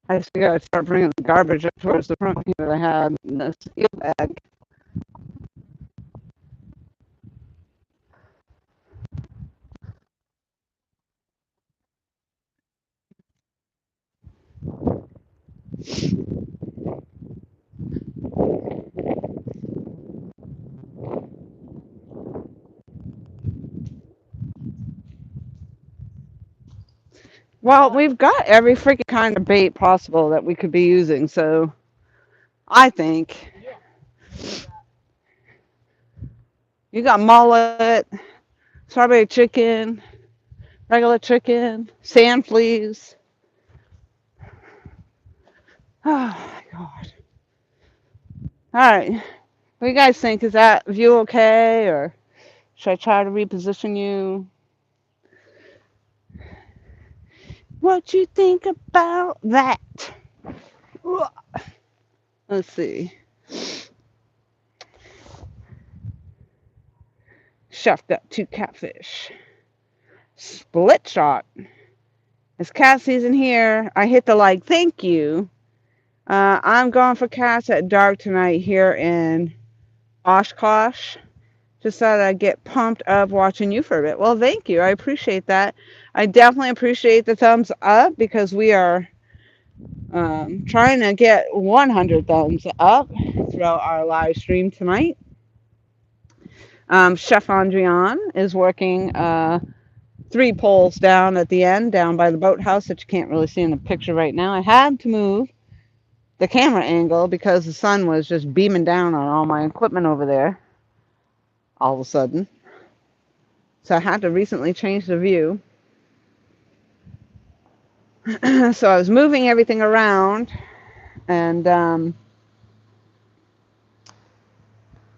I just gotta start bringing the garbage up towards the front here that I had in this steel bag. Well, we've got every freaking kind of bait possible that we could be using, so I think Yeah. you got mullet, strawberry chicken, regular chicken, sand fleas. Oh my god. Alright. What do you guys think? Is that view okay, or should I try to reposition you? What you think about that? Let's see. Chef got 2 catfish. Split shot. It's cat season here. I hit the like, thank you. I'm going for cats at dark tonight here in Oshkosh. Just thought I'd get pumped up watching you for a bit. Well, thank you. I appreciate that. I definitely appreciate the thumbs up because we are trying to get 100 thumbs up throughout our live stream tonight. Chef Andrian is working 3 poles down at the end, down by the boathouse that you can't really see in the picture right now. I had to move the camera angle because the sun was just beaming down on all my equipment over there all of a sudden. So I had to recently change the view. So I was moving everything around, and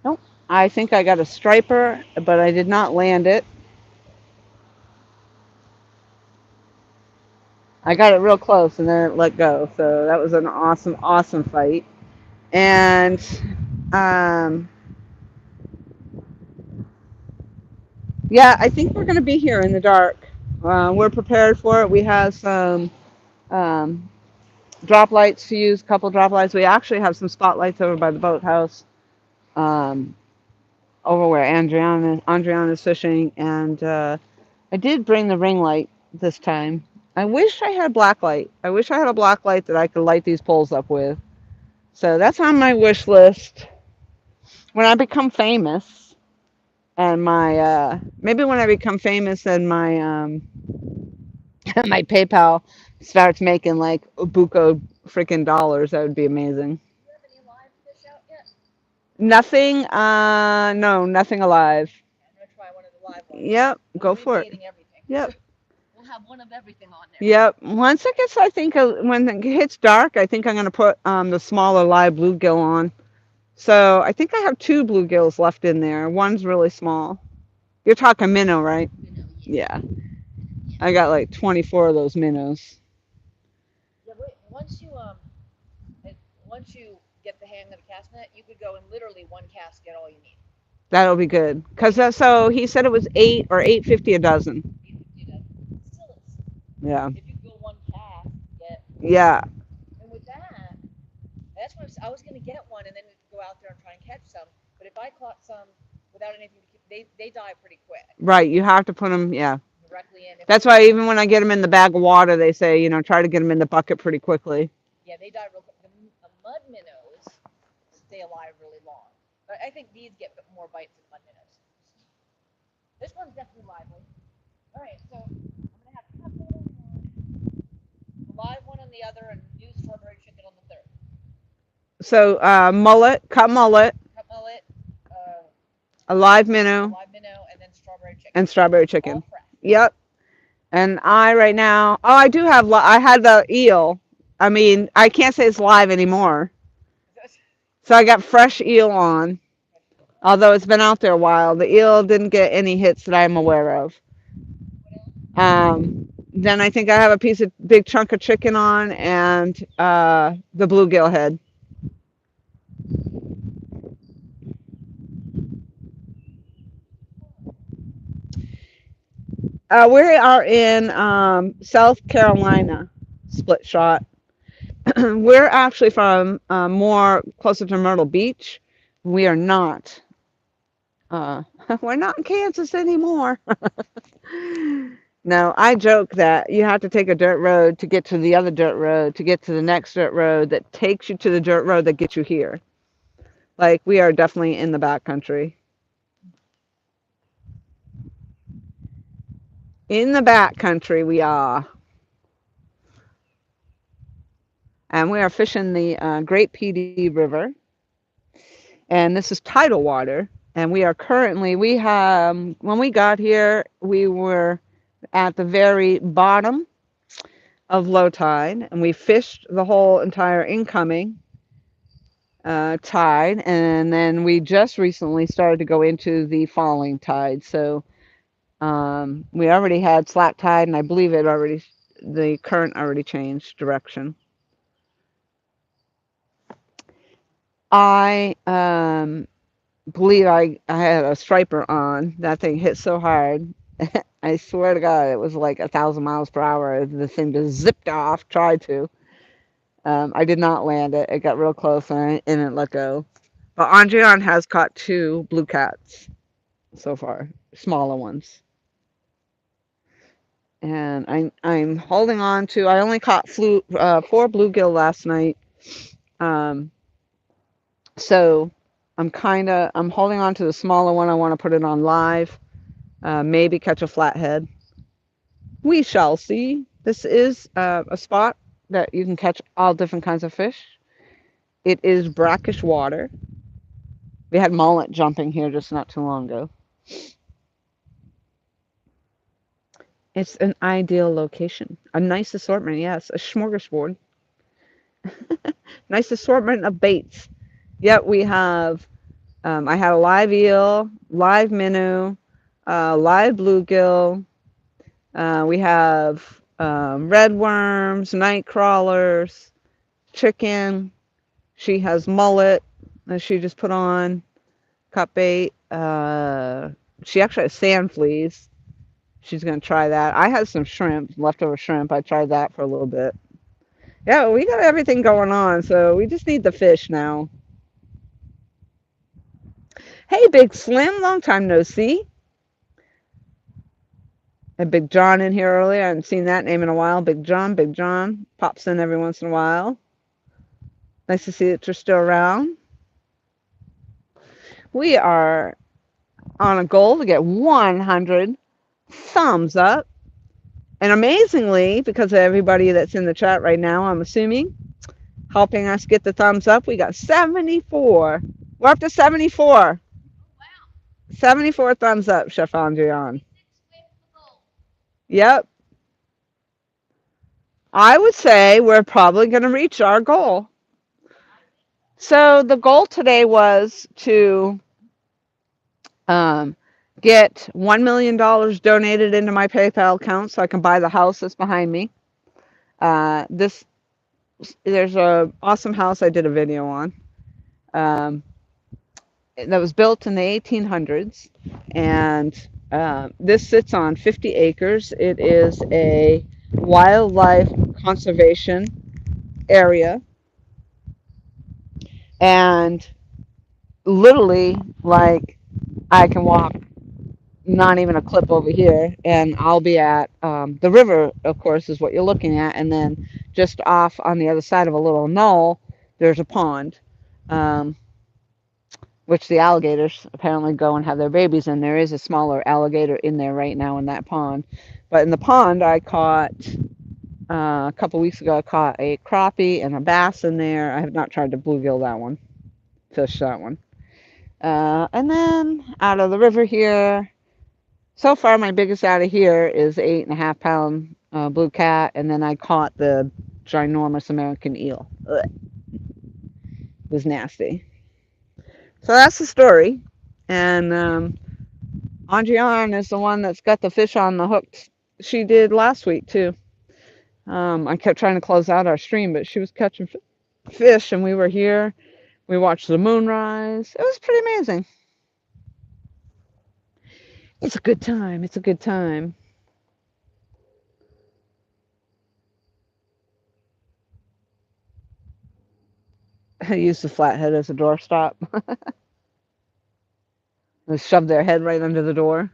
nope, I think I got a striper, but I did not land it. I got it real close, and then it let go. So that was an awesome, awesome fight. And um, yeah, I think we're going to be here in the dark. We're prepared for it. We have some um, drop lights to use, a couple drop lights. We actually have some spotlights over by the boathouse, um, over where Andriana's fishing. And I did bring the ring light this time. I wish I had a black light. I wish I had a black light that I could light these poles up with. So that's on my wish list. When I become famous, and my maybe when I become famous and my my PayPal starts making like a buco freaking dollars, that would be amazing. Do you have any live fish out yet? Nothing, no, nothing alive. Yeah, I'm gonna try one of the live ones. Yep, I'm go for it. abbreviating everything. Yep, We'll have one of everything on there. yep. Once it gets, I think when it hits dark, I think I'm gonna put the smaller live bluegill on. So I think I have two bluegills left in there. One's really small. You're talking minnow, right? You know, yeah. Yeah, I got like 24 of those minnows. Yeah, but once you get the hang of the cast net, you could go in literally one cast get all you need. That'll be good. Cause so he said it was 8 or 8.50 a dozen. 850 dozen. Still is. Yeah. If you go one cast, get. Yeah. And with that, that's what I was gonna get one and then go out there and try and catch some. But if I caught some without anything, they die pretty quick. Right. You have to put them. Yeah. Directly in. That's why even when I get them in the bag of water, they say, try to get them in the bucket pretty quickly. Yeah, they die real quick. The mud minnows stay alive really long. But I think these get more bites than mud minnows. This one's definitely lively. All right, so I'm gonna have a live one on the other and new strawberry chicken on the third. So cut mullet, Cut mullet, a live minnow, live minnow, and then strawberry chicken. and strawberry All chicken. fresh. Yep. And I right now, oh, I do have, I had the eel. I mean, I can't say it's live anymore. So I got fresh eel on, although it's been out there a while. The eel didn't get any hits that I'm aware of. Then I think I have a big chunk of chicken on and the bluegill head. We are in South Carolina, split shot. We're actually from more closer to Myrtle Beach. We are not. Uh, we're not in Kansas anymore. No, I joke that you have to take a dirt road to get to the other dirt road to get to the next dirt road that takes you to the dirt road that gets you here. Like we are definitely in the back country. In the back country we are. And we are fishing the Great PD River. And this is tidal water. And we have, when we got here, we were at the very bottom of low tide. And we fished the whole entire incoming tide. And then we just recently started to go into the falling tide. So we already had slack tide, and I believe the current already changed direction. I believe I had a striper on. That thing hit so hard. I swear to God, it was like 1,000 miles per hour. The thing just zipped off. Tried to. I did not land it. It got real close and it let go. But Andrian has caught two blue cats so far, smaller ones. And I'm holding on to. I only caught 4 bluegill last night. Um, so I'm holding on to the smaller one. I want to put it on live. Maybe catch a flathead. We shall see. This is a spot that you can catch all different kinds of fish. It is brackish water. We had mullet jumping here just not too long ago. It's an ideal location. A nice assortment, yes. A smorgasbord. Nice assortment of baits. Yet we have, I had a live eel, live minnow, live bluegill. We have red worms, night crawlers, chicken. She has mullet that she just put on, cut bait. She actually has sand fleas. She's going to try that. I had some shrimp, leftover shrimp. I tried that for a little bit. Yeah, we got everything going on, so we just need the fish now. Hey, Big Slim, long time no see. Had Big John in here earlier. I haven't seen that name in a while. Big John pops in every once in a while. Nice to see that you're still around. We are on a goal to get 100 thumbs up. And amazingly, because of everybody that's in the chat right now, I'm assuming, helping us get the thumbs up, we got 74. We're up to 74. 74 thumbs up, Chef Andrian. Yep. I would say we're probably going to reach our goal. So the goal today was to get $1 million donated into my PayPal account so I can buy the house that's behind me. This There's a awesome house I did a video on um, that was built in the 1800s, and this sits on 50 acres. It is a wildlife conservation area, and literally, like, I can walk not even a clip over here, and I'll be at the river, of course, is what you're looking at, and then just off on the other side of a little knoll, there's a pond, um, which the alligators apparently go and have their babies in. There is a smaller alligator in there right now in that pond, but in the pond, I caught a couple weeks ago. I caught a crappie and a bass in there. I have not tried to bluegill that one, fish that one, and then out of the river here. So far, my biggest out of here is 8.5 pound blue cat, and then I caught the ginormous American eel. Ugh, it was nasty. So that's the story. And Andriana is the one that's got the fish on the hook. She did last week too. I kept trying to close out our stream, but she was catching fish, and we were here. We watched the moonrise. It was pretty amazing. It's a good time. It's a good time. I used the flathead as a doorstop. They shove their head right under the door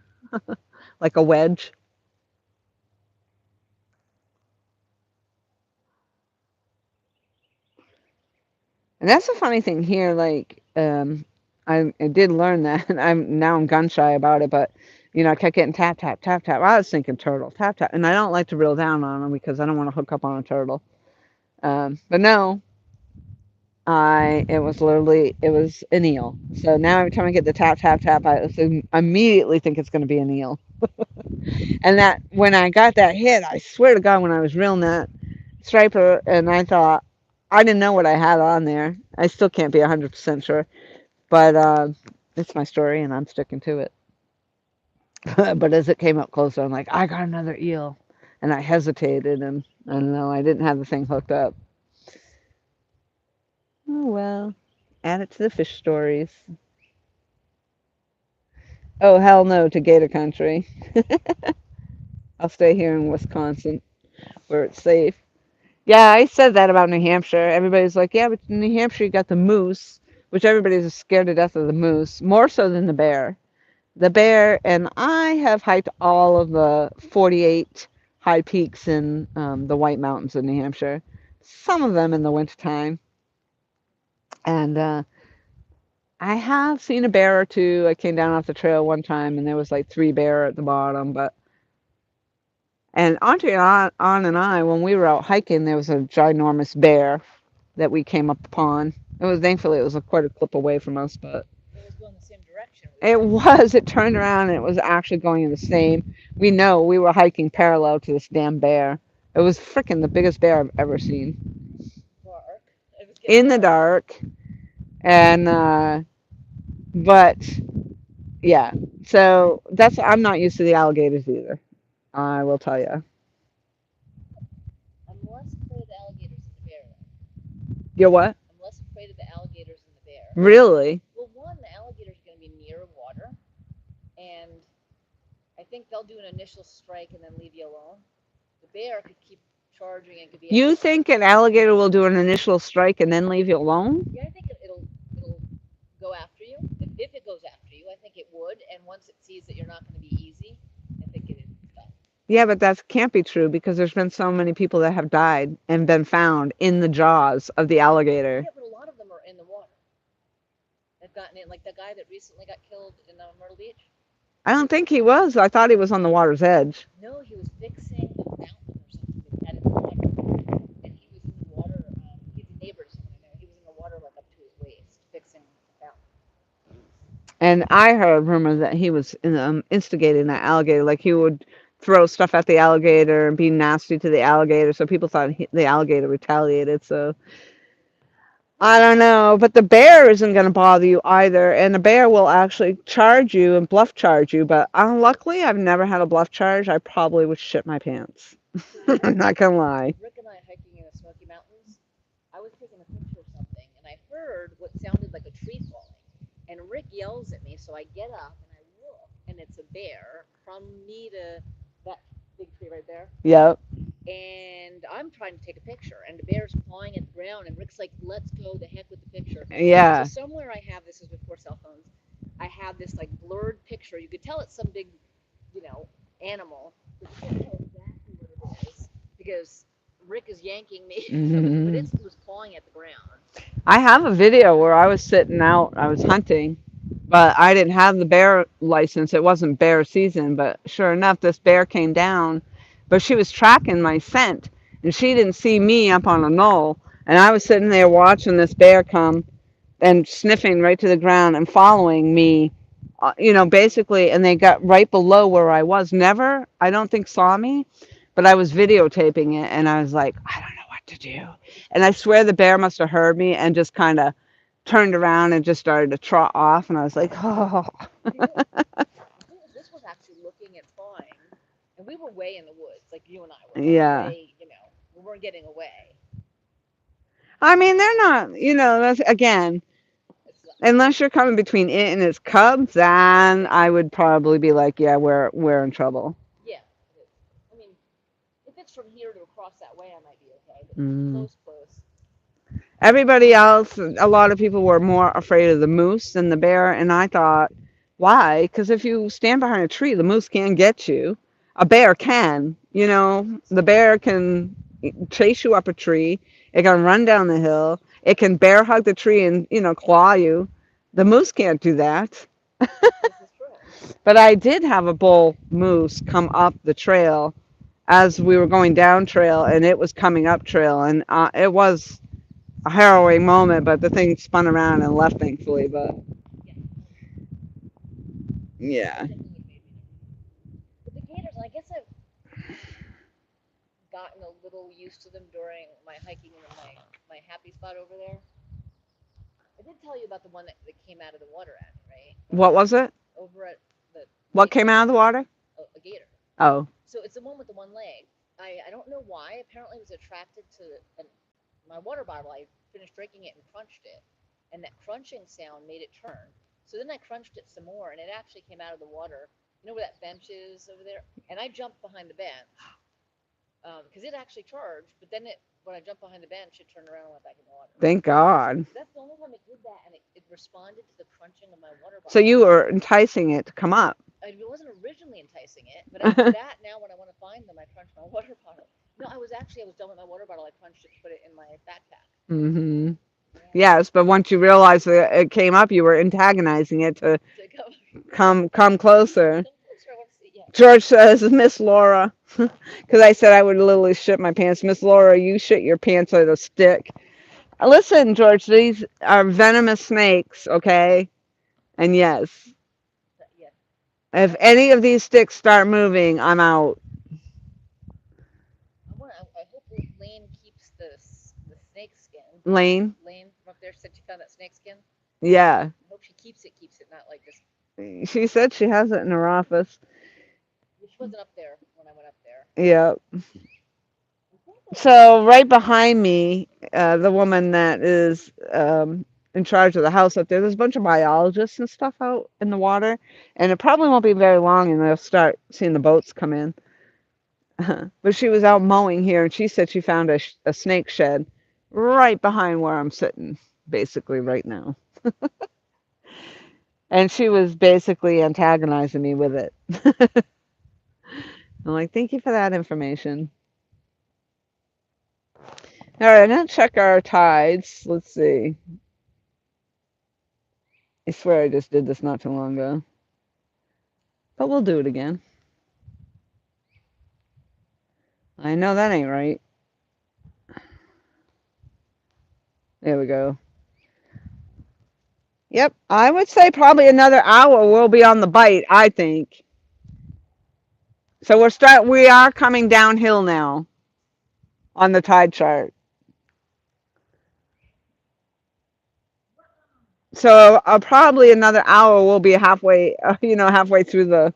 like a wedge. And that's the funny thing here. Like, I did learn that, and I'm gun shy about it, but I kept getting tap tap tap tap. I was thinking turtle tap tap, and I don't like to reel down on them because I don't want to hook up on a turtle. But no, it was an eel. So now every time I get the tap tap tap, I immediately think it's going to be an eel. And that when I got that hit, I swear to God, when I was reeling that striper, and I thought I didn't know what I had on there. I still can't be 100% sure, but it's my story, and I'm sticking to it. But as it came up closer, I'm like, I got another eel, and I hesitated, and I don't know, I didn't have the thing hooked up. Oh well, add it to the fish stories. Oh hell no to Gator Country. I'll stay here in Wisconsin where it's safe. Yeah, I said that about New Hampshire. Everybody's like, yeah, but in New Hampshire you got the moose, which everybody's scared to death of the moose, more so than the bear. The bear, and I have hiked all of the 48 high peaks in the White Mountains in New Hampshire, some of them in the wintertime. And I have seen a bear or two. I came down off the trail one time, and there was like 3 bear at the bottom, but and Auntie and I, when we were out hiking, there was a ginormous bear that we came up upon. It was thankfully it was quite a clip away from us, but It was going the same direction, It was. It turned around and it was actually going in the same. We know we were hiking parallel to this damn bear. It was freaking the biggest bear I've ever seen. Dark. It was getting In the dark. dark. And, but yeah. So that's, I'm not used to the alligators either. I will tell you. I'm less afraid of the alligators than the bear. You what? I'm less afraid of the alligators than the bear. Really? Well, one, the alligator's going to be near water, and I think they'll do an initial strike and then leave you alone. The bear could keep charging and could be You think an alligator will do an initial strike and then leave you alone? Yeah, I think it'll go after you. If it goes after you, I think it would. And once it sees that you're not going to be easy, I think it is done. Yeah, but that can't be true because there's been so many people that have died and been found in the jaws of the alligator. Yeah, but a lot of them are in the water. They've gotten in, like the guy that recently got killed in Myrtle Beach. I don't think he was. I thought he was on the water's edge. No, he was fixing a fountain or something that had in the water, and he was in the water. He's a neighbor to someone there. He was in the water like up to his waist, fixing the fountain. And I heard rumors that he was instigating that alligator. Like he would throw stuff at the alligator and be nasty to the alligator. So people thought the alligator retaliated. So I don't know. But the bear isn't going to bother you either. And the bear will actually charge you and bluff charge you. But luckily, I've never had a bluff charge. I probably would shit my pants. I'm not going to lie. Rick and I hiking in the Smoky Mountains. I was taking a picture of something, and I heard what sounded like a tree falling. And Rick yells at me, so I get up and I look, and it's a bear from me to that big tree right there. Yep. And I'm trying to take a picture, and the bear's clawing at the ground, and Rick's like, "Let's go the heck with the picture." Yeah. So somewhere I have this is before cell phones. I have this like blurred picture. You could tell it's some big, animal. But you can't tell exactly what it is because Rick is yanking me, but it was clawing at the ground. I have a video where I was sitting out, I was hunting, but I didn't have the bear license. It wasn't bear season, but sure enough, this bear came down, but she was tracking my scent, and she didn't see me up on a knoll, and I was sitting there watching this bear come and sniffing right to the ground and following me, basically, and they got right below where I was. Never, I don't think, saw me, but I was videotaping it, and I was like, I don't know what to do. And I swear the bear must have heard me and just kind of turned around and just started to trot off, and I was like, oh. This was actually looking at flying, and we were way in the woods, like you and I were. Yeah. Way, we weren't getting away. I mean, they're not, that's, again, unless you're coming between it and its cubs, then I would probably be like, yeah, we're in trouble. Yeah. I mean, if it's from here to across that way, I might be okay. But close. Everybody else, a lot of people were more afraid of the moose than the bear, and I thought, why? Because if you stand behind a tree, the moose can't get you. A bear can, the bear can chase you up a tree. It can run down the hill. It can bear hug the tree and, claw you. The moose can't do that. This is true. But I did have a bull moose come up the trail as we were going down trail, and it was coming up trail, and it was a harrowing moment, but the thing spun around and left, thankfully. But yeah. But the gators, I guess I've gotten a little used to them during my hiking in my happy spot over there. I did tell you about the one that came out of the water at me, right? What was it? Over at the What came out of the water? a gator. Oh. So it's the one with the one leg. I don't know why. Apparently, it was attracted to my water bottle. I finished drinking it and crunched it, and that crunching sound made it turn. So then I crunched it some more, and it actually came out of the water. You know where that bench is over there? And I jumped behind the bench because it actually charged. But then when I jumped behind the bench, it turned around and went back in the water. Thank God. That's the only time it did that, and it responded to the crunching of my water bottle. So you were enticing it to come up. I wasn't originally enticing it, but after that, now when I want to find them, I crunch my water bottle. No, I was done with my water bottle. I crunched it, put it in my backpack. Mm-hmm. Yeah. Yes, but once you realized that it came up, you were antagonizing it to come closer. George says, Miss Laura, because I said I would literally shit my pants. Miss Laura, you shit your pants with a stick. Listen, George, these are venomous snakes, okay? And yes, If any of these sticks start moving, I'm out. I hope Lane keeps the snake skin. Lane? Lane from up there said she found that snake skin. Yeah. I hope she keeps it, not like just. She said she has it in her office. She wasn't up there when I went up there. Yeah. So right behind me, the woman that is in charge of the house up there, there's a bunch of biologists and stuff out in the water, and it probably won't be very long, and they'll start seeing the boats come in. But she was out mowing here, and she said she found a snake shed right behind where I'm sitting, basically right now. And she was basically antagonizing me with it. I'm like, thank you for that information. All right, now check our tides. Let's see. I swear I just did this not too long ago. But we'll do it again. I know that ain't right. There we go. Yep, I would say probably another hour we'll be on the bite, I think. So we are coming downhill now on the tide chart. So probably another hour we'll be halfway, halfway through the.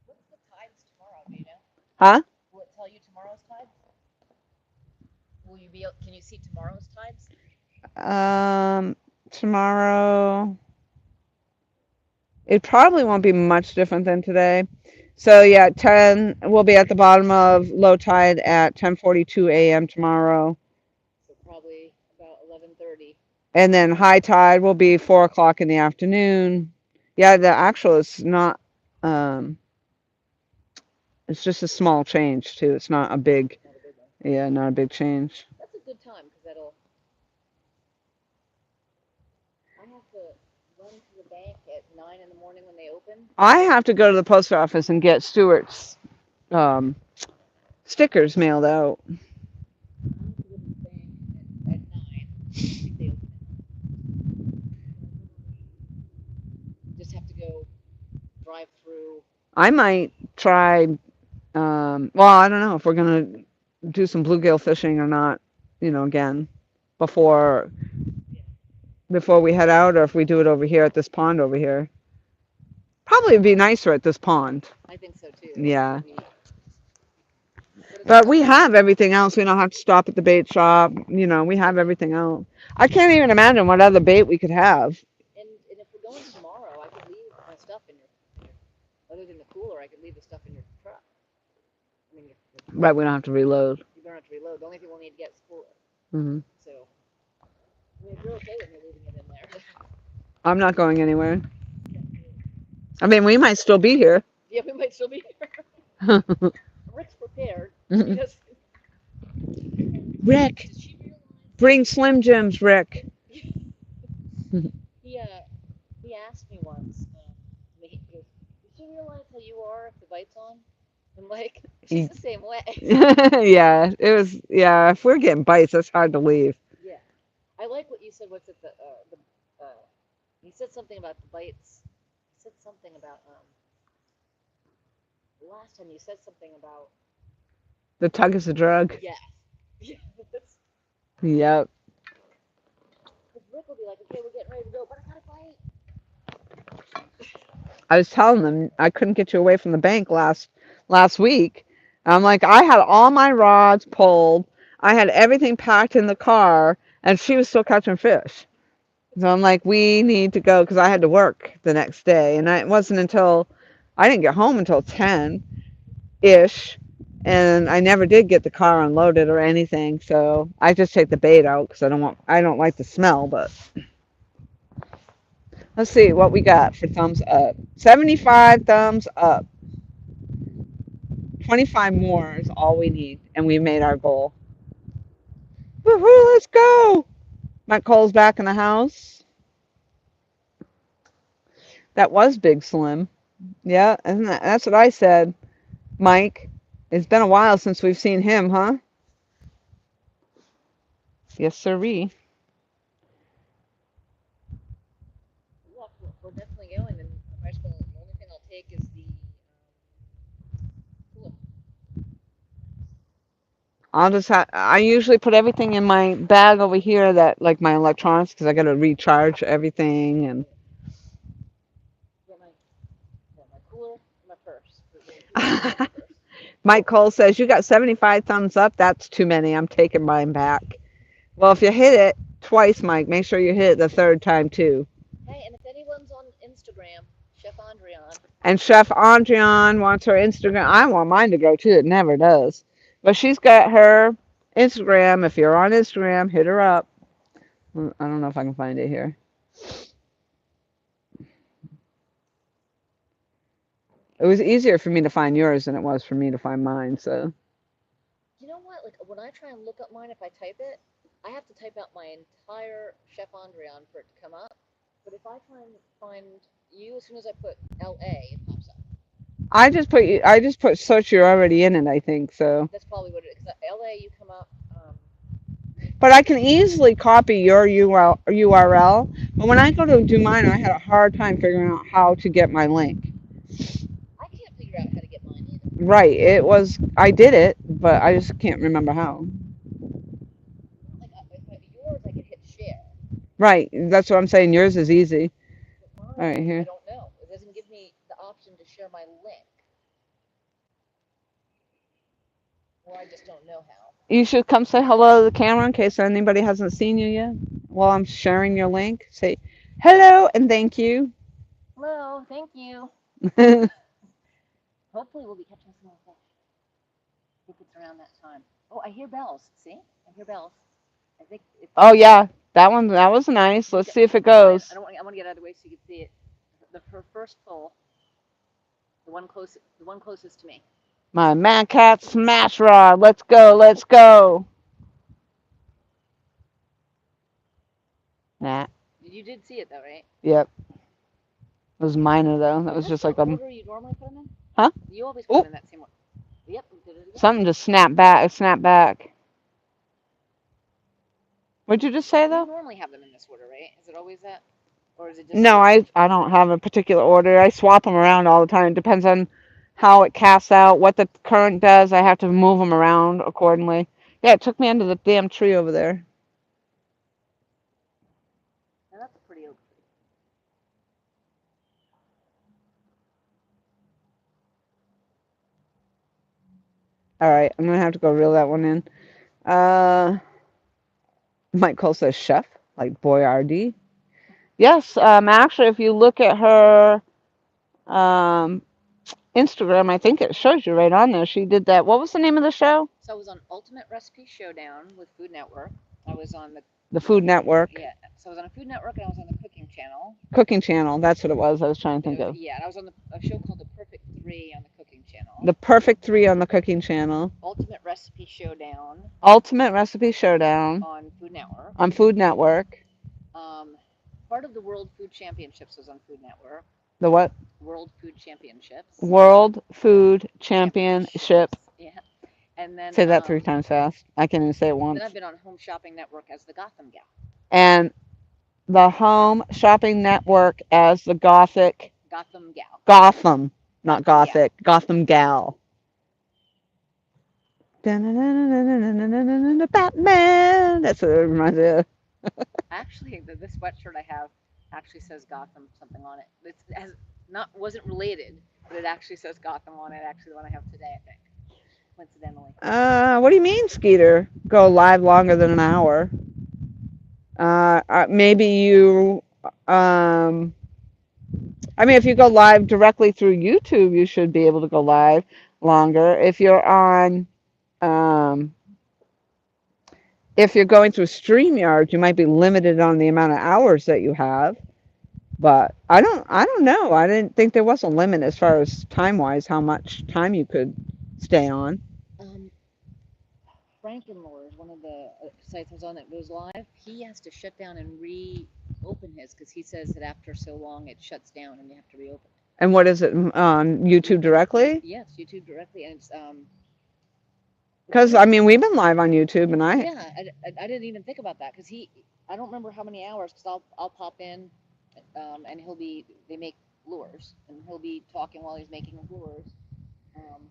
What's the tides tomorrow? Do you know? Huh? Will it tell you tomorrow's tides? Will you be? Can you see tomorrow's tides? Tomorrow. It probably won't be much different than today. So yeah, 10. We'll be at the bottom of low tide at 10:42 a.m. tomorrow. So probably about 11:30. And then high tide will be 4 o'clock in the afternoon. Yeah, the actual is not. Um, it's just a small change too. It's not a big. Not a big one. Yeah, not a big change. That's a good time because that'll. I have to run to the bank at 9 in the morning when they open. I have to go to the post office and get Stuart's um, stickers mailed out. I have to go to the bank at 9. If they open it. Just have to go drive through. I might try. Well, I don't know if we're gonna do some bluegill fishing or not. Again, before before we head out, or if we do it over here at this pond over here. Probably it'd be nicer at this pond. I think so too. Yeah. But we have everything else. We don't have to stop at the bait shop. We have everything else. I can't even imagine what other bait we could have. And if we're going tomorrow, I could leave my stuff in your other than the cooler, I could leave the stuff in your truck. I mean, Right, we don't have to reload. You don't have to reload. The only thing we'll need to get is cooler. Mm-hmm. So, I mean, if you're okay with me leaving it in there. I'm not going anywhere. I mean, we might still be here. Yeah, we might still be here. Rick's prepared. Rick, bring Slim Jims, Rick. He asked me once. He goes, "Did you realize how you are if the bite's on?" I'm like, she's the same way. Yeah, it was. Yeah, if we're getting bites, that's hard to leave. Yeah, I like what you said. What's it? You said something about the bites. You said something about last time you said something about the tug is a drug. Yeah. Yep. Rick will be like, okay, we're getting ready to go, but I got a bite. I was telling them I couldn't get you away from the bank last week. I'm like, I had all my rods pulled. I had everything packed in the car, and she was still catching fish. So I'm like, we need to go because I had to work the next day, and it wasn't until I didn't get home until 10-ish, and I never did get the car unloaded or anything. So I just take the bait out because I don't like the smell. But let's see what we got for thumbs up. 75 thumbs up. 25 more is all we need, and we made our goal. Woohoo! Let's go. Matt Cole's back in the house. That was Big Slim. Yeah, that's what I said, Mike. It's been a while since we've seen him, huh? Yes, sirree. Yeah, we're definitely going, and the only thing I'll I usually put everything in my bag over here that, like my electronics, because I got to recharge everything. And Got my cooler, my purse. The cooler and my purse. Mike Cole says, you got 75 thumbs up. That's too many. I'm taking mine back. Well, if you hit it twice, Mike, make sure you hit it the third time too. Hey, and if anyone's on Instagram, Chef Andrian. And Chef Andrian wants her Instagram. I want mine to go too. It never does. But she's got her Instagram. If you're on Instagram, hit her up. I don't know if I can find it here. It was easier for me to find yours than it was for me to find mine. So You know what? Like when I try and look up mine, if I type it, I have to type out my entire Chef Andrian for it to come up. But if I try and find you, as soon as I put LA, it pops up. I just put search. You're already in it. I think so. That's probably what it is. 'Cause LA, you come up. But I can easily copy your URL. But when I go to do mine, I had a hard time figuring out how to get my link. I can't figure out how to get mine either. Right. It was, I did it, but I just can't remember how. Like yours, I can hit share. Right. That's what I'm saying. Yours is easy. But mine, All right, I here. don't know. It doesn't give me the option to share my link, or I just don't know how. You should come say hello to the camera in case anybody hasn't seen you yet. While I'm sharing your link, say hello and thank you. Hello, thank you. Hopefully, we'll be catching some more fish. I think it's around that time. Oh, I hear bells. See? I hear bells. I think it's. Oh yeah, that was nice. Let's see if it I goes. don't want. I want to get out of the way so you can see it. The first pull, the one closest to me. My Mad Cat Smash Rod. Let's go. Let's go. Nah. You did see it though, right? Yep. It was minor though. That Is was that just the like a. order you normally put them in? Huh? You always put them Oh, in that same order. Yep, we did it again. something just snapped back. Snap back. What'd you just say You though? normally have them in this order, right? Is it always that, or is it just? No, I don't have a particular order. I swap them around all the time. It depends on how it casts out, what the current does. I have to move them around accordingly. Yeah, it took me under the damn tree over there. Now that's a pretty oak tree. All right, I'm gonna have to go reel that one in. Uh, Mike Cole says chef, like Boyardee. Yes, actually, if you look at her um, Instagram, I think it shows you right on there. She did that. What was the name of the show? So I was on Ultimate Recipe Showdown with Food Network. I was on The Food Network. yeah. So I was on a Food Network and I was on the Cooking Channel. Cooking Channel. That's what it was. I was trying to think of. Yeah, and I was on a show called The Perfect Three on the Cooking Channel. The Perfect Three on the Cooking Channel. Ultimate Recipe Showdown Ultimate Recipe Showdown on Food Network. on Food Network. Part of the World Food Championships was on Food Network. The what? World Food Championships. World Food Championship. Yeah. And then Say that 3 times fast. I can't even say it once. Then I've been on Home Shopping Network as the Gotham Gal. And the Home Shopping Network as the Gothic. Gotham Gal. Gotham, not Gothic. Yeah. Gotham Gal. Batman. That's what it reminds me of. Actually, this sweatshirt I have actually says Gotham something on it. Wasn't related, but it actually says Gotham on it. Actually, the one I have today, I think. Coincidentally. What do you mean, Skeeter? Go live longer than an hour? Maybe you. I mean, if you go live directly through YouTube, you should be able to go live longer. If you're on, if you're going through StreamYard, you might be limited on the amount of hours that you have. But I don't know. I didn't think there was a limit as far as time-wise, how much time you could stay on. Frankenlore is one of the sites I was on that goes live. He has to shut down and reopen his because he says that after so long it shuts down and you have to reopen. And what is it on YouTube directly? Yes, YouTube directly, and it's because I mean we've been live on YouTube and I didn't even think about that because I don't remember how many hours because I'll pop in and they make lures and he'll be talking while he's making lures.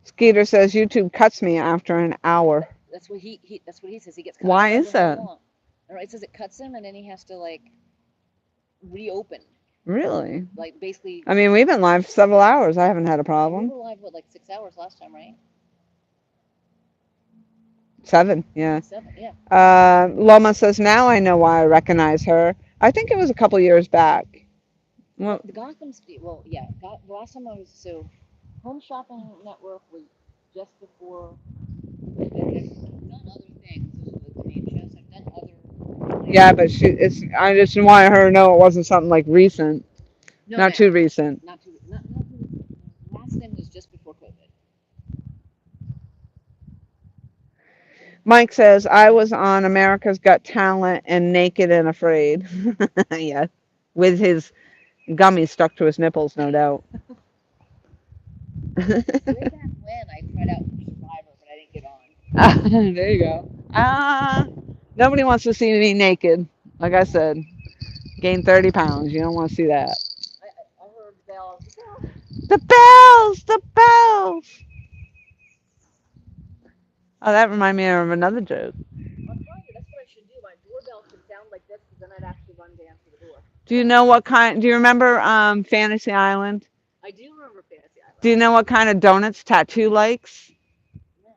Skeeter says YouTube cuts me after an hour. That's what that's what he says. He gets caught Why whenever is how that? long. All right, it says it cuts him, and then he has to like reopen, Really? like basically. I mean, we've been live several hours. I haven't had a We problem. were live what, like 6 hours last time, right? 7, yeah. 7, yeah. Loma says, now I know why I recognize her. I think it was a couple years back. Well, The Gotham Speed. Well, yeah. The last time I was Home Shopping Network was just before. I've done other things. Those are the main shows. I've done other. yeah, but I just wanted her to know it wasn't something like recent. No, Not too recent. not too. Not too. The last thing was just before COVID. Mike says, I was on America's Got Talent and Naked and Afraid. Yeah. With his gummy stuck to his nipples, no doubt. Way back when I tried out for Survivor, but I didn't get on. There you go. Nobody wants to see me naked. Like I said, gain 30 pounds. You don't want to see that. I heard bells. The bells! The bells! Oh, that reminded me of another joke. I'm telling you, that's what I should do. My doorbell should sound like this, because then I'd actually run to answer the door. Do you know what kind? Do you remember Fantasy Island? I do remember Fantasy Island. Do you know what kind of donuts Tattoo likes? No.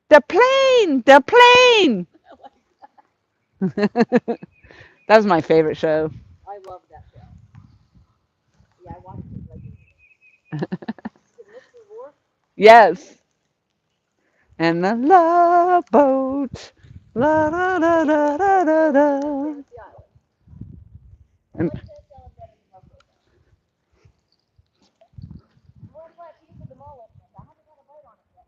The plane! The plane! That was my favorite show. I love that show. Yeah, I watched it regularly. Is it Mr. Rourke? Yes. And the love boat. La da da da da da da. Fantasy Island. I And like Fantasy Island better than Love Boat. Well, I'm glad people put them all up. I haven't had a bite on it yet.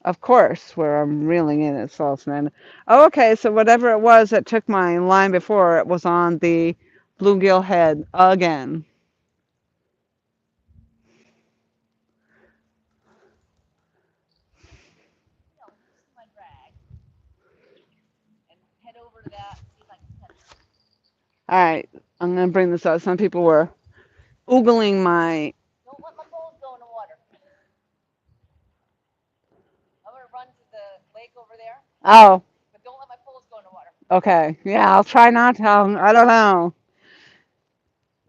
of course, where I'm reeling in is Sauce Man. Oh, okay, so whatever it was that took my line before, it was on the bluegill head again. See my drag and head over to that. See if I can catch it. All right, I'm going to bring this up. Some people were oogling my. Don't let my poles go in the water. I'm gonna run to the lake over there, Oh, but don't let my poles go in the water. okay. Yeah, I'll try not to. I don't know.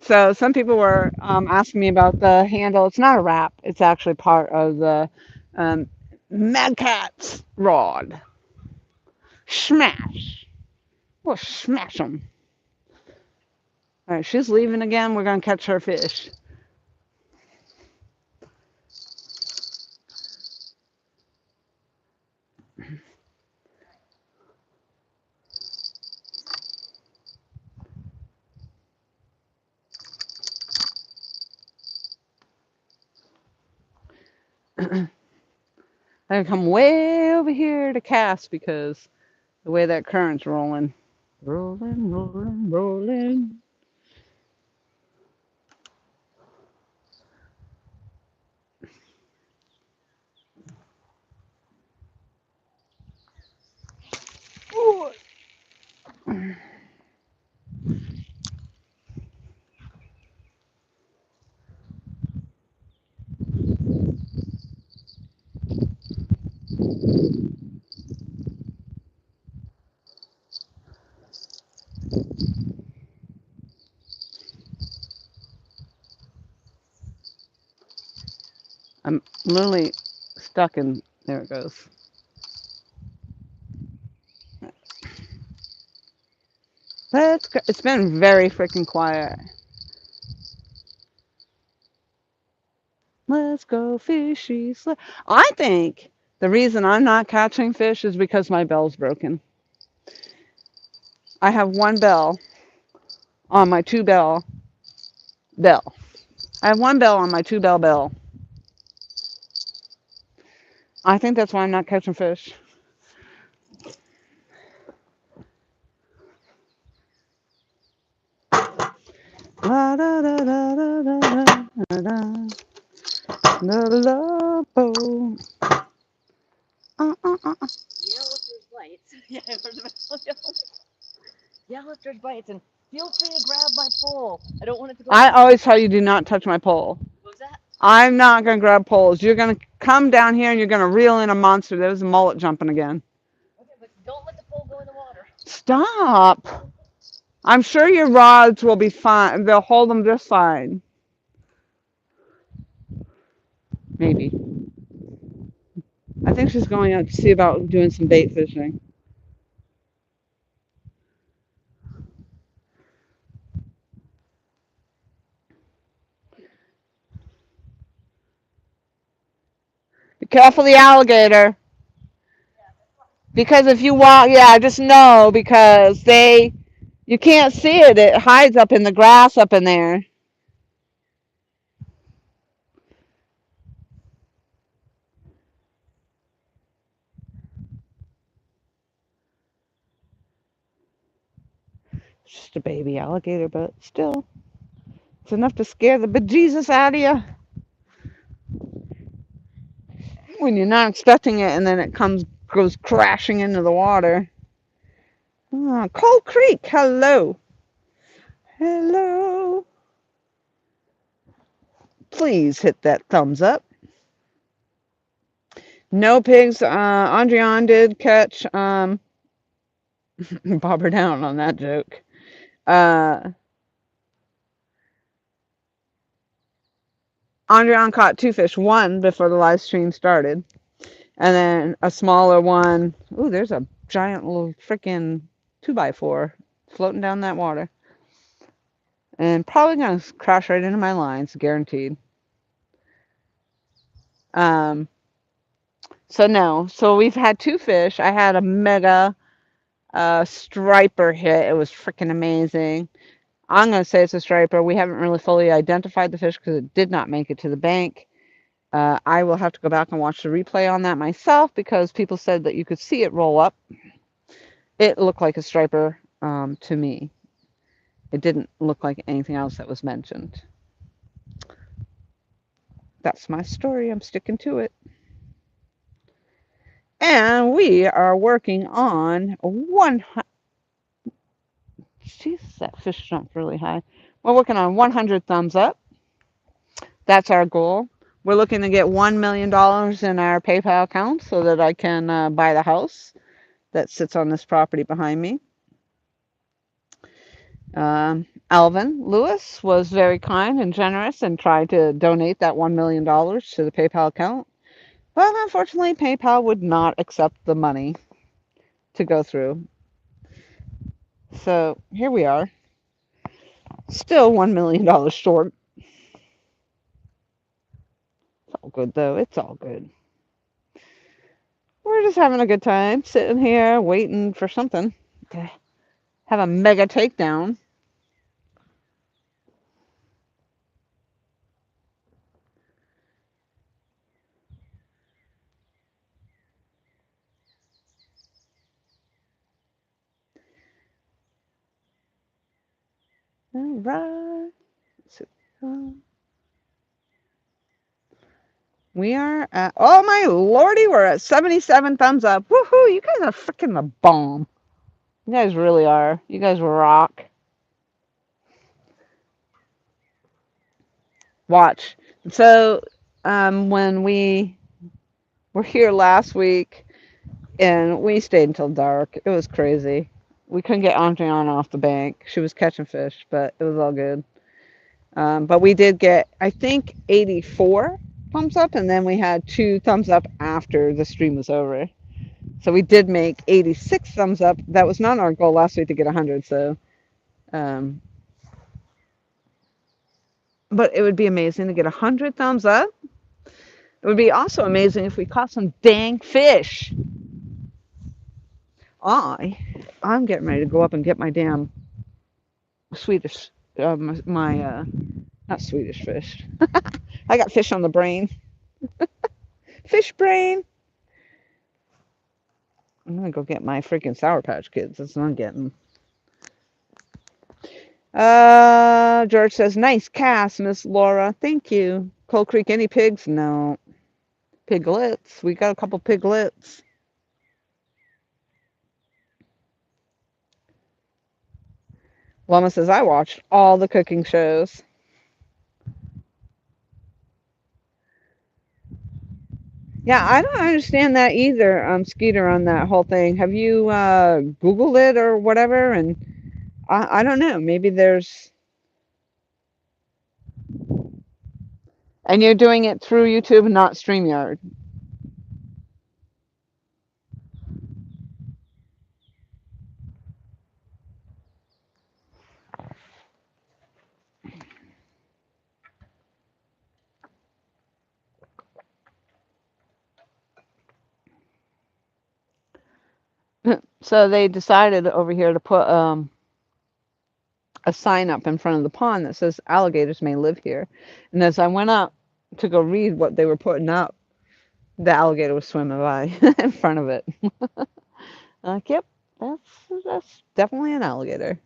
So some people were asking me about the handle. It's not a wrap. It's actually part of the um, Mad Cat's rod. Smash. We'll smash them. All right, she's leaving again. We're going to catch her fish. I gotta come way over here to cast because the way that current's rolling. Rolling, rolling, rolling. Ooh. I'm literally stuck in. There it goes. Let's go. It's been very freaking quiet. Let's go fishy. I think the reason I'm not catching fish is because my bell's broken. I have one bell on my two bell bell. I have one bell on my two bell bell. I think that's why I'm not catching fish. La da da da da da da da da boat. Yell if there's bites. Yeah, I heard about Yell if there's bites, and feel free to grab my pole. I don't want it to go. I always tell you do not touch my pole. What was that? I'm not going to grab poles. You're going to come down here and you're going to reel in a monster. There's a mullet jumping again. Okay, but don't let the pole go in the water. Stop. I'm sure your rods will be fine. They'll hold them just fine. Maybe. I think she's going out to see about doing some bait fishing. Be careful the alligator. Because if you walk, yeah, just know because you can't see it. It hides up in the grass up in there. It's just a baby alligator, but still, it's enough to scare the bejesus out of you when you're not expecting it, and then it goes crashing into the water. Oh, Cold Creek, hello, hello. Please hit that thumbs up. No pigs. Andrian did catch bobber down on that joke. Andrian caught two fish, one before the live stream started, and then a smaller one. Ooh, there's a giant little freaking 2x4 floating down that water. And probably going to crash right into my lines, guaranteed. Um, so no. So we've had two fish. I had a mega striper hit. It was freaking amazing. I'm going to say it's a striper. We haven't really fully identified the fish because it did not make it to the bank. I will have to go back and watch the replay on that myself because people said that you could see it roll up. It looked like a striper to me. It didn't look like anything else that was mentioned. That's my story. I'm sticking to it. And we are working on one. Jesus, that fish jumped really high. We're working on 100 thumbs up. That's our goal. We're looking to get $1 million in our PayPal account so that I can buy the house that sits on this property behind me. Alvin Lewis was very kind and generous and tried to donate that $1 million to the PayPal account. But unfortunately, PayPal would not accept the money to go through. So here we are. Still $1 million short. It's all good, though. It's all good. We're just having a good time, sitting here waiting for something to have a mega takedown. All right. We are at, oh my lordy, we're at 77 thumbs up. Woohoo, you guys are freaking the bomb. You guys really are. You guys rock. Watch. So, when we were here last week and we stayed until dark, it was crazy. We couldn't get Andriana off the bank. She was catching fish, but it was all good. But we did get, I think, 84 thumbs up, and then we had 2 thumbs up after the stream was over. So we did make 86 thumbs up. That was not our goal last week to get 100. So, but it would be amazing to get 100 thumbs up. It would be also amazing if we caught some dang fish. I'm getting ready to go up and get my damn Swedish, not Swedish fish. I got fish on the brain. Fish brain. I'm gonna go get my freaking Sour Patch Kids. That's what I'm getting. George says, nice cast, Miss Laura. Thank you. Cold Creek, any pigs? No. Piglets. We got a couple piglets. Lama says, I watched all the cooking shows. Yeah, I don't understand that either, Skeeter, on that whole thing. Have you Googled it or whatever? And I don't know. Maybe there's. And you're doing it through YouTube, not StreamYard. So they decided over here to put a sign up in front of the pond that says alligators may live here. And as I went up to go read what they were putting up, the alligator was swimming by in front of it. Like, yep, that's definitely an alligator.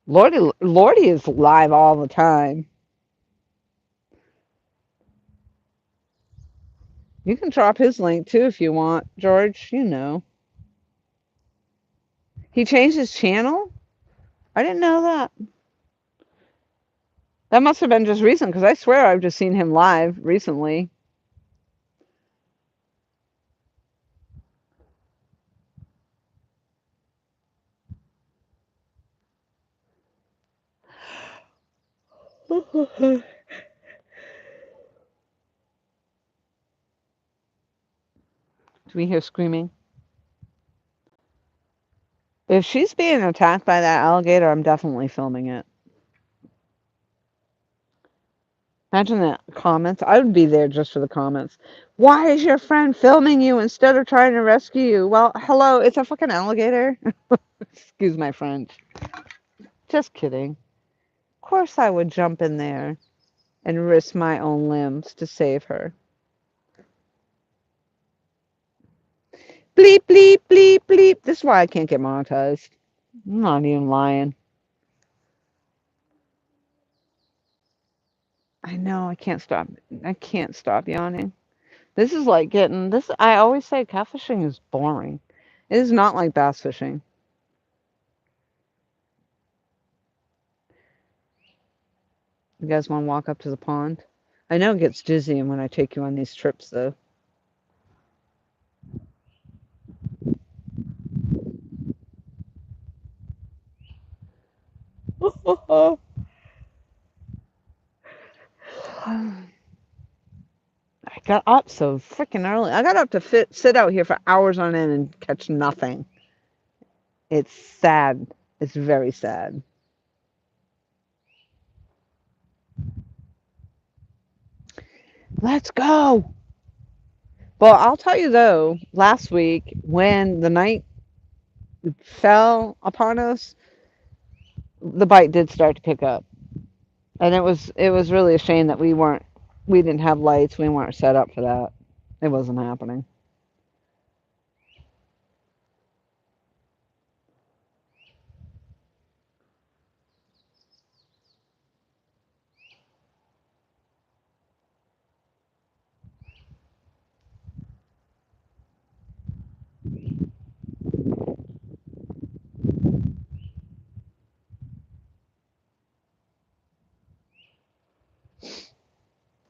Lordy is live all the time. You can drop his link too if you want, George. You know. He changed his channel? I didn't know that. That must have been just recent because I swear I've just seen him live recently. Do we hear screaming? If she's being attacked by that alligator, I'm definitely filming it. Imagine the comments. I would be there just for the comments. Why is your friend filming you instead of trying to rescue you? Well, hello, it's a fucking alligator. Excuse my French. Just kidding. Of course I would jump in there and risk my own limbs to save her. Bleep, bleep, bleep, bleep. This is why I can't get monetized. I'm not even lying. I know, I can't stop. I can't stop yawning. This is like getting this. I always say catfishing is boring. It is not like bass fishing. You guys want to walk up to the pond? I know it gets dizzying when I take you on these trips, though. I got up so freaking early. I got up to sit out here for hours on end and catch nothing. It's sad. It's very sad. Let's go. Well, I'll tell you though, last week when the night fell upon us, the bite did start to pick up. And it was really a shame that we didn't have lights, we weren't set up for that. It wasn't happening.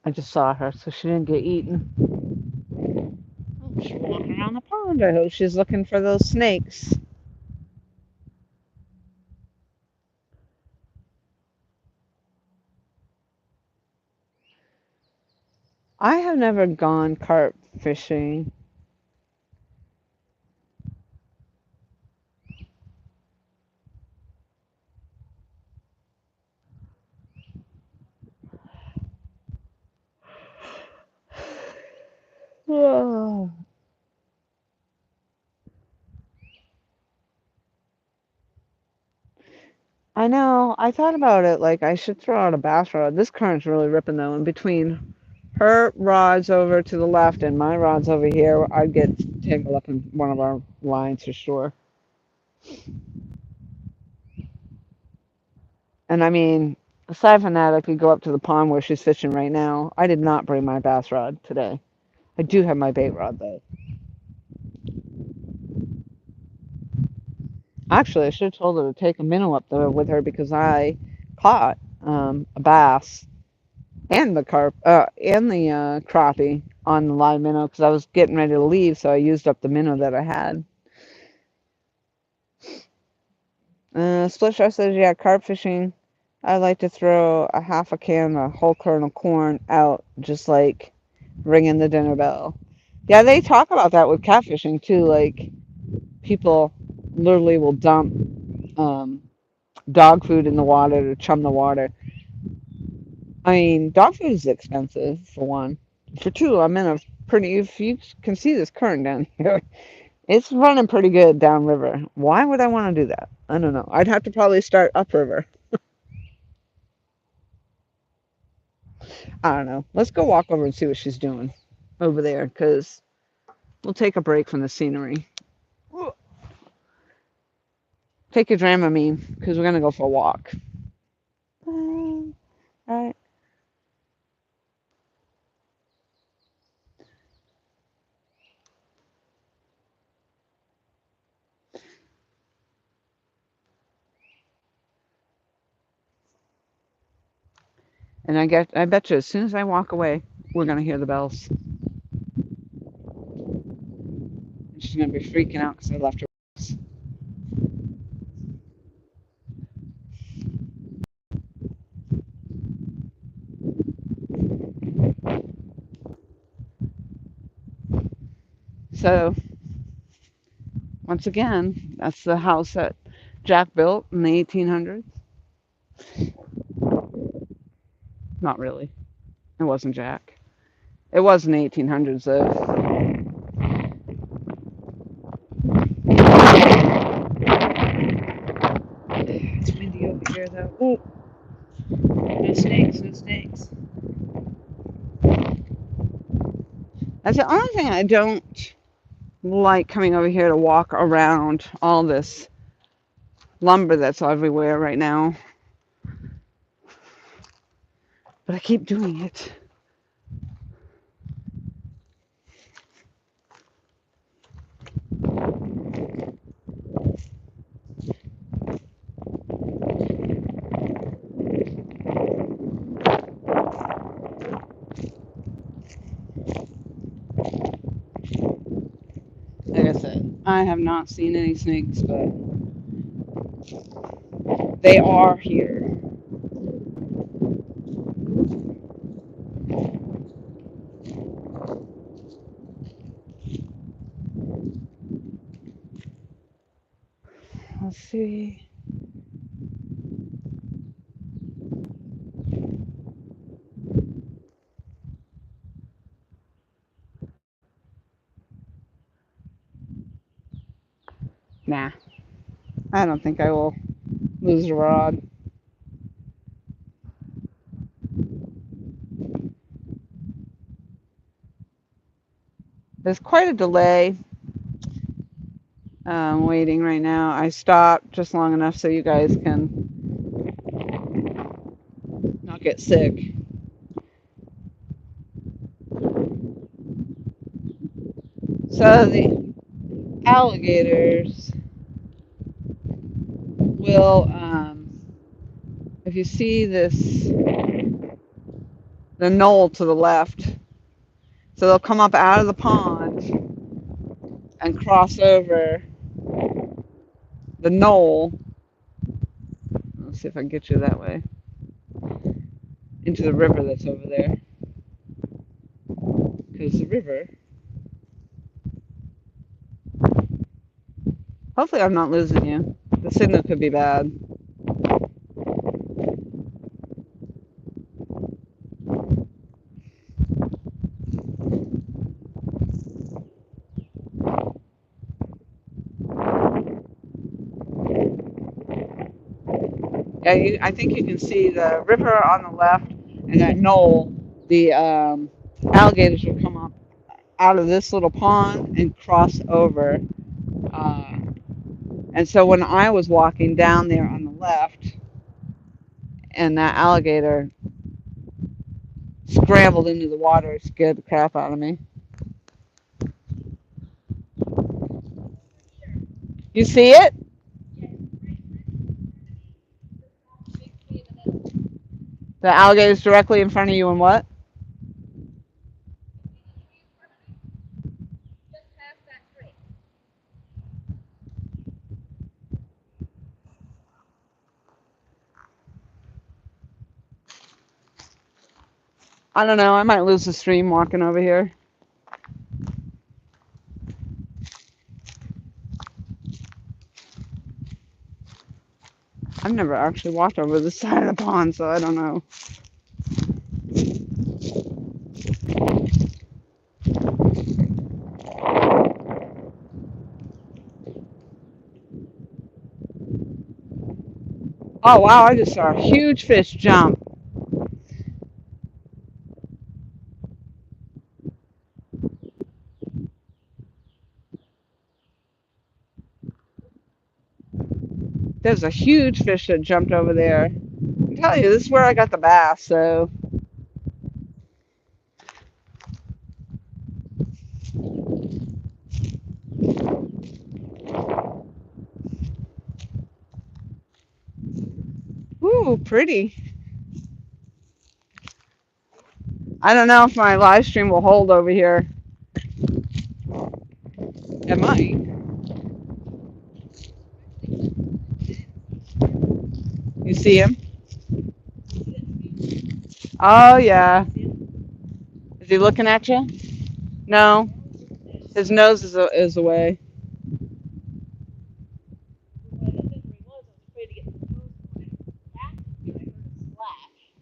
I just saw her, so she didn't get eaten. Oh, she's walking around the pond. I hope she's looking for those snakes. I have never gone carp fishing. Oh. I know. I thought about it. Like, I should throw out a bass rod. This current's really ripping, though. And between her rods over to the left and my rods over here, I'd get tangled up in one of our lines for sure. And I mean, aside from that, I could go up to the pond where she's fishing right now. I did not bring my bass rod today. I do have my bait rod, though. Actually, I should have told her to take a minnow up there with her because I caught a bass and the carp and the crappie on the live minnow because I was getting ready to leave, so I used up the minnow that I had. Split Shot says, yeah, carp fishing. I like to throw a half a can of whole kernel corn out, just like ringing the dinner bell. Yeah, they talk about that with catfishing too. Like people literally will dump um, dog food in the water to chum the water. I mean, dog food is expensive for one. For two, I'm in a pretty. If you can see this current down here, it's running pretty good downriver. Why would I want to do that? I don't know. I'd have to probably start upriver. I don't know. Let's go walk over and see what she's doing over there, because we'll take a break from the scenery. Take your Dramamine, because we're gonna go for a walk. All right. And I bet you as soon as I walk away, we're gonna hear the bells. And she's gonna be freaking out because I left her. So once again, that's the house that Jack built in the 1800s. Not really. It wasn't Jack. It was in the 1800s though. It's windy over here though. Ooh, no snakes, no snakes. That's the only thing I don't like coming over here to walk around all this lumber that's everywhere right now. But I keep doing it. Like I said, I have not seen any snakes, but they are here. Let's see. Nah, I don't think I will lose a rod. There's quite a delay waiting right now. I stopped just long enough so you guys can not get sick. So the alligators will, if you see this, the knoll to the left, so they'll come up out of the pond and cross over the knoll. Let's see if I can get you that way into the river that's over there, because the river. Hopefully, I'm not losing you. The signal could be bad. Yeah, I think you can see the river on the left and that knoll. The alligators will come up out of this little pond and cross over. Uh, and so when I was walking down there on the left, and that alligator scrambled into the water, it scared the crap out of me. You see it? The alligator's directly in front of you and what? Just past that tree. I don't know. I might lose the stream walking over here. I've never actually walked over this side of the pond, so I don't know. Oh, wow. I just saw a huge fish jump. There's a huge fish that jumped over there. I tell you, this is where I got the bass, so. Ooh, pretty. I don't know if my live stream will hold over here. It might. You see him? Oh, yeah. Is he looking at you? No. His nose is away.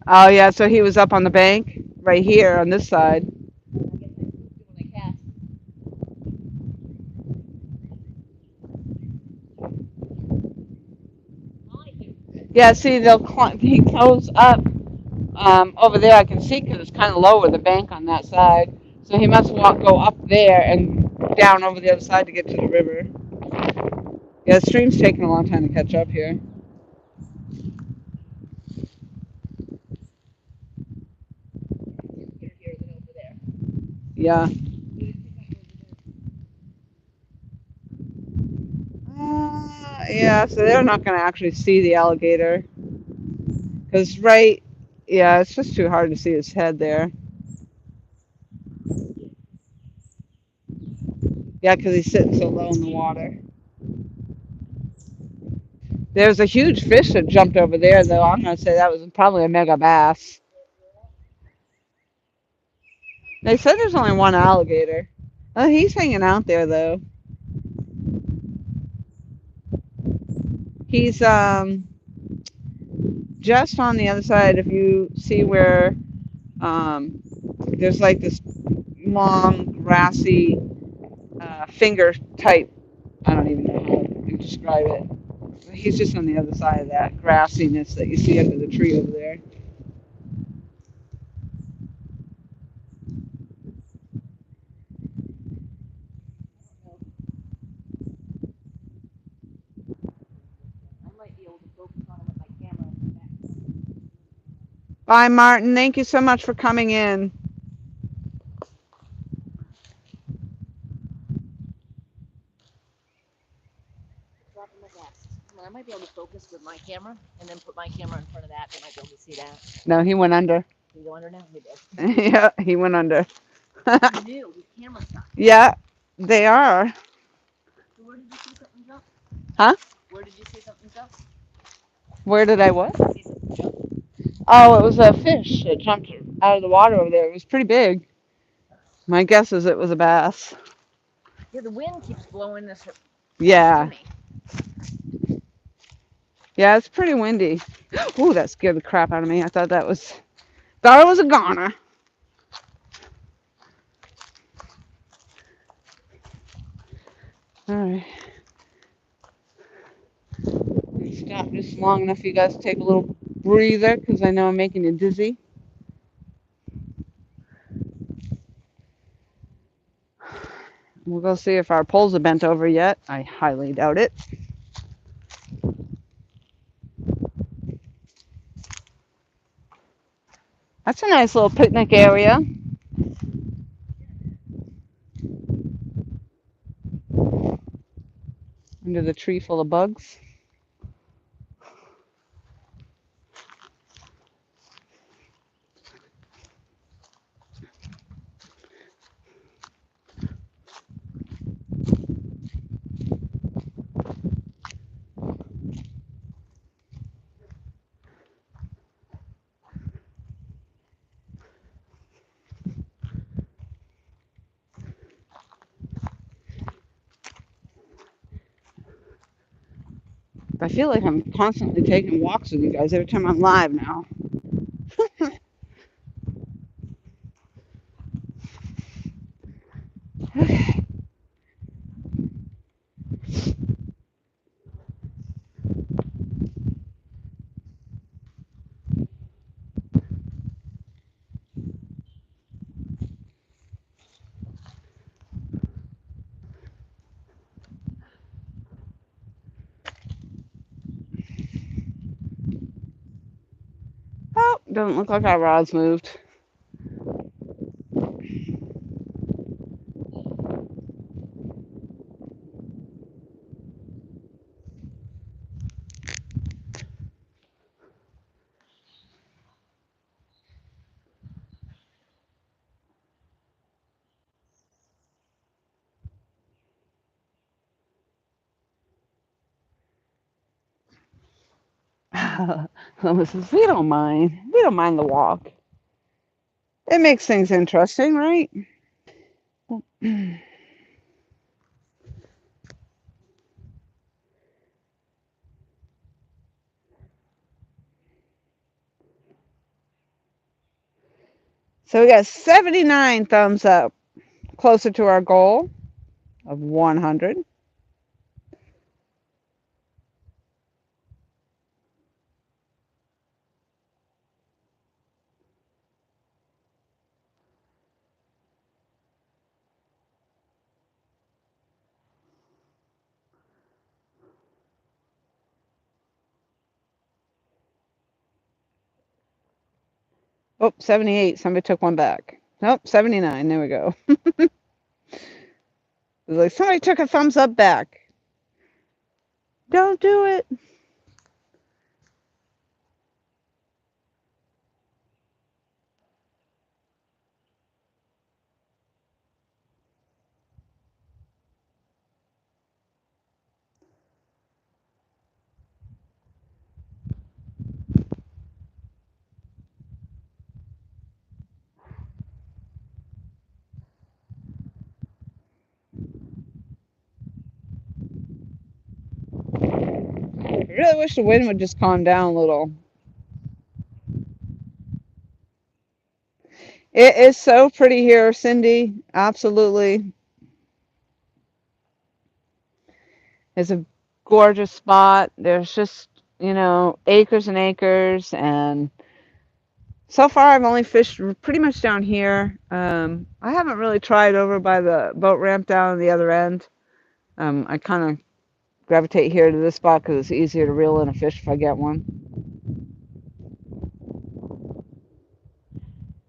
Oh, yeah. So he was up on the bank right here on this side. Yeah, see, he goes up over there. I can see because it's kind of lower, the bank on that side. So he must go up there and down over the other side to get to the river. Yeah, the stream's taking a long time to catch up here. Yeah. Yeah, so they're not going to actually see the alligator. Because yeah, it's just too hard to see his head there. Yeah, because he's sitting so low in the water. There's a huge fish that jumped over there, though. I'm going to say that was probably a mega bass. They said there's only one alligator. Oh, he's hanging out there, though. He's just on the other side. If you see where there's like this long, grassy, finger type. I don't even know how to describe it. He's just on the other side of that grassiness that you see under the tree over there. Bye, Martin. Thank you so much for coming in. I might be able to focus with my camera and then put my camera in front of that. I might be able to see that. No, he went under. Can you go under now? He did. Yeah, he went under. He knew. His camera stuck. Yeah, they are. So where did you see something jump? Huh? Where did you see something jump? Where did I what? See something jump? Oh, it was a fish that jumped out of the water over there. It was pretty big. My guess is it was a bass. Yeah, the wind keeps blowing this. Yeah. Yeah, it's pretty windy. Ooh, that scared the crap out of me. I thought it was a goner. All right. Stop just long enough for you guys to take a little breather because I know I'm making you dizzy. We'll go see if our poles are bent over yet. I highly doubt it. That's a nice little picnic area. Under the tree full of bugs. I feel like I'm constantly taking walks with you guys every time I'm live now. Oh, doesn't look like our rods moved. Lama says, we don't mind. We don't mind the walk. It makes things interesting, right? So we got 79 thumbs up, closer to our goal of 100. Oh, 78. Somebody took one back. Nope, 79. There we go. It was like somebody took a thumbs up back. Don't do it. I really wish the wind would just calm down a little. It is so pretty here, Cindy. Absolutely. It's a gorgeous spot. There's just, acres and acres. And so far, I've only fished pretty much down here. I haven't really tried over by the boat ramp down the other end. I kind of gravitate here to this spot because it's easier to reel in a fish if I get one.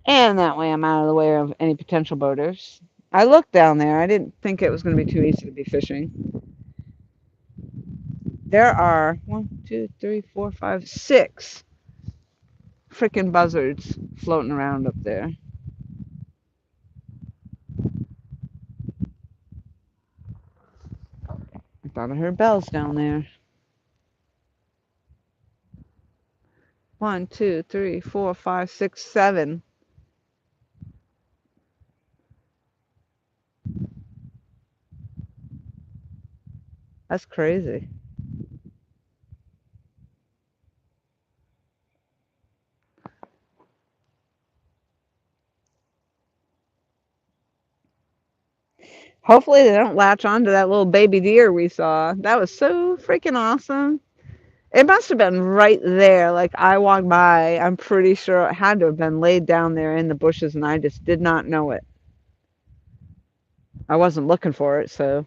And that way I'm out of the way of any potential boaters. I looked down there. I didn't think it was going to be too easy to be fishing. There are 6 freaking buzzards floating around up there. I thought I heard bells down there. 1, 2, 3, 4, 5, 6, 7. That's crazy. Hopefully they don't latch onto that little baby deer we saw. That was so freaking awesome. It must have been right there. Like I walked by, I'm pretty sure it had to have been laid down there in the bushes and I just did not know it. I wasn't looking for it, so.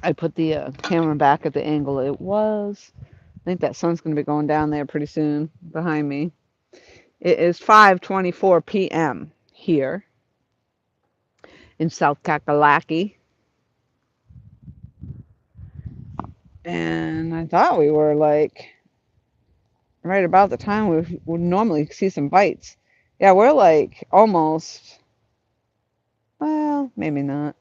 I put the camera back at the angle it was. I think that sun's going to be going down there pretty soon behind me. It is 5:24 p.m. here in South Kakalaki. And I thought we were like right about the time we would normally see some bites. Yeah, we're like almost, well, maybe not.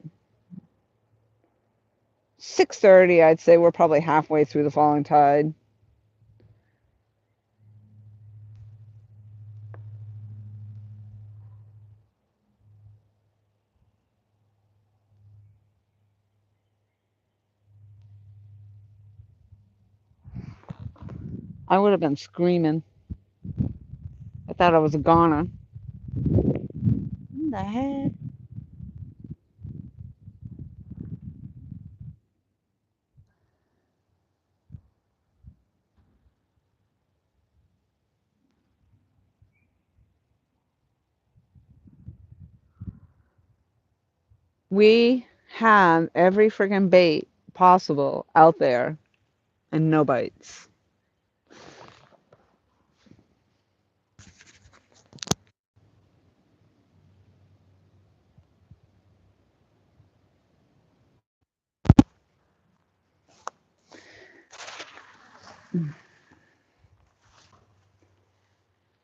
6:30, I'd say we're probably halfway through the falling tide. I would have been screaming. I thought I was a goner. What the heck? We have every friggin' bait possible out there and no bites.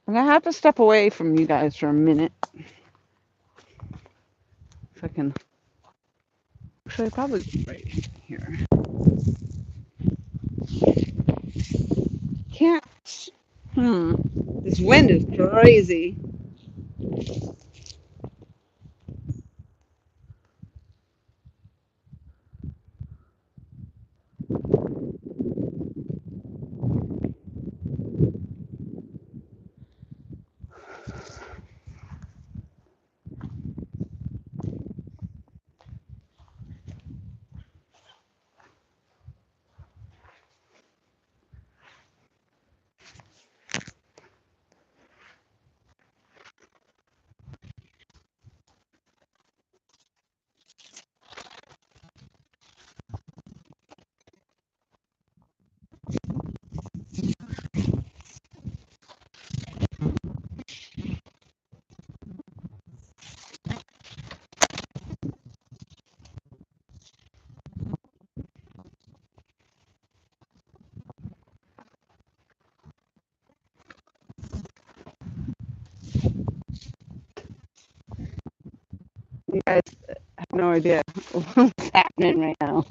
I'm gonna have to step away from you guys for a minute. If I can. Actually, probably right here. Can't. Hmm. This wind is crazy. You guys have no idea what's happening right now.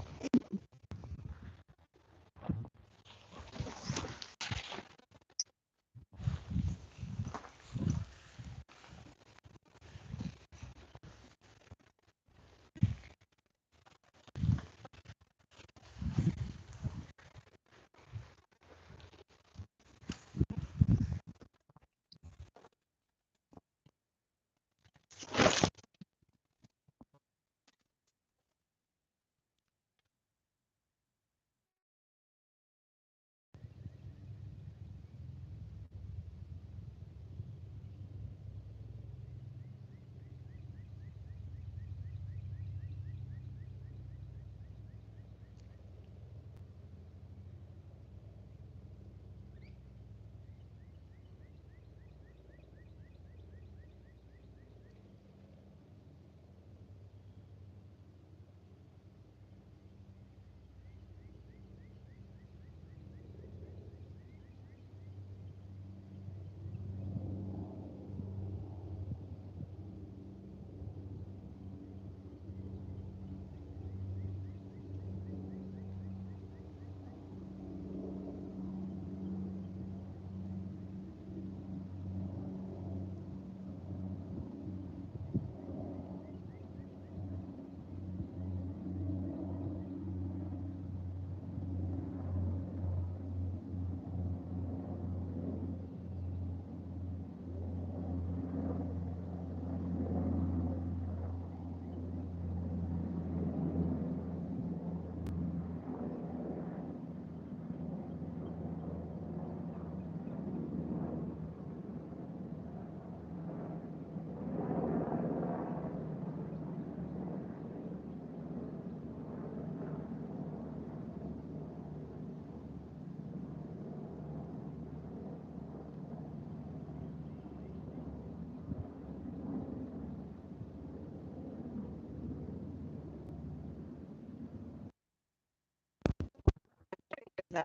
No.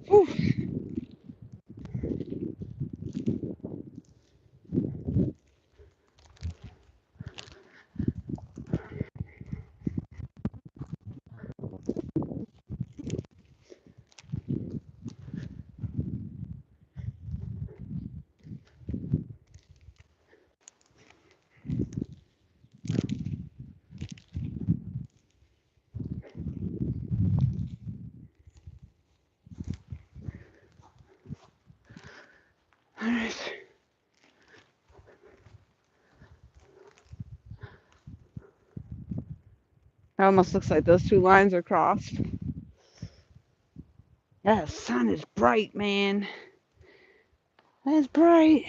Whew. All right. It almost looks like those two lines are crossed. That sun is bright, man. That's bright.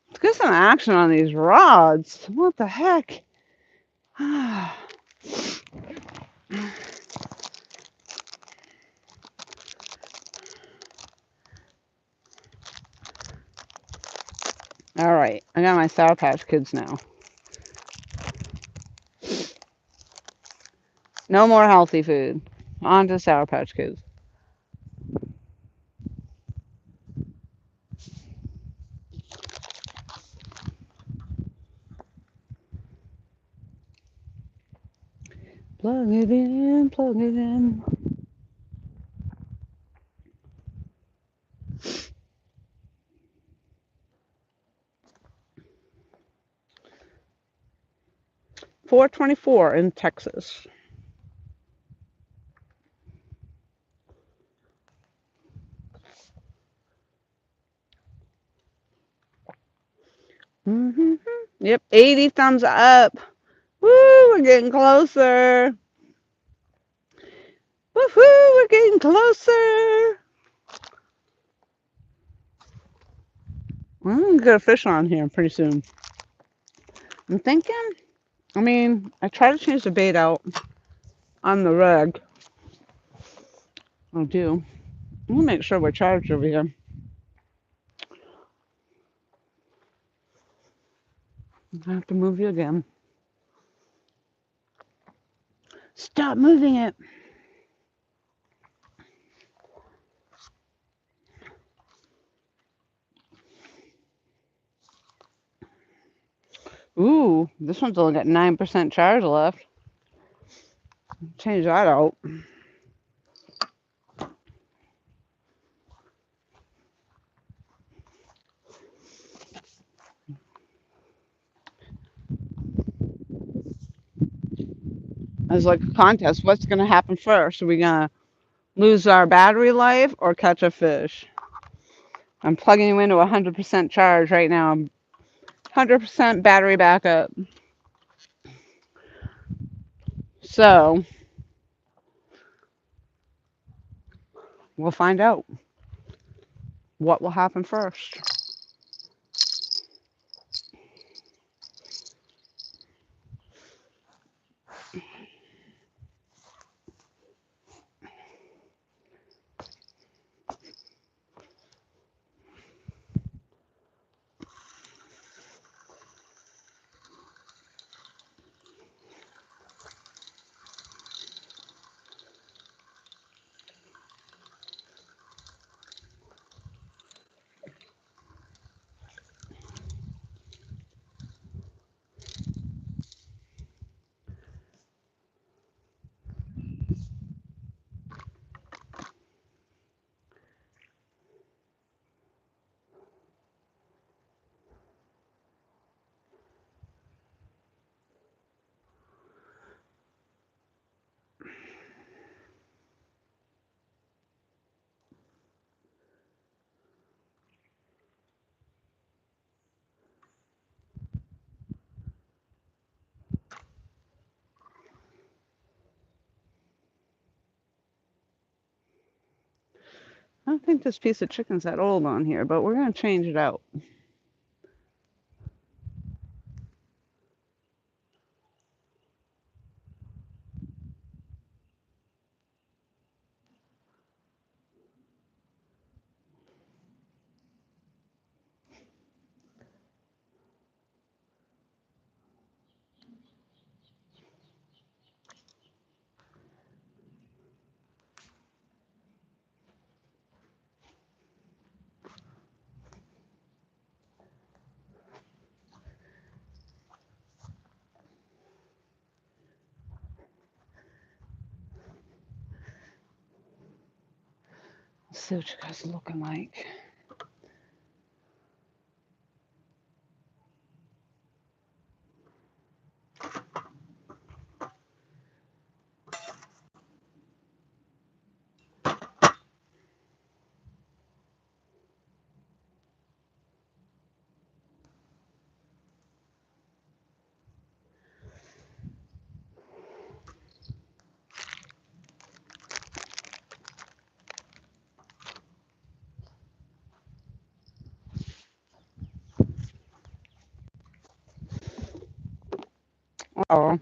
Let's get some action on these rods. What the heck? All right, I got my Sour Patch Kids now. No more healthy food. On to Sour Patch Kids. Plug it in, plug it in. $4.24 in Texas. Mm-hmm. Yep, 80 thumbs up. Woo, we're getting closer. Woohoo, we're getting closer. I'm gonna get a fish on here pretty soon. I'm thinking, I try to change the bait out on the rug. I do. We'll make sure we're charged over here. I have to move you again. Stop moving it. Ooh, this one's only got 9% charge left. Change that out. It's like a contest. What's going to happen first? Are we going to lose our battery life or catch a fish? I'm plugging you into 100% charge right now. 100% battery backup. So, we'll find out what will happen first. I don't think this piece of chicken's that old on here, but we're going to change it out. Let's see what you guys are looking like. Oh,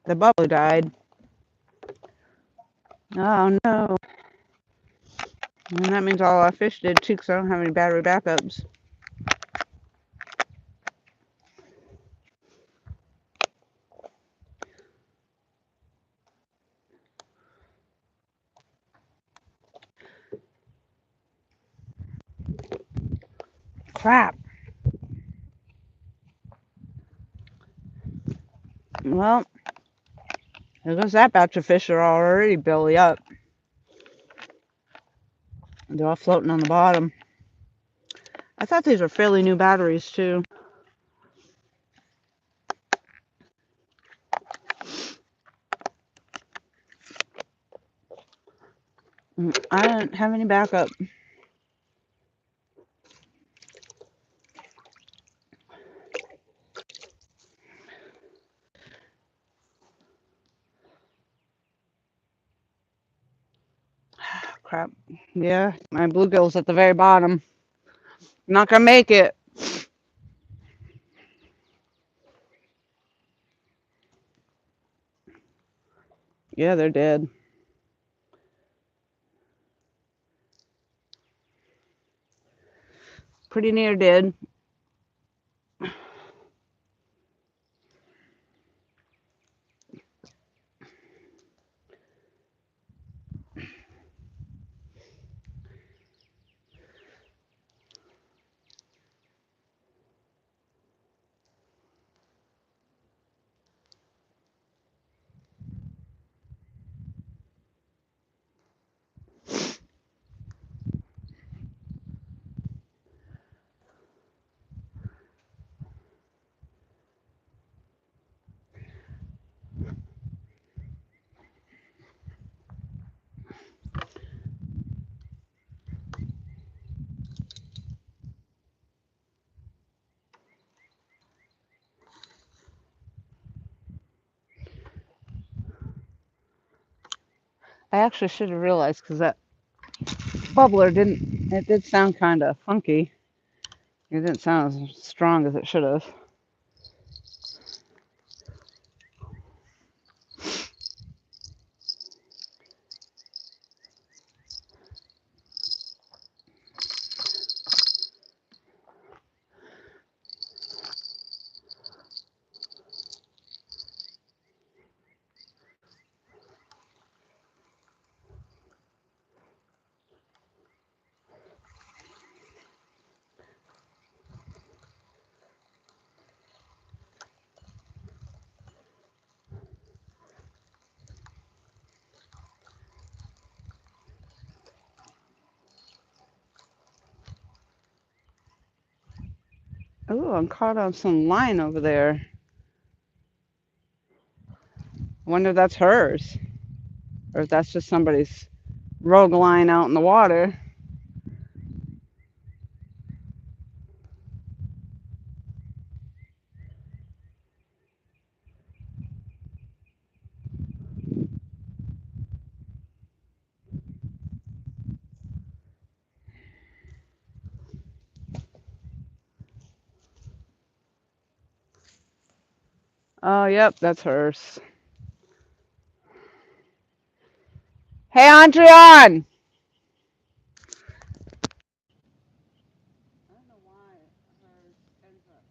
the bubble died. Oh no. And that means all our fish did too, because I don't have any battery backups. Crap. Well, there goes that batch of fish are already belly up. They're all floating on the bottom. I thought these were fairly new batteries too. I didn't have any backup. Crap. Yeah, my bluegill's at the very bottom. Not gonna make it. Yeah, they're dead. Pretty near dead. I actually should have realized because that bubbler it did sound kind of funky. It didn't sound as strong as it should have. Oh, I'm caught on some line over there. I wonder if that's hers. Or if that's just somebody's rogue line out in the water. Oh, yep, that's hers. Hey, Andreon! I don't know why hers ends up.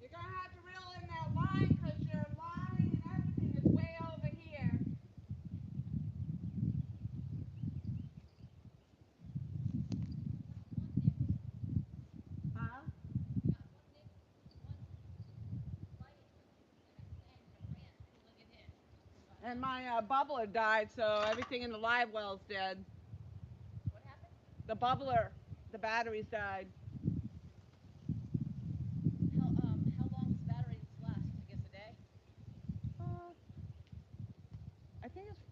You're gonna have to reel in that line because your line and everything is way over here. Huh? And my bubbler died, so everything in the live well's dead. What happened? The bubbler, the batteries died. How long does batteries last? I guess a day. Uh, I think it's,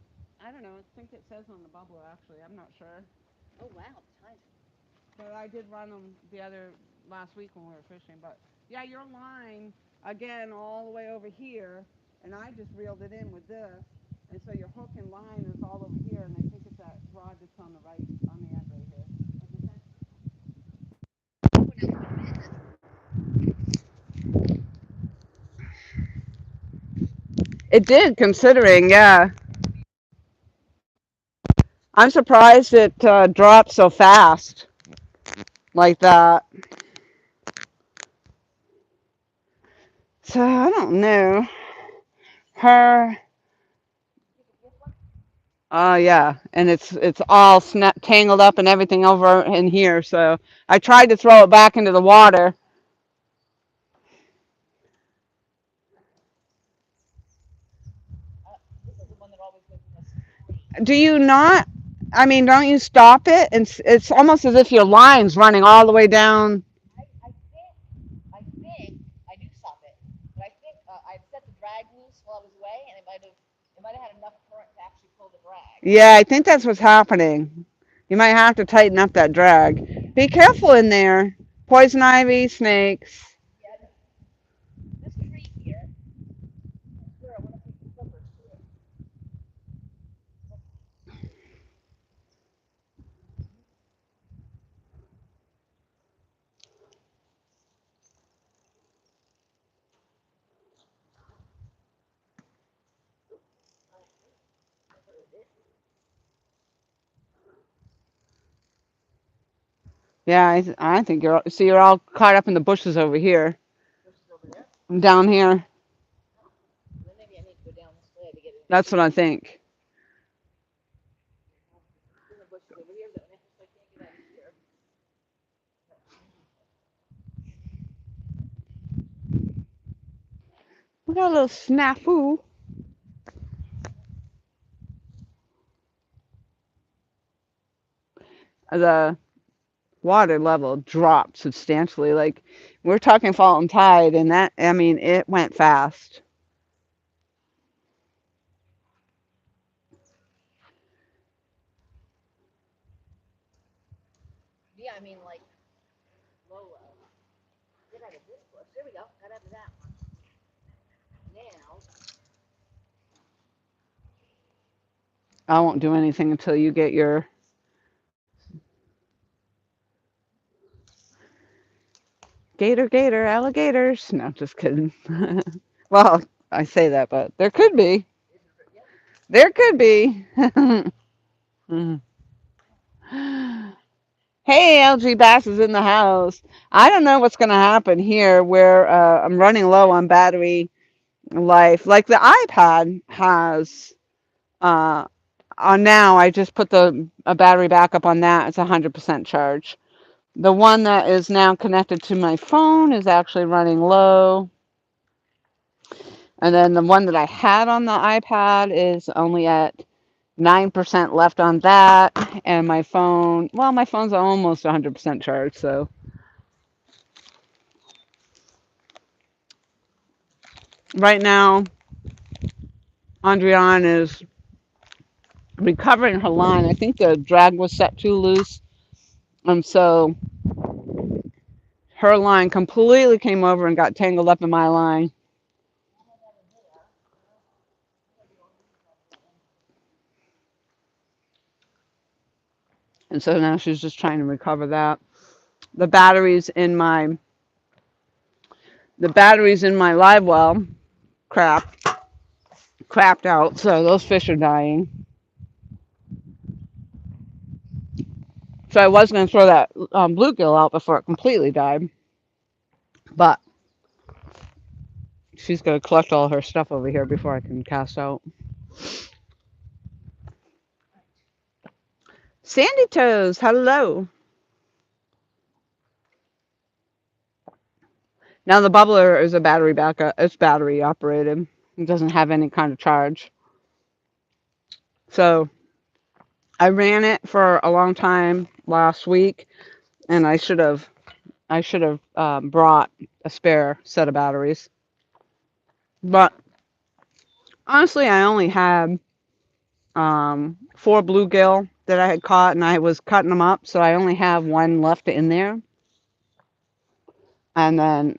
I don't know. I think it says on the bubbler actually. I'm not sure. Oh wow, times. But I did run them the other last week when we were fishing. But yeah, your line again all the way over here, and I just reeled it in with this, and so your hook and line is all over here, and I think it's that rod that's on the right on the end right here. It did, considering, yeah. I'm surprised it dropped so fast like that. So I don't know. Her, yeah, and it's all tangled up and everything over in here. So I tried to throw it back into the water. This is the one that always goes in this. Do you not? I mean, don't you stop it? It's almost as if your line's running all the way down. I think I do stop it, but I think I set the drag loose while I was away, and it might have had enough current to actually pull the drag. Yeah, I think that's what's happening. You might have to tighten up that drag. Be careful in there. Poison ivy, snakes. Yeah, this tree here. I swear I want to take the clippers to it. Yeah, I think you're all caught up in the bushes over here, This is over there. down here. Then maybe I need to go down this way to get it. That's what I think. It's in the bushes over here, though, and I can't get out of here. We got a little snafu. The water level dropped substantially. Like we're talking fault and tide, and that I mean it went fast. Yeah, I mean like low, low. Get out of this bush. There we go. Got out of that one. Now, I won't do anything until you get your gator, alligators. No, just kidding. Well, I say that, but there could be. yep. There could be. Hey, LG Bass is in the house. I don't know what's going to happen here where I'm running low on battery life. Like the iPad has, uh, on now, I just put the a battery backup on that. It's 100% charge. The one that is now connected to my phone is actually running low. And then the one that I had on the iPad is only at 9% left on that. And my phone, well, my phone's almost 100% charged. So Right now, Andriane is recovering her line. I think the drag was set too loose. So her line completely came over and got tangled up in my line. And so now she's just trying to recover that. The batteries in my the batteries in my live well crapped out, so those fish are dying. So I was going to throw that bluegill out before it completely died, but she's going to collect all her stuff over here before I can cast out. Sandy Toes, hello. Now the bubbler is a battery backup. It's battery operated. It doesn't have any kind of charge. So I ran it for a long time last week, and I should have brought a spare set of batteries. But honestly, I only had 4 bluegill that I had caught, and I was cutting them up, so I only have one left in there. And then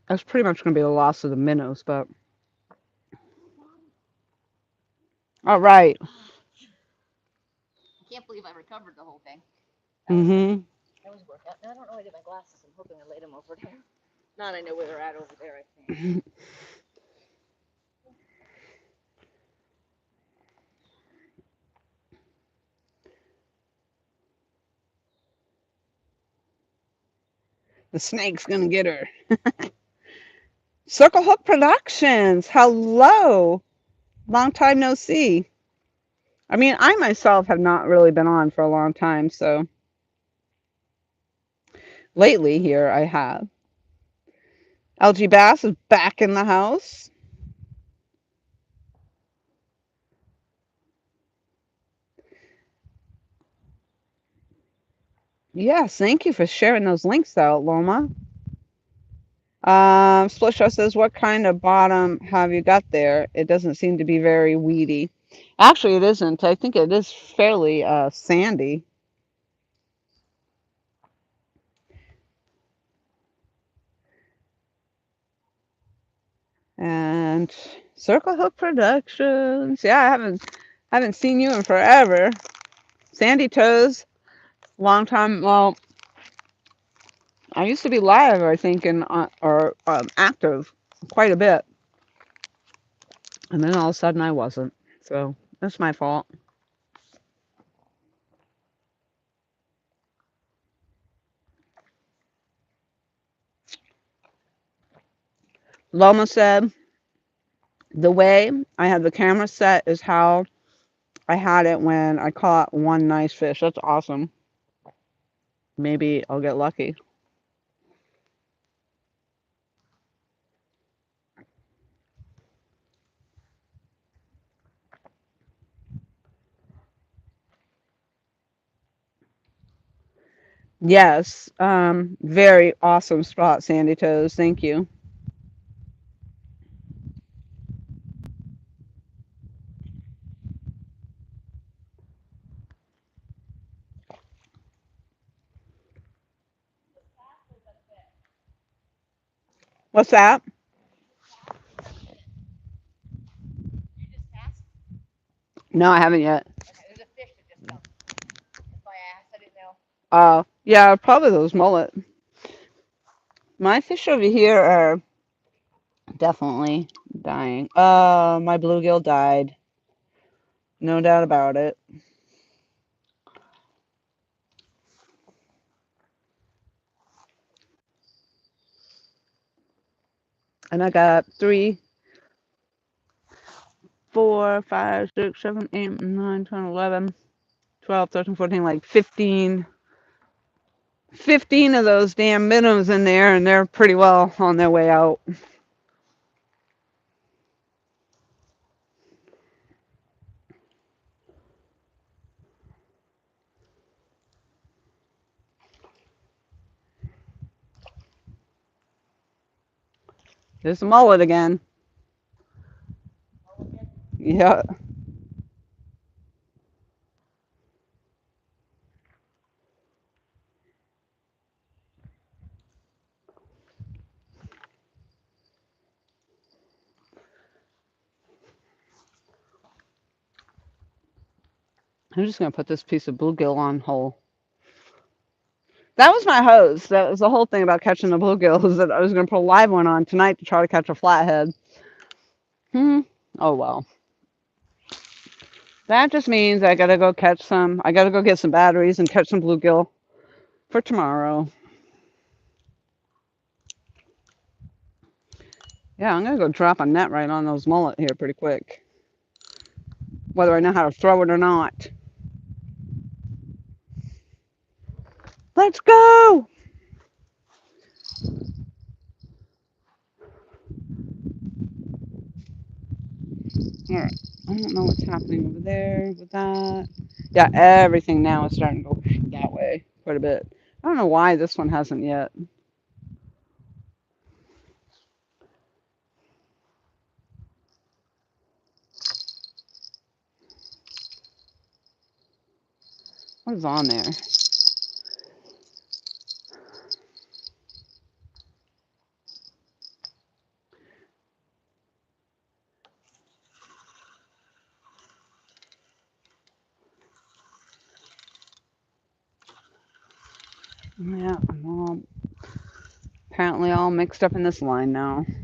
that's pretty much going to be the loss of the minnows. But all right. I can't believe I recovered the whole thing. Mhm. That was work. I don't know where I did my glasses. I'm hoping I laid them over there. Now I know where they're at over there, I think. The snake's going to get her. Circle Hook Productions. Hello. Long time no see. I mean, I myself have not really been on for a long time, so lately here I have. LG Bass is back in the house. Yes, thank you for sharing those links out, Loma. Split Show says, what kind of bottom have you got there? It doesn't seem to be very weedy. Actually, it isn't. I think it is fairly sandy. And Circle Hook Productions. Yeah, I haven't seen you in forever. Sandy Toes, long time. Well, I used to be live, I think, or active quite a bit, and then all of a sudden I wasn't. So that's my fault. Loma said the way I had the camera set is how I had it when I caught one nice fish. That's awesome. Maybe I'll get lucky. Yes, very awesome spot, Sandy Toes. Thank you. What's that? You just passed? No, I haven't yet. Okay, there's a fish that just jumped. That's why I asked. I didn't know. Yeah, probably those mullet. My fish over here are definitely dying. My bluegill died. No doubt about it. And I got 3, 4, 5, 6, 7, 8, 9, 10, 11, 12, 13, 14, like 15 of those damn minnows in there, and they're pretty well on their way out. There's the mullet again. Yeah. I'm just going to put this piece of bluegill on whole. That was my hose. That was the whole thing about catching the bluegill, is that I was going to put a live one on tonight to try to catch a flathead. Oh, well. That just means I got to go catch some. I got to go get some batteries and catch some bluegill for tomorrow. Yeah, I'm going to go drop a net right on those mullet here pretty quick, whether I know how to throw it or not. Let's go! All right. I don't know what's happening over there with that. Yeah, everything now is starting to go that way quite a bit. I don't know why this one hasn't yet. What is on there? Yeah, I'm all apparently all mixed up in this line now. There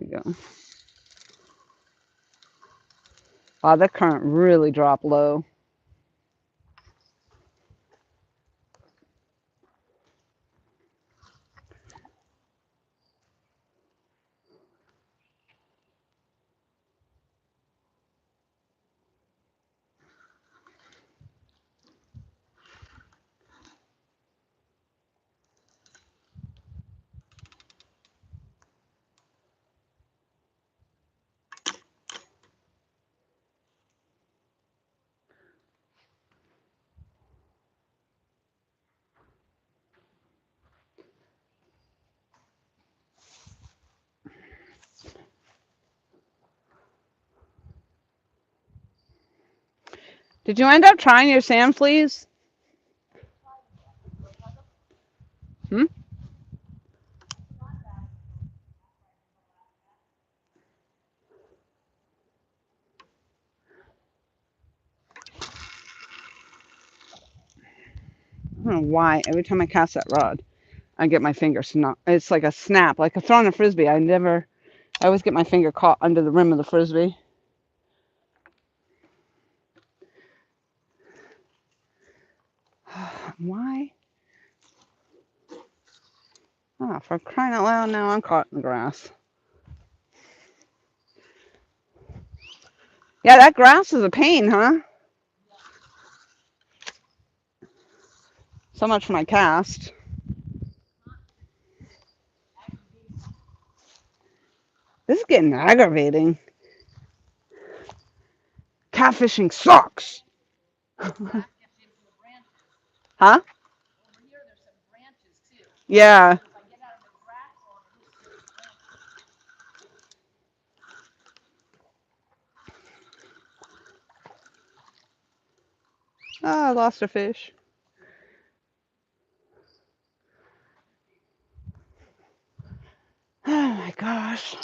we go. Wow, that current really dropped low. Did you end up trying your sand fleas? Hmm? I don't know why. Every time I cast that rod, I get my finger snap. It's like a snap, like a throwing a frisbee. I always get my finger caught under the rim of the frisbee. Why? Oh, for crying out loud, now I'm caught in the grass. Yeah, that grass is a pain, huh? So much for my cast. This is getting aggravating. Catfishing sucks. Huh? Yeah. Oh, I lost a fish. Oh my gosh.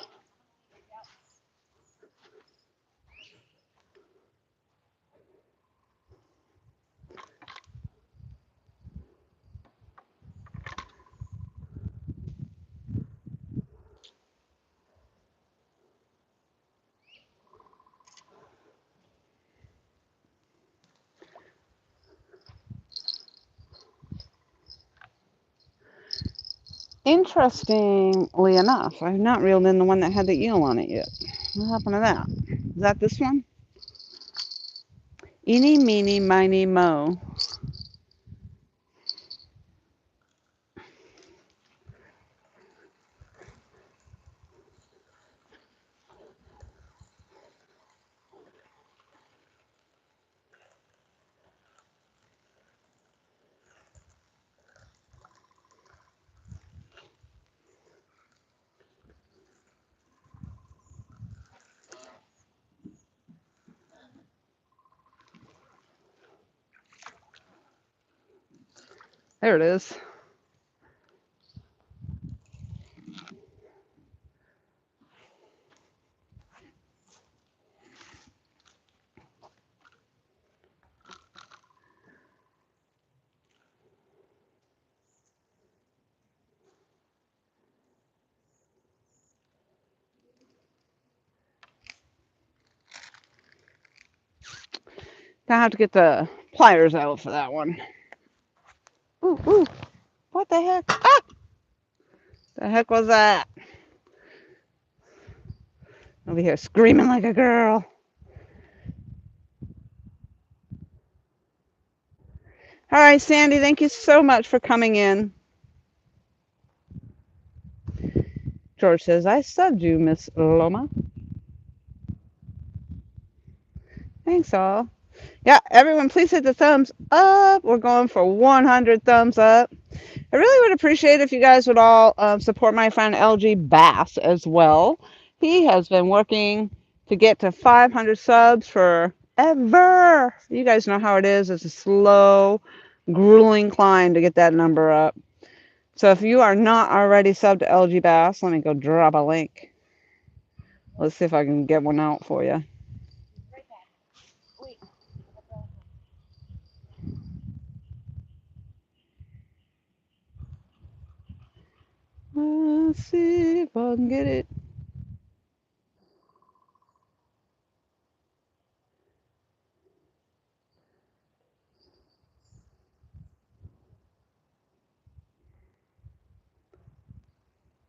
Interestingly enough, I've not reeled in the one that had the eel on it yet. What happened to that? Is that this one? Eeny, meeny, miny, mo. There it is. I have to get the pliers out for that one. Ooh, ooh. What the heck? Ah! The heck was that? Over here screaming like a girl. All right, Sandy, thank you so much for coming in. George says, I subbed you, Miss Loma. Thanks, all. Yeah, everyone, please hit the thumbs up. We're going for 100 thumbs up. I really would appreciate if you guys would all support my friend LG Bass as well. He has been working to get to 500 subs forever. You guys know how it is. It's a slow, grueling climb to get that number up. So if you are not already subbed to LG Bass, let me go drop a link. Let's see if I can get one out for you. Let's see if I can get it.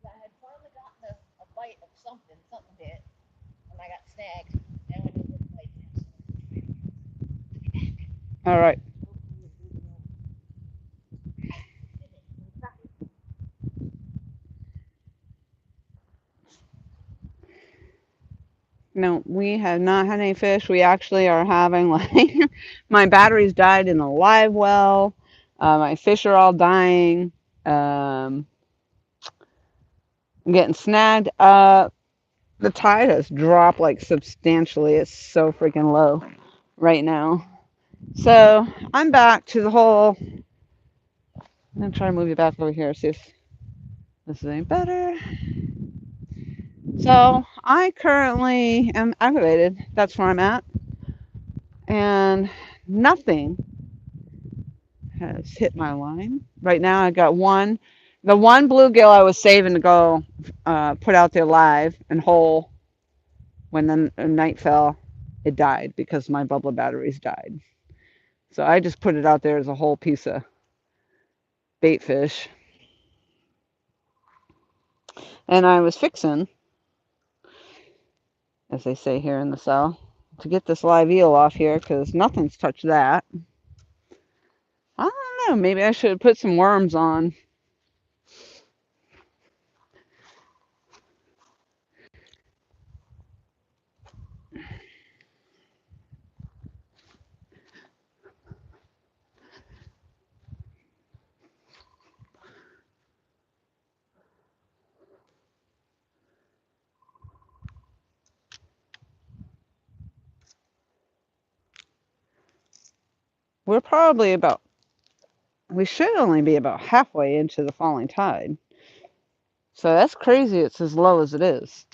I had finally gotten a bite of something bit, and I got snagged. And I went over to Playtime. All right. No, we have not had any fish. We actually are having like my batteries died in the live well. My fish are all dying. I'm getting snagged up. The tide has dropped like substantially. It's so freaking low right now. So I'm back to the whole. I'm gonna try to move you back over here, see if this is any better. So I currently am aggravated. That's where I'm at. And nothing has hit my line. Right now I got one. The one bluegill I was saving to go put out there live and whole when the night fell, it died because my bubbler batteries died. So I just put it out there as a whole piece of bait fish. And I was fixing, as they say here in the South, to get this live eel off here because nothing's touched that. I don't know. Maybe I should have put some worms on. We're probably about, we should only be about halfway into the falling tide. So that's crazy. It's as low as it is.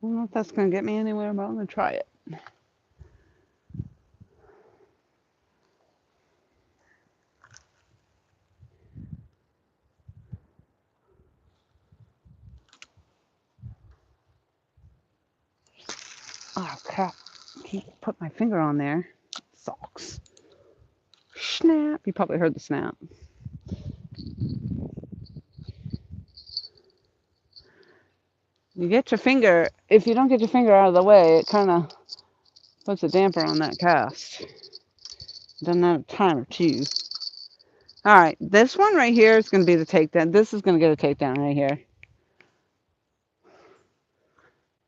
I don't know if that's going to get me anywhere, but I'm going to try it. crap. Keep put my finger on there. Socks. Snap. You probably heard the snap. You get your finger, if you don't get your finger out of the way, it kind of puts a damper on that cast. Doesn't have time or two. All right, this one right here is going to be the takedown. This is going to get a takedown right here.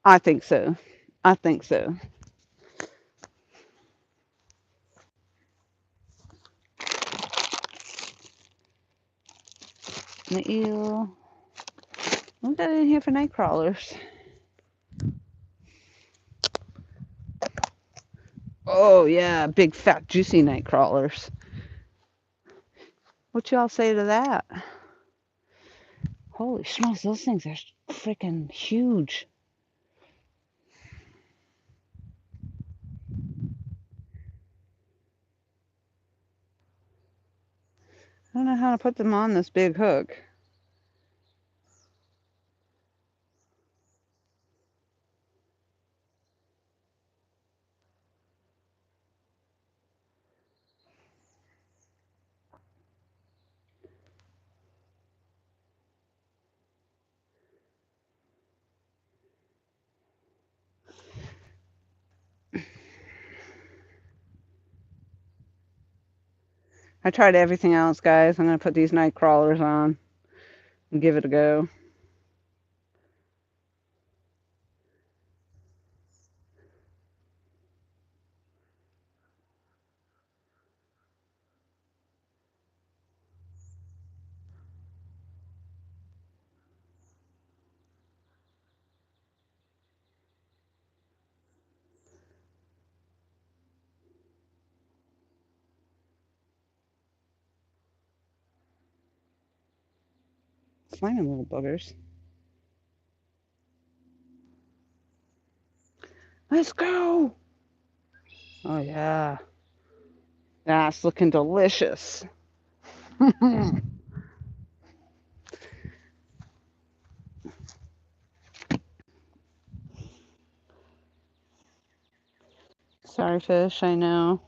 I think so. I think so. The eel. What got in here for night crawlers? Oh yeah, big fat juicy night crawlers. What y'all say to that? Holy smokes, those things are freaking huge. I don't know how to put them on this big hook. I tried everything else, guys. I'm going to put these night crawlers on and give it a go. Slimy little buggers. Let's go! Oh, yeah. That's looking delicious. Sorry, fish, I know.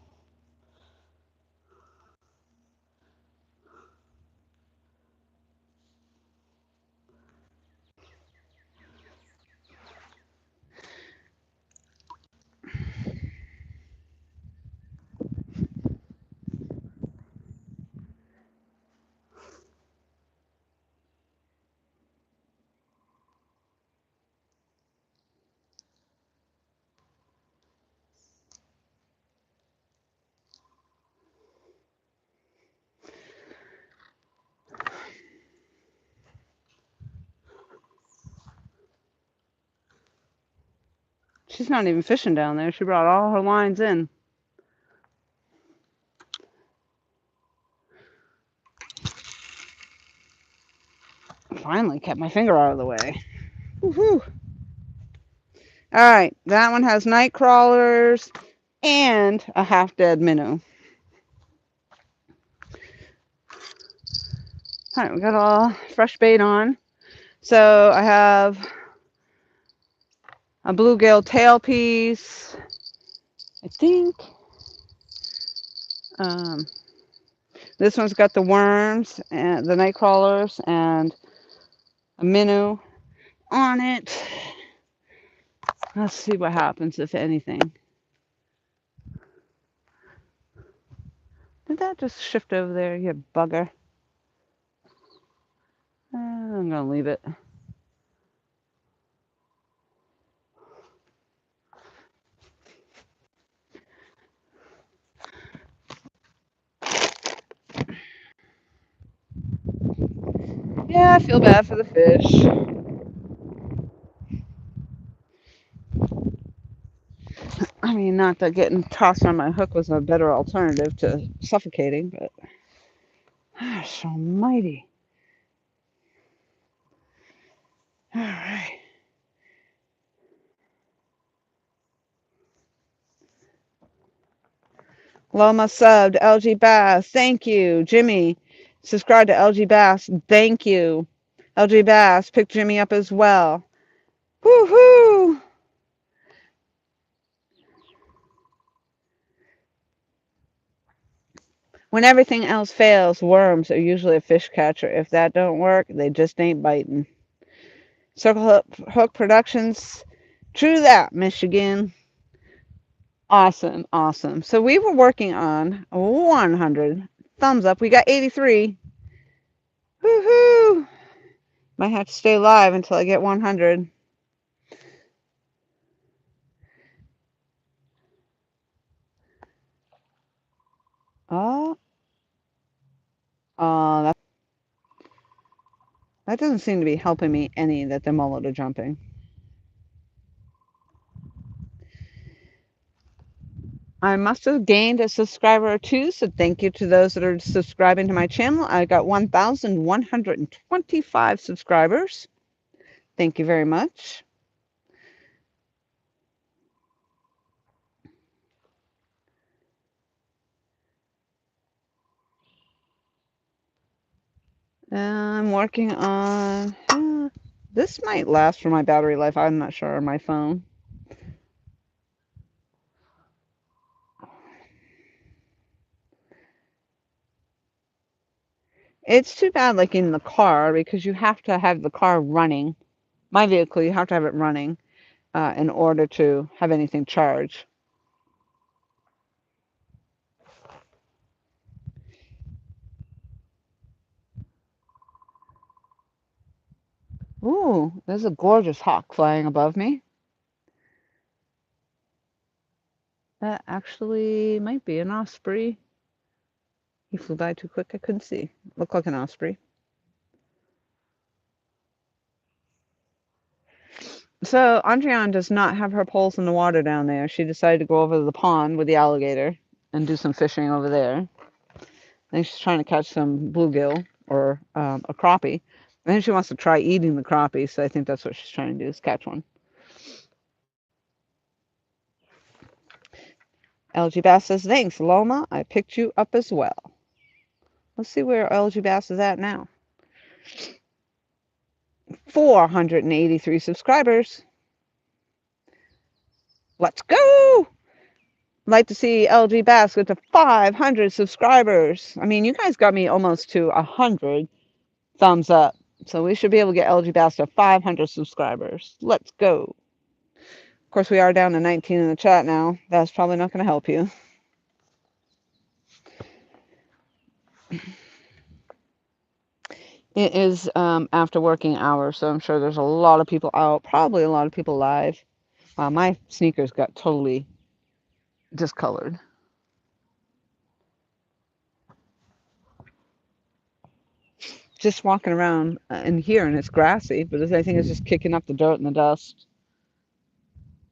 She's not even fishing down there. She brought all her lines in. Finally kept my finger out of the way. Woohoo! All right, that one has night crawlers and a half-dead minnow. All right, we got all fresh bait on. So I have a bluegill tail piece, I think. This one's got the worms and the night crawlers and a minnow on it. Let's see what happens, if anything. Did that just shift over there, you bugger? I'm gonna leave it. Yeah, I feel bad for the fish. I mean, not that getting tossed on my hook was a better alternative to suffocating, but gosh almighty. All right. Loma subbed, LG Bass, thank you. Jimmy, subscribe to LG Bass, thank you. LG Bass, pick Jimmy up as well. Woohoo! When everything else fails, worms are usually a fish catcher. If that don't work, they just ain't biting. Circle Hook Productions. True that, Michigan. Awesome, awesome. So we were working on 100 thumbs up. We got 83. Woohoo! Might have to stay live until I get 100. Oh, that doesn't seem to be helping me any that the mullet are jumping. I must have gained a subscriber or two, so thank you to those that are subscribing to my channel. I got 1,125 subscribers. Thank you very much. I'm working on. This might last for my battery life. I'm not sure on my phone. It's too bad, like in the car, because you have to have the car running. My vehicle, you have to have it running in order to have anything charged. Ooh, there's a gorgeous hawk flying above me. That actually might be an osprey. He flew by too quick, I couldn't see. Looked like an osprey. So Andrian does not have her poles in the water down there. She decided to go over to the pond with the alligator and do some fishing over there. I think she's trying to catch some bluegill or a crappie. I think she wants to try eating the crappie, so I think that's what she's trying to do, is catch one. LG Bass says, thanks, Loma. I picked you up as well. Let's see where LG Bass is at now. 483 subscribers. Let's go! Like to see LG Bass get to 500 subscribers. I mean, you guys got me almost to 100 thumbs up. So we should be able to get LG Bass to 500 subscribers. Let's go. Of course, we are down to 19 in the chat now. That's probably not going to help you. It is after working hours, so I'm sure there's a lot of people out, probably a lot of people live. My sneakers got totally discolored. Just walking around in here, and it's grassy, but I think it's just kicking up the dirt and the dust.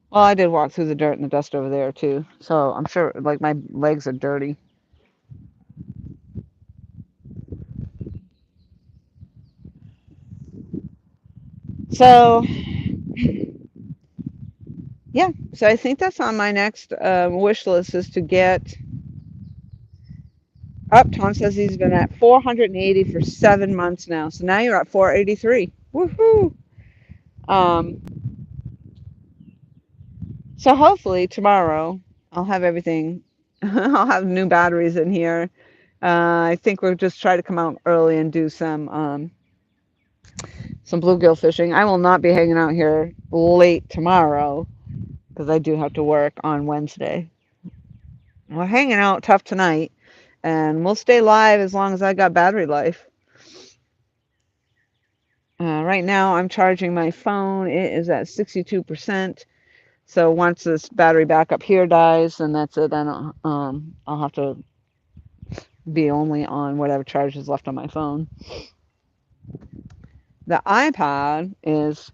Well, I did walk through the dirt and the dust over there too, so I'm sure like my legs are dirty. So yeah, so I think that's on my next wish list, is to get up. Tom says he's been at 480 for 7 months now, so now you're at 483. Woohoo! Um, so hopefully tomorrow I'll have everything. I'll have new batteries in here. I think we'll just try to come out early and do some bluegill fishing. I will not be hanging out here late tomorrow because I do have to work on Wednesday. We're hanging out tough tonight, and we'll stay live as long as I got battery life. Right now, I'm charging my phone. It is at 62%. So once this battery backup here dies, then that's it. Then I'll have to be only on whatever charge is left on my phone. The iPad is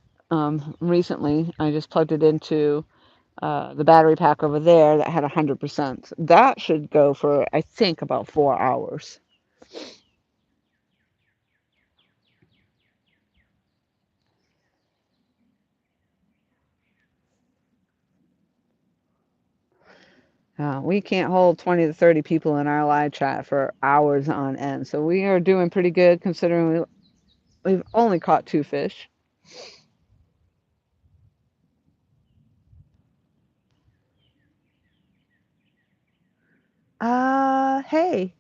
recently, I just plugged it into the battery pack over there that had 100%. That should go for, I think, about 4 hours. We can't hold 20 to 30 people in our live chat for hours on end. So we are doing pretty good considering we've only caught 2 fish. Hey.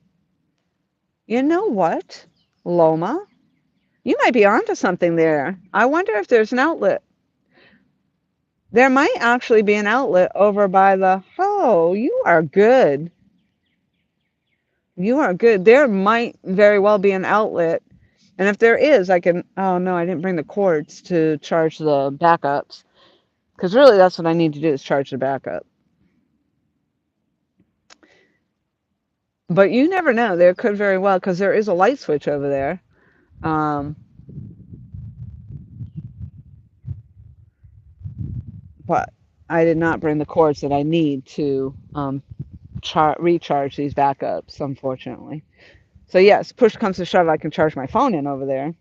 You know what, Loma? You might be onto something there. I wonder if there's an outlet. There might actually be an outlet over by the. Oh, you are good. You are good. There might very well be an outlet. And if there is, I can. Oh, no, I didn't bring the cords to charge the backups. Because really, that's what I need to do is charge the backup. But you never know. There could very well, because there is a light switch over there. Um, but I did not bring the cords that I need to recharge these backups, unfortunately. So yes, push comes to shove, I can charge my phone in over there.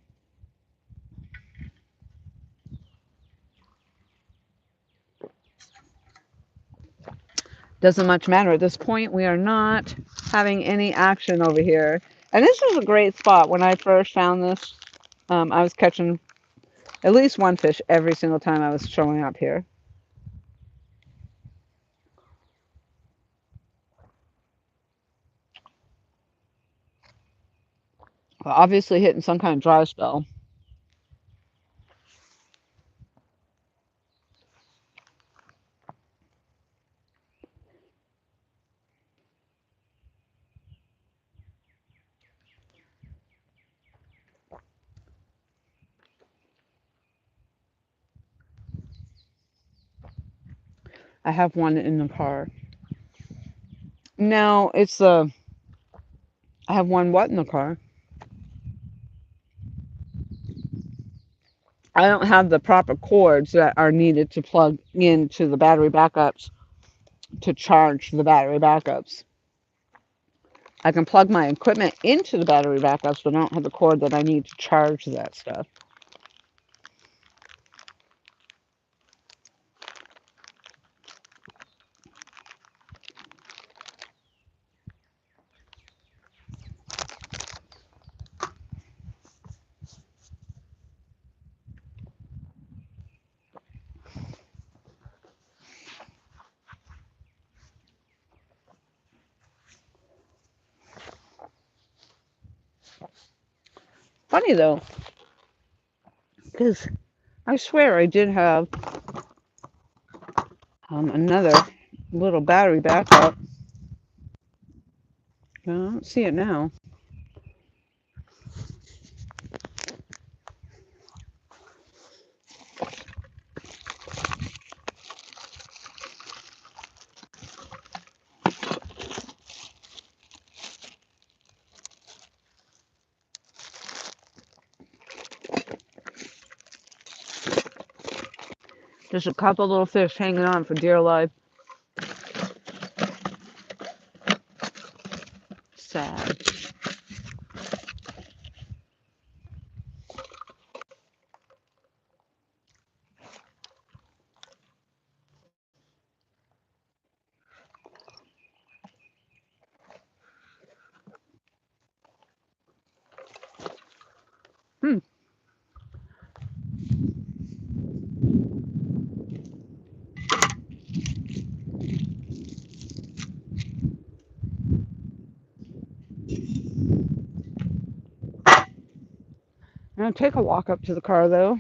Doesn't much matter at this point. We are not having any action over here. And this is a great spot. When I first found this, I was catching at least one fish every single time I was showing up here. Well, obviously hitting some kind of dry spell. I have one in the car. No, it's I have one what in the car? I don't have the proper cords that are needed to plug into the battery backups to charge the battery backups. I can plug my equipment into the battery backups, but I don't have the cord that I need to charge that stuff. Funny though, because I swear I did have another little battery backup. I don't see it now. Just a couple little fish hanging on for dear life. Sad. Hmm. I'm gonna take a walk up to the car though.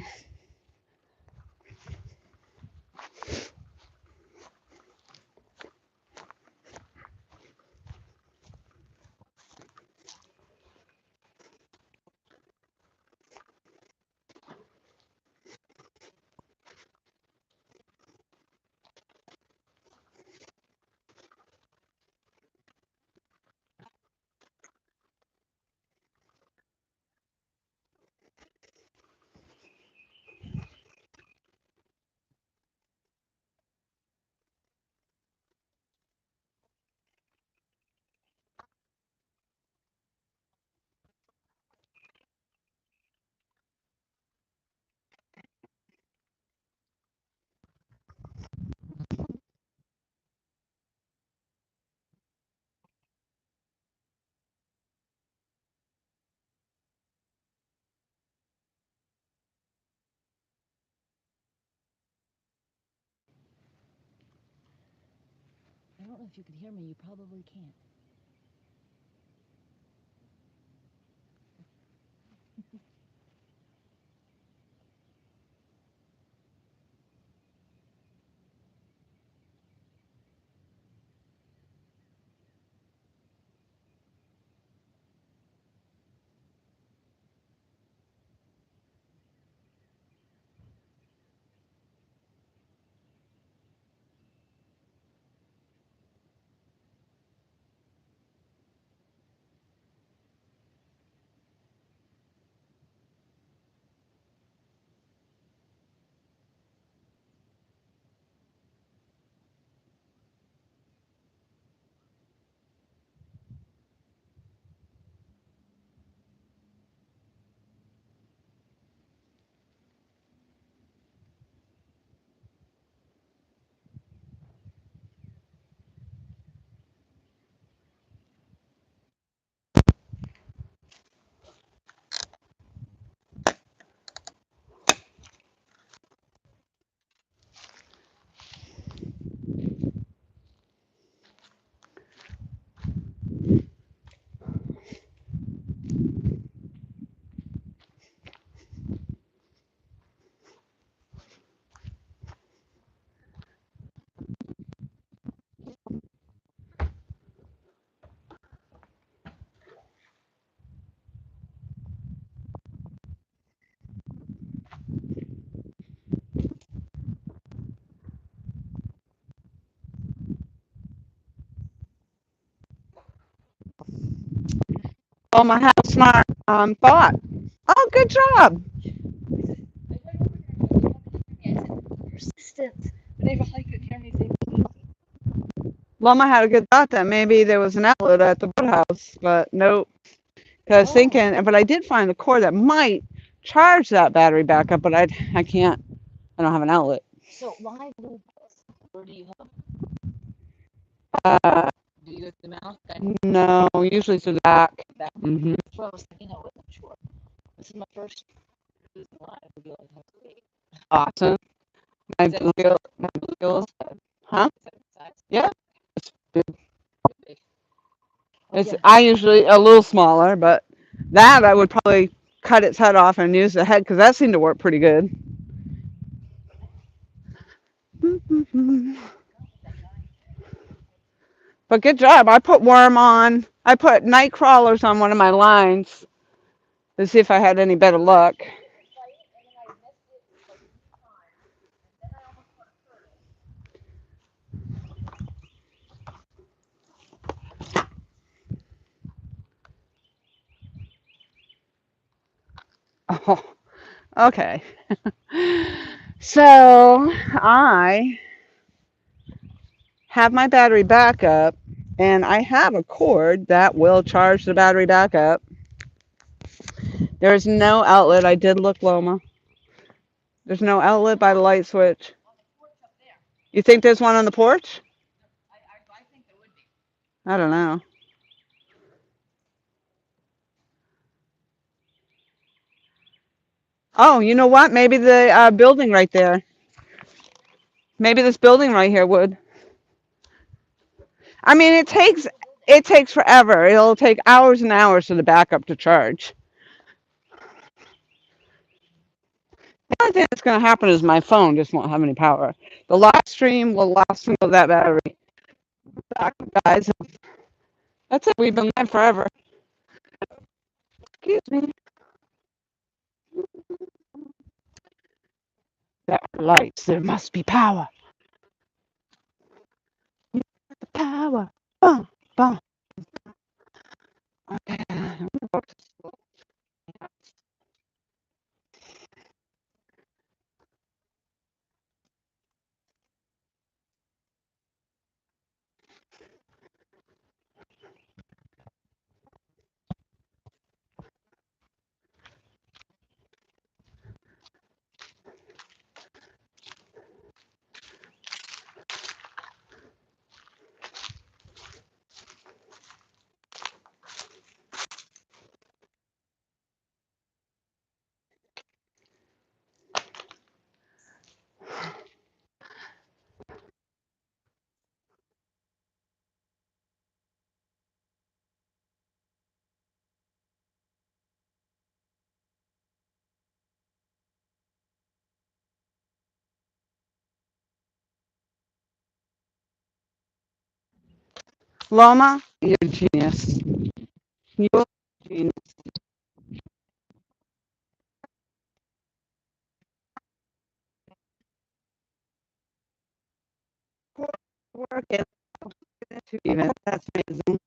I don't know if you can hear me. You probably can't. my have smart thought. Oh, good job. Loma had a good thought that maybe there was an outlet at the boathouse, but nope. Because I was thinking, but I did find a cord that might charge that battery back up, but I can't. I don't have an outlet. So why blue balls? Where do you have them? Uh, Do you use them out? no, usually through the back. Back. Hmm. That's what I was thinking. I wasn't sure. This is my first using line. I feel like I have to wait. Awesome. My Is that my blue, huh? size? Yeah. It's big. Big. It's Okay. I usually a little smaller, but that I would probably cut its head off and use the head because that seemed to work pretty good. But good job. I put worm on. I put night crawlers on one of my lines to see if I had any better luck. Oh, okay. So I have my battery backup, and I have a cord that will charge the battery backup. There's no outlet. I did look, Loma. There's no outlet by the light switch. You think there's one on the porch? I think there would be. I don't know. Oh, you know what? Maybe the building right there. Maybe this building right here would. I mean, it takes forever. It'll take hours and hours for the backup to charge. The only thing that's going to happen is my phone just won't have any power. The live stream will last until that battery. Backup, guys. That's it. We've been live forever. Excuse me. There are lights. There must be power. The power. Bum, bum. Okay. Loma, you're a genius. You're a genius. Work it even. That's amazing.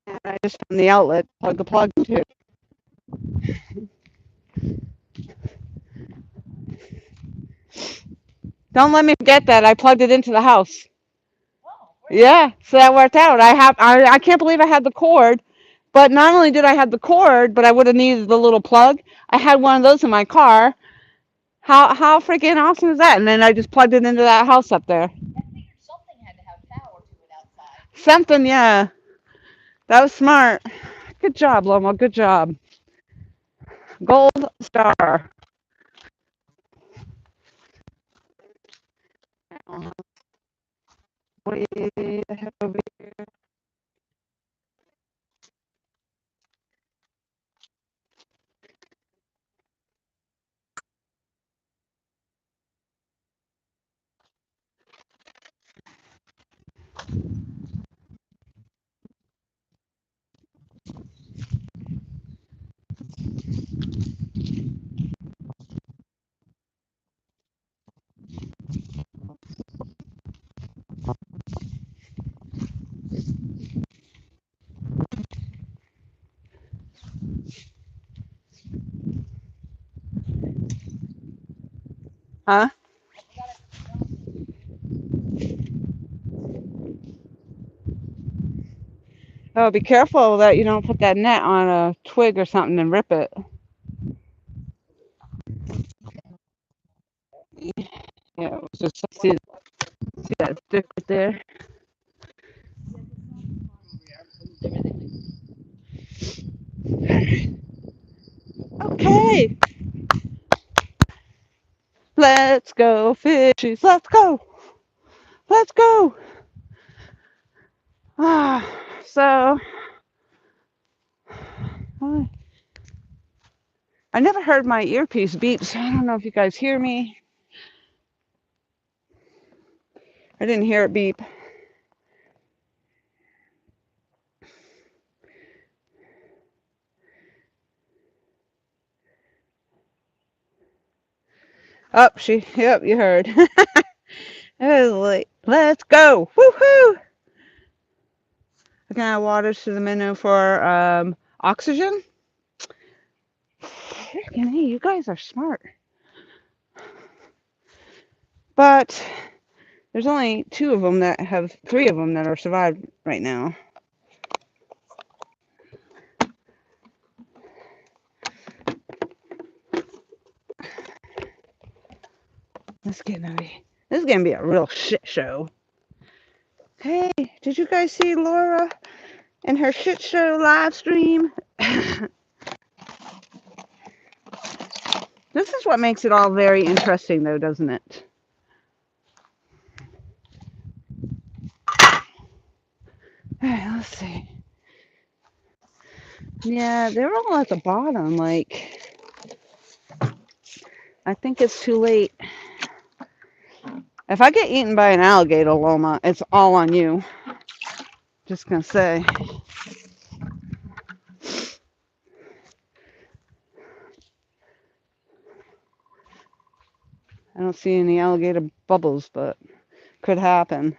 And I just found the outlet. Plug the plug into. Don't let me forget that I plugged it into the house. Yeah, so that worked out. I can't believe I had the cord, but not only did I have the cord, but I would have needed the little plug. I had one of those in my car. How freaking awesome is that? And then I just plugged it into that house up there. I figured something had to have power to it outside. Something, yeah. That was smart. Good job, Loma. Good job. Gold star. Way the heck over here. Huh? I got it. Oh, be careful that you don't put that net on a twig or something and rip it. Yeah, it was just see that stick right there. Okay, let's go fishies. Let's go. Let's go. Ah, so I never heard my earpiece beep, so I don't know if you guys hear me. I didn't hear it beep. Oh, yep, you heard. It was like, let's go. Woohoo! Again, I water to the menu for oxygen. Freaking hey, you guys are smart. But there's only three of them that are survived right now. This is gonna be a real shit show. Hey, did you guys see Laura and her shit show live stream? This is what makes it all very interesting, though, doesn't it? All right, let's see. Yeah, they're all at the bottom. Like, I think it's too late. If I get eaten by an alligator, Loma, it's all on you. Just gonna say. I don't see any alligator bubbles, but could happen.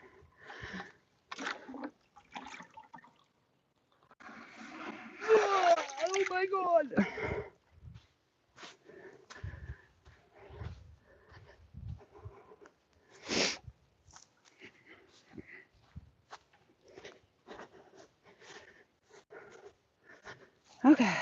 Oh my god. Okay.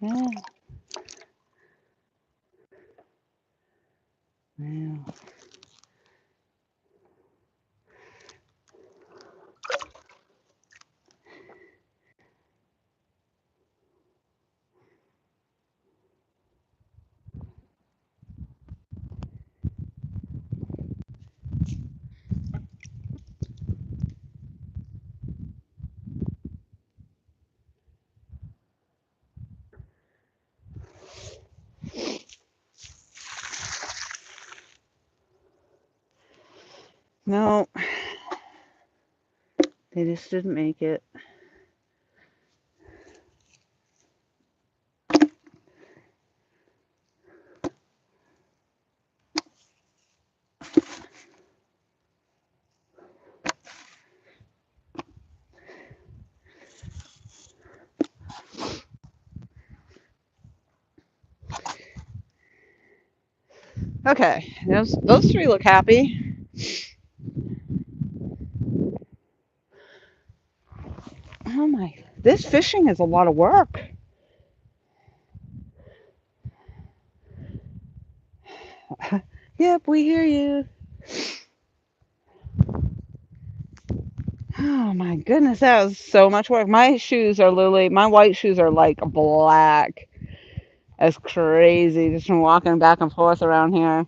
Yeah. Yeah. No, they just didn't make it. Okay, those three look happy. Oh my, this fishing is a lot of work. Yep, we hear you. Oh my goodness, that was so much work. My white shoes are like black. That's crazy. Just from walking back and forth around here.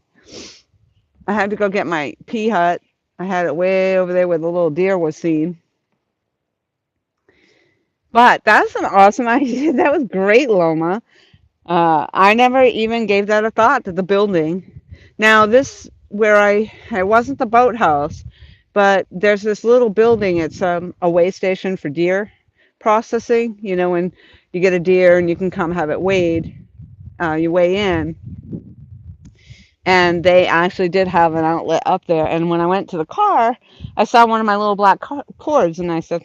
I had to go get my pea hut. I had it way over there where the little deer was seen. But that's an awesome idea. That was great, Loma. I never even gave that a thought to the building. Now where I wasn't the boathouse, but there's this little building. It's a weigh station for deer processing. You know, when you get a deer and you can come have it weighed, you weigh in. And they actually did have an outlet up there. And when I went to the car, I saw one of my little black cords, and I said,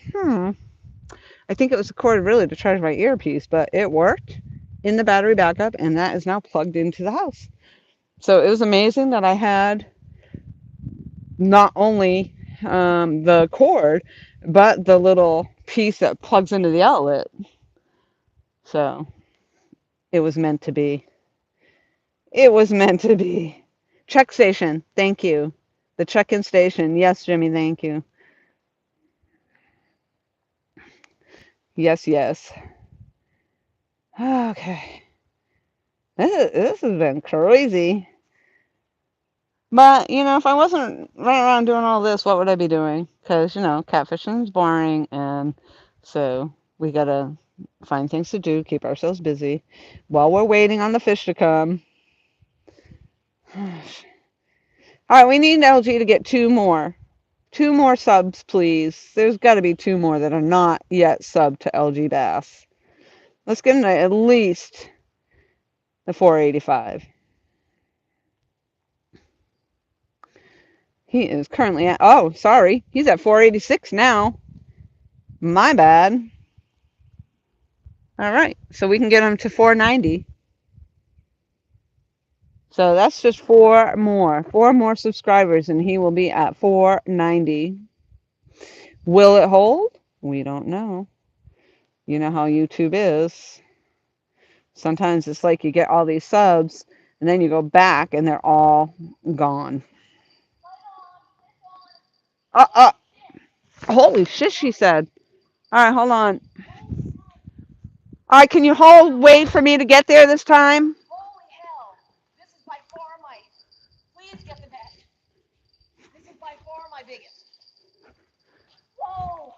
I think it was a cord really to charge my earpiece, but it worked in the battery backup, and that is now plugged into the house. So it was amazing that I had not only the cord, but the little piece that plugs into the outlet. So it was meant to be. It was meant to be. Check station. Thank you. The check-in station. Yes, Jimmy, thank you. Yes, yes. Okay. This has been crazy. But, if I wasn't running around doing all this, what would I be doing? Because, catfishing is boring, and so we gotta find things to do, keep ourselves busy while we're waiting on the fish to come. All right, we need LG to get two more. Two more subs, please. There's got to be two more that are not yet subbed to LG Bass. Let's get into at least the 485. He is currently at, oh, sorry. He's at 486 now. My bad. All right, so we can get him to 490. So that's just four more subscribers, and he will be at 490. Will it hold? We don't know. You know how YouTube is. Sometimes it's like you get all these subs, and then you go back, and they're all gone. Holy shit, she said. All right, hold on. All right, can you wait for me to get there this time? Holy hell! This is by far my. Please get the net. This is by far my biggest. Whoa!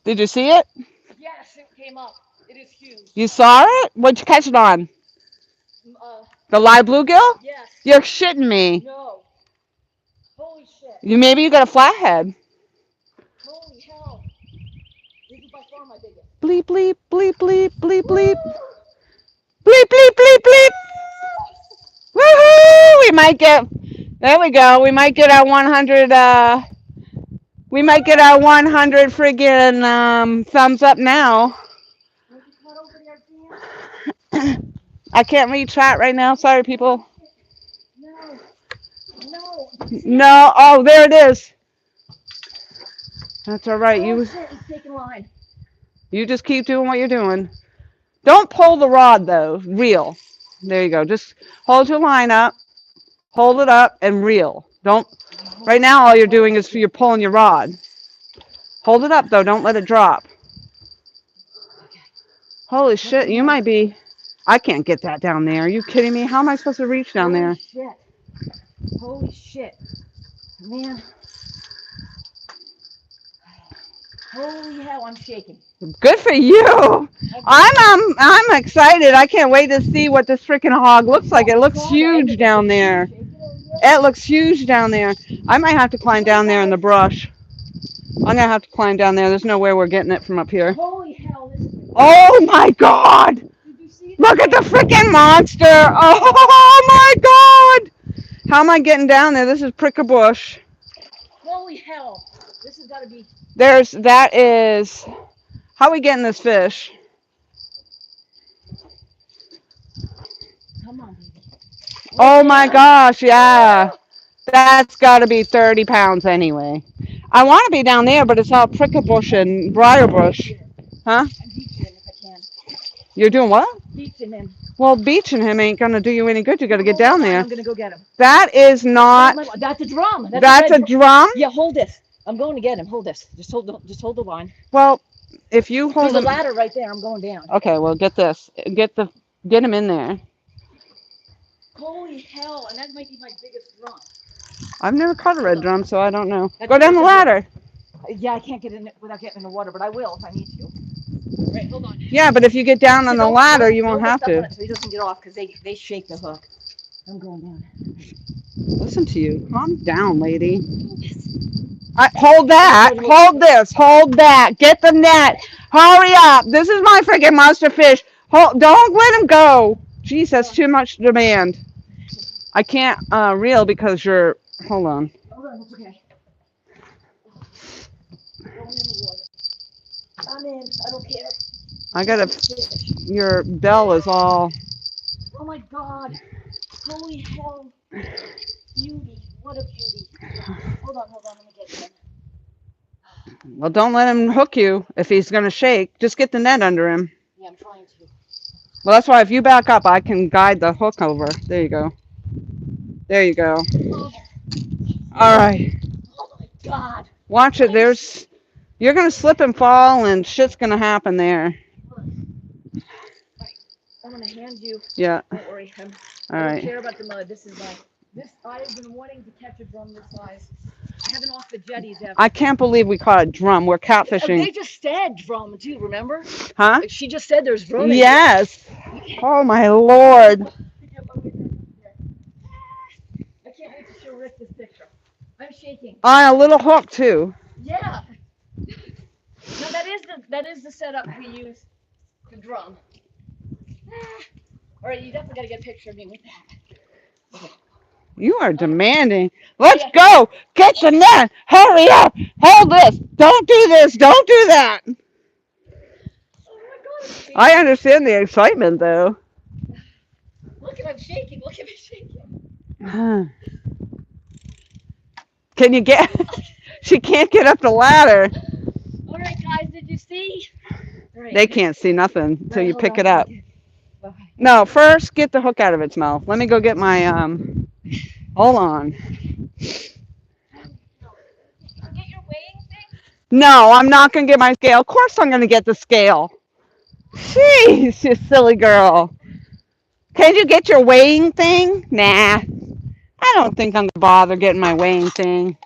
Did you see it? Yes, it came up. It is huge. You saw it? What'd you catch it on? The live bluegill? Yes. You're shitting me. No. Holy shit. Maybe you got a flathead. Holy hell. This is by far my biggest. Bleep, bleep, bleep, bleep, bleep, bleep. Bleep, bleep, bleep, bleep. Woohoo! We might get, there we go. We might get our 100, we might get our 100 friggin' thumbs up now. I can't read chat right now. Sorry, people. No. No. Oh, there it is. That's all right. Oh, shit, he's taking line. You just keep doing what you're doing. Don't pull the rod, though. Reel. There you go. Just hold your line up. Hold it up and reel. Don't. Right now, all you're doing is you're pulling your rod. Hold it up, though. Don't let it drop. Holy shit. You might be. I can't get that down there. Are you kidding me? How am I supposed to reach down there? Holy shit. Man. Holy hell, I'm shaking. Good for you. I'm excited. I can't wait to see what this freaking hog looks like. It looks huge down there. It looks huge down there. I might have to climb down there in the brush. I'm going to have to climb down there. There's no way we're getting it from up here. Holy hell. Oh, my God. Look at the freaking monster. Oh, my God. How am I getting down there? This is Prick-a-Bush. Holy hell. This has got to be... That is... How are we getting this fish? Come on, baby. Oh, my gosh, yeah. That's got to be 30 pounds anyway. I want to be down there, but it's all pricklebush and briarbush. Huh? I'm beaching him if I can. You're doing what? Beaching him. Well, beaching him ain't going to do you any good. You got to get down there. I'm going to go get him. That is not... That's a drum. That's a drum? Yeah, hold this. I'm going to get him. Hold this. Just hold the line. Well, if you hold There's a ladder right there. I'm going down. Okay, well, get this. Get him in there. Holy hell, and that might be my biggest drum. I've never caught a red drum, so I don't know. Go down the ladder. Yeah, I can't get in it without getting in the water, but I will if I need to. Right, hold on. Yeah, but if you get down on the ladder, you won't have to. So he doesn't get off because they shake the hook. I'm going down. Listen to you. Calm down, lady. Hold that. Hold this. Hold that. Get the net. Hurry up. This is my freaking monster fish. Don't let him go. Jeez, that's too much demand. I can't reel because you're. Hold on. Hold on, it's okay. Going in the water. I'm in. I don't care. I gotta. Fish. Your bell is all. Oh my God! Holy hell! Beauty! What a beauty! Hold on. Let me get in. Well, don't let him hook you if he's gonna shake. Just get the net under him. Yeah, I'm trying to. Well, that's why if you back up, I can guide the hook over. There you go. There you go. Oh, All right. oh my God! Watch it. There's. You're gonna slip and fall, and shit's gonna happen there. I'm gonna hand you. Yeah. Don't worry. All I don't right. care about the mud. This is my. This I've been wanting to catch a drum this size. I haven't off the jetties ever. I can't believe we caught a drum. We're catfishing. They just said drum too. Remember? Huh? She just said there's drum. Yes. Oh my Lord. I can't wait to show Rick this picture. I'm shaking. On a little hook too. Yeah. No, that is the setup we use. The drum. All right, you definitely gotta get a picture of me with that. Okay. You are demanding. Let's go. Get the net. Hurry up. Hold this. Don't do this. Don't do that. Oh my God. I understand the excitement though. Look at I'm shaking. Look at me shaking. Can you get? She can't get up the ladder. All right, guys, did you see? Right. They can't see nothing until you pick it up. Okay. No, first get the hook out of its mouth. Let me go get my Hold on. Get your weighing thing? No, I'm not gonna get my scale. Of course I'm gonna get the scale. Jeez, you silly girl. Can you get your weighing thing? Nah. I don't think I'm gonna bother getting my weighing thing.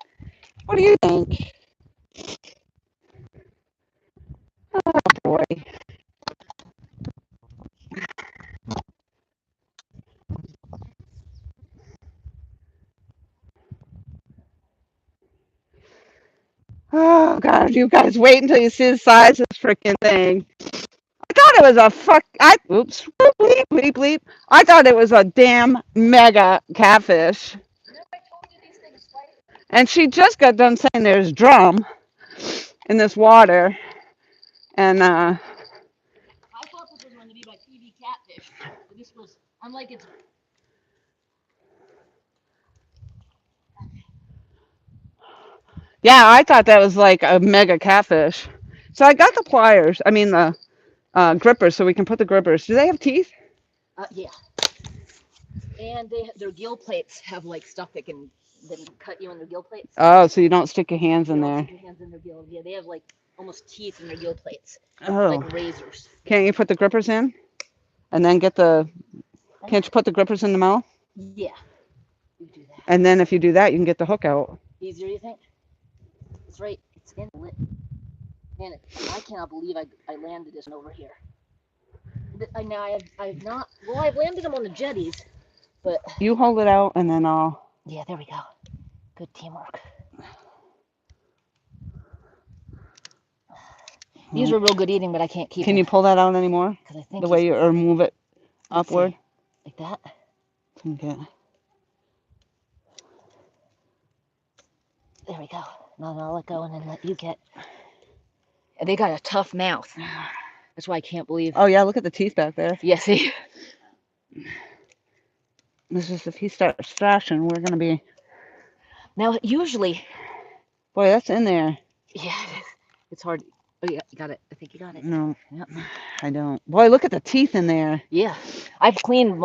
What do you think? Oh boy. Oh God, you guys wait until you see the size of this freaking thing. I thought it was a oops, bleep, bleep, bleep. I thought it was a damn mega catfish. I told you these things fight. And she just got done saying there's drum in this water. And I thought this was going to be my TV catfish. But this was, I'm like, it's. yeah, I thought that was like a mega catfish. So I got the pliers. I mean the grippers, so we can put the grippers. Do they have teeth? Yeah. And their gill plates have like stuff that can cut you in their gill plates. Oh, so you don't stick your hands in You don't there. stick your hands in their gill. Yeah, they have like almost teeth in their gill plates. Oh. Like razors. Can't you put the grippers in? And then get the. Can't you put the grippers in the mouth? Yeah. You do that. And then if you do that, you can get the hook out. Easier, you think? It's right. It's in the lip. Man, I cannot believe I landed this one over here. Now I've not. Well, I've landed them on the jetties, but. You hold it out, and then I'll. Yeah, there we go. Good teamwork. These are real good eating, but I can't keep them. Can you pull that out anymore? Because I think the way you or move it upward. Like that. Okay. There we go. Now I'll let go and then let you get. They got a tough mouth. That's why I can't believe. Oh yeah, look at the teeth back there. Yeah, see. This is if he starts thrashing, we're gonna be. Now usually. Boy, that's in there. Yeah, it's hard. Oh yeah, you got it. I think you got it. No, yep. I don't. Boy, look at the teeth in there. Yeah, I've cleaned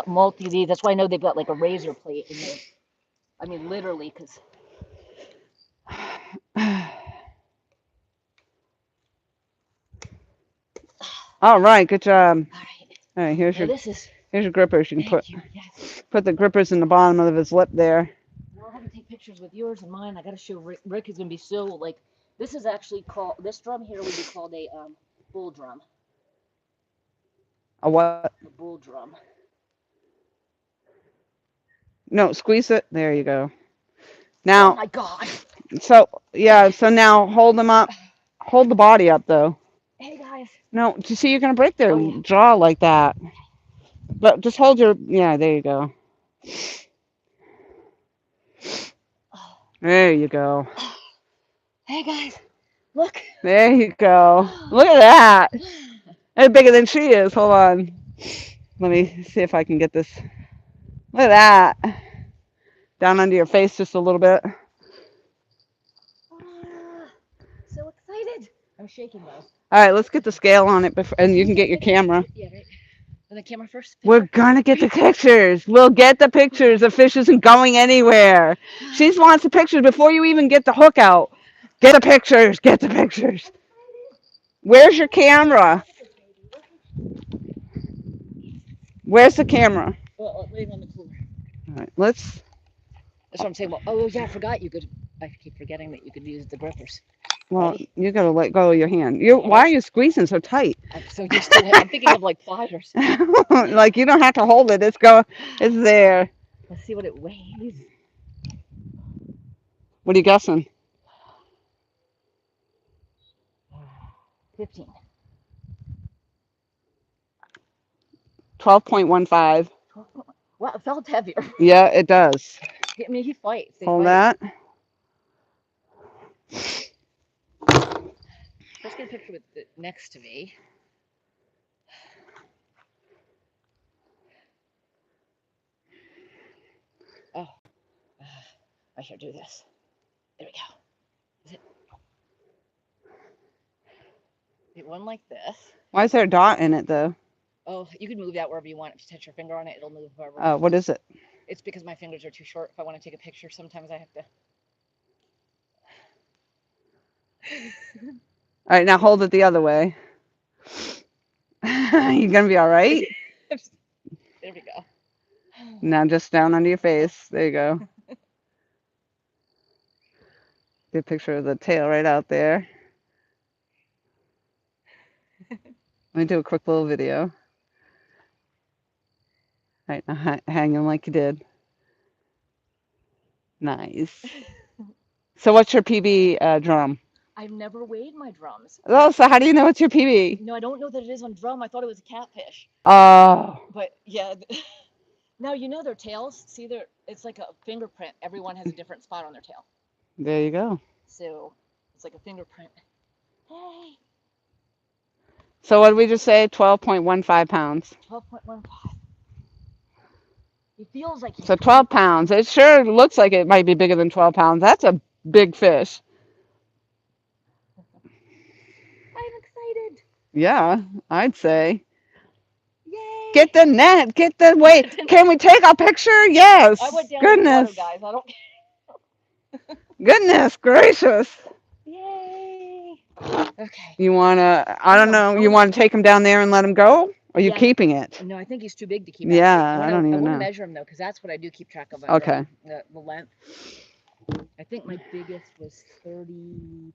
multi of these. That's why I know they've got like a razor plate in there. I mean, literally, because. All right, good job. All right. All right, here's now here's your grippers. You can Yes. put the grippers in the bottom of his lip there. I'll have to take pictures with yours and mine. I got to show Rick. Rick is gonna be so like. This is actually called. This drum here would be called a bull drum. A what? A bull drum. No, squeeze it. There you go. Now. Oh my God. So yeah. So now hold them up. Hold the body up though. Hey guys. No, you see, you're gonna break their jaw like that. But just hold your. Yeah, there you go. There you go. Hey guys, look. There you go. Look at that. It's bigger than she is. Hold on. Let me see if I can get this. Look at that. Down under your face just a little bit. So excited. I'm shaking though. All right, let's get the scale on it before, and you can get your camera. Yeah, right. And the camera first. We're gonna get the pictures. We'll get the pictures. The fish isn't going anywhere. She wants the pictures before you even get the hook out. Get the pictures. Get the pictures. Where's your camera? Where's the camera? Well, waiting on the cooler. All right, let's. That's what I'm saying. Well, oh yeah, I forgot you could. I keep forgetting that you could use the grippers. Well, Ready? you gotta let go of your hand. You. Why are you squeezing so tight? I'm so used to it. I'm thinking of like pliers. Like you don't have to hold it. It's go. It's there. Let's see what it weighs. What are you guessing? 15. 12.15. Wow, it felt heavier. Yeah, it does. I mean, he fights. They Hold fight. that. Let's get a picture with it next to me. Oh, I should do this. There we go. Is it one like this? Why is there a dot in it though? Oh, you can move that wherever you want. If you touch your finger on it, it'll move wherever. What is it? It's because my fingers are too short. If I want to take a picture, sometimes I have to. All right, now hold it the other way. You gonna be all right? There we go. Now just down under your face. There you go. Get a picture of the tail right out there. Let me do a quick little video. All right, now hang him like you did. Nice. So what's your PB drum? I've never weighed my drums. Oh, so how do you know it's your PB? No, I don't know that it is on drum. I thought it was a catfish. Oh. But yeah. Now you know their tails. See, it's like a fingerprint. Everyone has a different spot on their tail. There you go. So it's like a fingerprint. Hey. So what did we just say? 12.15 pounds. 12.15. It feels like. So 12 pounds. It sure looks like it might be bigger than 12 pounds. That's a big fish. I'm excited. Yeah, I'd say. Yay. Get the net. Get the weight. Can we take a picture? Yes. I went down Goodness. in the water, guys. I don't. Goodness gracious. Yay. Okay. You want to, I don't know, you want to take him down there and let him go? Or are you keeping it? No, I think he's too big to keep. Yeah, I don't I even want know. to measure him though, because that's what I do keep track of. Okay. The length. I think my biggest was 30.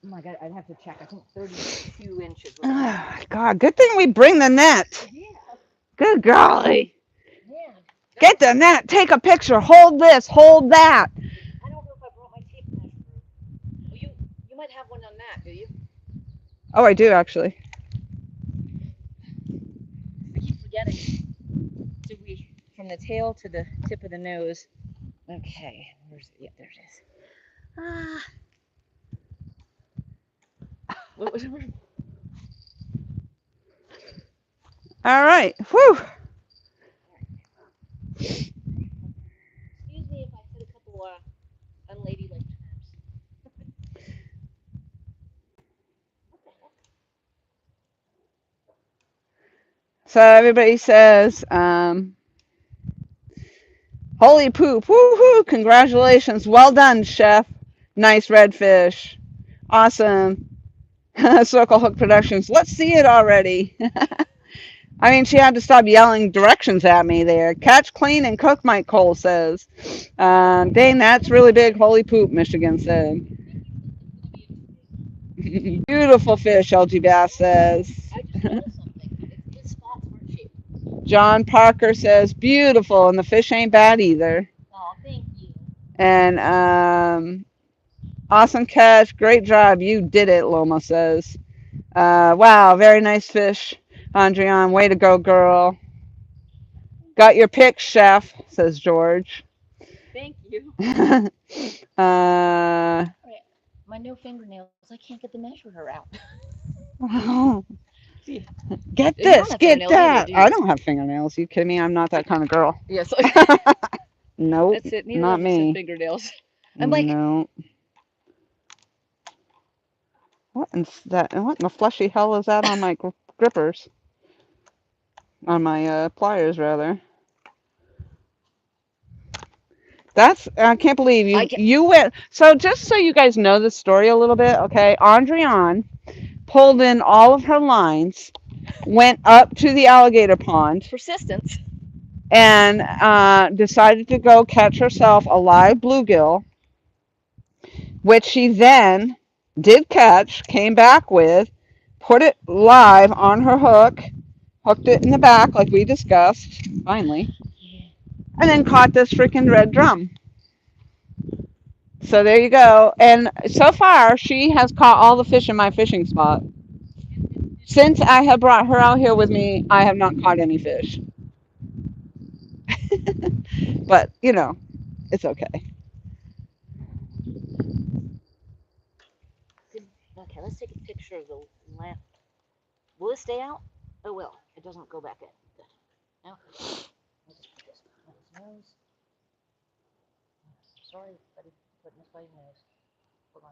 Oh my God, I'd have to check. I think 32 inches. Oh, God, good thing we bring the net. Yeah. Good golly. Man. Get the net. Take a picture. Hold this. Hold that. I don't know if I brought my tape measure. Well, you might have one on that, do you? Oh, I do actually. I keep forgetting. So from the tail to the tip of the nose. Okay, where's it? Yeah, there it is. What was it? All right. Whew. Excuse me if I said a couple unladylike terms. So everybody says, holy poop. Woohoo. Congratulations. Well done, chef. Nice redfish. Awesome. Circle Hook Productions. Let's see it already. I mean, she had to stop yelling directions at me there. Catch, clean, and cook, Mike Cole says. Dang, that's really big. Holy poop, Michigan said. Beautiful fish, LG Bass says. I just noticed something. His spots weren't shaped. John Parker says, beautiful, and the fish ain't bad either. Oh, thank you. And awesome catch. Great job. You did it, Loma says. Wow, very nice fish. Andrian, way to go, girl. Got your pic, chef, says George. Thank you. uh, Right. My new fingernails, I can't get the measurer out. See, get you don't this, have get fingernails either, that. do you? I don't have fingernails. You kidding me? I'm not that kind of girl. Yes. Nope, That's it. Neither not of us have me. fingernails. I'm like, No. What in that? What in the fleshy hell is that on my grippers? On my pliers, rather. I can't believe I you can. you went. So just so you guys know the story a little bit, okay? Andrian pulled in all of her lines, went up to the alligator pond, Persistence. and decided to go catch herself a live bluegill, which she then did catch, came back with, put it live on her hook, hooked it in the back like we discussed, finally, Yeah. and then caught this freaking red drum. So there you go. And so far, she has caught all the fish in my fishing spot. Since I have brought her out here with me, I have not caught any fish. But, it's okay. Okay, let's take a picture of the lamp. Will it stay out? Oh, well, it doesn't go back in. Good. Now, I'll just put this on his nose. Sorry, buddy, putting this by your nose. Hold on.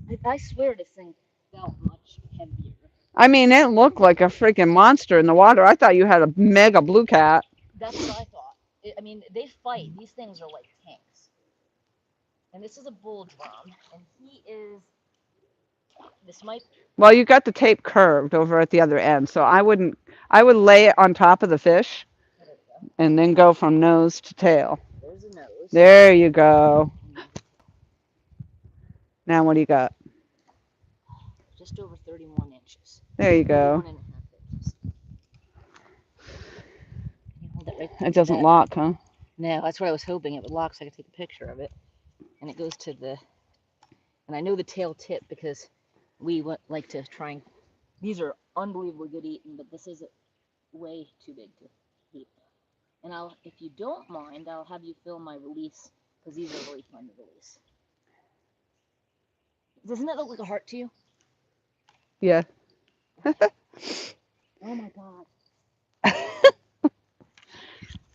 Right. I swear this thing felt much heavier. I mean, it looked like a freaking monster in the water. I thought you had a mega blue cat. That's what I thought. I mean, they fight. These things are like tanks. And this is a bull drum, and he is. This might. Well, you got the tape curved over at the other end, so I would lay it on top of the fish Oh, there we go. and then go from nose to tail. There's a nose. There you go. Now what do you got? Just over 31 inches. There you go. 31 and a half inches. Can you hold that right It to doesn't that? lock, huh? No, that's what I was hoping it would lock so I could take a picture of it. And it goes to the. And I know the tail tip because we like to try and. These are unbelievably good eating, but this is way too big to keep. And if you don't mind, I'll have you film my release because these are really fun to release. Doesn't that look like a heart to you? Yeah. Oh my god.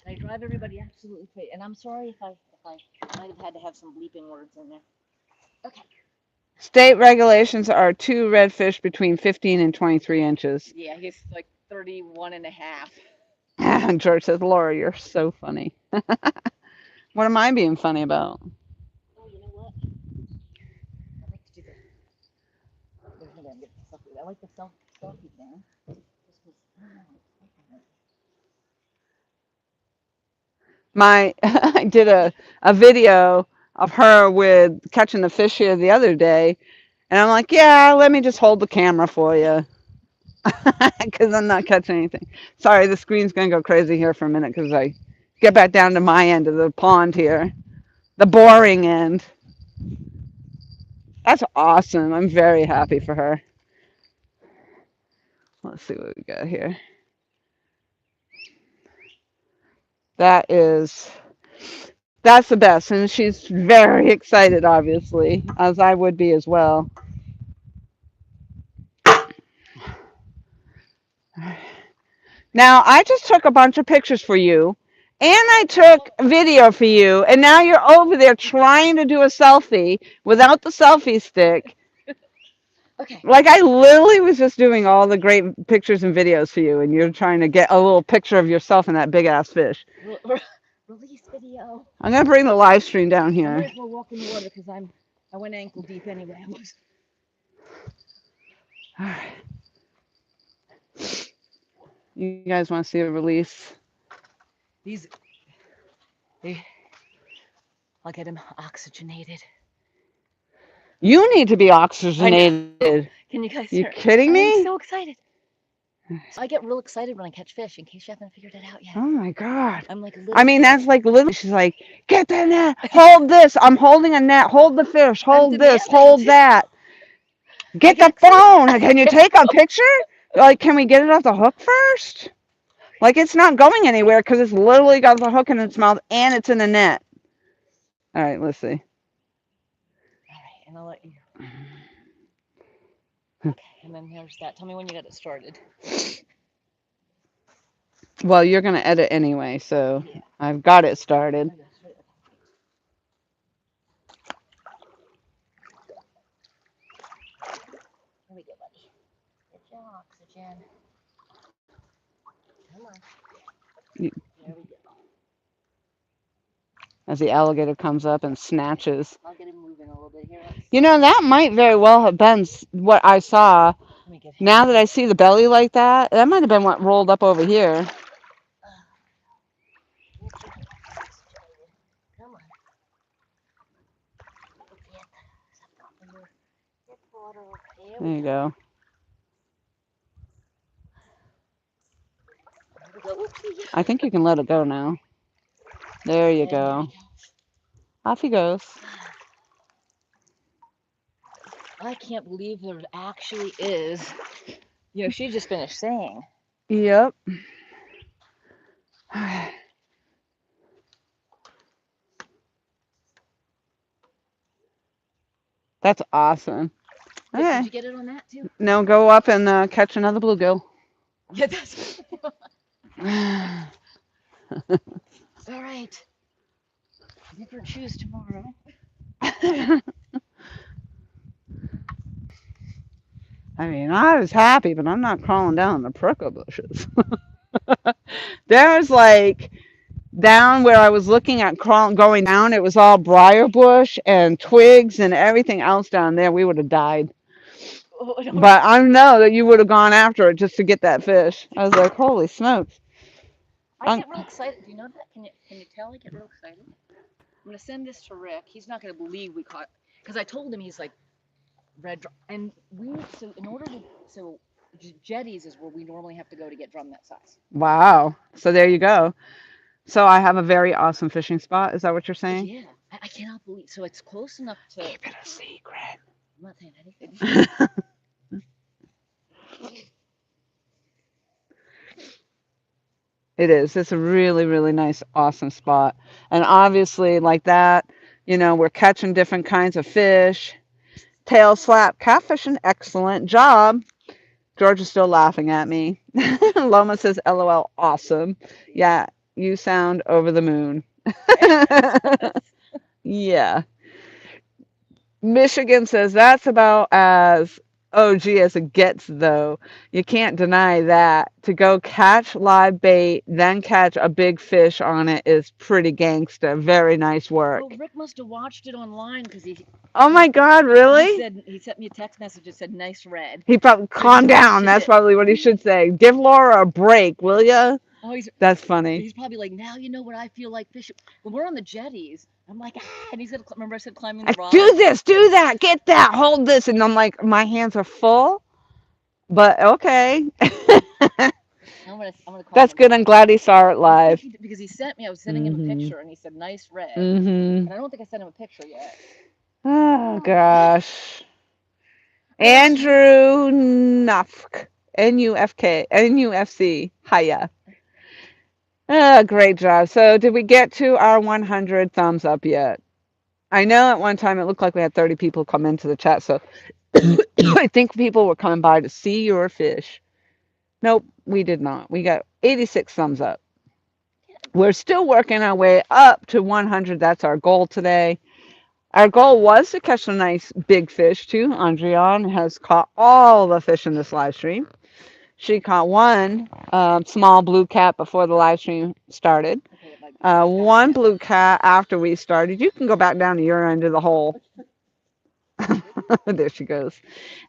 I drive everybody absolutely crazy. And I'm sorry if I might have had to have some bleeping words in there. Okay. State regulations are 2 redfish between 15 and 23 inches. Yeah, he's like 31 and a half. George says, Laura, you're so funny. What am I being funny about? Oh, you know what? I like to do the. Hold on, get the selfie. I like the selfie thing. This was. I did a video of her with catching the fish here the other day, and I'm like, yeah, let me just hold the camera for you. Because I'm not catching anything. Sorry, the screen's going to go crazy here for a minute because I get back down to my end of the pond here. The boring end. That's awesome. I'm very happy for her. Let's see what we got here. That is, that's the best. And she's very excited, obviously, as I would be as well. Now, I just took a bunch of pictures for you, and I took video for you, and now you're over there trying to do a selfie without the selfie stick. Okay. Like, I literally was just doing all the great pictures and videos for you, and you're trying to get a little picture of yourself and that big ass fish. Release video. I'm going to bring the live stream down I here. might as well walk in the water because I went ankle deep anyway. All right. You guys want to see a release? These, I'll get them oxygenated. You need to be I know. oxygenated. Can you guys You hear? kidding I'm me? so excited. I get real excited when I catch fish. In case you haven't figured it out yet. Oh my God. I'm like a little I mean, kid. that's like literally, she's like, get the net, hold this. I'm holding a net, hold the fish, I'm hold this, demanding hold too. that. I Get get the excited. phone. Can you take a picture? Like, can we get it off the hook first? Like, it's not going anywhere because it's literally got the hook in its mouth and it's in the net. All right, let's see. All right, and I'll let you. Okay, and then there's that. Tell me when you got it started. Well, you're going to edit anyway, so Yeah. I've got it started. I guess, right. Here we go, buddy. Get your oxygen. Come on. There we go. As the alligator comes up and snatches. I'll get him moving a little bit here. You know, that might very well have been what I saw. Let me get him. Now that I see the belly like that, that might have been what rolled up over here. Come on. There you go. I think you can let it go now. There you go. Off he goes. I can't believe there actually is. You know, she just finished saying. Yep. That's awesome. Okay. Did you get it on that too? Now go up and catch another bluegill. Yeah, that's. All right. Different shoes tomorrow. I mean, I was happy, but I'm not crawling down the prickle bushes. There's like down where I was looking at crawling, going down, it was all briar bush and twigs and everything else down there. We would have died. But I know that you would have gone after it just to get that fish. I was like, holy smokes. I get real excited. Do you know that? Can you tell I get real excited? I'm gonna send this to Rick. He's not gonna believe we caught, because I told him, he's like, red drum, and so in order to, so jetties is where we normally have to go to get drum that size. Wow. So there you go. So I have a very awesome fishing spot. Is that what you're saying? Yeah, I cannot believe. So it's close enough to. Keep it a secret. I'm not saying anything. It is. It's a really, really nice, awesome spot. And obviously, like that, you know, we're catching different kinds of fish. Tail slap, catfishing, excellent job. George is still laughing at me. Loma says, LOL, awesome. Yeah, you sound over the moon. Yeah. Michigan says that's about as OG as it gets, though. You can't deny that. To go catch live bait, then catch a big fish on it is pretty gangsta. Very nice work. Oh, Rick must have watched it online because he. Oh my God, really? He sent me a text message that said nice red. He probably calm down. That's probably what he should say. Give Laura a break, will ya? Oh, that's funny. He's probably like, now you know what I feel like fishing. When we're on the jetties, I'm like, and he said, remember I said climbing the rock? Do this, do that, get that, hold this. And I'm like, my hands are full, but okay. I'm gonna call That's him. good. I'm glad he saw it live. Because he sent me, I was sending him a picture, and he said, nice red. And I don't think I sent him a picture yet. Oh, gosh. Andrew Nufk. Nufk. Nufc. Hiya. Great job. So did we get to our 100 thumbs up yet? I know at one time it looked like we had 30 people come into the chat, so I think people were coming by to see your fish. Nope, we did not. We got 86 thumbs up. We're still working our way up to 100. That's our goal today. Our goal was to catch a nice big fish, too. Andrian has caught all the fish in this live stream. She caught one small blue cat before the live stream started. One blue cat after we started. You can go back down to your end of the hole. There she goes.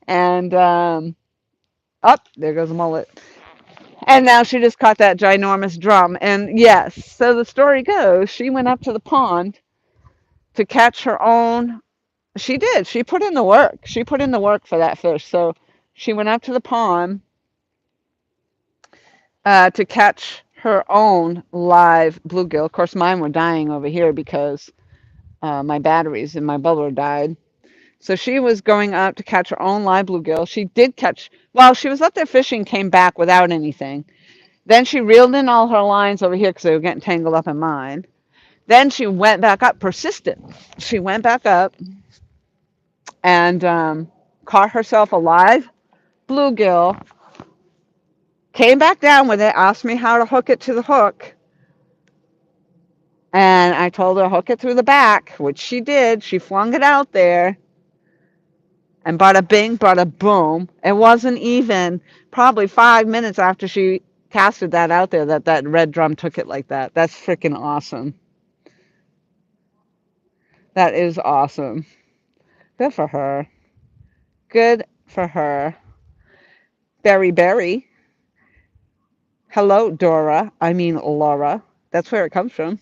And up, there goes a mullet. And now she just caught that ginormous drum. And yes, so the story goes, she went up to the pond to catch her own. She did. She put in the work. She put in the work for that fish. So she went up to the pond to catch her own live bluegill. Of course, mine were dying over here because my batteries in my bubbler died. So she was going up to catch her own live bluegill. She did catch, well, she was up there fishing, came back without anything. Then she reeled in all her lines over here because they were getting tangled up in mine. Then she went back up, persistent. She went back up and caught herself a live bluegill, came back down with it, asked me how to hook it to the hook. And I told her hook it through the back, which she did. She flung it out there. And bada bing, bada boom. It wasn't even probably 5 minutes after she casted that out there that that red drum took it like that. That's freaking awesome. That is awesome. Good for her. Good for her. Berry Berry. Hello, Dora. I mean, Laura. That's where it comes from.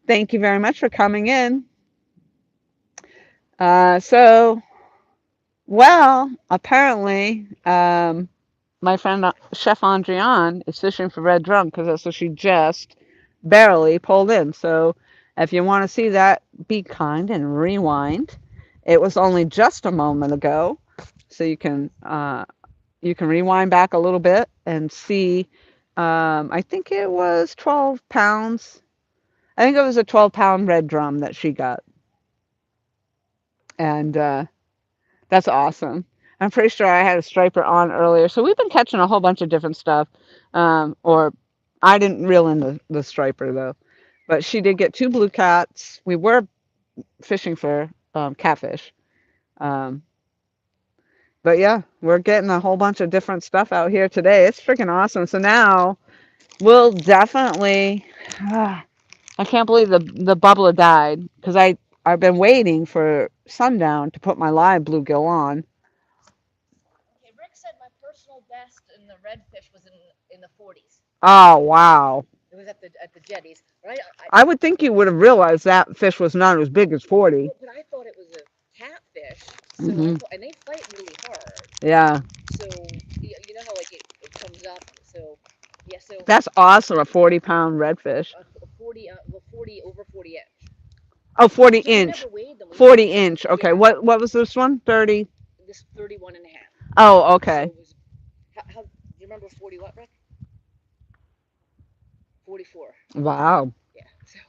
Thank you very much for coming in. So, well, apparently, my friend Chef Andriane is fishing for red drum because that's what she just barely pulled in. So if you want to see that, be kind and rewind. It was only just a moment ago, so you can rewind back a little bit and see. I think it was 12 pounds. I think it was a 12-pound red drum that she got, and that's awesome. I'm pretty sure I had a striper on earlier. So we've been catching a whole bunch of different stuff. Or I didn't reel in the striper though. But she did get two blue cats. We were fishing for catfish. Um, but yeah, we're getting a whole bunch of different stuff out here today. It's freaking awesome. So now we'll definitely. I can't believe the bubbler died because I've been waiting for sundown to put my live bluegill on. Okay, Rick said my personal best in the redfish was in the 40s. Oh, wow. It was at the jetties. But I would think you would have realized that fish was not as big as 40. but I thought it was a catfish. So Hmm. and they fight really hard. Yeah. So you know how like it comes up. So yeah. So That's awesome, a 40-pound redfish. 40 well 40 over 40 inch. Oh, 40 So we inch. never weighed them. 40 inch. Okay. Yeah. What was this one? 30. This 31 and a half. Oh, So okay. it was how do you remember 40 what, Rick? 44. Wow. Yeah. So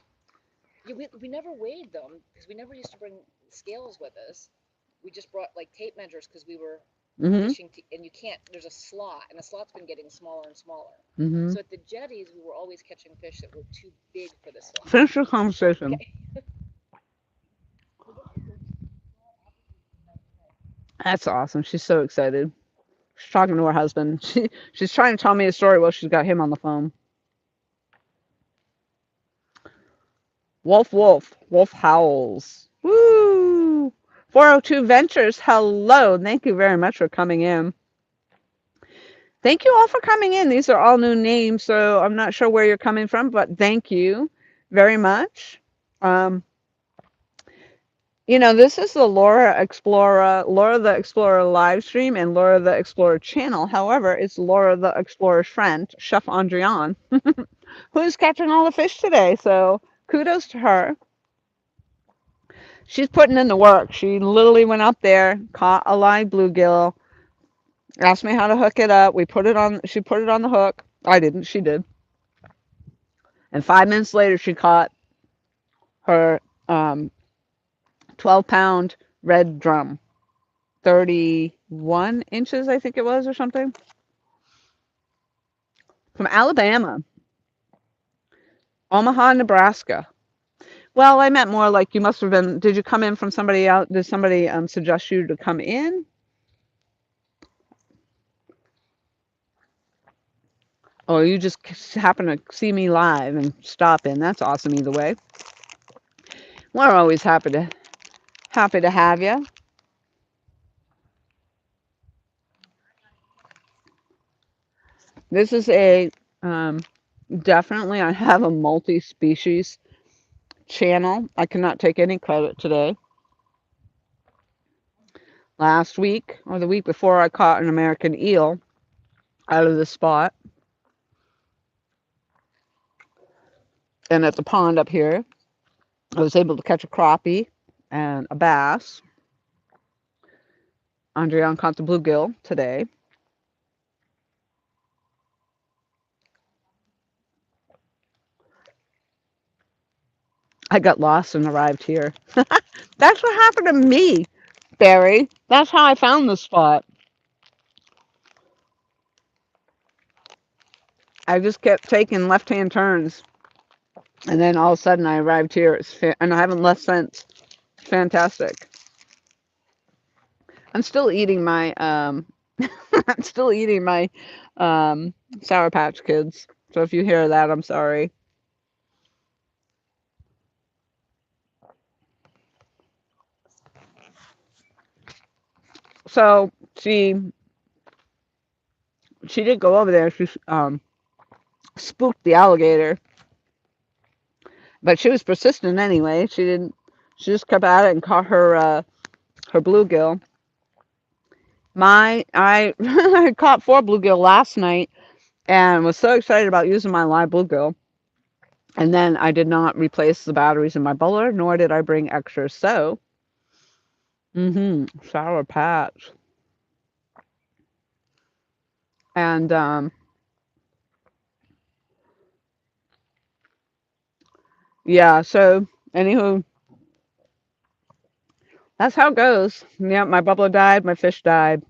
yeah, we never weighed them because we never used to bring scales with us. We just brought like tape measures because we were Hmm. fishing, and you can't. There's a slot, and the slot's been getting smaller and smaller. Hmm. So at the jetties, we were always catching fish that were too big for the slot. Finish your conversation. Okay. That's awesome. She's so excited. She's talking to her husband. She's trying to tell me a story while she's got him on the phone. Wolf, wolf, wolf howls. Woo! 402 Ventures, hello. Thank you very much for coming in. Thank you all for coming in. These are all new names, so I'm not sure where you're coming from, but thank you very much. Um, this is the Laura the Explorer live stream and Laura the Explorer channel. However, it's Laura the Explorer's friend, Chef Andriane, who's catching all the fish today. So kudos to her. She's putting in the work. She literally went up there, caught a live bluegill, asked me how to hook it up. She put it on the hook. I didn't, she did. And 5 minutes later, she caught her 12-pound red drum, 31 inches, I think it was, or something, from Alabama, Omaha, Nebraska. Well, I meant more like you must have been. Did you come in from somebody else? Did somebody suggest you to come in? Or you just happen to see me live and stop in? That's awesome either way. We're always happy to have you. This is a definitely I have a multi-species channel. I cannot take any credit today. Last week or the week before, I caught an American eel out of the spot and at the pond up here. I was able to catch a crappie and a bass. Andrea caught the bluegill today. I got lost and arrived here. That's what happened to me, Barry. That's how I found the spot. I just kept taking left-hand turns, and then all of a sudden I arrived here. And I haven't left since. It's fantastic. I'm still eating my I'm still eating my Sour Patch Kids. So if you hear that, I'm sorry. So she did go over there. She spooked the alligator, but she was persistent anyway. She didn't. She just kept at it and caught her bluegill. I I caught 4 bluegill last night and was so excited about using my live bluegill. And then I did not replace the batteries in my bowler, nor did I bring extra. So, Sour Patch. And yeah, so anywho, that's how it goes. Yeah, my bubbler died, my fish died.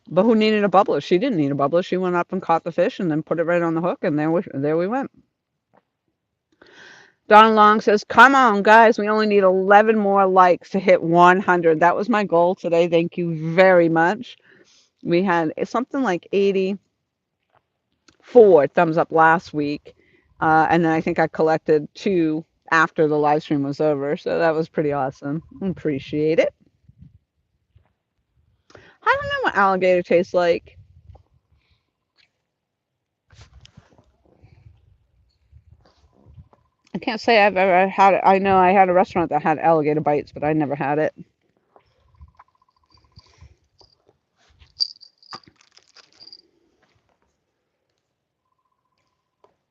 But who needed a bubbler? She didn't need a bubbler. She went up and caught the fish and then put it right on the hook, and there we went. Don Long says, "Come on, guys, we only need 11 more likes to hit 100." That was my goal today. Thank you very much. We had something like 84 thumbs up last week, and then I think I collected 2 after the live stream was over, so that was pretty awesome. Appreciate it. I don't know what alligator tastes like. I can't say I've ever had it. I know I had a restaurant that had alligator bites, but I never had it.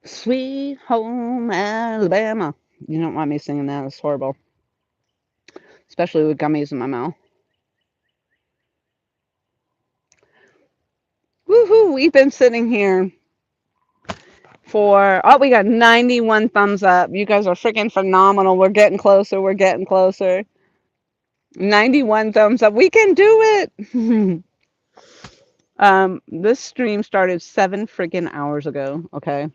Sweet home Alabama. You don't want me singing that. It's horrible, especially with gummies in my mouth. Woohoo! We've been sitting here for, oh, we got 91 thumbs up. You guys are freaking phenomenal. We're getting closer. We're getting closer. 91 thumbs up. We can do it. This stream started 7 freaking hours ago. Okay.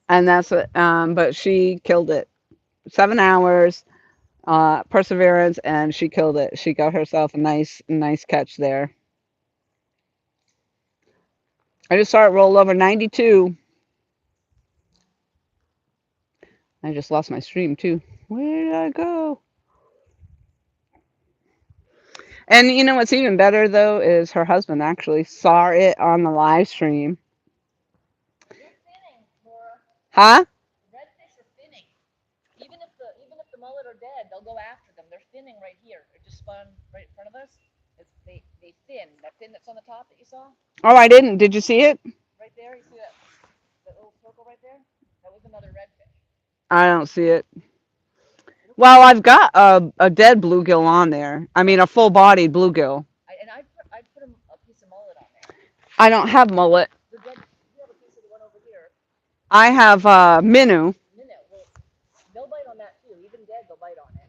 And that's it. But she killed it. 7 hours, perseverance, and she killed it. She got herself a nice catch there. I just saw it roll over 92. I just lost my stream too. Where did I go? And you know what's even better though is her husband actually saw it on the live stream. They're thinning, Laura. Huh? Redfish are thinning. Even if the mullet are dead, they'll go after them. They're thinning right here. It just spawned right in front of us. They thin. That thin that's on the top that you saw? Oh, I didn't. Did you see it? Right there, you see that little circle right there? That was another redfish. I don't see it. Well, I've got a dead bluegill on there. I mean, a full-bodied bluegill. I'd put a piece of mullet on there. I don't have mullet. The dead, you have a piece of the one over here. I have minnow. Minnow. Well, they'll bite on that too. Even dead, they'll bite on it.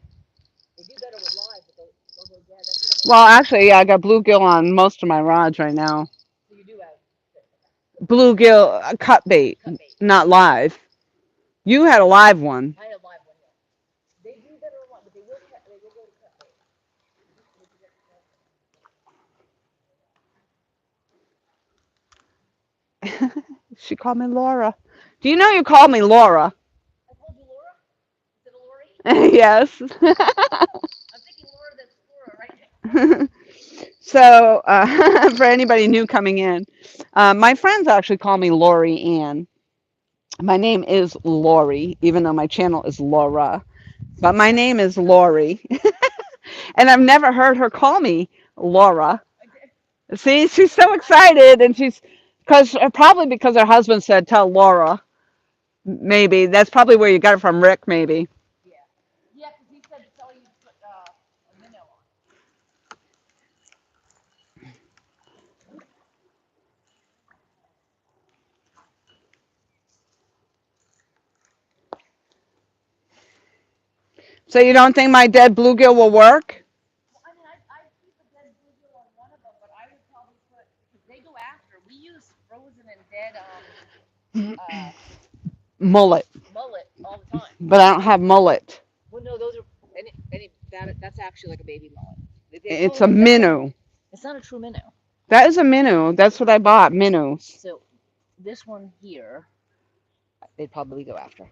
They do better with live, but they'll go dead. That's what I mean. Well, actually, yeah, I got bluegill on most of my rods right now. So you do have Bluegill cut bait, not live. You had a live one. I had a live one. Yeah. They do better on one, but they will go to cut bait. She called me Laura. Do you know you called me Laura? I called you Laura? Is it a Lori? Yes. I'm thinking Laura that's Laura right now. So, for anybody new coming in, my friends actually call me Lori Ann. My name is Lori, even though my channel is Laura. But my name is Lori. And I've never heard her call me Laura. See, she's so excited, and probably because her husband said, "Tell Laura." Maybe. That's probably where you got it from, Rick, maybe. Yeah. Yeah, because he said to tell you to put a minnow on. So you don't think my dead bluegill will work? Well, I mean, I'd keep a dead bluegill on one of them, but I would probably put, because they go after. We use frozen and dead uh, Mullet. mullet all the time. But I don't have mullet. Well, no, those are that's actually like a baby mullet. It's a minnow. It's not a true minnow. That is a minnow. That's what I bought, minnows. So this one here, they'd probably go after.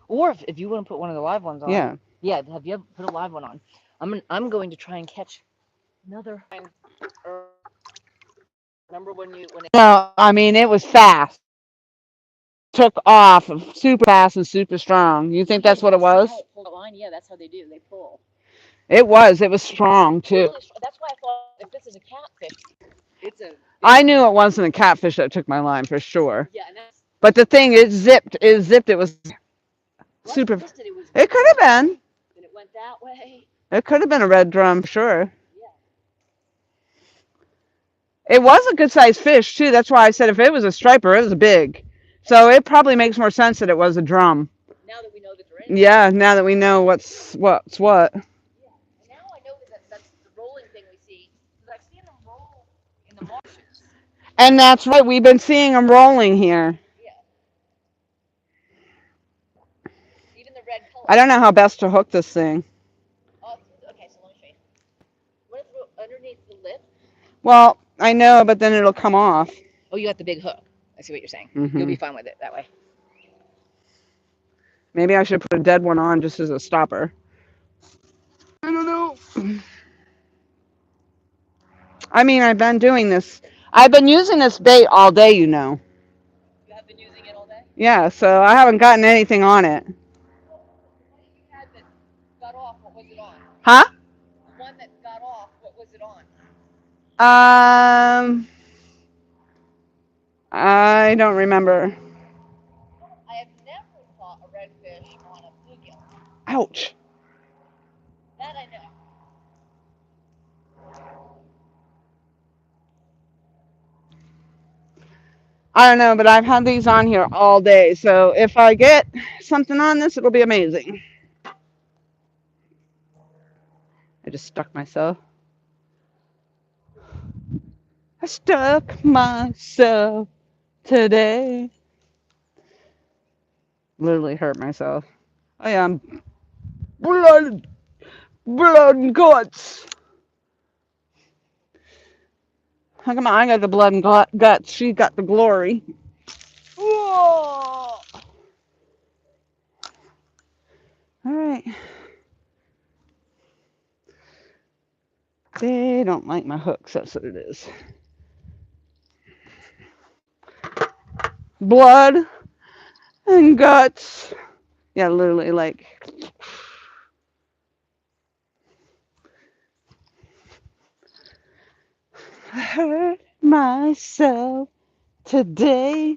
Or if you want to put one of the live ones on. Yeah. Yeah. Have you ever put a live one on? I'm going to try and catch another. Remember when it No, I mean, it was fast. Took off super fast and super strong. You think that's what it was? pulled that line? Yeah, that's how they do. They pull. It was. It was strong, too. Really that's why I thought if this is a catfish, it's a. I knew it wasn't a catfish that took my line for sure. Yeah, and that's. But the thing, it zipped. It zipped. It was super. It could have been. And it went that way. It could have been a red drum for sure. Yeah. It was a good sized fish too. That's why I said if it was a striper, it was big. So it probably makes more sense that it was a drum. Now that we know that they're in. Yeah, now that we know what's what. Yeah. And now I know that's the rolling thing we see. Because I've seen them roll in the marshes. And that's right. We've been seeing them rolling here. Yeah. Even the red color. I don't know how best to hook this thing. Oh, okay. So let me show you. What is underneath the lip? Well, I know, but then it'll come off. Oh, you got the big hook. I see what you're saying. Mm-hmm. You'll be fine with it that way. Maybe I should put a dead one on just as a stopper. I don't know. I mean, I've been doing this. I've been using this bait all day, you know. You have been using it all day? Yeah, so I haven't gotten anything on it. Well, the one you had that got off, what was it on? Huh? The one that got off, what was it on? I don't remember. I have never caught a redfish on a bluegill. Ouch. That I know. I don't know, but I've had these on here all day. So if I get something on this, it'll be amazing. I just stuck myself. I stuck myself today. Literally hurt myself. Oh yeah, I'm blood and guts. How come I got the blood and guts? She got the glory. Whoa. All right. They don't like my hooks. That's what it is. Blood and guts. Yeah, literally like. I hurt myself today.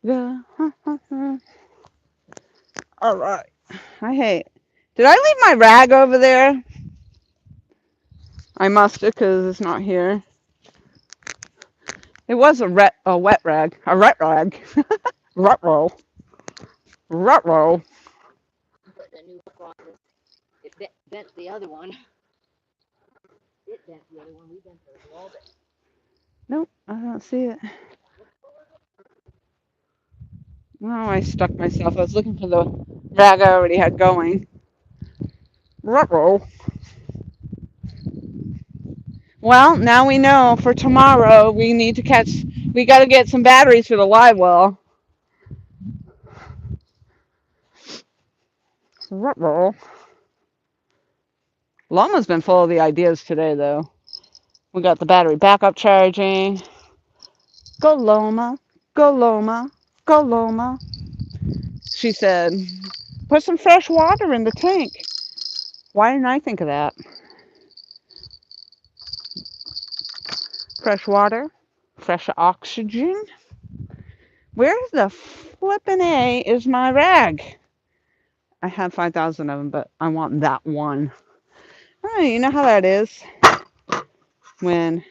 Yeah. All right. I hate. Did I leave my rag over there? I must have because it's not here. It was a wet rag. A ret rag. Rut roll. Rut roll. Putting a new hook on this. It bent the other one. It bent the other one. We bent those all day. Nope, I don't see it. Oh, I stuck myself. I was looking for the rag I already had going. Ruh-roh. Well, now we know for tomorrow we need to catch, we got to get some batteries for the live well. Ruh-roh. Llama's been full of the ideas today, though. We got the battery backup charging. Go Loma, go Loma, go Loma. She said, put some fresh water in the tank. Why didn't I think of that? Fresh water, fresh oxygen. Where the flippin' A is my rag? I have 5,000 of them, but I want that one. Oh, you know how that is when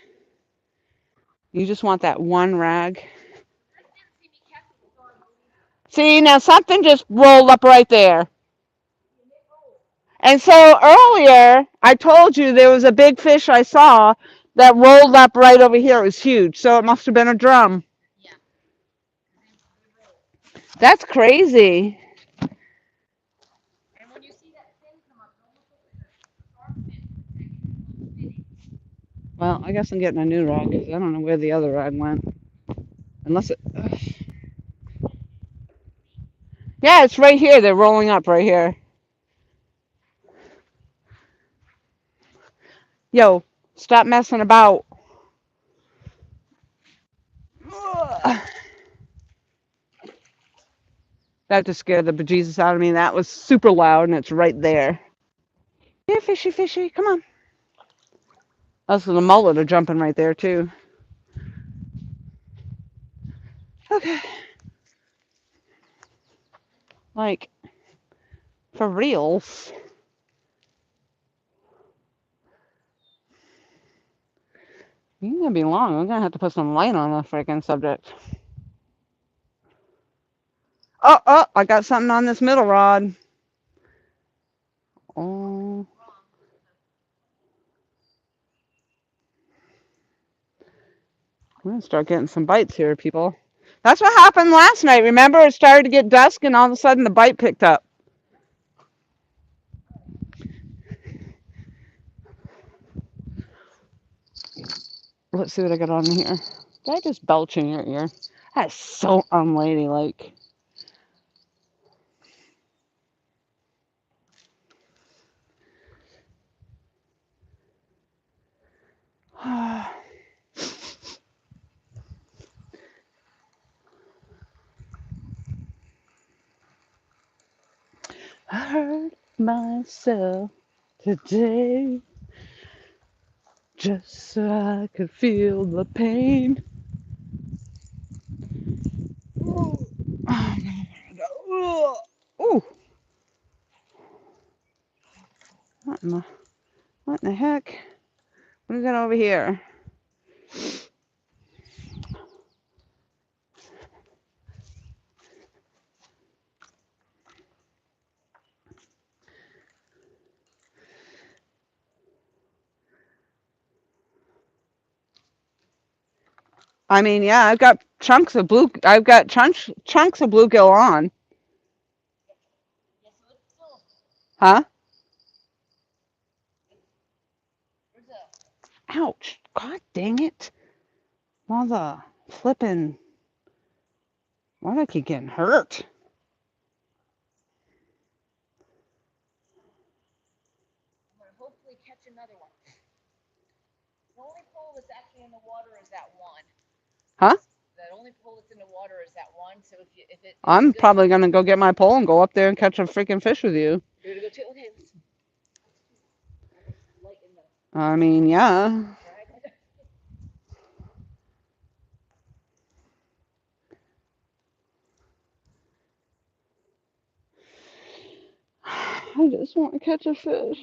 you just want that one rag. See, now something just rolled up right there. And so earlier, I told you there was a big fish I saw that rolled up right over here. It was huge. So it must have been a drum. That's crazy. Well, I guess I'm getting a new rag because I don't know where the other rag went. Unless it. Yeah, it's right here. They're rolling up right here. Yo, stop messing about. That just scared the bejesus out of me. That was super loud, and it's right there. Here, fishy, fishy, come on. Us and the mullet are jumping right there, too. Okay. Like, for reals. You're going to be long. I'm going to have to put some light on the freaking subject. Oh, I got something on this middle rod. Oh. I'm going to start getting some bites here, people. That's what happened last night. Remember, it started to get dusk, and all of a sudden the bite picked up. Let's see what I got on here. Did I just belch in your ear? That's so unladylike. I hurt myself today just so I could feel the pain. Ooh. Ooh. What in the heck? What is that over here? I mean, yeah, I've got chunks of blue. I've got chunks of bluegill on. Huh? Ouch! God dang it! Mother flippin'! Why do I keep getting hurt? I'm going to hopefully catch another one. The only pole that's actually in the water is that one. Huh? The only pole that's in the water is that one. So if I'm probably gonna go get my pole and go up there and catch a freaking fish with you. You're gonna go too? Okay, let's light in the I mean, yeah. drag. I just want to catch a fish.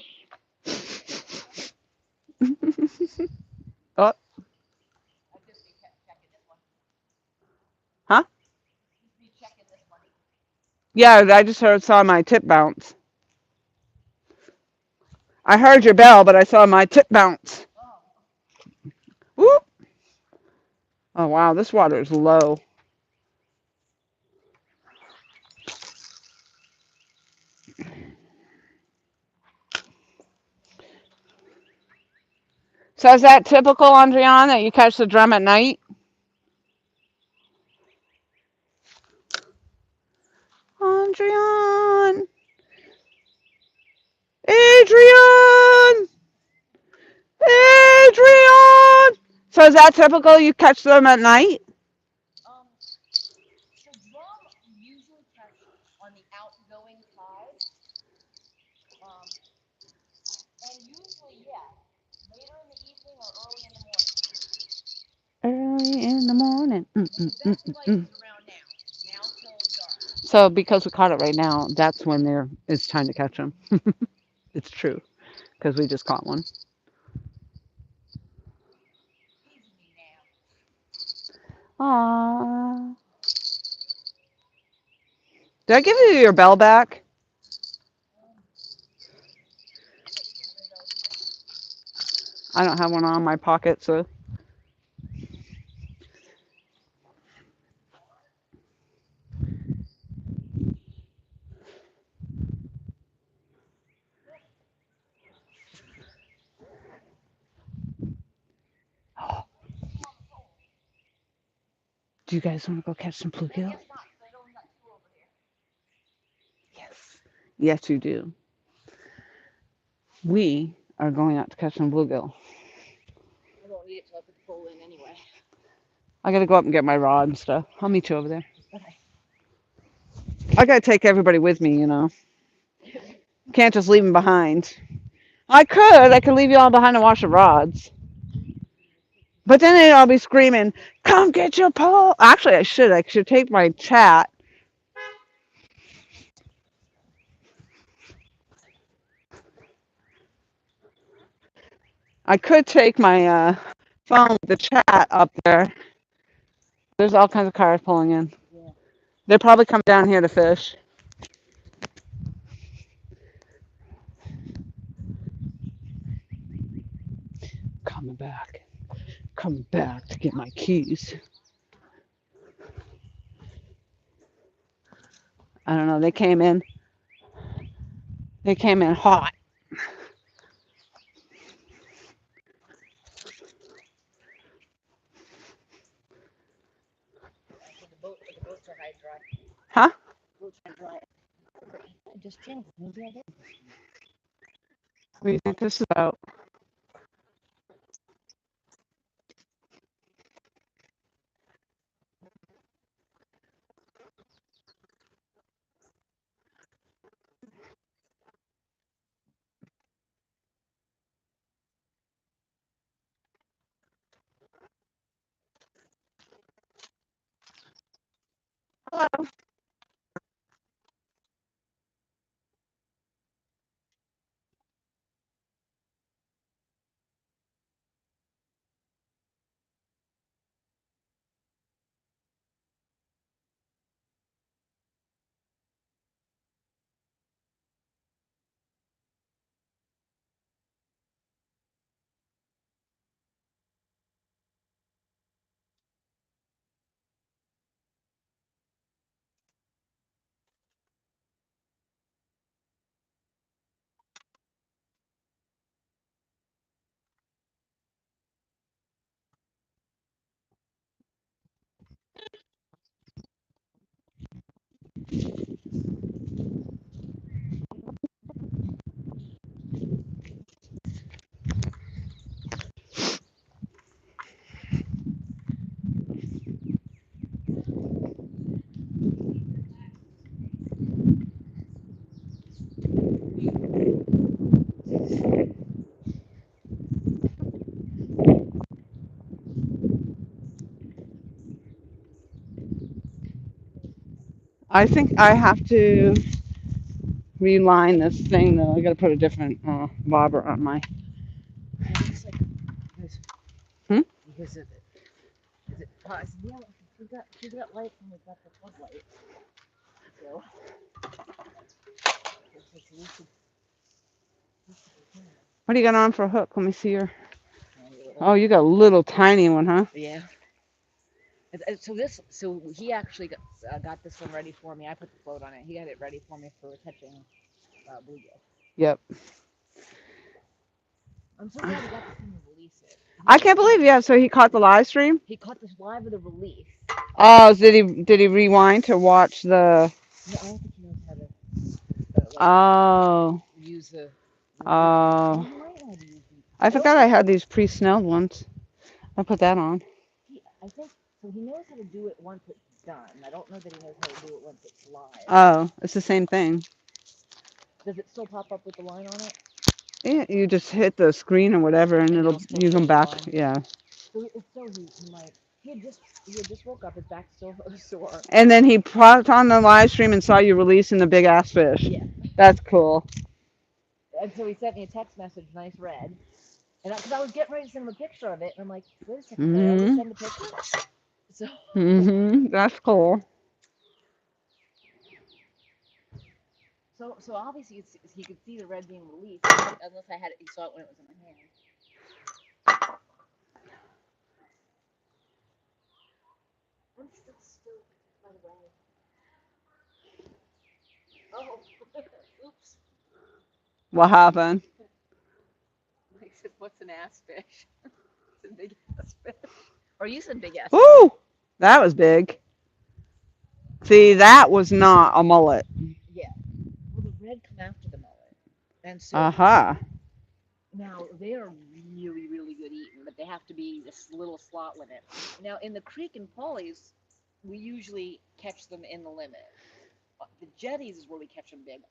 Oh, I'll just be checking this one. huh? Just be checking this one. Yeah, I just saw my tip bounce. I heard your bell, but I saw my tip bounce. Oh. Whoop. Oh, wow, this water is low. So is that typical, Andrian, that you catch the drum at night? Andrian! Adrian! Adrian! So is that typical you catch them at night? So drum usually catch on the outgoing tide. And usually, yeah, later in the evening or early in the morning. Early in in. Best light is around now. Now till dark. So because we caught it right now, that's when it's time to catch them. It's true because we just caught one. Teasing me now. Aww. Did I give you your bell back? I don't have one on my pocket, so. Do you guys want to go catch some bluegill? Guess not, 'cause I only got two over here. Yes. Yes, you do. We are going out to catch some bluegill. I won't need it till I put the pole in anyway. I gotta go up and get my rod and stuff. I'll meet you over there. Okay. I gotta take everybody with me, you know. Can't just leave them behind. I could. I could leave you all behind and wash the rods. But then they'd all be screaming, "Come get your pole!" Actually, I should. I should take my chat. I could take my phone, the chat up there. There's all kinds of cars pulling in. Yeah. They probably come down here to fish. Coming back. Coming back to get my keys. I don't know. They came in. They came in hot. The boats are high dry. Huh? Boats are dry. I just changed. Maybe I did. What do you think this is about? Hello. I think I have to reline this thing though. I gotta put a different bobber on my. It looks like because Hmm? because of it. Is it? I said, yeah. She got light when we got the floodlight. So. What do you got on for a hook? Let me see your. Oh, you got a little tiny one, huh? Yeah. So he actually got this one ready for me. I put the float on it. He got it ready for me for catching bluegill. Yep. I'm so glad he got to see me release it. I can't believe so he caught the live stream. He caught this live with a release. Oh, did he rewind to watch the? No, I don't think he knows how to Oh. use the. Oh. He might know how to use them. I forgot I had these pre-snelled ones. I put that on. I think so. He knows how to do it once it's done. I don't know that he knows how to do it once it's live. Oh, it's the same thing. Does it still pop up with the line on it? Yeah, you just hit the screen or whatever, and you come back. Yeah. So he might. he had just woke up. His back's still sore. And then he popped on the live stream and saw you releasing the big ass fish. Yeah. That's cool. And so he sent me a text message, nice red. And because I was getting ready to send him a picture of it, and I'm like, wait a second, did I already Mhm. send the picture? So Mhm. That's cool. so obviously he could see the red being released, unless he saw it when it was in my hand. I'm still stoked, by the way. Oh, oops. What happened? I said, what's an ass fish? It's a big ass fish. Or you said big ass fish. Woo! That was big. See, that was not a mullet. Yeah. Well, the red come after the mullet. And so Aha. now they are really, really good eating, but they have to be this little slot limit. Now in the creek and pollies, we usually catch them in the limit. The jetties is where we catch them big.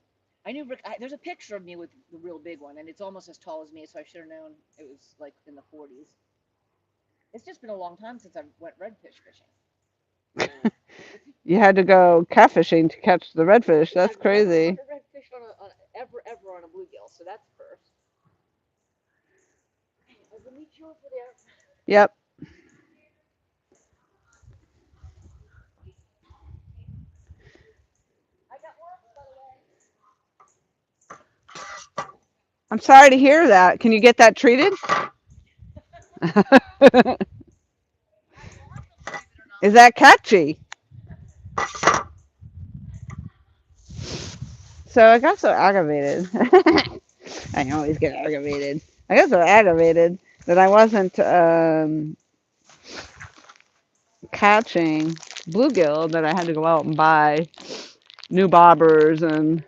I knew there's a picture of me with the real big one, and it's almost as tall as me, so I should have known it was like in the 40s. It's just been a long time since I went redfish fishing. You had to go catfishing to catch the redfish. That's I've never caught crazy. a redfish ever on a bluegill, so that's a first. There's a meet you over there. Yep. I got one, by the way. I'm sorry to hear that. Can you get that treated? Is that catchy? So I got so aggravated. I always get aggravated. I got so aggravated that I wasn't catching bluegill that I had to go out and buy new bobbers and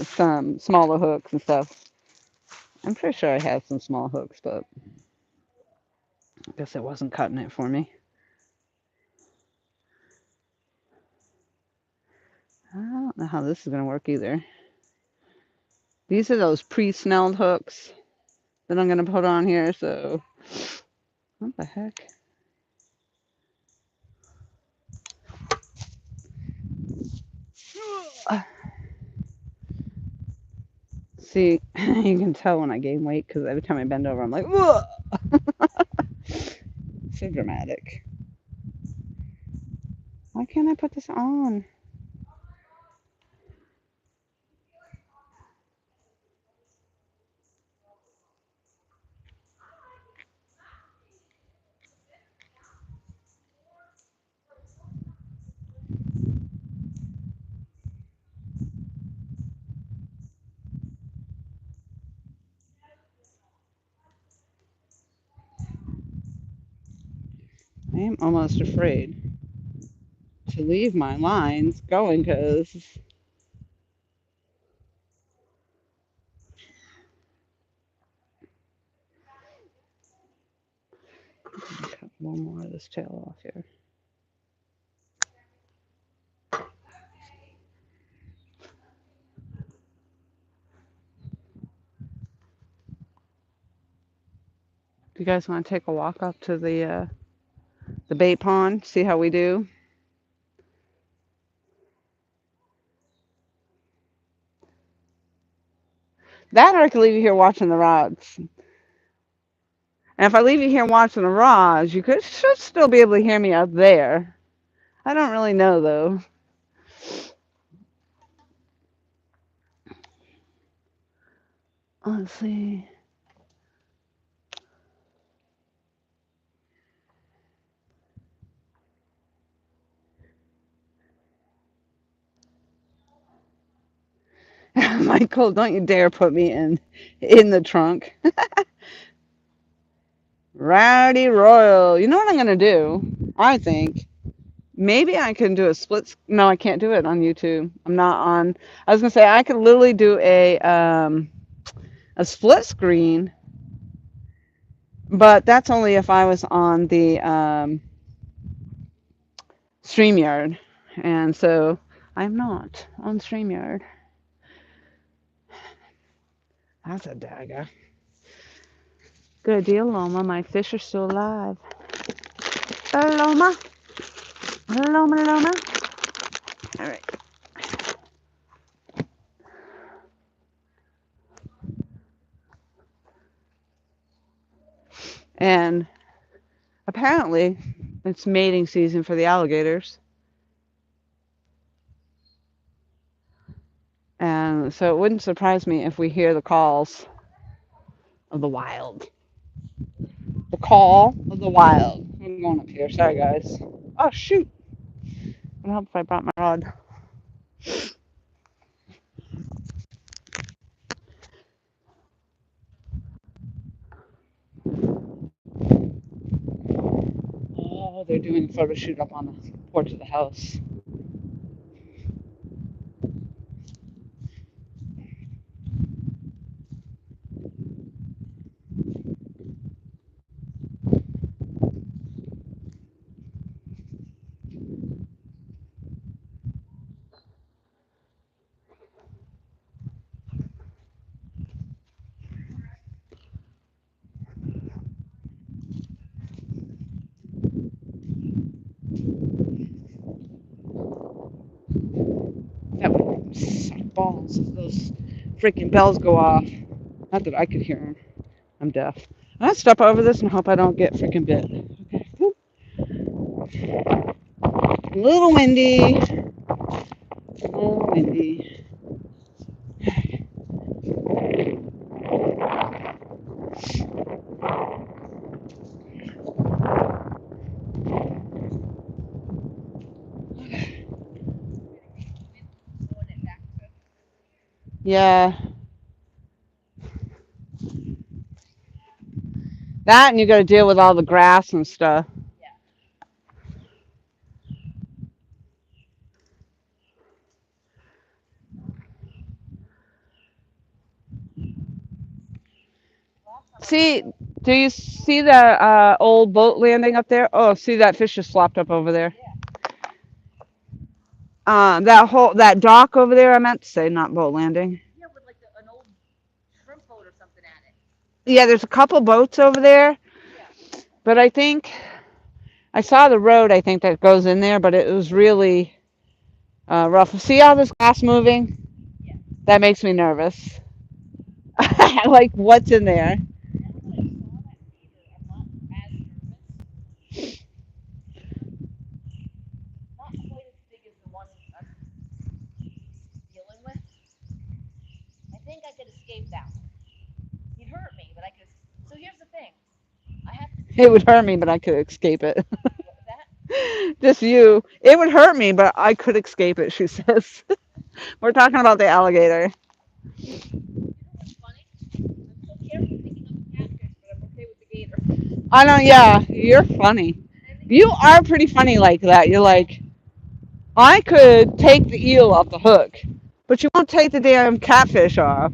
some smaller hooks and stuff. I'm pretty sure I have some small hooks, but I guess it wasn't cutting it for me. I don't know how this is going to work either. These are those pre-snelled hooks that I'm going to put on here, so what the heck? See, you can tell when I gain weight because every time I bend over, I'm like, whoa! So dramatic. Why can't I put this on? I am almost afraid to leave my lines going because cut one more of this tail off here. Do you guys want to take a walk up to the bait pond, see how we do? That or I could leave you here watching the rods. And if I leave you here watching the rods, you should still be able to hear me out there. I don't really know though. Let's see. Michael, don't you dare put me in the trunk. Rowdy Royal. You know what I'm gonna do? I think maybe I can do a split. No, I can't do it on YouTube. I'm not on. I was gonna say I could literally do a split screen, but that's only if I was on the StreamYard, and so I'm not on StreamYard. That's a dagger. Good deal, Loma. My fish are still alive. Paloma. Paloma, Paloma. All right. And apparently, it's mating season for the alligators. And so it wouldn't surprise me if we hear the calls of the wild. The call of the wild. I'm going up here. Sorry, guys. Oh, shoot. It helped if I brought my rod. Oh, they're doing a photo shoot up on the porch of the house. That would suck balls if those freaking bells go off. Not that I could hear them. I'm deaf. I'm gonna step over this and hope I don't get freaking bit. Okay. Woo. A little windy. A little windy. Yeah. That and you gotta deal with all the grass and stuff. See, do you see the old boat landing up there? Oh, see that fish just flopped up over there. That dock over there. I meant to say, not boat landing. Yeah, with like an old shrimp boat or something at it. Yeah, there's a couple boats over there, but I think I saw the road. I think that goes in there, but it was really rough. See all this glass moving? Yeah. That makes me nervous. Like, what's in there? Not quite as big as the one I'm dealing with. I think I could escape that one. He'd hurt me, but I could. So here's the thing. I have to. It would hurt me, but I could escape it. What was that? Just you. It would hurt me, but I could escape it, she says. We're talking about the alligator. You know what's funny? I'm so careful picking up the catfish, but I'm okay with the gator. I know, yeah, you're funny. You are pretty funny like that. You're like, I could take the eel off the hook, but you won't take the damn catfish off.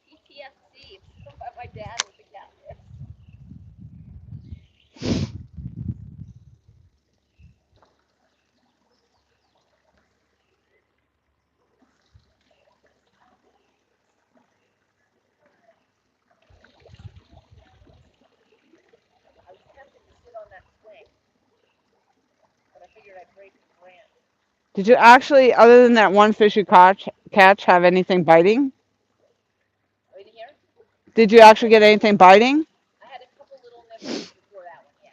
PTSD by my dad with the catfish. I was tempted to sit on that swing, but I figured I'd break the branch. Did you actually, other than that one fish you catch, have anything biting? Are you here? Did you actually get anything biting? I had a couple little nippers before that one, yeah.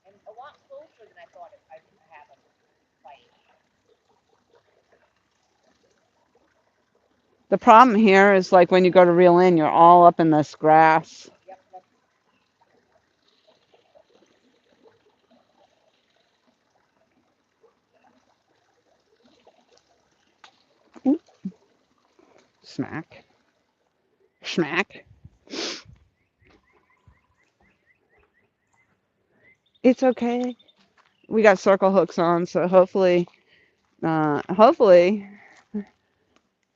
And a lot closer than I thought I'd have them fight. The problem here is like when you go to reel in, you're all up in this grass. Yep, yep. Ooh, smack. Smack. It's okay. We got circle hooks on, so hopefully,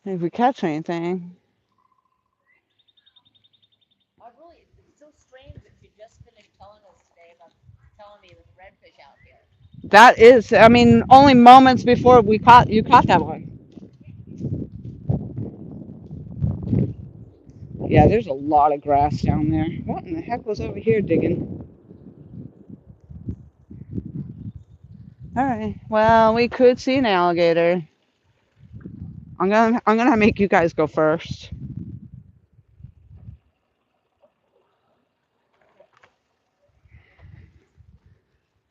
if we catch anything. It's so strange that you just finished telling us today about telling me there's redfish out here. That is, I mean, only moments before you caught that one. Yeah, there's a lot of grass down there. What in the heck was over here digging? All right. Well, we could see an alligator. I'm gonna make you guys go first.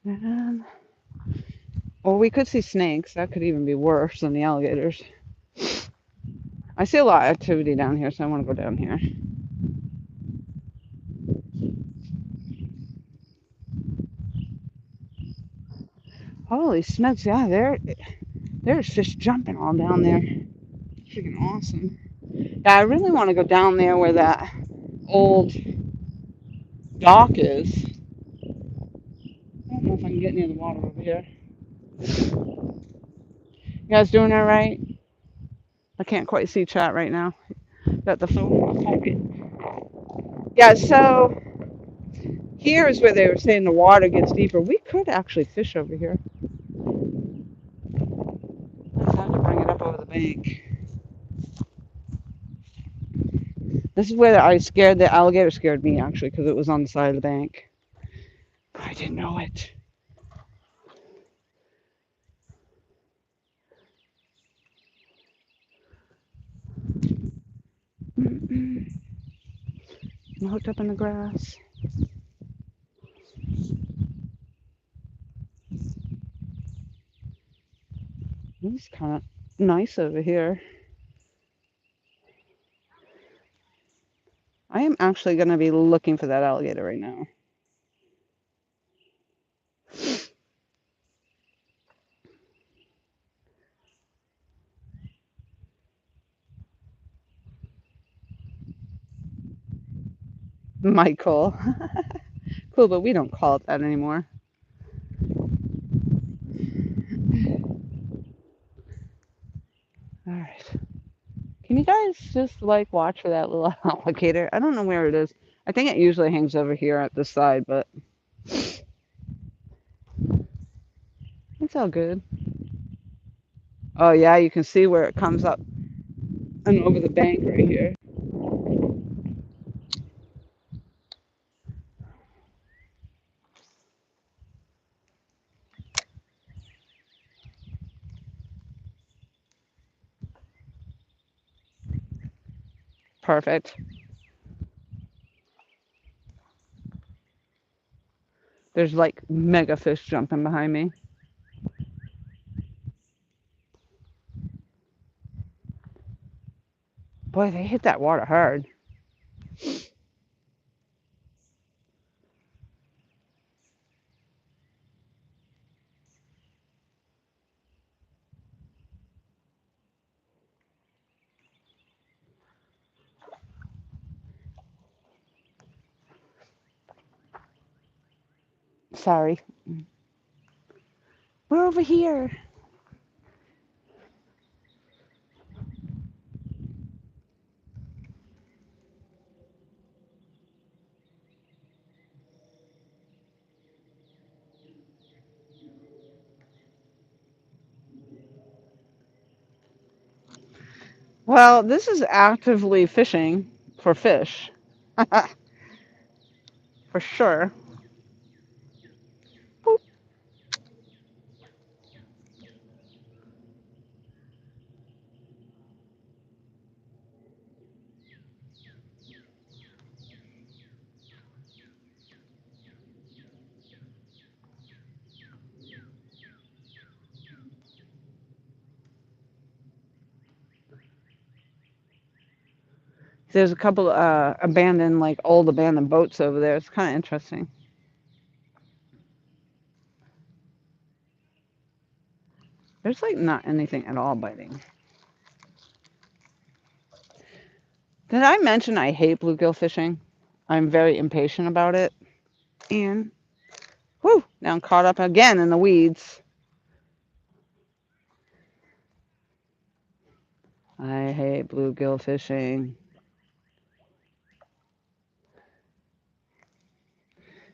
Um, or we could see snakes. That could even be worse than the alligators. I see a lot of activity down here, so I want to go down here. Holy smokes! Yeah, there's fish jumping all down there. Freaking awesome. Yeah, I really want to go down there where that old dock is. I don't know if I can get near the water over here. You guys doing all right? I can't quite see chat right now. Got the phone in my pocket. Yeah, so here is where they were saying the water gets deeper. We could actually fish over here. Let's have to bring it up over the bank. This is where the alligator scared me actually because it was on the side of the bank. But I didn't know it. I'm hooked up in the grass. It's kind of nice over here. I am actually going to be looking for that alligator right now. Michael. Cool, but we don't call it that anymore. All right. Can you guys just like watch for that little alligator? I don't know where it is. I think it usually hangs over here at the side, but it's all good. Oh yeah, you can see where it comes up and over the bank right here. Perfect. There's like mega fish jumping behind me. Boy, they hit that water hard. Sorry. We're over here. Well, this is actively fishing for fish. For sure. Boop. There's a couple abandoned, like old abandoned boats over there. It's kind of interesting. There's like not anything at all biting. Did I mention I hate bluegill fishing? I'm very impatient about it. And, whew, now I'm caught up again in the weeds. I hate bluegill fishing.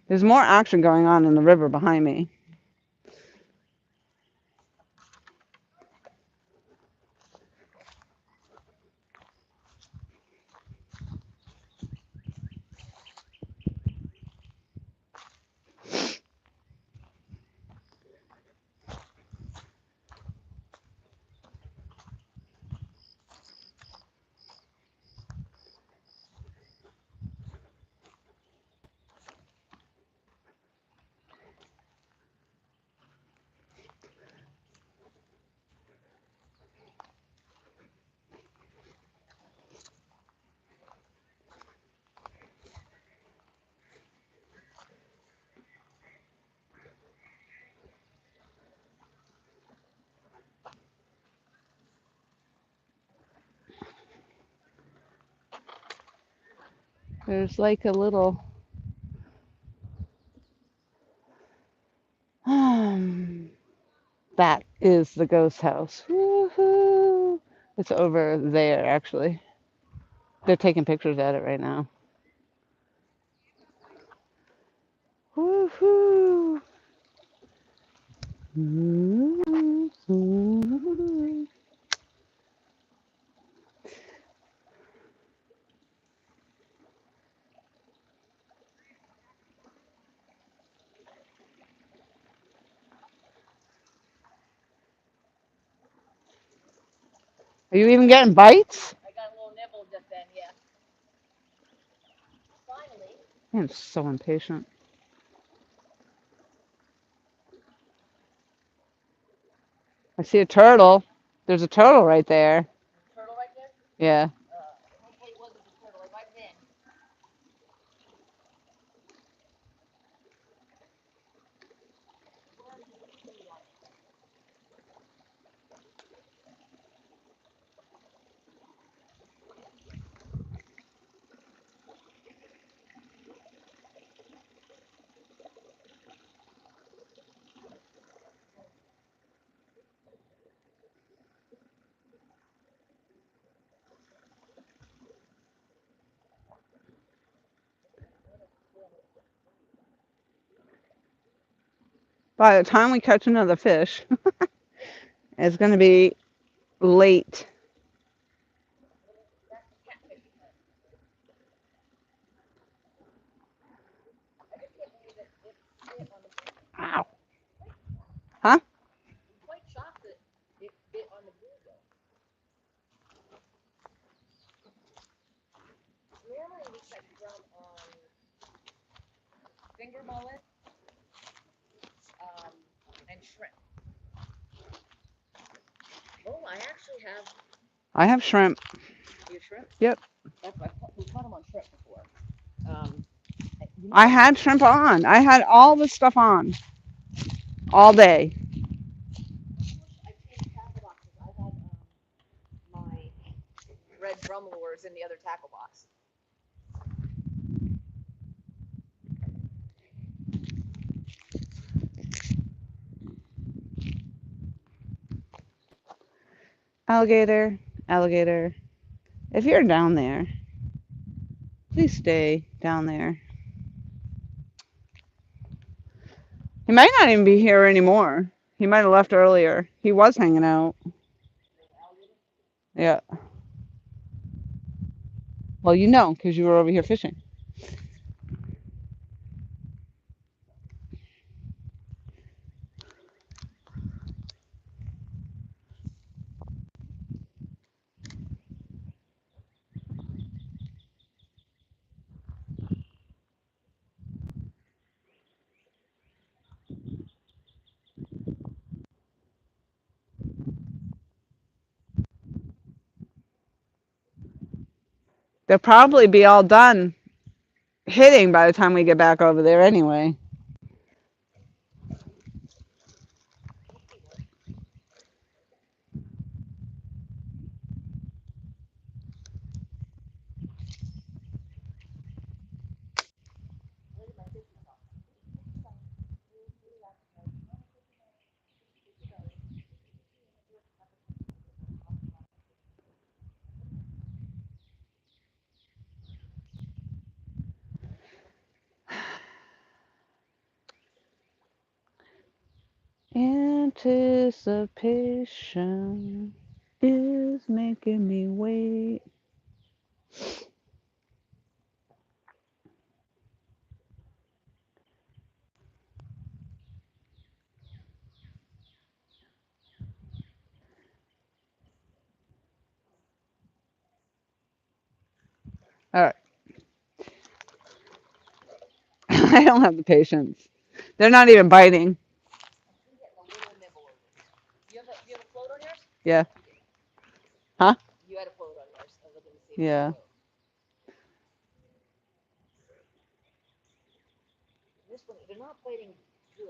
There's more action going on in the river behind me. There's like a little. That is the ghost house. Woohoo! It's over there, actually. They're taking pictures at it right now. Woohoo! Are you even getting bites? I got a little nibble just then, yeah. Finally. I'm so impatient. I see a turtle. There's a turtle right there. Turtle right there? Yeah. Hopefully it wasn't the turtle. It might have been. By the time we catch another fish, it's going to be late. Ow. Huh? I'm quite shocked that it bit on the blue though. Normally we catch drum on finger mullet and shrimp. Oh, I actually have. I have shrimp. You have shrimp? Yep. We caught them on shrimp before. I had shrimp on. I had all this stuff on all day. I changed tackle boxes. I had my red drum lures in the other tackle box. Alligator, alligator. If you're down there, please stay down there. He might not even be here anymore. He might have left earlier. He was hanging out. Yeah. Well, you know, because you were over here fishing. They'll probably be all done hitting by the time we get back over there anyway. Anticipation is making me wait. All right. I don't have the patience. They're not even biting. I'm getting a little nibble over here. You have a float on yours? Yeah. Huh? You had a float on yours. I was looking to see if Yeah. This one, they're not biting good.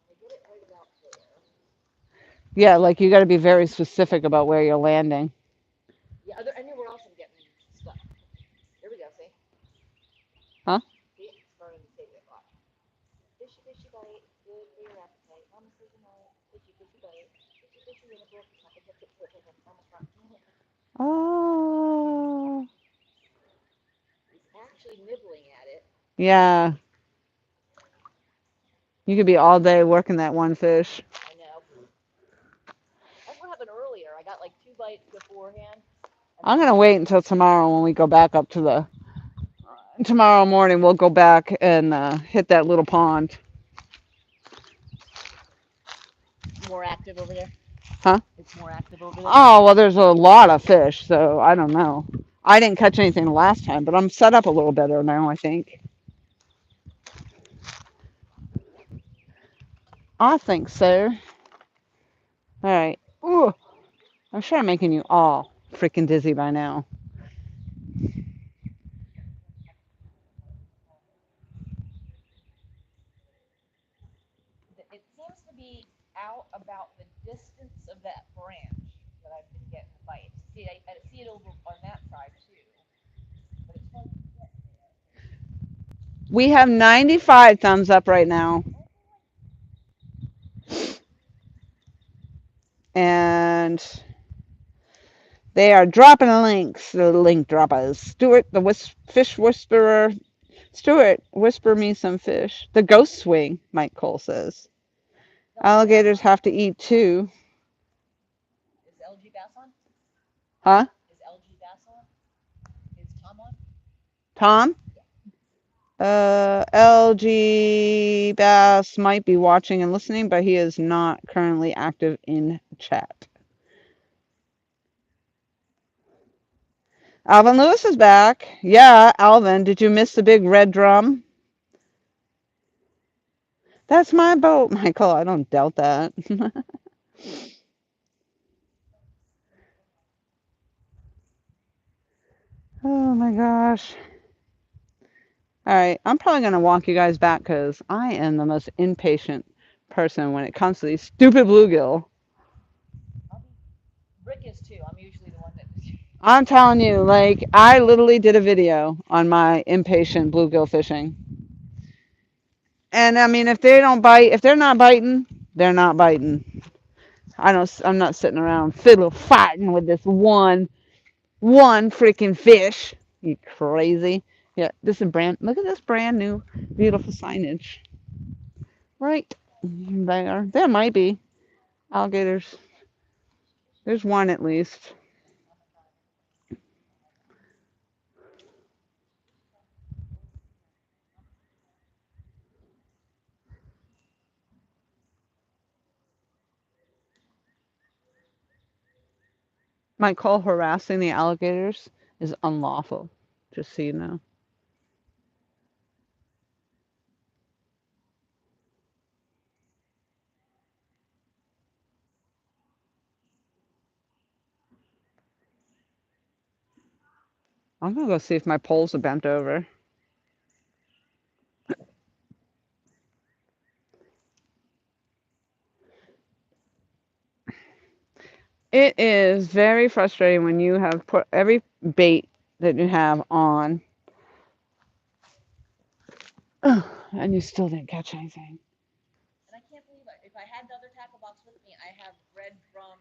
I get it right about there. Yeah, like you got to be very specific about where you're landing. Yeah, are there anywhere fishy bite. Good for your appetite. Mama says you know it. Fishy, fishy bite. Fishy, fishy in a book. Almost not. Oh. He's actually nibbling at it. Yeah. You could be all day working that one fish. I know. That's what happened earlier. I got like 2 bites beforehand. I'm going to wait until tomorrow when we go back up to the. Tomorrow morning we'll go back and hit that little pond. More active over there. Huh? It's more active over there. Oh, well, there's a lot of fish, so I don't know. I didn't catch anything the last time, but I'm set up a little better now, I think. I think so. All right. Ooh, I'm sure I'm making you all freaking dizzy by now. It seems to be out about the distance of that branch that I've been getting the bites. See, I see it over on that side too, but it's hard to get there. We have 95 thumbs up right now. And they are dropping links, the link droppers. Stuart, the fish whisperer. Stuart, whisper me some fish. The ghost swing, Mike Cole says. Alligators have to eat too. Is LG Bass on? Huh? Is LG Bass on? Is Tom on? Tom? LG Bass might be watching and listening, but he is not currently active in chat. Alvin Lewis is back. Yeah, Alvin, did you miss the big red drum? That's my boat, Michael. I don't doubt that. Oh my gosh. All right, I'm probably going to walk you guys back because I am the most impatient person when it comes to these stupid bluegill. Rick is too. I'm usually the one that. I'm telling you, like, I literally did a video on my impatient bluegill fishing. And I mean, if they don't bite, if they're not biting, they're not biting. I'm not sitting around fighting with this one freaking fish. You crazy? Yeah, this is look at this brand new, beautiful signage. Right there. There might be alligators. There's one at least. Might call harassing the alligators is unlawful, just so you know. I'm gonna go see if my poles are bent over. It is very frustrating when you have put every bait that you have on and you still didn't catch anything. And I can't believe it. If I had the other tackle box with me, I have red drum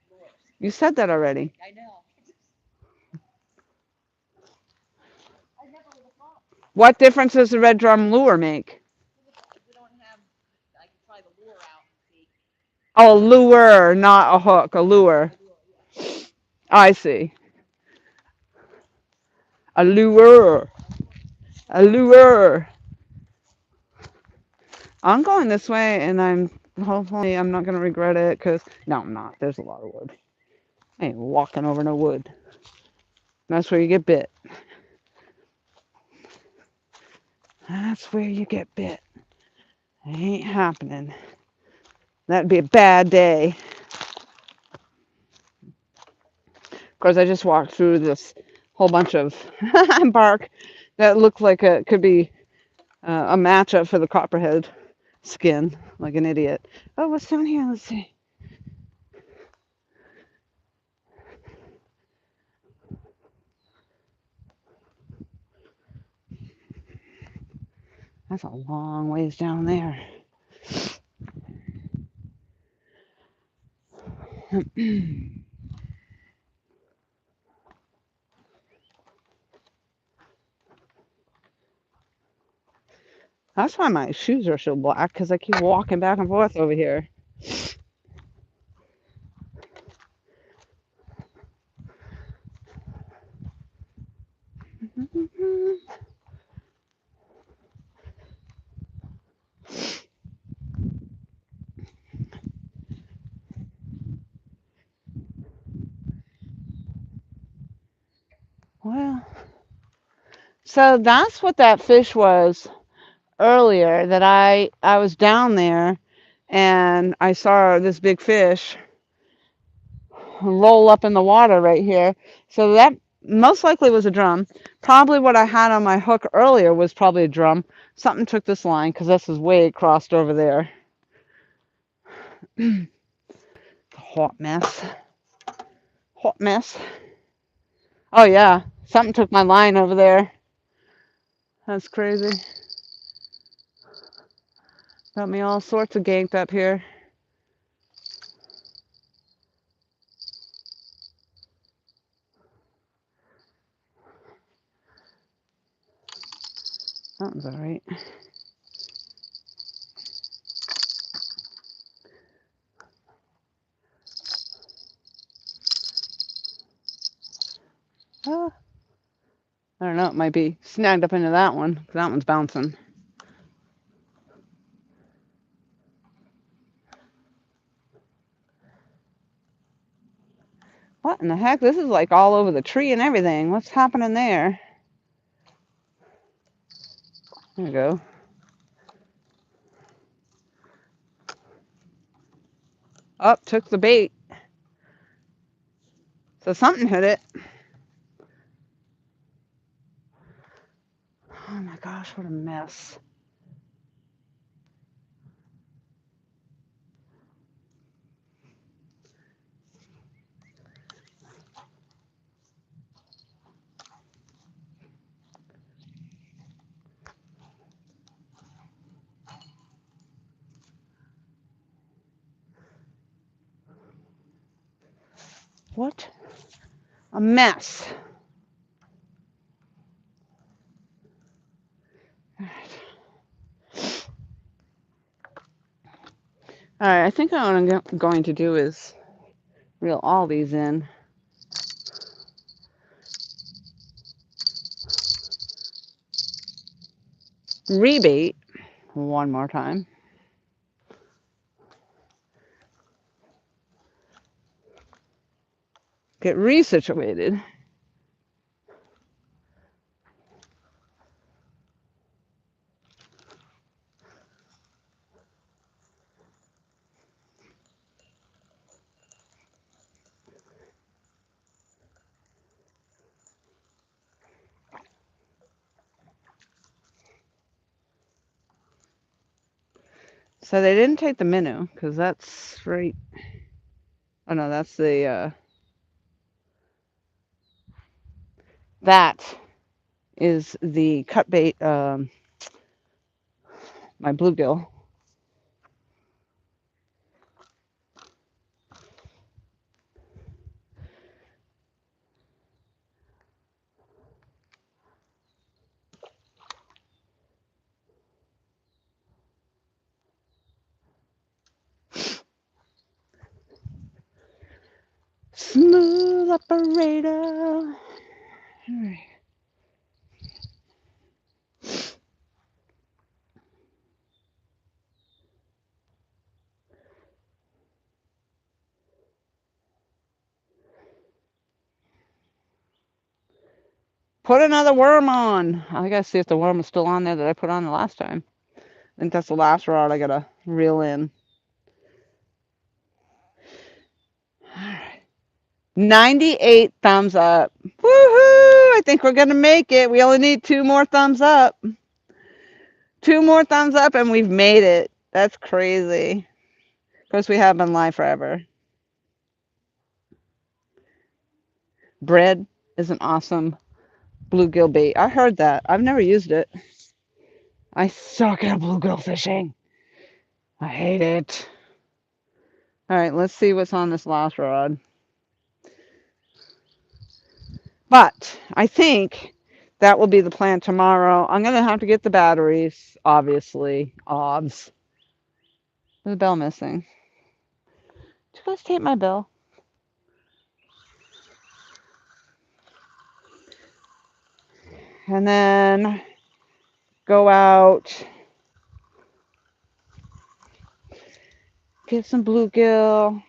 lures. You said that already. I know. I never would have thought. What difference does the red drum lure make? We don't have. I could try the lure out and see. Oh, a lure, not a hook. A lure. I see. A lure. A lure. I'm going this way, and hopefully I'm not gonna regret it. Cause no, I'm not. There's a lot of wood. I ain't walking over no wood. That's where you get bit. That's where you get bit. It ain't happening. That'd be a bad day. Of course, I just walked through this whole bunch of bark that looked like it could be a matchup for the copperhead skin, like an idiot. Oh, what's down here? Let's see. That's a long ways down there. That's why my shoes are so black, because I keep walking back and forth over here. Well, so that's what that fish was earlier, that I was down there and I saw this big fish roll up in the water right here. So that most likely was a drum. Probably what I had on my hook earlier was probably a drum. Something took this line because this is way crossed over there. Hot mess. Hot mess. Oh yeah, something took my line over there. That's crazy. Got me all sorts of ganked up here. Something's all right. Ah, I don't know. It might be snagged up into that one. 'Cause that one's bouncing. What in the heck? This is like all over the tree and everything. What's happening there? There we go. Up, took the bait. So something hit it. Oh my gosh, what a mess. What a mess. All right, I think what I'm going to do is reel all these in. Rebait one more time. Get resituated. So they didn't take the minnow because that's right. Oh no, that's the that is the cut bait. My bluegill. Smooth operator. All right. Put another worm on. I gotta see if the worm is still on there that I put on the last time. I think that's the last rod I gotta reel in. All right. 98 thumbs up. Woohoo! I think we're gonna make it. We only need 2 more thumbs up. 2 more thumbs up and we've made it. That's crazy. Of course, we have been live forever. Bread is an awesome bluegill bait. I heard that. I've never used it. I suck at bluegill fishing. I hate it. All right, let's see what's on this last rod. But I think that will be the plan tomorrow. I'm going to have to get the batteries, obviously. Obs. There's a bell missing. Did you guys tape my bell? And then go out, get some bluegill.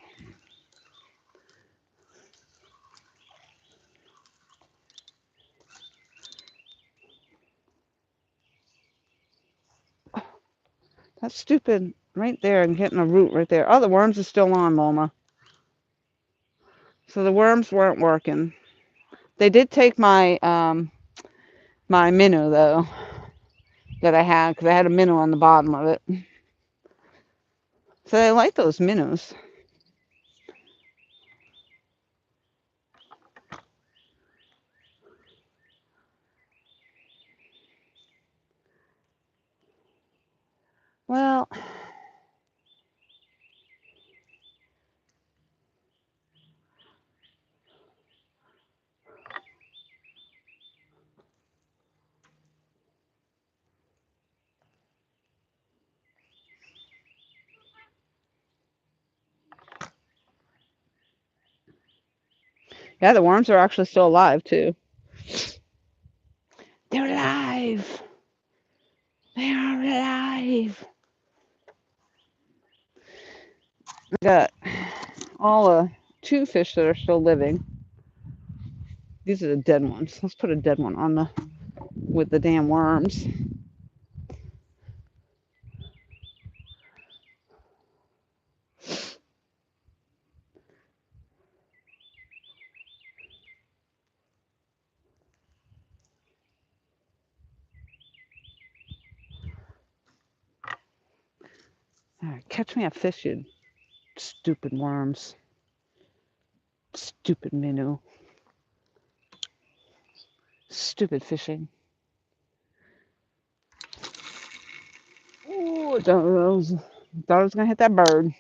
That's stupid. Right there, I'm getting a root right there. Oh, the worms are still on, Loma. So the worms weren't working. They did take my my minnow though that I had because I had a minnow on the bottom of it. So I like those minnows. Well, yeah, the worms are actually still alive too. They're alive. They are alive. I got all two fish that are still living. These are the dead ones. Let's put a dead one on the with the damn worms. All right, catch me a fish, you stupid worms. Stupid minnow. Stupid fishing. Ooh, thought I was gonna hit that bird.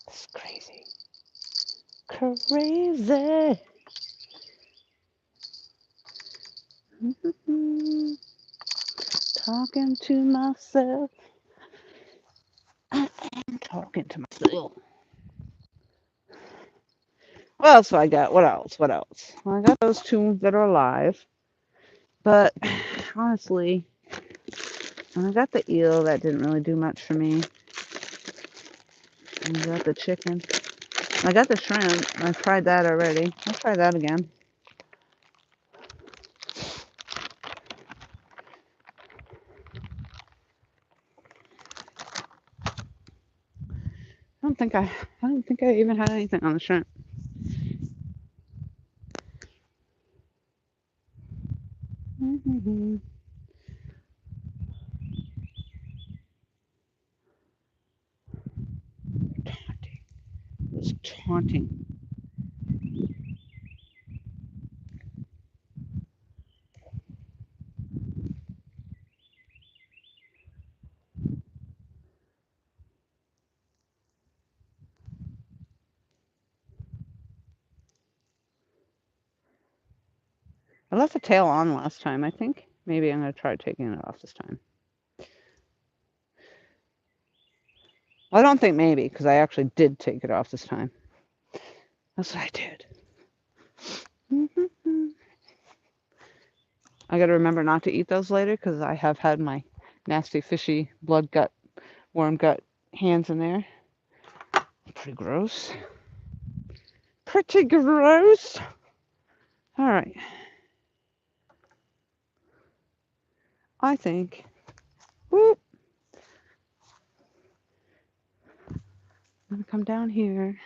It's crazy. Crazy. Talking to myself. I am talking to myself. What else do I got? What else? What else? Well, I got those two that are alive. But honestly, I got the eel. That didn't really do much for me. And I got the chicken. I got the shrimp. I tried that already. I'll try that again. I don't think I even had anything on the shrimp. Taunting. It was taunting. I left the tail on last time, I think. Maybe I'm going to try taking it off this time. Well, I don't think maybe, because I actually did take it off this time. That's what I did. I got to remember not to eat those later, because I have had my nasty, fishy, blood gut, worm gut hands in there. Pretty gross. Pretty gross. All right. I think. Whoop. I'm going to come down here.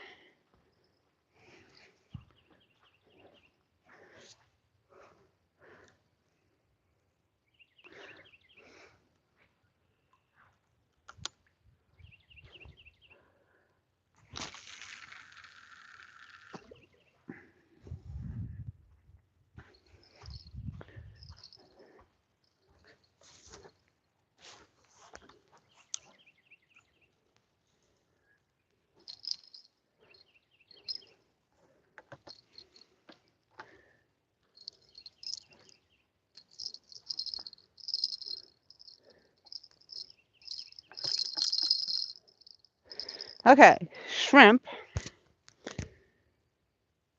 Okay, shrimp,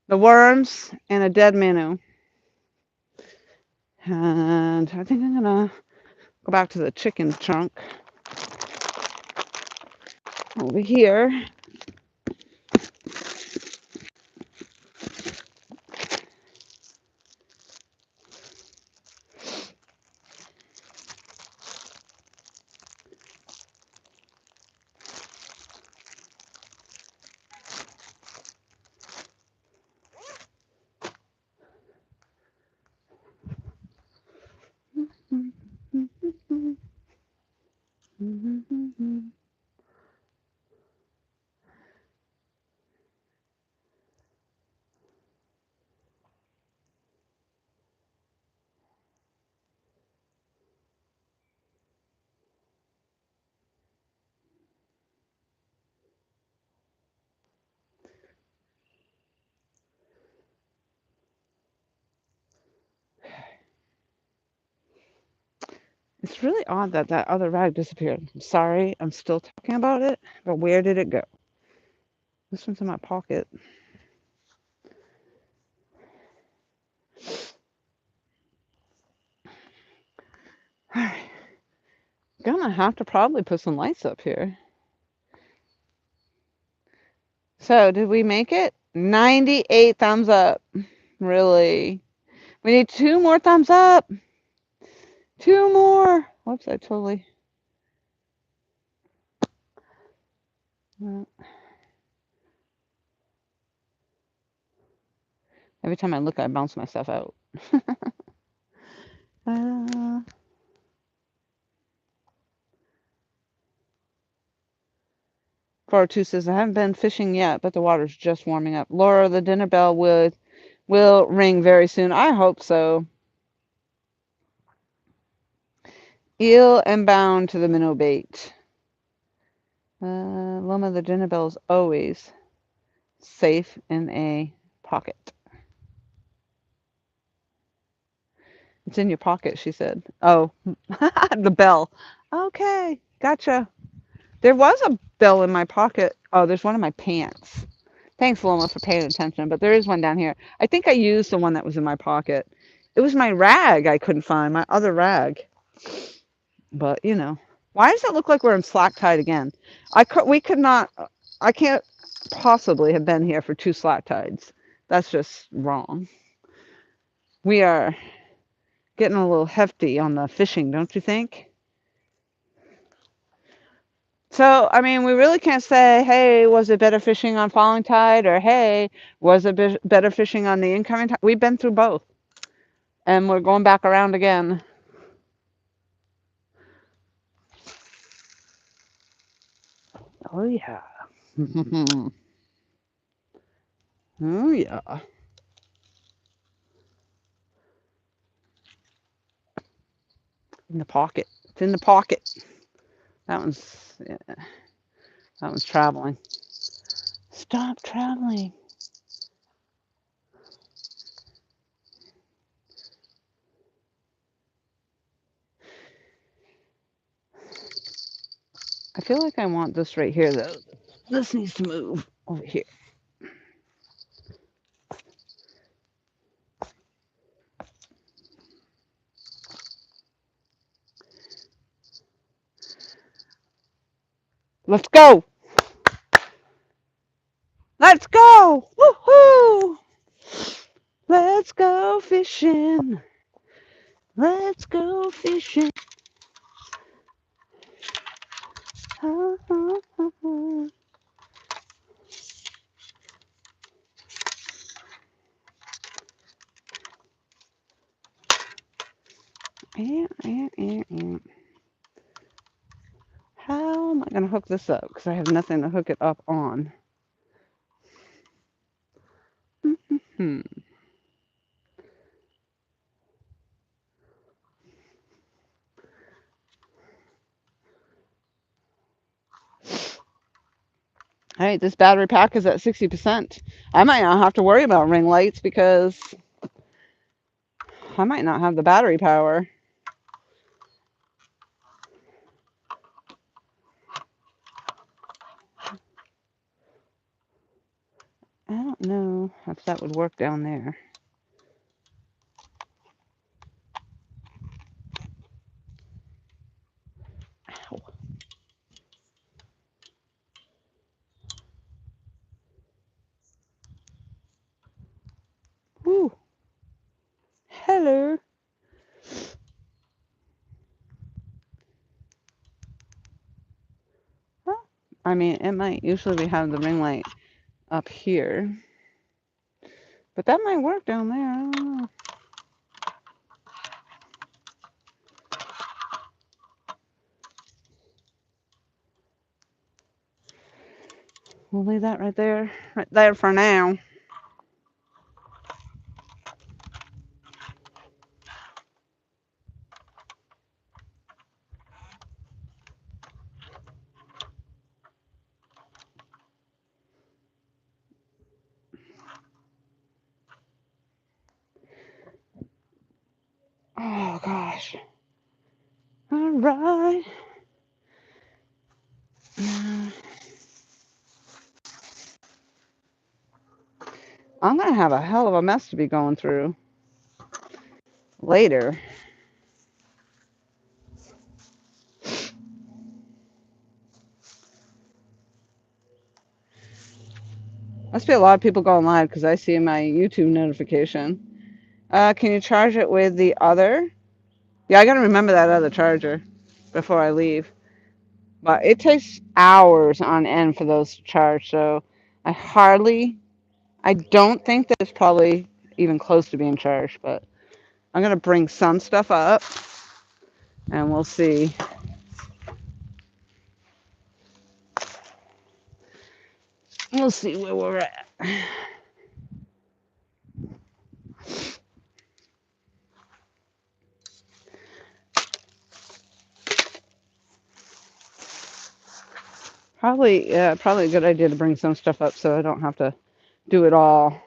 the worms, and a dead minnow. And I think I'm gonna go back to the chicken chunk over here. It's really odd that that other rag disappeared. I'm sorry, I'm still talking about it, but where did it go? This one's in my pocket. Gonna have to probably put some lights up here. So, did we make it? 98 thumbs up. Really? We need 2 more thumbs up. 2 more. Whoops, I totally. Every time I look, I bounce myself out. uh, Two says, I haven't been fishing yet, but the water's just warming up. Laura, the dinner bell will ring very soon. I hope so. Eel and bound to the minnow bait. Loma, the dinner bell is always safe in a pocket. It's in your pocket, she said. Oh, the bell. Okay, gotcha. There was a bell in my pocket. Oh, there's one in my pants. Thanks, Loma, for paying attention, but there is one down here. I think I used the one that was in my pocket. It was my rag I couldn't find, my other rag. But, you know. Why does it look like we're in slack tide again? We could not, I can't possibly have been here for 2 slack tides. That's just wrong. We are getting a little hefty on the fishing, don't you think? So, I mean, we really can't say, hey, was it better fishing on falling tide? Or, hey, was it better fishing on the incoming tide? We've been through both. And we're going back around again. Oh, yeah. Oh, yeah. In the pocket. It's in the pocket. That one's, yeah, that one's traveling. Stop traveling. I feel like I want this right here, though. This needs to move over here. Let's go. Let's go. Woohoo. Let's go fishing. Let's go fishing. How am I going to hook this up? Because I have nothing to hook it up on. Hmm. All right, this battery pack is at 60%. I might not have to worry about ring lights because I might not have the battery power. I don't know if that would work down there. Ow. Woo. Hello. Well, I mean, it might. Usually we have the ring light up here. But that might work down there. I don't know. We'll leave that right there for now. Oh gosh. All right. I'm gonna have a hell of a mess to be going through later. Must be a lot of people going live because I see my YouTube notification. Can you charge it with the other? Yeah, I gotta remember that other charger before I leave. But it takes hours on end for those to charge, so I don't think that it's probably even close to being charged, but I'm gonna bring some stuff up and we'll see. We'll see where we're at. Probably a good idea to bring some stuff up so I don't have to do it all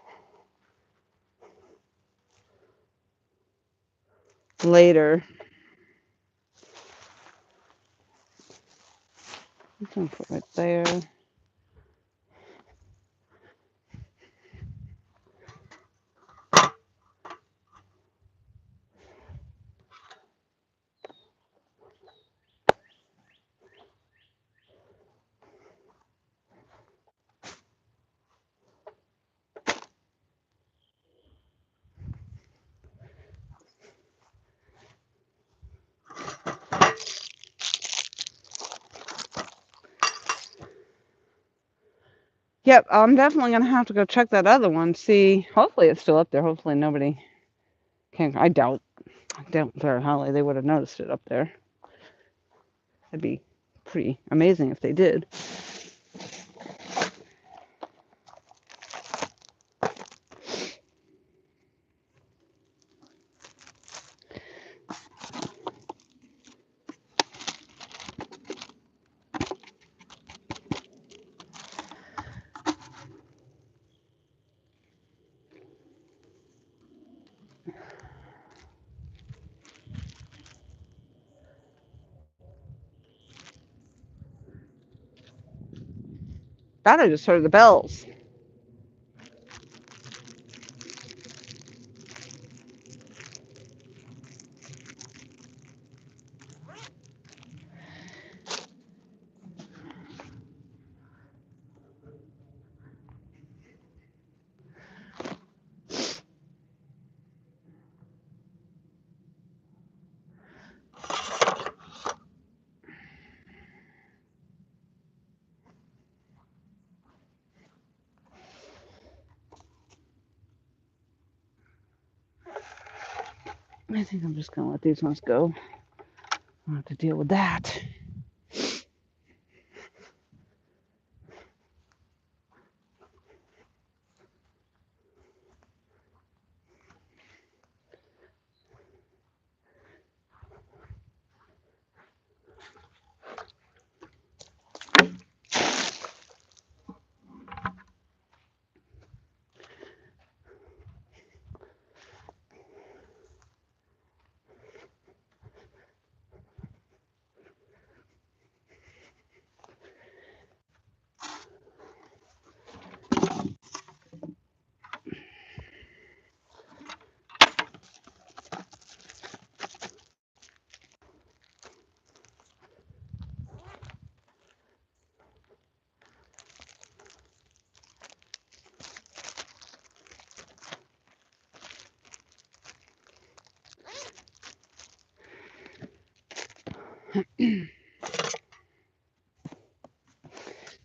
later. I'm gonna put it there. Yep, I'm definitely gonna have to go check that other one. See, hopefully it's still up there. Hopefully nobody can. I doubt very highly they would have noticed it up there. That'd be pretty amazing if they did. Thought I just heard the bells. I think I'm just gonna let these ones go. I'll have to deal with that.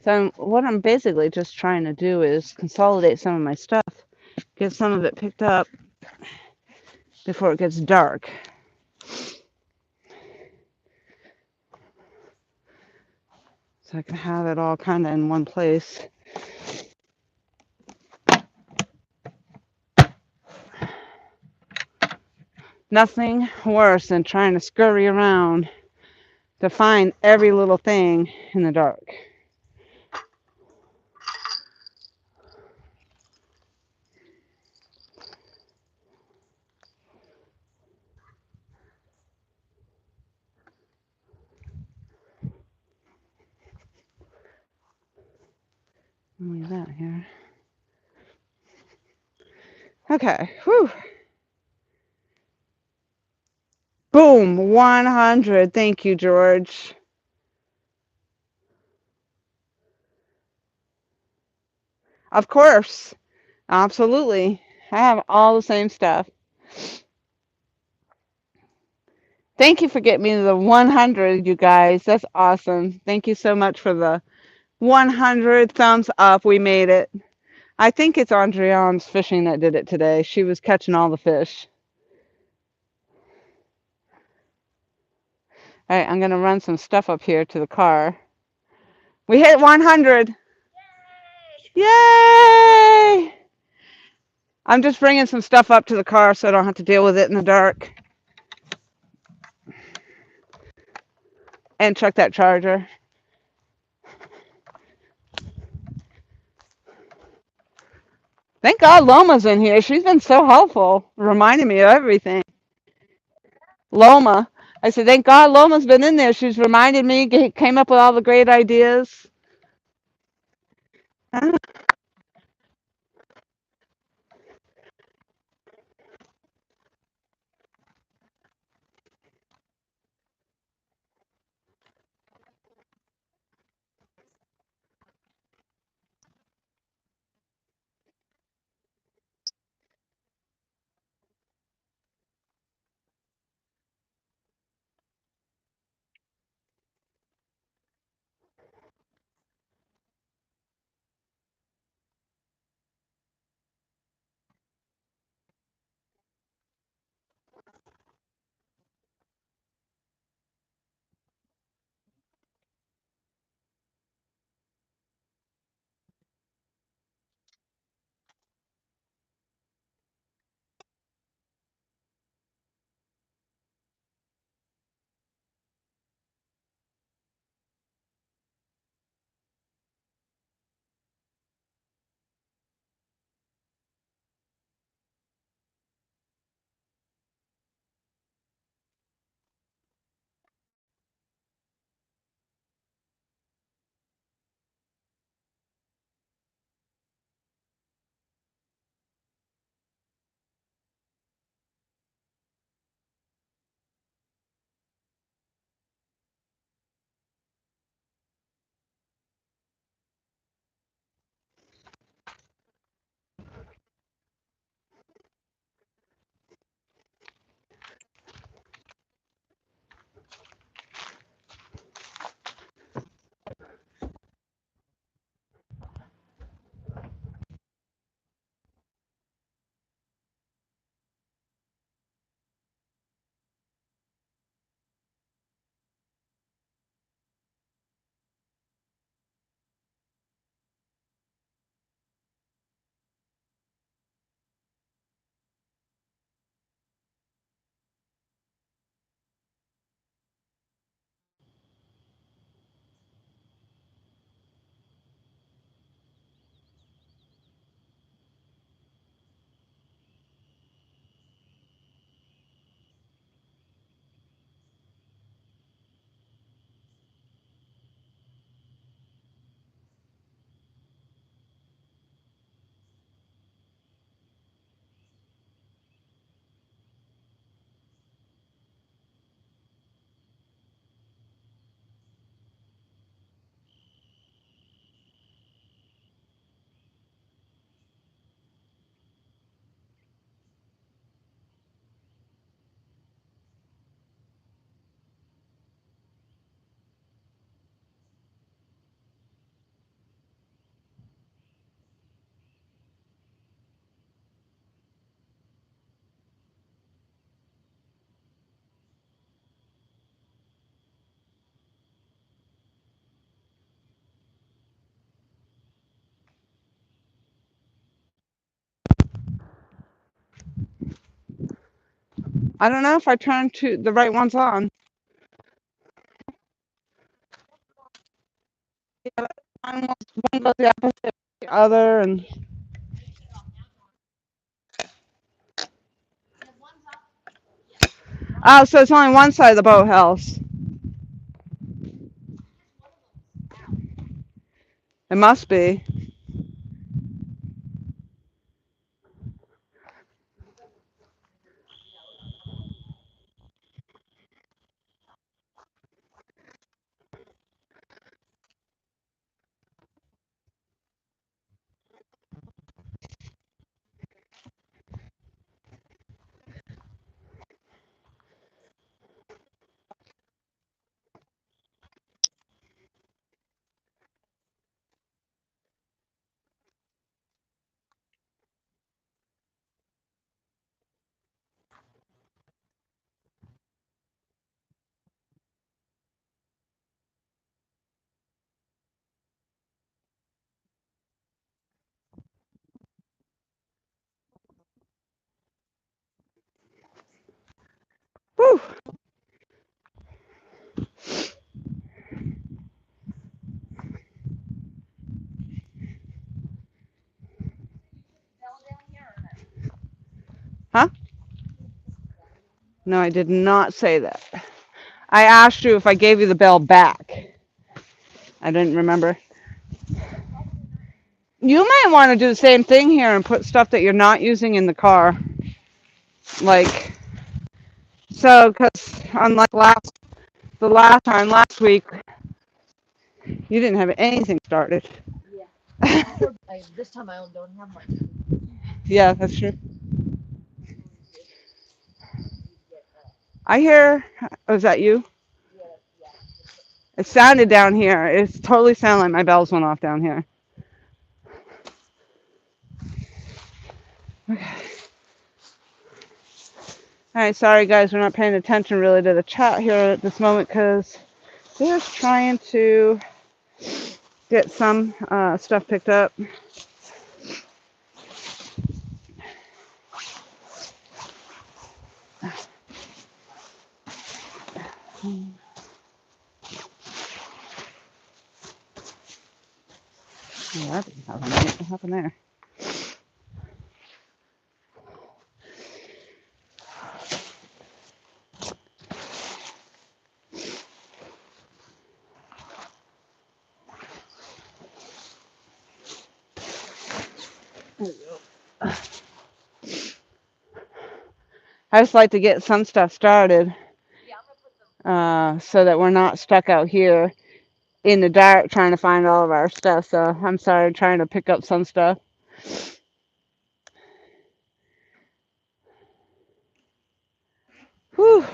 So what I'm basically just trying to do is consolidate some of my stuff, get some of it picked up before it gets dark. So I can have it all kind of in one place. Nothing worse than trying to scurry around to find every little thing in the dark. Leave that here. Okay. Whew. Boom. 100. Thank you, George. Of course. Absolutely. I have all the same stuff. Thank you for getting me to the 100, you guys. That's awesome. Thank you so much for the 100 thumbs up. We made it. I think it's Andreon's fishing that did it today. She was catching all the fish. All right, I'm going to run some stuff up here to the car. We hit 100. Yay! I'm just bringing some stuff up to the car so I don't have to deal with it in the dark. And check that charger. Thank God Loma's in here. She's been so helpful, reminding me of everything. Loma. I said, thank God Loma's been in there. She's reminded me, came up with all the great ideas. I don't know if I turned to the right ones on. Yeah, one goes the opposite of the other, and oh, so it's only one side of the boathouse. It must be. Whew. Huh? No, I did not say that. I asked you if I gave you the bell back. I didn't remember. You might want to do the same thing here and put stuff that you're not using in the car. Like, so, because unlike the last time, last week, you didn't have anything started. Yeah. This time I don't have much. Yeah, that's true. I hear, oh, is that you? It sounded down here. It totally sounded like my bells went off down here. Okay. All right, sorry guys, we're not paying attention really to the chat here at this moment because we're just trying to get some stuff picked up. Oh, that didn't happen. What happened there? I just like to get some stuff started so that we're not stuck out here in the dark trying to find all of our stuff. So I'm sorry, trying to pick up some stuff. Whew.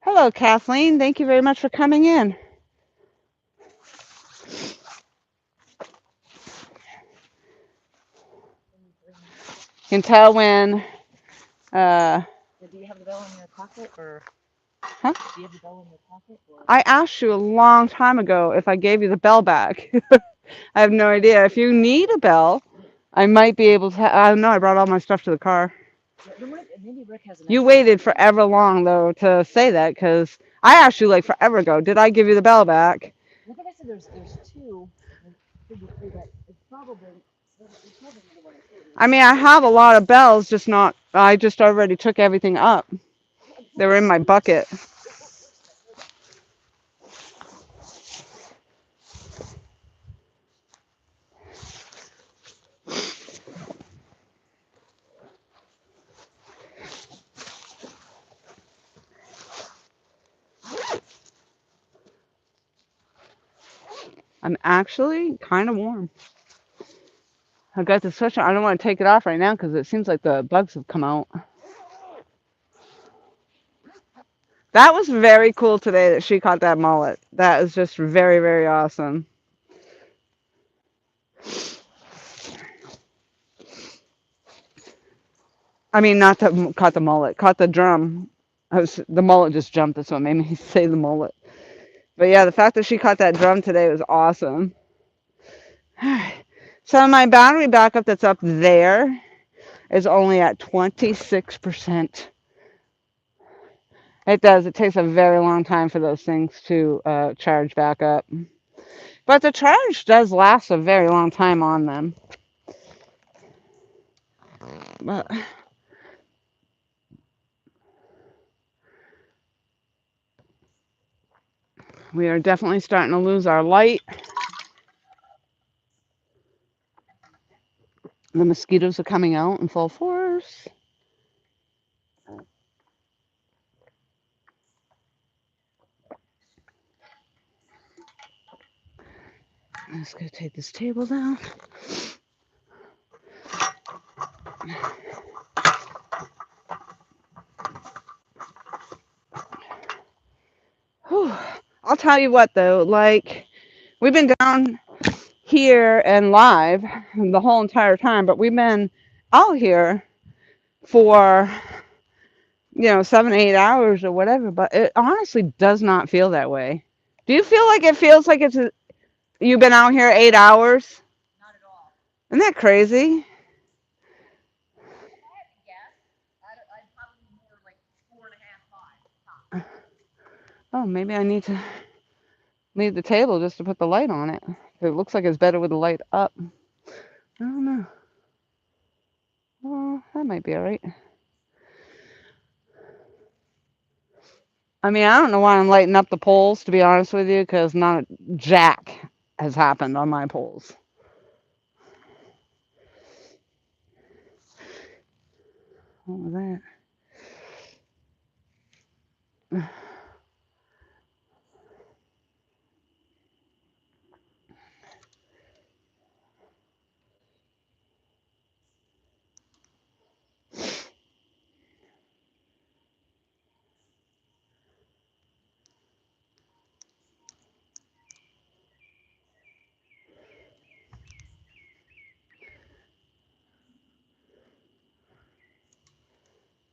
Hello, Kathleen. Thank you very much for coming in. You can tell when. Do you have the bell in your pocket, or? Huh? Do you have the bell in your pocket, or? I asked you a long time ago if I gave you the bell back. I have no idea. If you need a bell, I might be able to. I don't know. I brought all my stuff to the car. Maybe Rick has an You extra waited one. forever long, though, to say that because I asked you like forever ago. Did I give you the bell back? I think I said there's two. Figure three, but it's probably the one or two. I mean, I have a lot of bells, just not. I just already took everything up. They were in my bucket. I'm actually kind of warm. I got the sweatshirt. I don't want to take it off right now because it seems like the bugs have come out. That was very cool today that she caught that mullet. That is just very, very awesome. I mean, not to caught the mullet, caught the drum. The mullet just jumped. That's what made me say the mullet. But yeah, the fact that she caught that drum today was awesome. So my battery backup that's up there, is only at 26%. It does. It takes a very long time for those things to charge back up. But the charge does last a very long time on them. But we are definitely starting to lose our light. The mosquitoes are coming out in full force. I'm just going to take this table down. Whew. I'll tell you what, though, like, we've been down here and live the whole entire time, but we've been out here for, 7, 8 hours or whatever, but it honestly does not feel that way. Do you feel like it feels like you've been out here 8 hours? Not at all. Isn't that crazy? If I had to guess, I'd probably more like 4.5, 5 tops. Oh, maybe I need to leave the table just to put the light on it. It looks like it's better with the light up. I don't know. Well, that might be all right. I mean, I don't know why I'm lighting up the poles, to be honest with you, because not a jack has happened on my poles. What was that?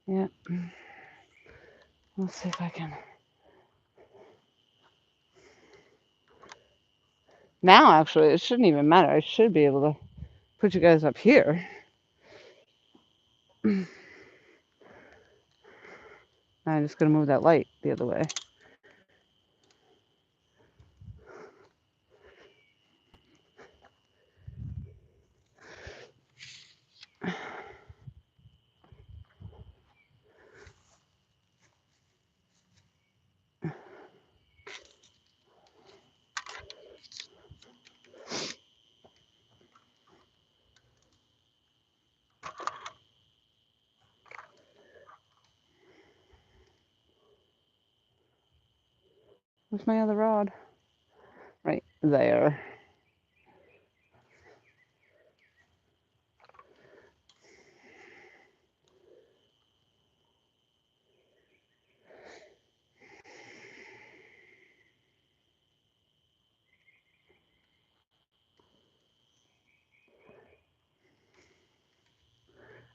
Yeah. Let's see if I can. Now, actually, it shouldn't even matter. I should be able to put you guys up here. I'm just going to move that light the other way. Where's my other rod? Right there.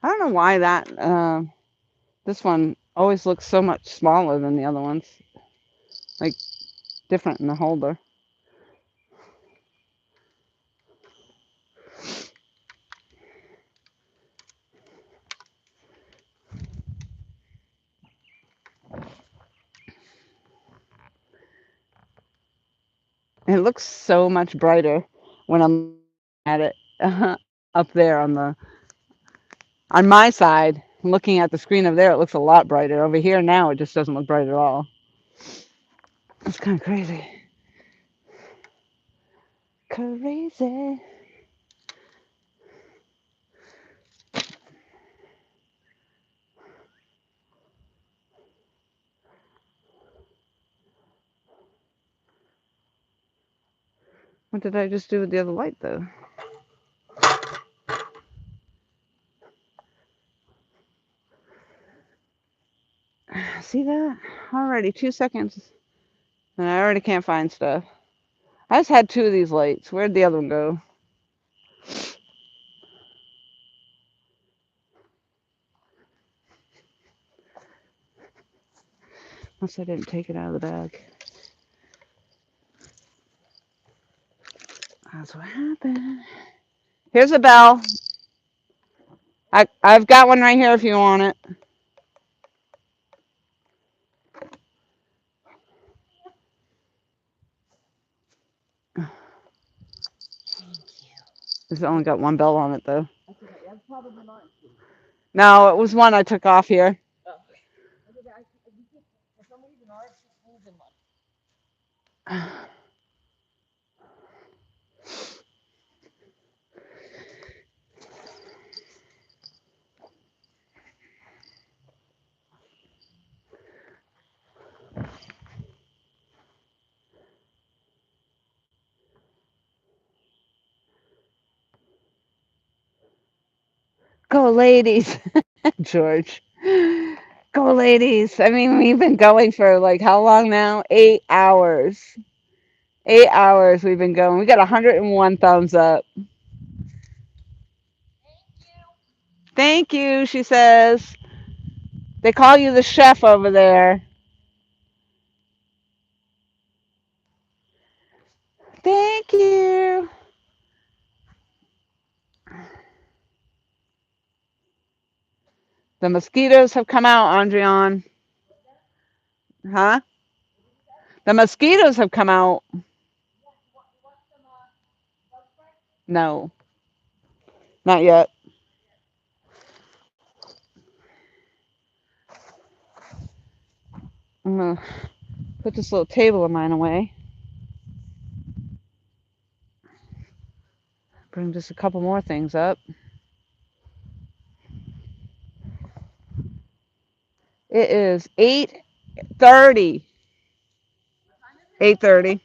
I don't know why this one always looks so much smaller than the other ones. Like, different in the holder. It looks so much brighter when I'm at it up there on my side. Looking at the screen over there, it looks a lot brighter. Over here now, it just doesn't look bright at all. It's kind of crazy. Crazy. What did I just do with the other light, though? See that? Alrighty, 2 seconds. And I already can't find stuff. I just had two of these lights. Where'd the other one go? Unless I didn't take it out of the bag. That's what happened. Here's a bell. I've got one right here if you want it. It's only got one bell on it though. That's okay. That's probably mine. No, it was one I took off here. Oh, okay. That's okay. For some reason, ours keeps moving one. Go ladies, George. Go ladies. I mean, we've been going for like how long now? 8 hours. 8 hours we've been going. We got 101 thumbs up. Thank you, she says. They call you the chef over there. Thank you. The mosquitoes have come out, Andrian. Huh? The mosquitoes have come out. No, not yet. I'm going to put this little table of mine away. Bring just a couple more things up. It is 8:30. 8:30.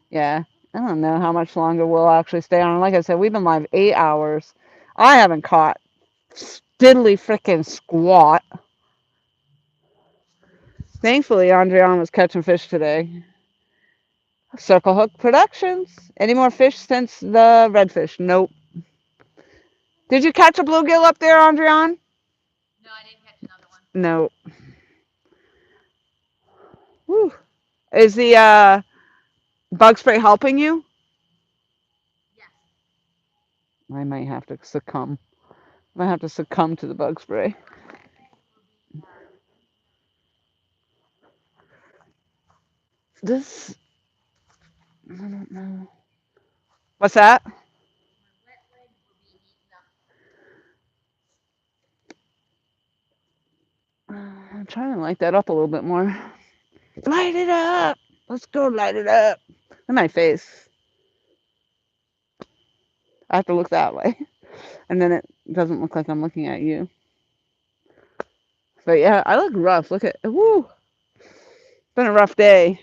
Yeah. I don't know how much longer we'll actually stay on. Like I said, we've been live 8 hours. I haven't caught diddly frickin' squat. Thankfully, Andrian was catching fish today. Circle Hook Productions. Any more fish since the redfish? Nope. Did you catch a bluegill up there, Andrian? No, I didn't catch another one. No. Whew. Is the bug spray helping you? Yes. I might have to succumb. I might have to succumb to the bug spray. This, I don't know. What's that? I'm trying to light that up a little bit more. Light it up. Let's go light it up. In my face. I have to look that way. And then it doesn't look like I'm looking at you. But yeah, I look rough. Look at, woo. It's been a rough day.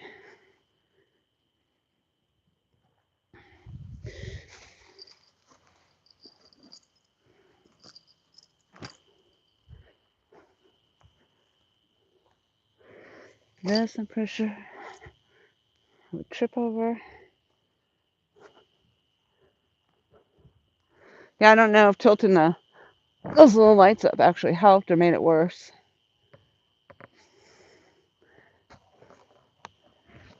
Yes, I'm pretty sure. I'll trip over. Yeah, I don't know if tilting those little lights up actually helped or made it worse.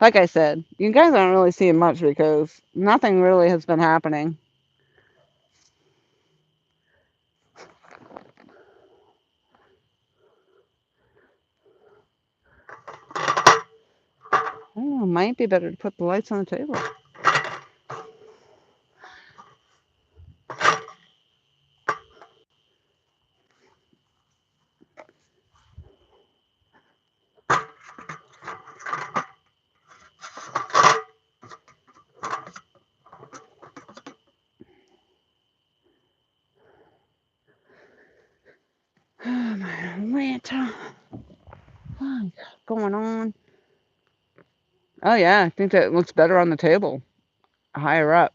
Like I said, you guys aren't really seeing much because nothing really has been happening. I don't know, it might be better to put the lights on the table. Oh, my Atlanta. What's going on? Oh, yeah, I think that looks better on the table, higher up.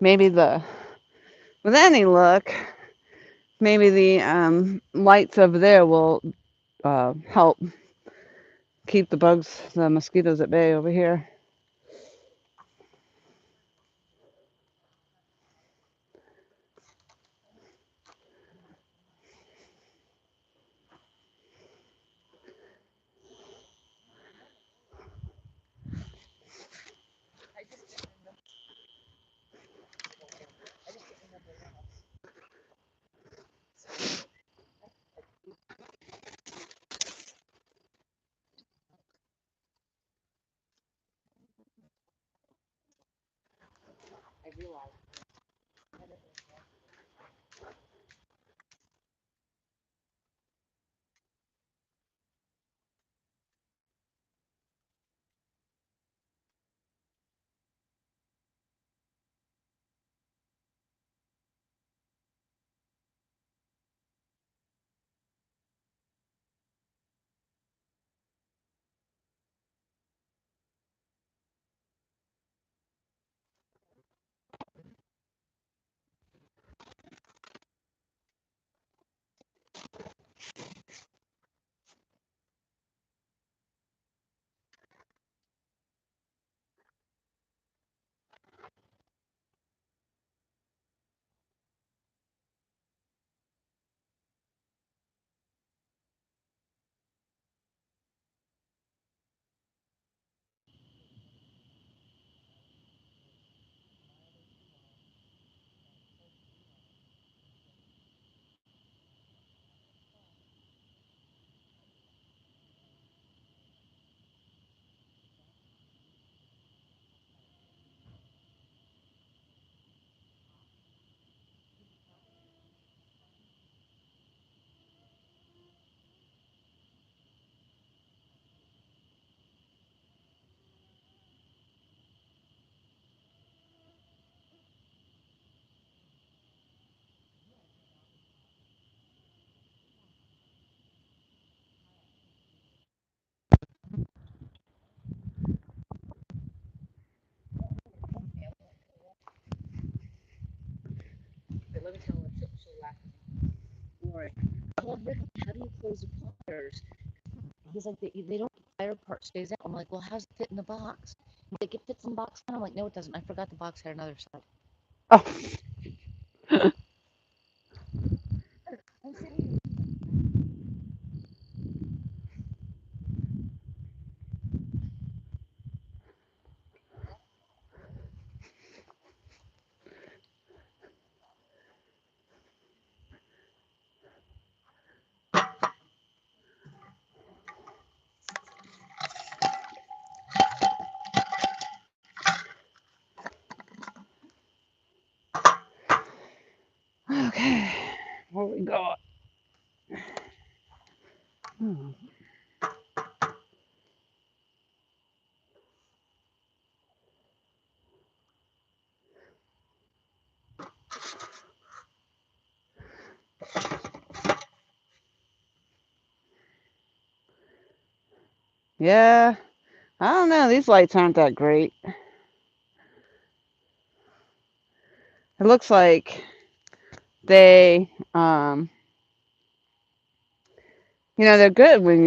maybe with any luck, maybe the lights over there will help keep the mosquitoes at bay over here. I realized. But let me tell her, she'll laugh at me. Right. Well, Rick, how do you close the pliers? He's like, they don't, the plier part stays out. I'm like, well, how's it fit in the box? He's like, it fits in the box. And I'm like, no, it doesn't. I forgot the box had another side. Oh. I'm sitting Okay, where we go? Hmm. Yeah, I don't know. These lights aren't that great. It looks like they, they're good when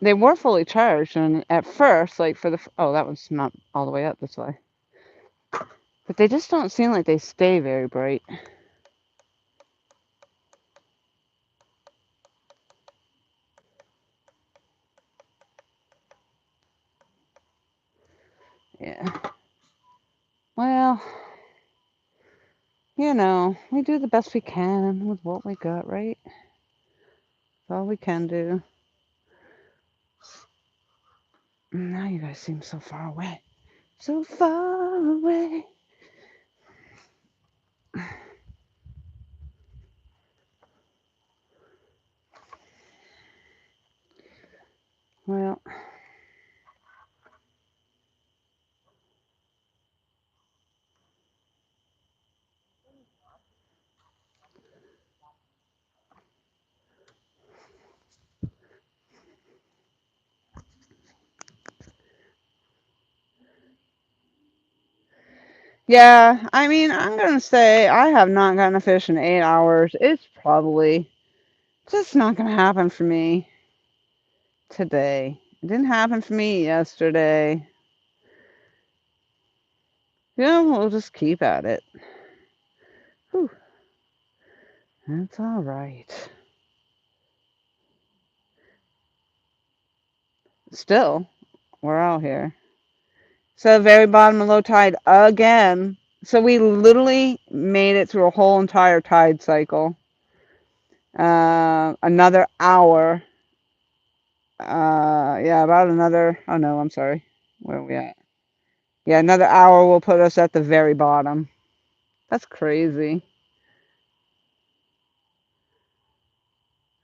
they were fully charged, and at first, like oh, that one's not all the way up this way. But they just don't seem like they stay very bright. Yeah. Well, we do the best we can with what we got, right? That's all we can do. Now you guys seem so far away. So far away. Well, Yeah, I mean, I'm gonna say I have not gotten a fish in 8 hours. It's probably just not gonna happen for me today. It didn't happen for me yesterday. Yeah, we'll just keep at it. Whew, that's all right. Still, we're out here. So very bottom of low tide again. So we literally made it through a whole entire tide cycle. Another hour. Yeah, about another. Oh no, I'm sorry. Where are we at? Yeah, another hour will put us at the very bottom. That's crazy.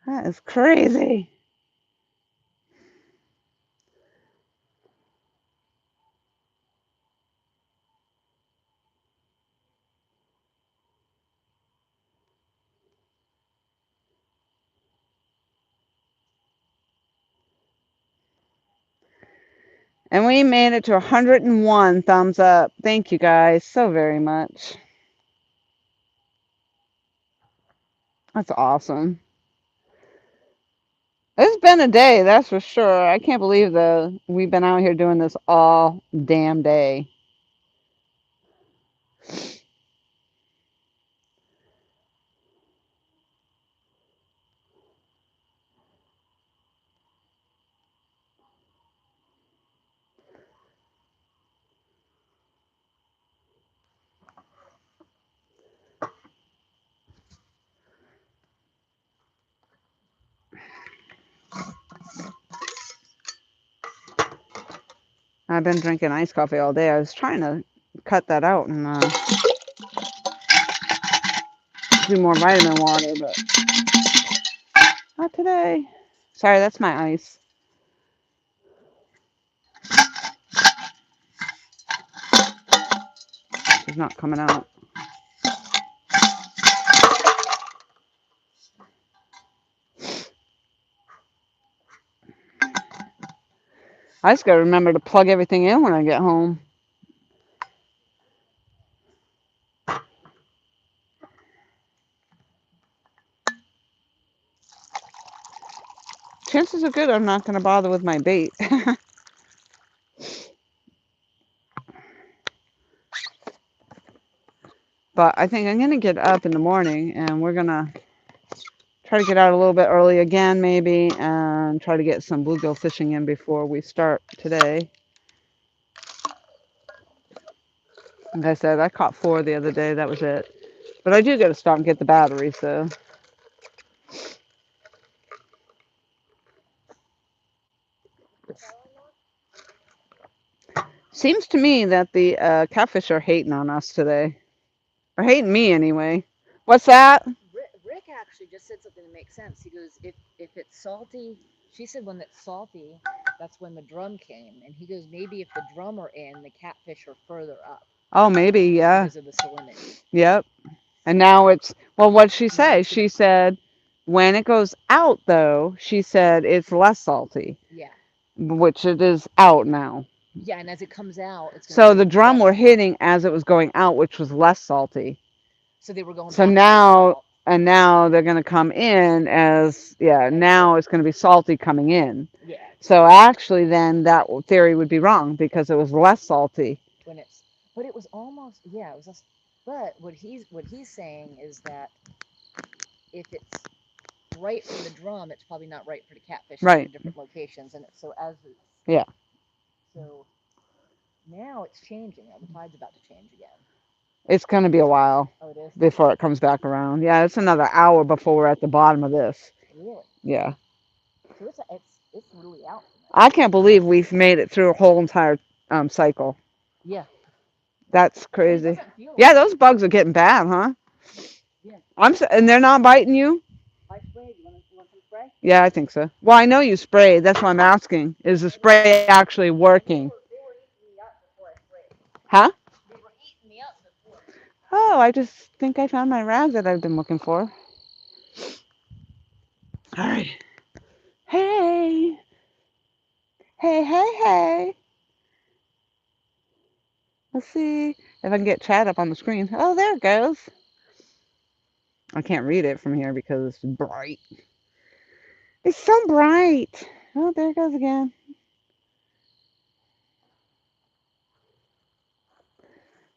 That is crazy. And we made it to 101 thumbs up. Thank you guys so very much. That's awesome. It's been a day, that's for sure. I can't believe we've been out here doing this all damn day. I've been drinking iced coffee all day. I was trying to cut that out and do more vitamin water, but not today. Sorry, that's my ice. It's not coming out. I just gotta remember to plug everything in when I get home. Chances are good I'm not gonna bother with my bait. But I think I'm gonna get up in the morning and we're gonna try to get out a little bit early again, maybe, and try to get some bluegill fishing in before we start today. Like I said, I caught 4 the other day. That was it. But I do got to stop and get the battery, so. Seems to me that the catfish are hating on us today. Or hating me, anyway. What's that? Rick actually just said something that makes sense. He goes, if it's salty, she said when it's salty, that's when the drum came. And he goes, maybe if the drum are in, the catfish are further up Oh, maybe, yeah. because of the salinity. Yep. And now it's, well, what'd she say? She said, when it goes out, though, she said it's less salty. Yeah. Which it is out now. Yeah, and as it comes out, it's going to So be the drum better. were hitting as it was going out, which was less salty. So they were going So back now, and now they're going to come in as, yeah, now it's going to be salty coming in. Yeah. So actually, then that theory would be wrong because it was less salty. When it's, but it was almost, yeah, it was just, but what he's saying is that if it's right for the drum, it's probably not right for the catfish Right. in different locations. And so as it's, Yeah. so now it's changing. The tide's about to change again. It's going to be a while Oh, it is? before it comes back around. Yeah, it's another hour before we're at the bottom of this. Really? Yeah. So it's really out tonight. I can't believe we've made it through a whole entire cycle. Yeah. That's It crazy. doesn't feel Yeah, like those bugs are getting bad, huh? Yeah. And they're not biting you? I sprayed. You want some spray? Yeah, I think so. Well, I know you sprayed. That's why I'm asking. Is the spray actually working? They were eating me up before I sprayed. Huh? They were eating me up before. Oh, I just think I found my rag that I've been looking for. All right. Hey. Hey, hey, hey. Let's see if I can get chat up on the screen. Oh, there it goes. I can't read it from here because it's bright. It's so bright. Oh, there it goes again.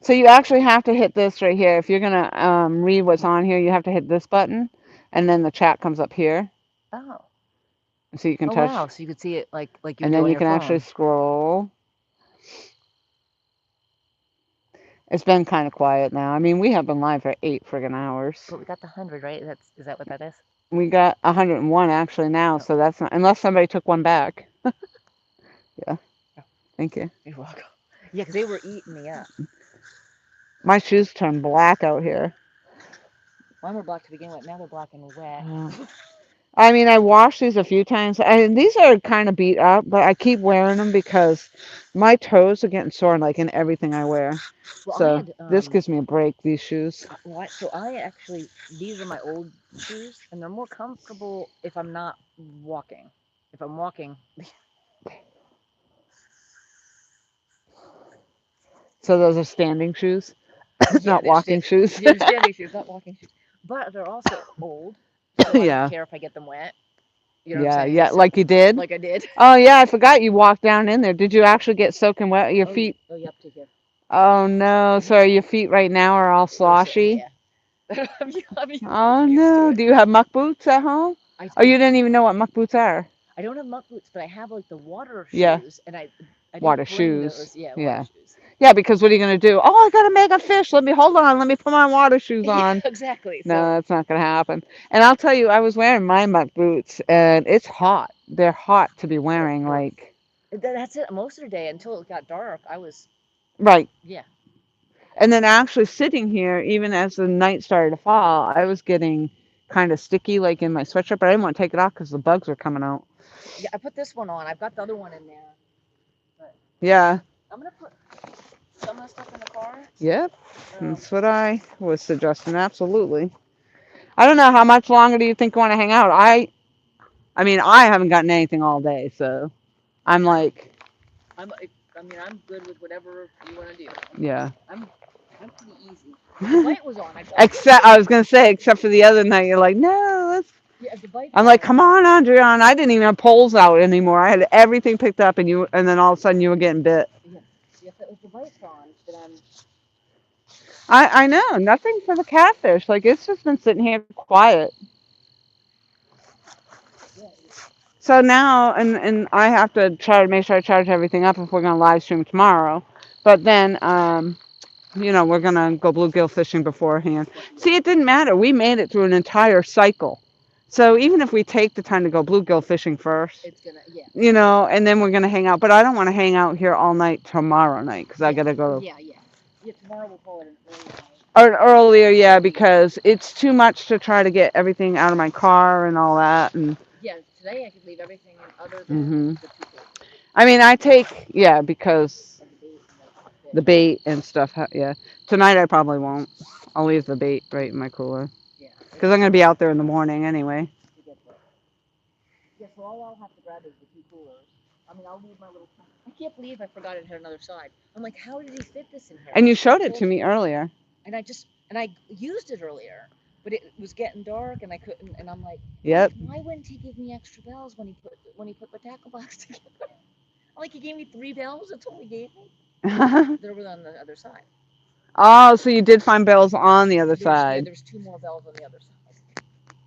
So you actually have to hit this right here. If you're gonna read what's on here, you have to hit this button, and then the chat comes up here, Oh. so you can Oh touch, wow! So you could see it like you and would do then on you your can actually phone. scroll. It's been kind of quiet now. I mean, we have been live for 8 friggin' hours. But we got the 100, right? Is that what that is? We got 101 actually now, Oh. so that's not, unless somebody took one back. Yeah, Oh, thank you. you're welcome. Yeah, because they were eating me up. My shoes turned black out here. Mine were black to begin with. Now they're black and wet. I mean, I washed these a few times, and these are kind of beat up, but I keep wearing them because my toes are getting sore, like in everything I wear. Well, I So had this gives me a break. These shoes. so I actually these are my old shoes, and they're more comfortable if I'm not walking. If I'm walking, So those are standing shoes, yeah, not walking shoes. they're standing shoes, not walking shoes. But they're also old, so I don't Yeah, care if I get them wet. You know what I'm yeah, saying? yeah. So Like you did. like I did. Oh yeah, I forgot you walked down in there. Did you actually get soaking wet? Your Oh, feet? oh, yeah, up to here. Oh no. So are your feet right now are all They're so sloshy? yeah. I'm Oh used to no. it. Do you have muck boots at home? I, Oh, I you didn't even know what muck boots are. I don't have muck boots, but I have like the water Yeah, shoes, and I water didn't bring shoes. those. Yeah, water Yeah. shoes. Yeah, because what are you gonna do? Oh, I gotta make a fish. Let me hold on. Let me put my water shoes Yeah, on. exactly. No, So that's not gonna happen. And I'll tell you, I was wearing my muck boots, and it's hot. They're hot to be wearing. well, Like, that's it. Most of the day until it got dark, I was right. yeah. And then actually sitting here, even as the night started to fall, I was getting kind of sticky, like in my sweatshirt, but I didn't want to take it off because the bugs were coming out. Yeah, I put this one on. I've got the other one in there, but Yeah. I'm gonna put some of the stuff in the car. Yep. Um, That's what I was suggesting. Absolutely. I don't know how much longer do you think you want to hang out? I mean, I haven't gotten anything all day, so I'm like, I mean, I'm good with whatever you want to do. yeah. I'm pretty easy. If the light was on, I'd go. Except I was gonna say, except for the other night, you're like, no, let's. Yeah, if the light's I'm on, like, come on, Andrian. I didn't even have poles out anymore. I had everything picked up, and then all of a sudden you were getting bit. yeah, if the light's on, then I'm I know nothing for the catfish. Like it's just been sitting here quiet. yeah. So now, and I have to try to make sure I charge everything up if we're gonna live stream tomorrow. But then, we're gonna go bluegill fishing beforehand. See, it didn't matter. We made it through an entire cycle. So even if we take the time to go bluegill fishing first, It's gonna yeah. and then we're gonna hang out. But I don't want to hang out here all night tomorrow night because I Yeah, gotta go. yeah. Yeah, tomorrow we'll call it an early night. Or earlier, yeah, because it's too much to try to get everything out of my car and all that. And Yeah, today I could leave everything in other than hmm the two cases I mean, I take, yeah, because and the bait and the the fish. bait and stuff. Yeah, tonight I probably won't. I'll leave the bait right in my cooler Yeah, because I'm gonna be out there in the morning anyway. to get the yeah. So all I'll have to grab is the two coolers. I mean, I'll leave my little. I can't believe I forgot it had another side. I'm like, how did he fit this in here? And you I showed it told to me earlier. and I used it earlier, but it was getting dark and I couldn't. And I'm like, Yep. why wouldn't he give me extra bells when he put the tackle box together? I'm like, he gave me 3 bells. That's all he gave me. They were on the other side. Oh, so you did find bells on the other side. There was two more bells on the other side.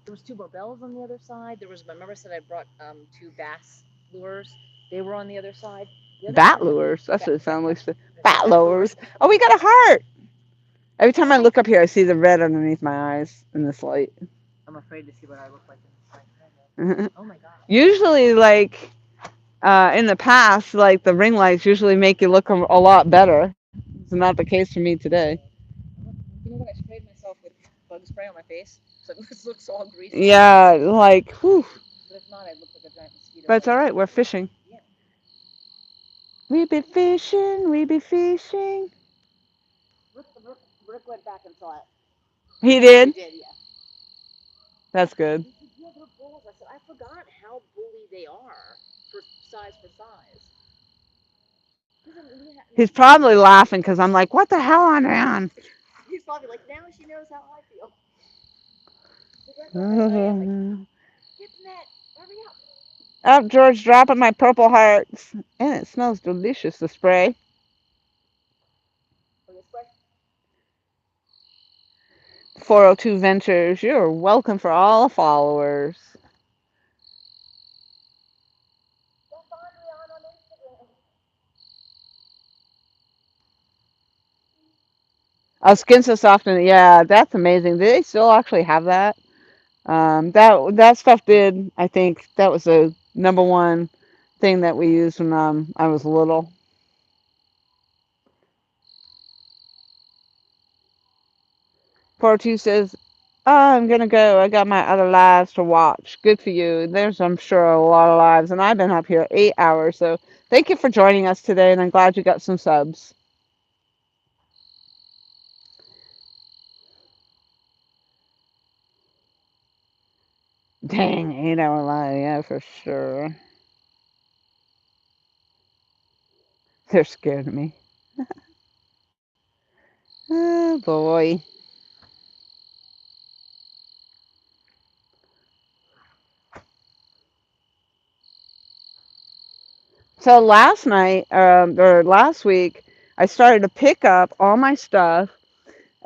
There was two more bells on the other side. There was remember I said I brought two bass lures. They were on the other side. The other Bat side lures. That's what it sounds like. Bat bat lures. lures. Oh, we got a heart. Every time I Hi. look up here, I see the red underneath my eyes in this light. I'm afraid to see what I look like in this light. Oh my god. Usually, like in the past, like the ring lights usually make you look a lot better. It's not the case for me today. You know what? I sprayed myself with bug spray on my face, so this looks all greasy. Yeah, like, whew. But if not, I'd look like a giant mosquito But it's bite. all right. We're fishing. Yeah. We be fishing. We be fishing. Rick went back and saw it. He He did. did, yeah. That's good. He said, yeah, they're bulls. I said, I forgot how bully they are for size. He's probably laughing because I'm like, what the hell on man? He's probably like, now she knows how I feel. Get the net. Hurry up. Up, George, dropping my purple hearts. And it smells delicious, the spray. For this way. 402 Ventures, you're welcome for all followers. Don't find me on Instagram. Oh, Skin So Soft, and yeah, that's amazing. Do they still actually have that? That stuff did. I think that was the number one thing that we used when I was little. 42 says, "Oh, I'm gonna go. I got my other lives to watch. Good for you. There's, I'm sure, a lot of lives, and I've been up here 8 hours. So thank you for joining us today, and I'm glad you got some subs. Dang, 8 hour live, yeah, for sure. They're scared of me. Oh boy. So last night, or last week, I started to pick up all my stuff,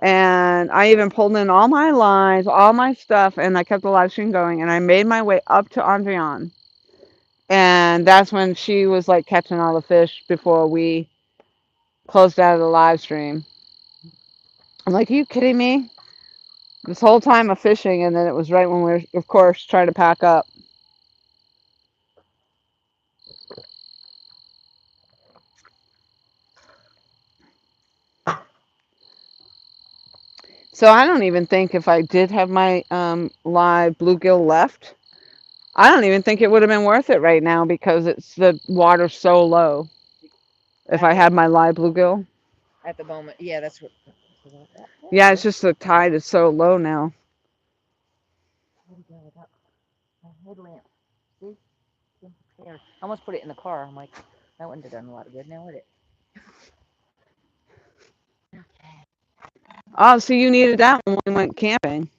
and I even pulled in all my lines, all my stuff, and I kept the live stream going, and I made my way up to Andrian. And that's when she was like catching all the fish before we closed out of the live stream. I'm like, are you kidding me? This whole time of fishing, and then it was right when we were, of course, trying to pack up. So I don't even think if I did have my live bluegill left, I don't even think it would have been worth it right now because it's the water's so low. If I had my live bluegill, At the moment, yeah, that's what. yeah, it's just the tide is so low now. My headlamp. See? I almost put it in the car. I'm like, that wouldn't have done a lot of good now, would it? Oh, so you needed that when we went camping.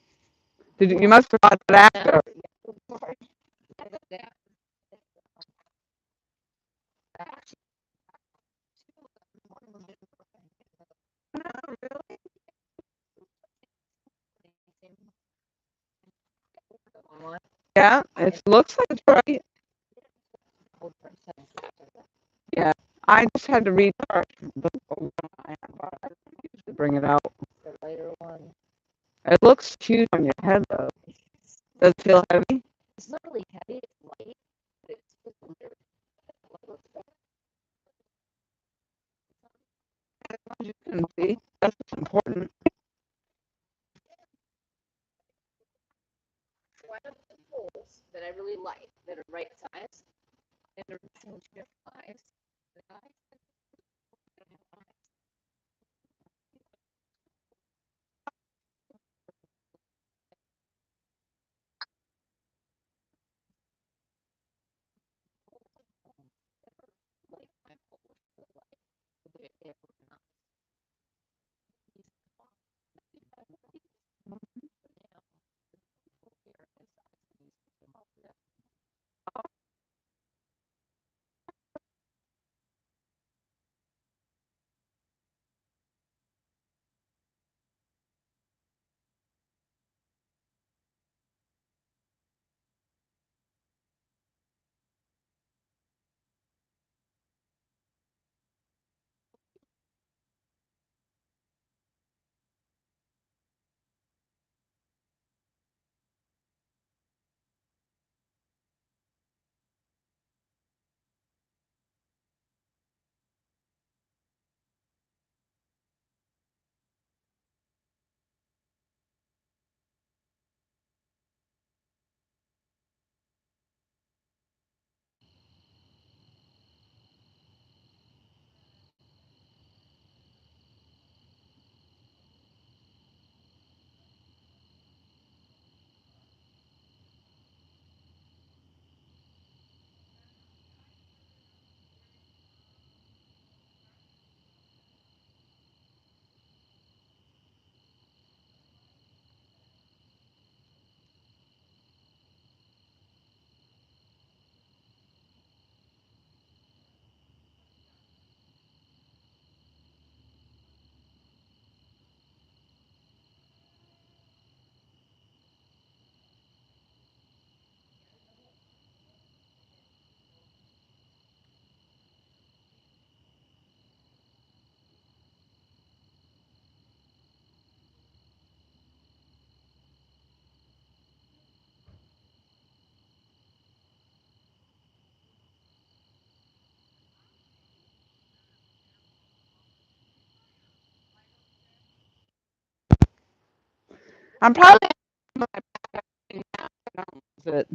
Did you must have bought that after? Yeah, it looks like it's right. Yeah, I just had to recharge the one I had. To bring it out. The lighter one. It looks cute on your head though. Does it feel heavy? It's not really heavy. It's light, but it's weird. As you can see, that's important. One of the poles that I really like that are right size and they're matching shift eyes. I'm probably it.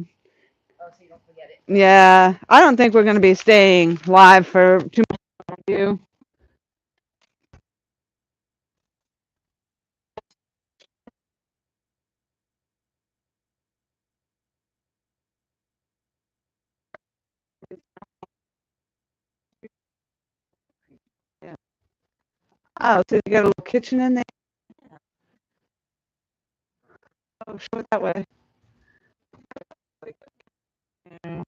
Oh, so you don't forget it. Yeah, I don't think we're going to be staying live for too much. You? Yeah. Oh, so you got a little kitchen in there? Oh, show it that way. Yeah.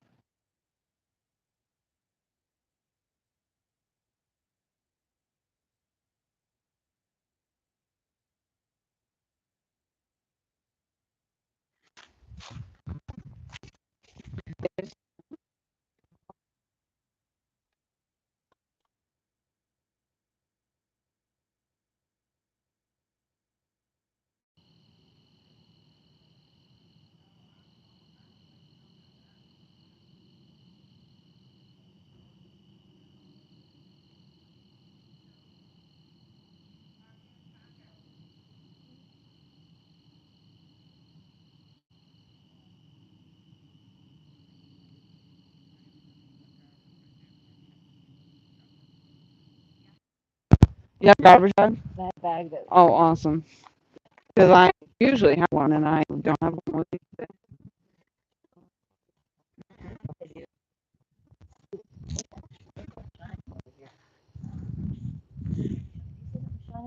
You have a garbage bag? That bag that. Oh, awesome. Because I usually have one and I don't have one with me today. Shining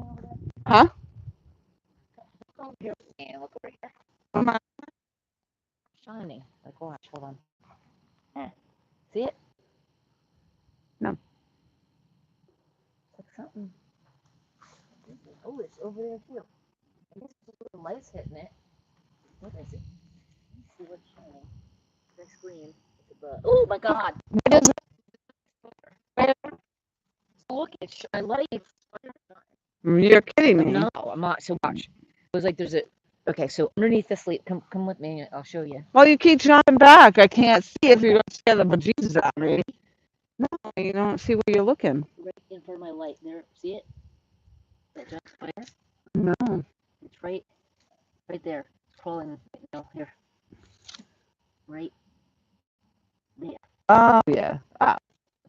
over there. Huh? Look over here. Yeah, look over here. Am I- Shining. Like watch. Hold on. Eh. See it? No. Like something. Oh, it's over there too. I guess the light's hitting it. What is it? Let me see what's shining. The screen. Oh my God! What is it? Look, it's I light. You're kidding me. No, I'm not. So watch. It was like there's a. Okay, so underneath the sleep, come with me. I'll show you. Well, you keep jumping back. I can't see if you're going to scare the bejesus out of me. No, you don't see where you're looking. Right in front of my light. There, see it? That giant spider? No. It's right there. Crawling. Here. Right there. Oh, yeah. Ah,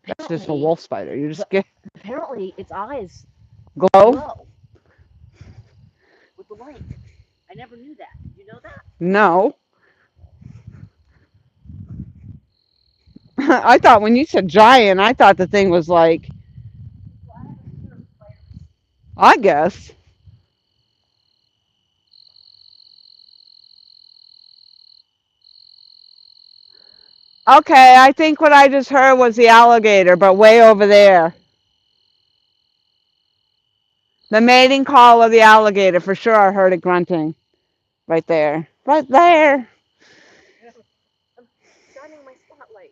that's just a Apparently, wolf spider. You're just scared. apparently its eyes Glow? glow with the light. I never knew that. Did you know that? No. I thought when you said giant, I thought the thing was like, Well, I have a fear of spiders. I guess. Okay, I think what I just heard was the alligator, but way over there. The mating call of the alligator. For sure, I heard it grunting. Right there. Right there. I'm shining my spotlight.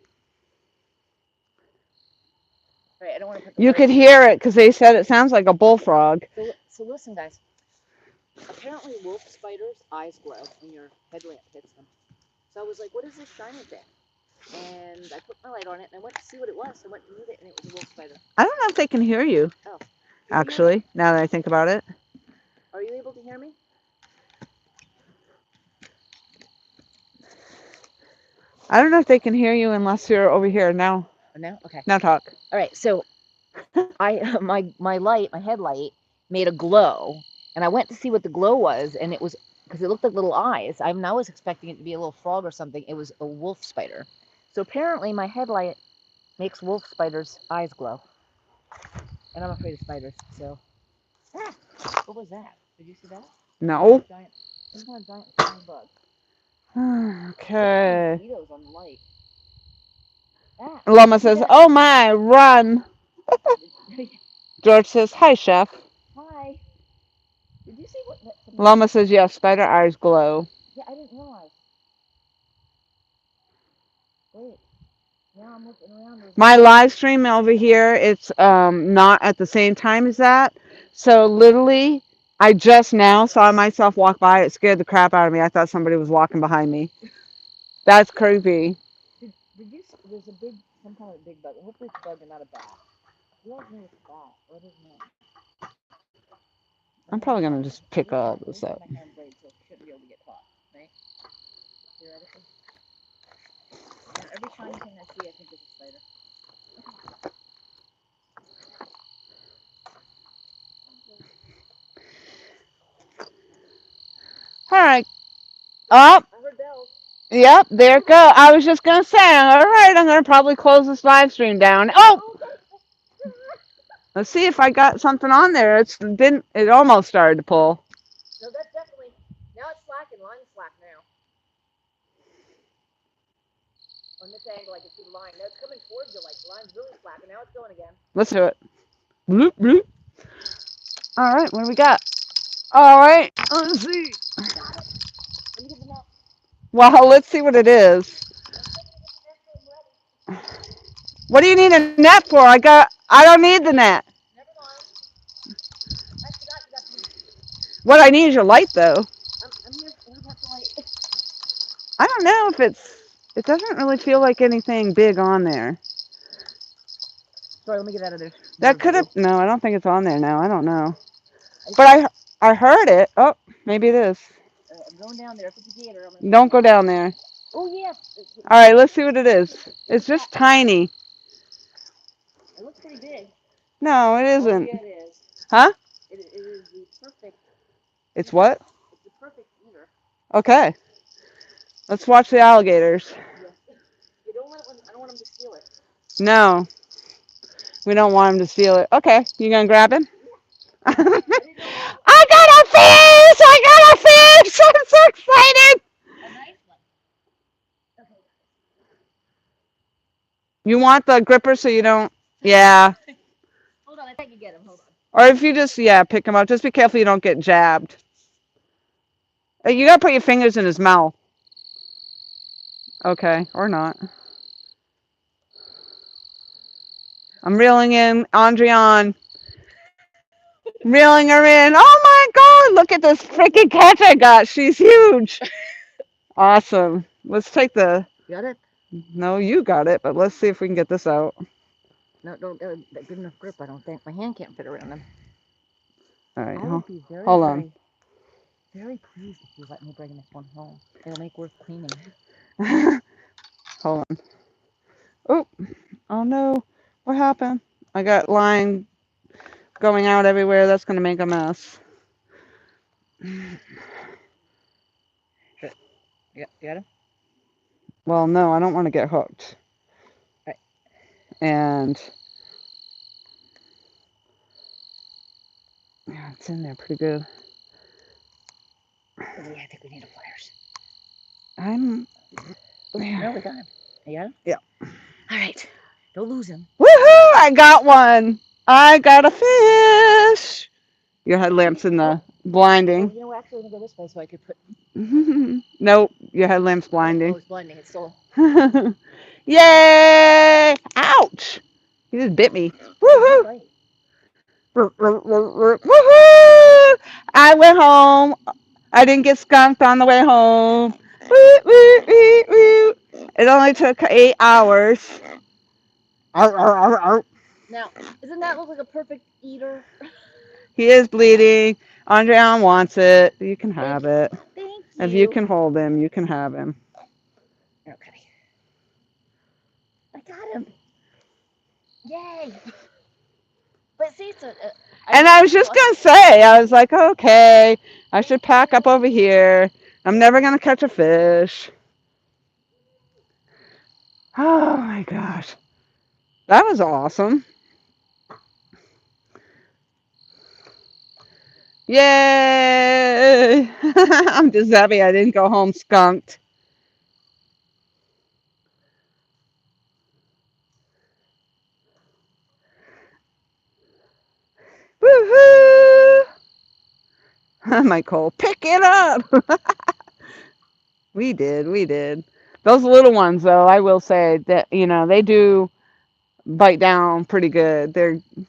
All right, I don't want to put the You light could on. hear it because they said it sounds like a bullfrog. So listen, guys. Apparently, wolf spiders' eyes glow when your headlamp hits them. So I was like, "What is this shiny thing?" And I put my light on it, and I went to see what it was. I went to move it, and it was a wolf spider. I don't know if they can hear you, Oh, actually, now that I think about it. Are you able to hear me? I don't know if they can hear you unless you're over here. Now, No. Okay. now talk. All right. So my light, my headlight, made a glow, and I went to see what the glow was, and it was because it looked like little eyes. I was expecting it to be a little frog or something. It was a wolf spider. So apparently, my headlight makes wolf spiders' eyes glow, and I'm afraid of spiders. So, what was that? Did you see that? No. Giant, some kind of giant flying bug. Okay. Mosquitoes on the light. Lama says, "Oh my, run." George says, "Hi, chef." Hi. Did you see what? Lama says, "Yeah, spider eyes glow." Yeah, I didn't realize. Wait. Now I'm looking around. My live stream over here, it's not at the same time as that. So literally, I just now saw myself walk by. It scared the crap out of me. I thought somebody was walking behind me. That's creepy. Did you? There's a big, some kind of big bug. Hopefully it's a bug and not a bat. You guys know it's a bat. What is it? I'm probably gonna just pick all this up. so it shouldn't be able to get caught, right? Theoretically. Yeah, every shiny thing I see, I think is a spider. All right. Up. I heard bells. Yep, there it goes. I was just going to say, all right, I'm going to probably close this live stream down. Oh, let's see if I got something on there. It almost started to pull. No, that's definitely, now it's slacking. Line's slack now. On this angle, I can see the line. Now it's coming towards you, like the line's really slack, and now it's going again. Let's do it. Bloop, bloop. All right, what do we got? All right, let's see. Got it. Let me get the net. Well, let's see what it is. What do you need a net for? I don't need the net. Never mind. I forgot you got the. What I need is your light, though. I'm here. Who's got the light? I don't know if it doesn't really feel like anything big on there. Sorry, let me get out of there. That could have, no, I don't think it's on there now. I don't know. But I heard it. Oh, maybe it is. I'm going down there. If it's a gator, I'm going to. Don't go down there. Oh, yeah. All right, let's see what it is. It's just tiny. It looks pretty big. No, it Oh, isn't. yeah, it is. Huh? It is the perfect. It's what? It's the perfect eater. Okay. Let's watch the alligators. Yes. You don't want I don't want them to steal it. No. We don't want him to steal it. Okay, you gonna grab him? I got a fish! I got a fish! I'm so excited! A nice one. Okay. You want the gripper so you don't... Yeah. Hold on, I think you get him. Hold on. Or if you just, pick him up. Just be careful you don't get jabbed. You gotta put your fingers in his mouth. Okay, or not. I'm reeling in Andrian. Reeling her in. Oh my god, look at this freaking catch I got. She's huge. Awesome. Let's take the... Got it? No, you got it, but let's see if we can get this out. No, don't good enough grip, I don't think. My hand can't fit around them. All right, I would be very, hold on. very pleased if you let me bring this one home. It'll make worth cleaning. Hold on. Oh no. What happened? I got line going out everywhere. That's going to make a mess. You got him? Well, no, I don't want to get hooked. Right. And yeah, it's in there pretty good. Oh, yeah, I think we need a pliers. There. No, we got him. You got him? Yeah. All right. Don't lose him. Woohoo! I got one. I got a fish. Your headlamp's in the blinding. Oh, actually, let me go this way so I could put. Nope, your headlamp's blinding. Oh, it's blinding. It's still. Yay! Ouch! He just bit me. Woohoo! Woohoo! I went home. I didn't get skunked on the way home. Woo, woo, woo, woo. It only took 8 hours. Now, doesn't that look like a perfect eater? He is bleeding. Andreon wants it. You can have it. Thank you. If you can hold him, you can have him. Okay. I got him. Yay. But see, And I was just going to say, I was like, okay, I should pack up over here. I'm never going to catch a fish. Oh my gosh. That was awesome. Yay! I'm just happy I didn't go home skunked. Woohoo! Michael, pick it up! We did. Those little ones, though, I will say that, they do bite down pretty good.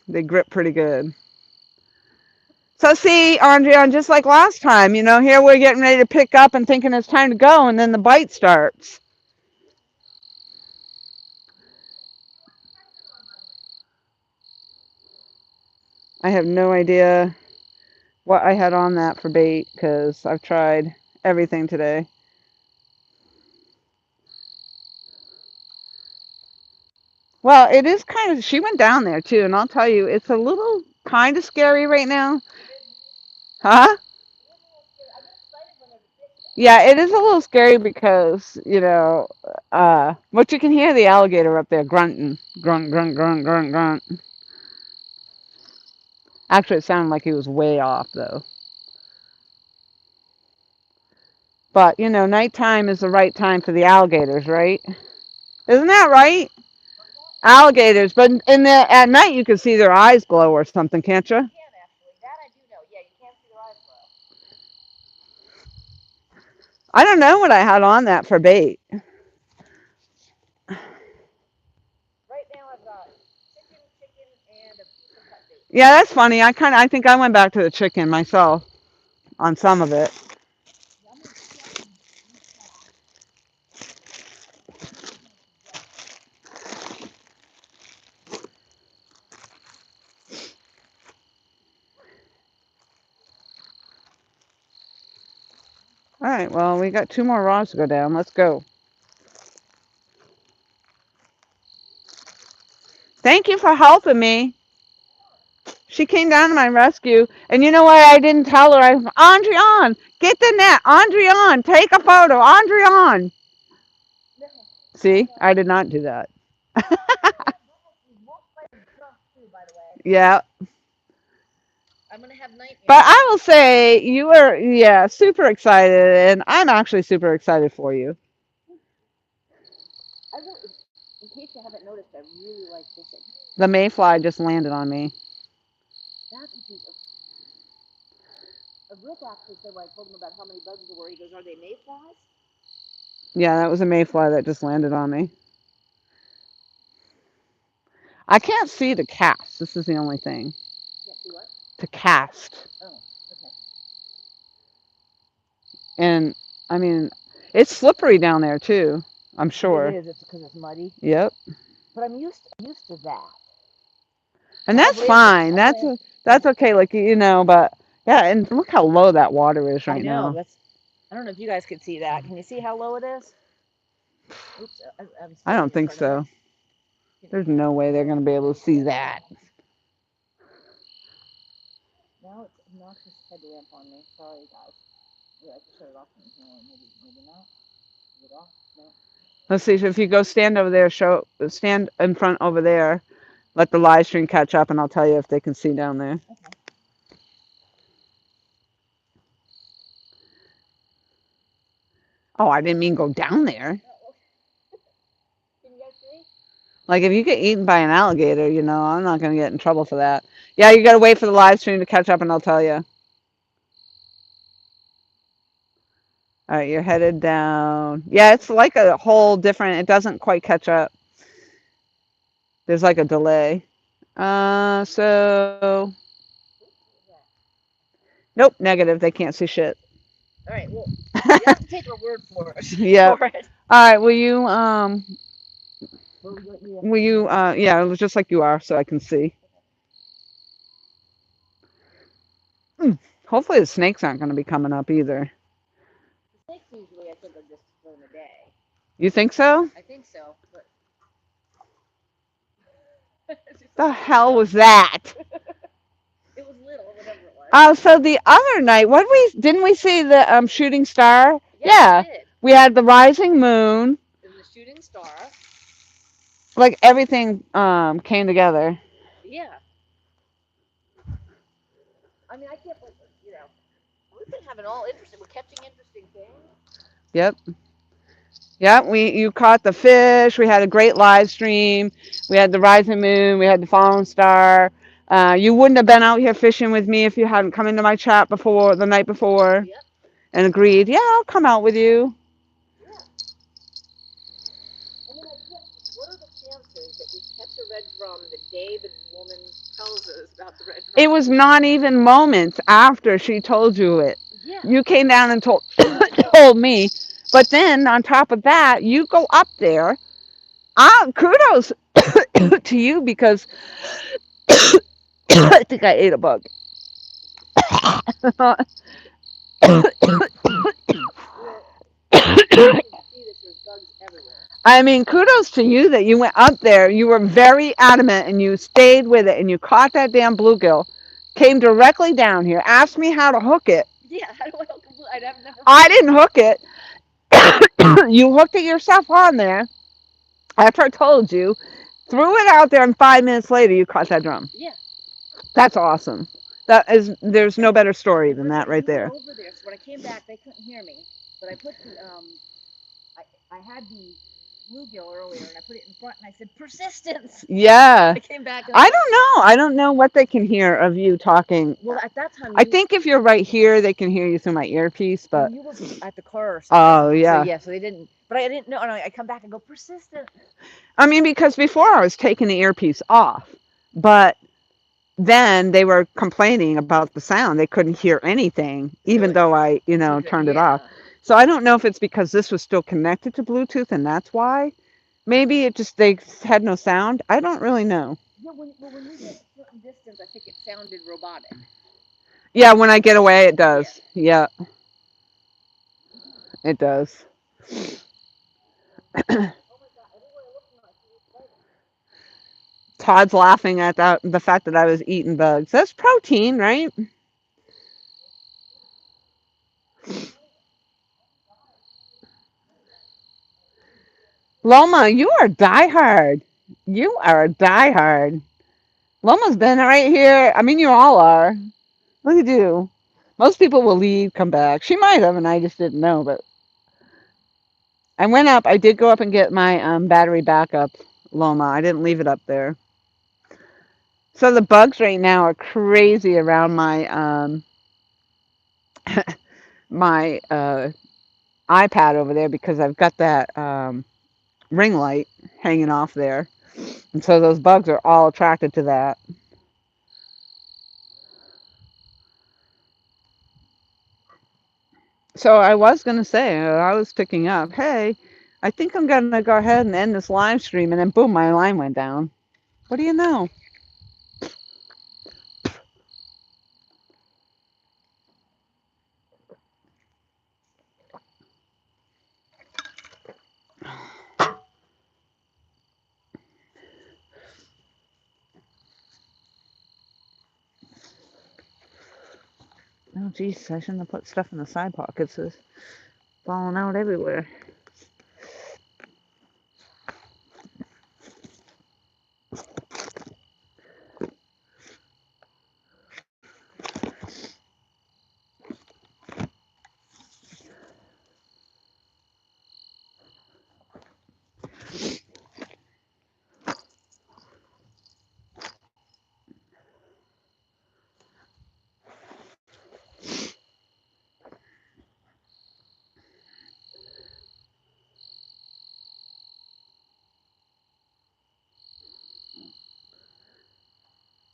They grip pretty good. So see, Andrea, just like last time, here we're getting ready to pick up and thinking it's time to go, and then the bite starts. I have no idea what I had on that for bait because I've tried everything today. Well, it is kind of, she went down there too, and I'll tell you, it's a little kind of scary right now. Huh? Yeah, it is a little scary because, but you can hear the alligator up there grunting. Grunt, grunt, grunt, grunt, grunt. Actually, it sounded like he was way off, though. But, nighttime is the right time for the alligators, right? Isn't that right? Alligators, but at night you can see their eyes glow or something, can't you? You can actually. That I do know. Yeah, you can see their eyes glow. I don't know what I had on that for bait. Right now I've got chicken, and a piece of cut bait. Yeah, that's funny. I think I went back to the chicken myself on some of it. All right, well, we got 2 more rods to go down. Let's go. Thank you for helping me. She came down to my rescue, and you know what? I didn't tell her. Andrian, get the net. Andrian, take a photo. Andrian. No, See, I did not do that. most likely drunk too, by the way. Yeah, I'm gonna have but nightmares. I will say you were, yeah, super excited, and I'm actually super excited for you. I really, in case you haven't noticed, I really like fishing. The mayfly just landed on me. That's what you. Rick actually said when I told him about how many bugs there were, he goes, "Are they mayflies?" Yeah, that was a mayfly that just landed on me. I can't see to cast. This is the only thing. Can't see what? To cast. Oh, okay. And I mean, it's slippery down there too. I'm sure. It is. It's because it's muddy. Yep. But I'm used to that. And that's fine. That's okay. Like but yeah. And look how low that water is I right know. now. I don't know if you guys can see that. Can you see how low it is? Oops, I'm I don't spinning in think front of so. it. There's no way they're gonna be able to see that. Now it's obnoxious headlamp on me. Sorry, guys. Yeah, I can shut it off from here. Maybe not. Is it off? No. Let's see if you go stand over there. Stand in front over there. Let the live stream catch up, and I'll tell you if they can see down there. Okay. Oh, I didn't mean go down there. Can you guys see? Like if you get eaten by an alligator, I'm not gonna get in trouble for that. Yeah, you gotta wait for the live stream to catch up, and I'll tell you. All right, you're headed down. Yeah, it's like a whole different. It doesn't quite catch up. There's like a delay. So nope, negative. They can't see shit. All right. Well, you have to take our word for it. Yep. For it. All right. Will you Yeah. will you yeah, it was just like you are, so I can see. Hopefully the snakes aren't going to be coming up either. The snakes usually, I think, are just during the day. You think so? I think so, but The hell was that? it was little, whatever it was. Oh, so the other night, didn't we see the shooting star? Yeah, we did. We had the rising moon. It was a shooting star. Like everything came together. Yeah. I mean, I can't believe, we've been having all interesting. We're catching interesting things. Yep. Yep, you caught the fish. We had a great live stream. We had the rising moon. We had the falling star. You wouldn't have been out here fishing with me if you hadn't come into my chat the night before, Yep. and agreed, yeah, I'll come out with you. Yeah. I mean, what are the chances that we catch a red drum the day the woman tells us about the red drum? It was not even moments after she told you it. Yeah. You came down and told me. But then on top of that, you go up there. Kudos to you because I think I ate a bug. Well, you can see that there's bugs everywhere. I mean, kudos to you that you went up there. You were very adamant and you stayed with it and you caught that damn bluegill, came directly down here, asked me how to hook it. Yeah, how do I hook a blue? I've never I hooked one. didn't hook it. You hooked it yourself on there after I told you, threw it out there, and 5 minutes later, you caught that drum. Yeah. That's awesome. That is, there's no better story Well, than that right you were there. over there, so when I came back, they couldn't hear me. But I put the I I had the bluegill earlier, and I put it in front, and I said persistence. Yeah. I came back and I I said, don't know. I don't know what they can hear of you talking. well, at that time I you think if you're right here, they can hear you through my earpiece, well but you were at the car or something. oh, So yeah. yeah, so they didn't. But I didn't know. And I come back and go persistent. I mean, because before I was taking the earpiece off, but then they were complaining about the sound. They couldn't hear anything, even Really? though I, Took it. turned it off. Yeah. So I don't know if it's because this was still connected to Bluetooth and that's why. Maybe it just they had no sound. I don't really know. Yeah. When you get a certain distance, I think it sounded robotic. Yeah, when I get away, it Yeah. does. Yeah, it does. Oh my God! Everywhere I look now, I see these spiders. Todd's laughing at the fact that I was eating bugs. That's protein, right? Loma, you are diehard. You are a diehard. Loma's been right here. I mean, you all are. Look at you. Most people will leave, come back. She might have, and I just didn't know. But I went up. I did go up and get my battery backup, Loma. I didn't leave it up there. So the bugs right now are crazy around my my iPad over there because I've got that ring light hanging off there, and so those bugs are all attracted to that. So I was gonna say, I was picking up. Hey, I think I'm gonna go ahead and end this live stream, and then boom, my line went down. What do you know? Oh, geez, I shouldn't have put stuff in the side pockets. It's falling out everywhere.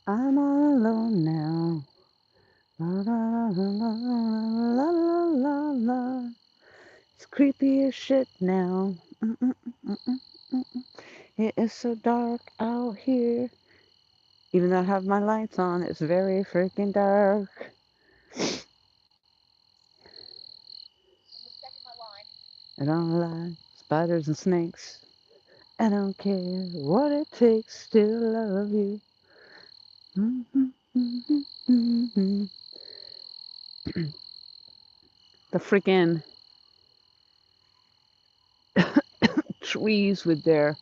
I'm all alone now. La la la la la la la la. It's creepy as shit now. Mm. It is so dark out here. Even though I have my lights on, it's very freaking dark. I'm just checking my line. I don't like spiders and snakes. I don't care what it takes to love you. The freaking trees with their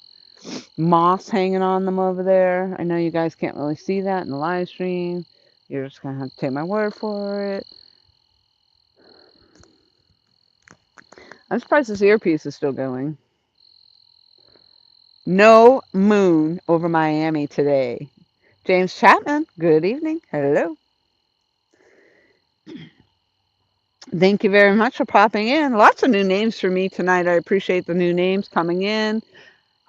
moss hanging on them over there. I know you guys can't really see that in the live stream. You're just gonna have to take my word for it. I'm surprised this earpiece is still going. No moon over Miami today. James Chapman, good evening. Hello. Thank you very much for popping in. Lots of new names for me tonight. I appreciate the new names coming in.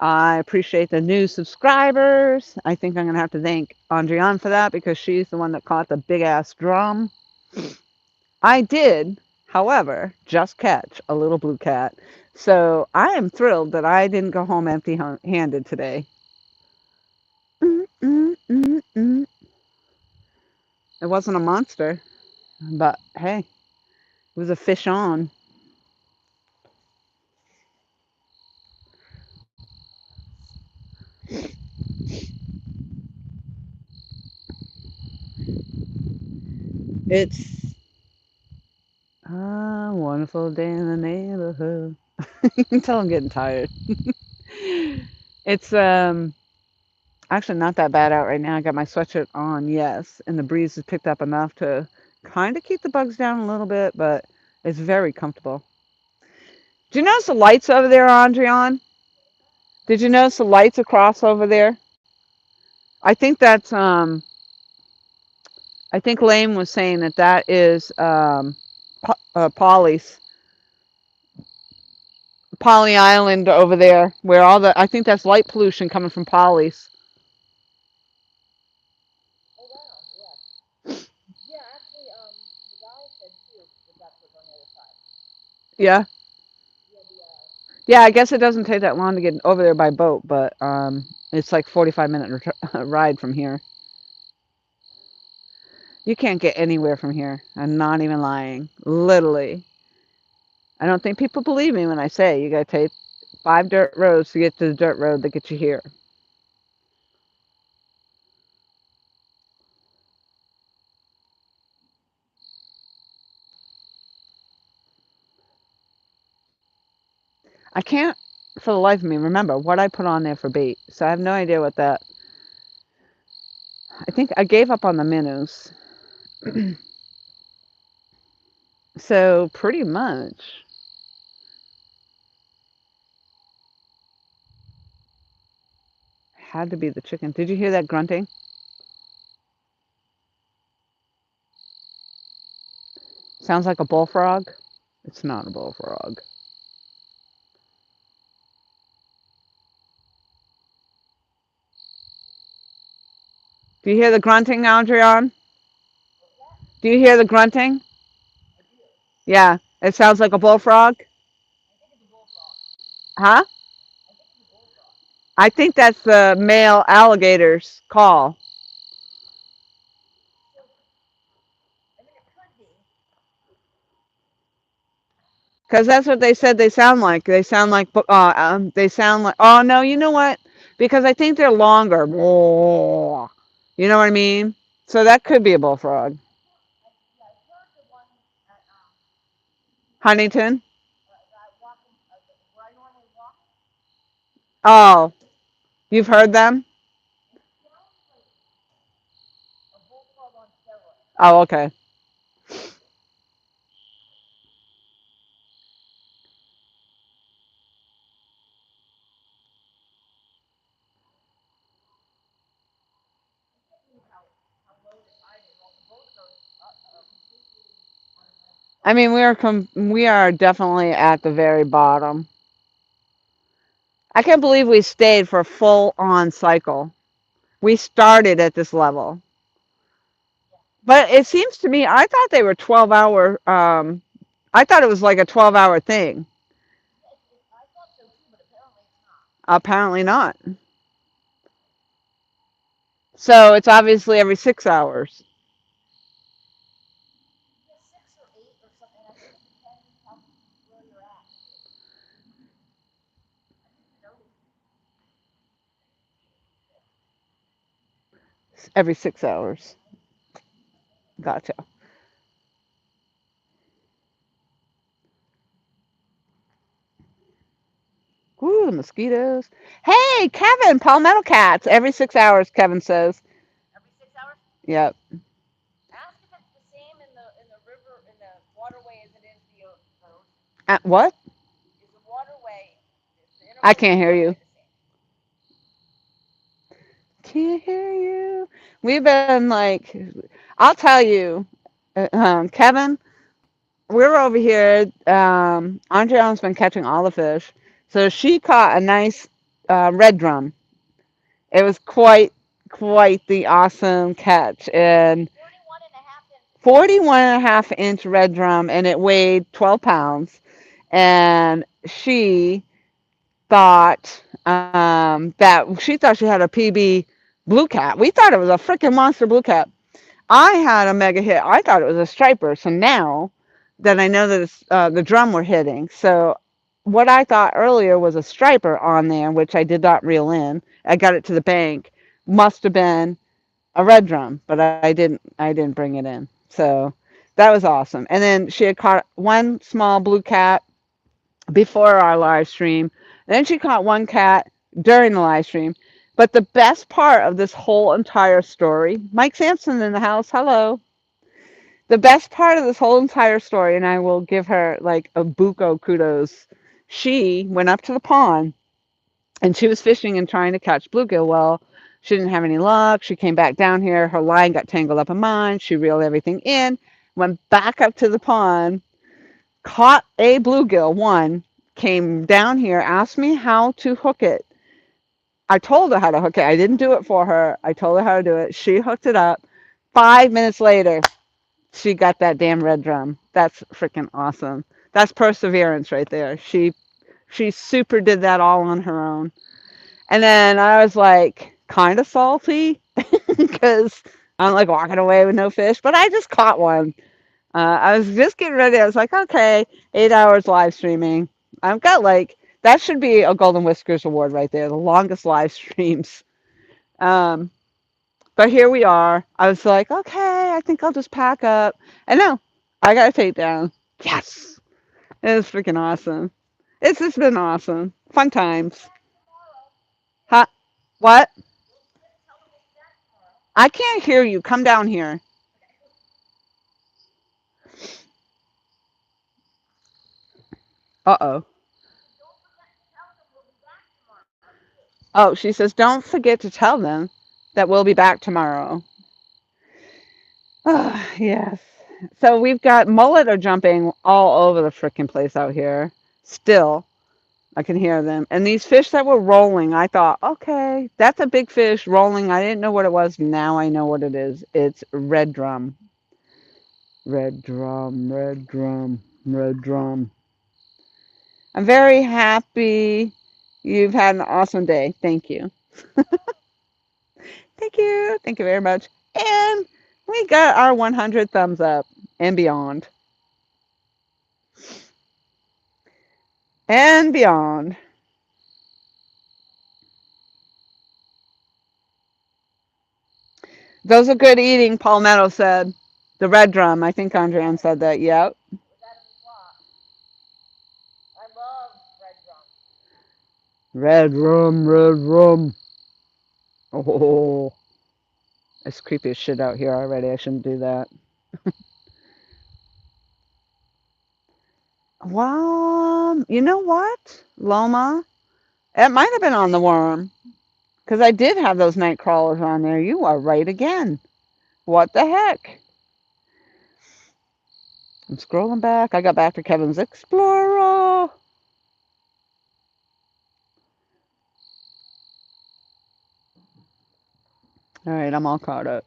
I appreciate the new subscribers. I think I'm going to have to thank Andriane for that because she's the one that caught the big ass drum. I did, however, just catch a little blue cat. So I am thrilled that I didn't go home empty handed today. Mm, mm, mm, mm. It wasn't a monster. But hey, it was a fish on. It's a wonderful day in the neighborhood. You can tell I'm getting tired. It's actually not that bad out right now. I got my sweatshirt on, yes, and the breeze has picked up enough to kind of keep the bugs down a little bit, but it's very comfortable. Do you notice the lights over there, Andrion? Did you notice the lights across over there? I think that's I think Lane was saying that that is Polly's Polly Island over there, where all the I think that's light pollution coming from Polly's. Oh wow, yeah. Yeah, actually, the guy said too that that's what's on the other side. Yeah, Yeah, yeah. I guess it doesn't take that long to get over there by boat, but it's like 45-minute ride from here. You can't get anywhere from here. I'm not even lying. Literally, I don't think people believe me when I say you got to take 5 dirt roads to get to the dirt road that gets you here. I can't, for the life of me, remember what I put on there for bait. So I have no idea what that. I think I gave up on the minnows. So pretty much had to be the chicken. Did you hear that grunting? Sounds like a bullfrog. It's not a bullfrog. Do you hear the grunting, Adrian? Do you hear the grunting? Yeah, it sounds like a bullfrog. Huh? I think that's the male alligator's call. I mean, it could be. Because that's what they said they sound like. They sound like, they sound like, oh no, you know what? Because I think they're longer. You know what I mean? So that could be a bullfrog. Yeah, I heard the one at Huntington? that walking where I normally walk. Oh, you've heard them? It sounds like a bullfrog on steroids. Oh, okay. How low the tide is. All the boats are completely on land. I mean, we are definitely at the very bottom. I can't believe we stayed for a full on cycle. We started at this level. But it seems to me, I thought they were 12-hour, I thought it was like a 12-hour thing. I thought so too, but apparently it's not. Apparently not. So it's obviously every 6 hours. Yeah, 6 or 8 or something. I think it depends how where you're at. I didn't know. Every 6 hours. Gotcha. Ooh, the mosquitoes. Hey, Kevin, palmetto cats. Every 6 hours, Kevin says. Every 6 hours. Yep. Ask if it's the same in the river in the waterway as it is the ocean. What? Is the waterway is the I intervals of can't the hear waterway you. the same? Can't hear you. We've been like, I'll tell you, Kevin, we're over here. Andrea's been catching all the fish. So she caught a nice red drum. It was quite the awesome catch. And 41 and a half inches. 41.5 inch red drum, and it weighed 12 pounds. And she thought she had a PB blue cat. We thought it was a freaking monster blue cat. I had a mega hit. I thought it was a striper. So now that I know that it's the drum we're hitting, so what I thought earlier was a striper on there, which I did not reel in. I got it to the bank. Must have been a red drum, but I didn't bring it in. So that was awesome. And then she had caught one small blue cat before our live stream. Then she caught one cat during the live stream. But the best part of this whole entire story, Mike Sampson in the house, hello. The best part of this whole entire story, and I will give her like a buco kudos. She went up to the pond and she was fishing and trying to catch bluegill. Well, she didn't have any luck. She came back down here. Her line got tangled up in mine. She reeled everything in, went back up to the pond, caught a bluegill, one, came down here, asked me how to hook it. I told her how to hook it. I didn't do it for her. I told her how to do it. She hooked it up. 5 minutes later, she got that damn red drum. That's freaking awesome. That's perseverance right there. She super did that all on her own. And then I was like kind of salty because I'm like walking away with no fish, but I just caught one. I was just getting ready. I was like, okay, 8 hours live streaming. I've got like, that should be a Golden Whiskers award right there, the longest live streams. Um, but here we are. I was like, okay, I think I'll just pack up. And no, I got a takedown. Yes. It was freaking awesome. It's just been awesome. Fun times. Huh? What? I can't hear you. Come down here. Uh-oh. Oh, she says, don't forget to tell them that we'll be back tomorrow. Oh, yes. So we've got mullet are jumping all over the freaking place out here. Still, I can hear them. And these fish that were rolling, I thought, okay, that's a big fish rolling. I didn't know what it was. Now I know what it is. It's red drum. Red drum, red drum, red drum. I'm very happy. You've had an awesome day. Thank you. Thank you. Thank you very much. And we got our 100 thumbs up and beyond. And beyond. Those are good eating, Palmetto said. The red drum. I think Andreanne said that. Yep. I love red drum. Red rum, red rum. Oh, it's creepy as shit out here already. I shouldn't do that. Well, you know what, Loma? It might have been on the worm because I did have those night crawlers on there. You are right again. What the heck? I'm scrolling back. I got back to Kevin's Xplora. All right, I'm all caught up.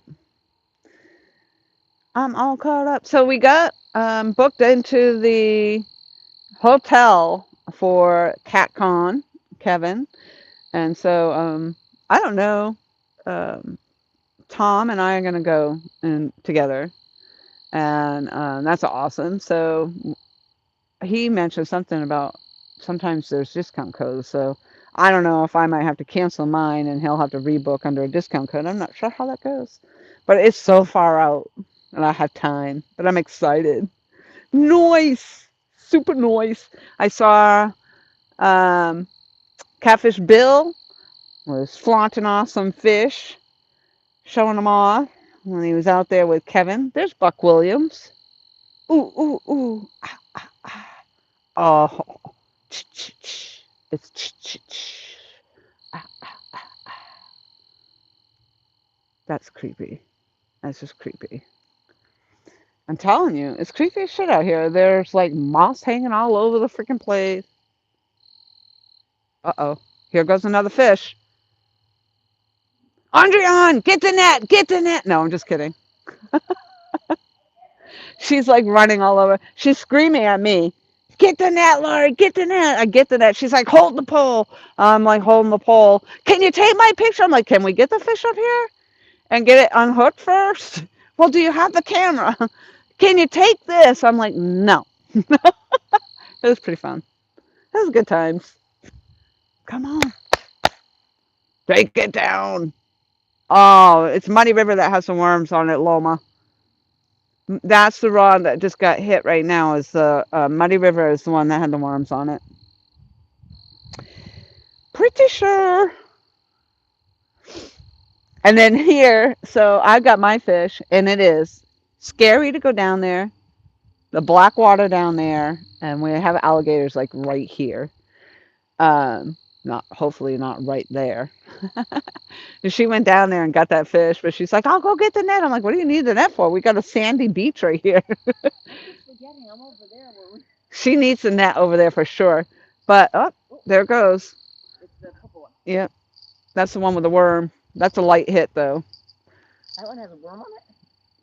I'm all caught up. So we got booked into the hotel for CatCon, Kevin. And so I don't know. Um, Tom and I are gonna go in together, and that's awesome. So he mentioned something about sometimes there's discount codes. So I don't know if I might have to cancel mine and he'll have to rebook under a discount code. I'm not sure how that goes, but it's so far out and I have time. But I'm excited. Noise, super noise. I saw um, Catfish Bill was flaunting off some fish, showing them off when he was out there with Kevin. There's Buck Williams. Ooh, ooh, ooh. Ah, ah, ah. Oh, it's ah, ah, ah, ah. That's creepy. That's just creepy. I'm telling you, it's creepy as shit out here. There's like moss hanging all over the freaking place. Uh-oh. Here goes another fish. Andreon, get the net, get the net. No, I'm just kidding. She's like running all over. She's screaming at me. Get the net, Lori, get the net. I get the net. She's like, hold the pole. I'm like holding the pole. Can you take my picture? I'm like, can we get the fish up here and get it unhooked first? Well, do you have the camera? Can you take this? I'm like, no. It was pretty fun. It was good times. Come on. Take it down. Oh, it's Muddy River that has some worms on it, Loma. That's the rod that just got hit right now. Is the Muddy River is the one that had the worms on it. Pretty sure. And then here, so I've got my fish, and it is scary to go down there. The black water down there, and we have alligators like right here. Not hopefully not right there. And she went down there and got that fish, but she's like, "I'll go get the net." I'm like, "What do you need the net for? We got a sandy beach right here." Forgetting I'm over there. She needs the net over there for sure. But oh, there it goes. It's the purple one. Yep, that's the one with the worm. That's a light hit though. That one has a worm on it?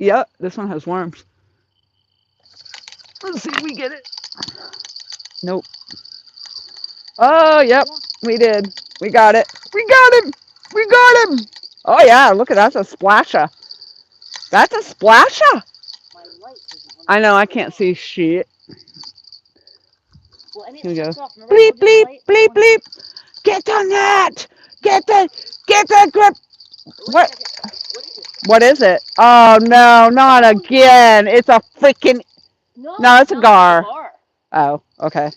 Yep, this one has worms. Let's see if we get it. Nope. Oh, yep, we did. We got it. We got him. We got him. Oh yeah, look at that. That's a splasher. That's a splasher. My light isn't on. I know, I can't see shit. Well, and it Here we go. shuts off. Remember I Bleep, told you the bleep, light bleep, on- bleep. Get the net. Get the grip. Wait a What? second. What is it? Oh no, not again. It's a freaking. No, it's a gar. Oh, okay.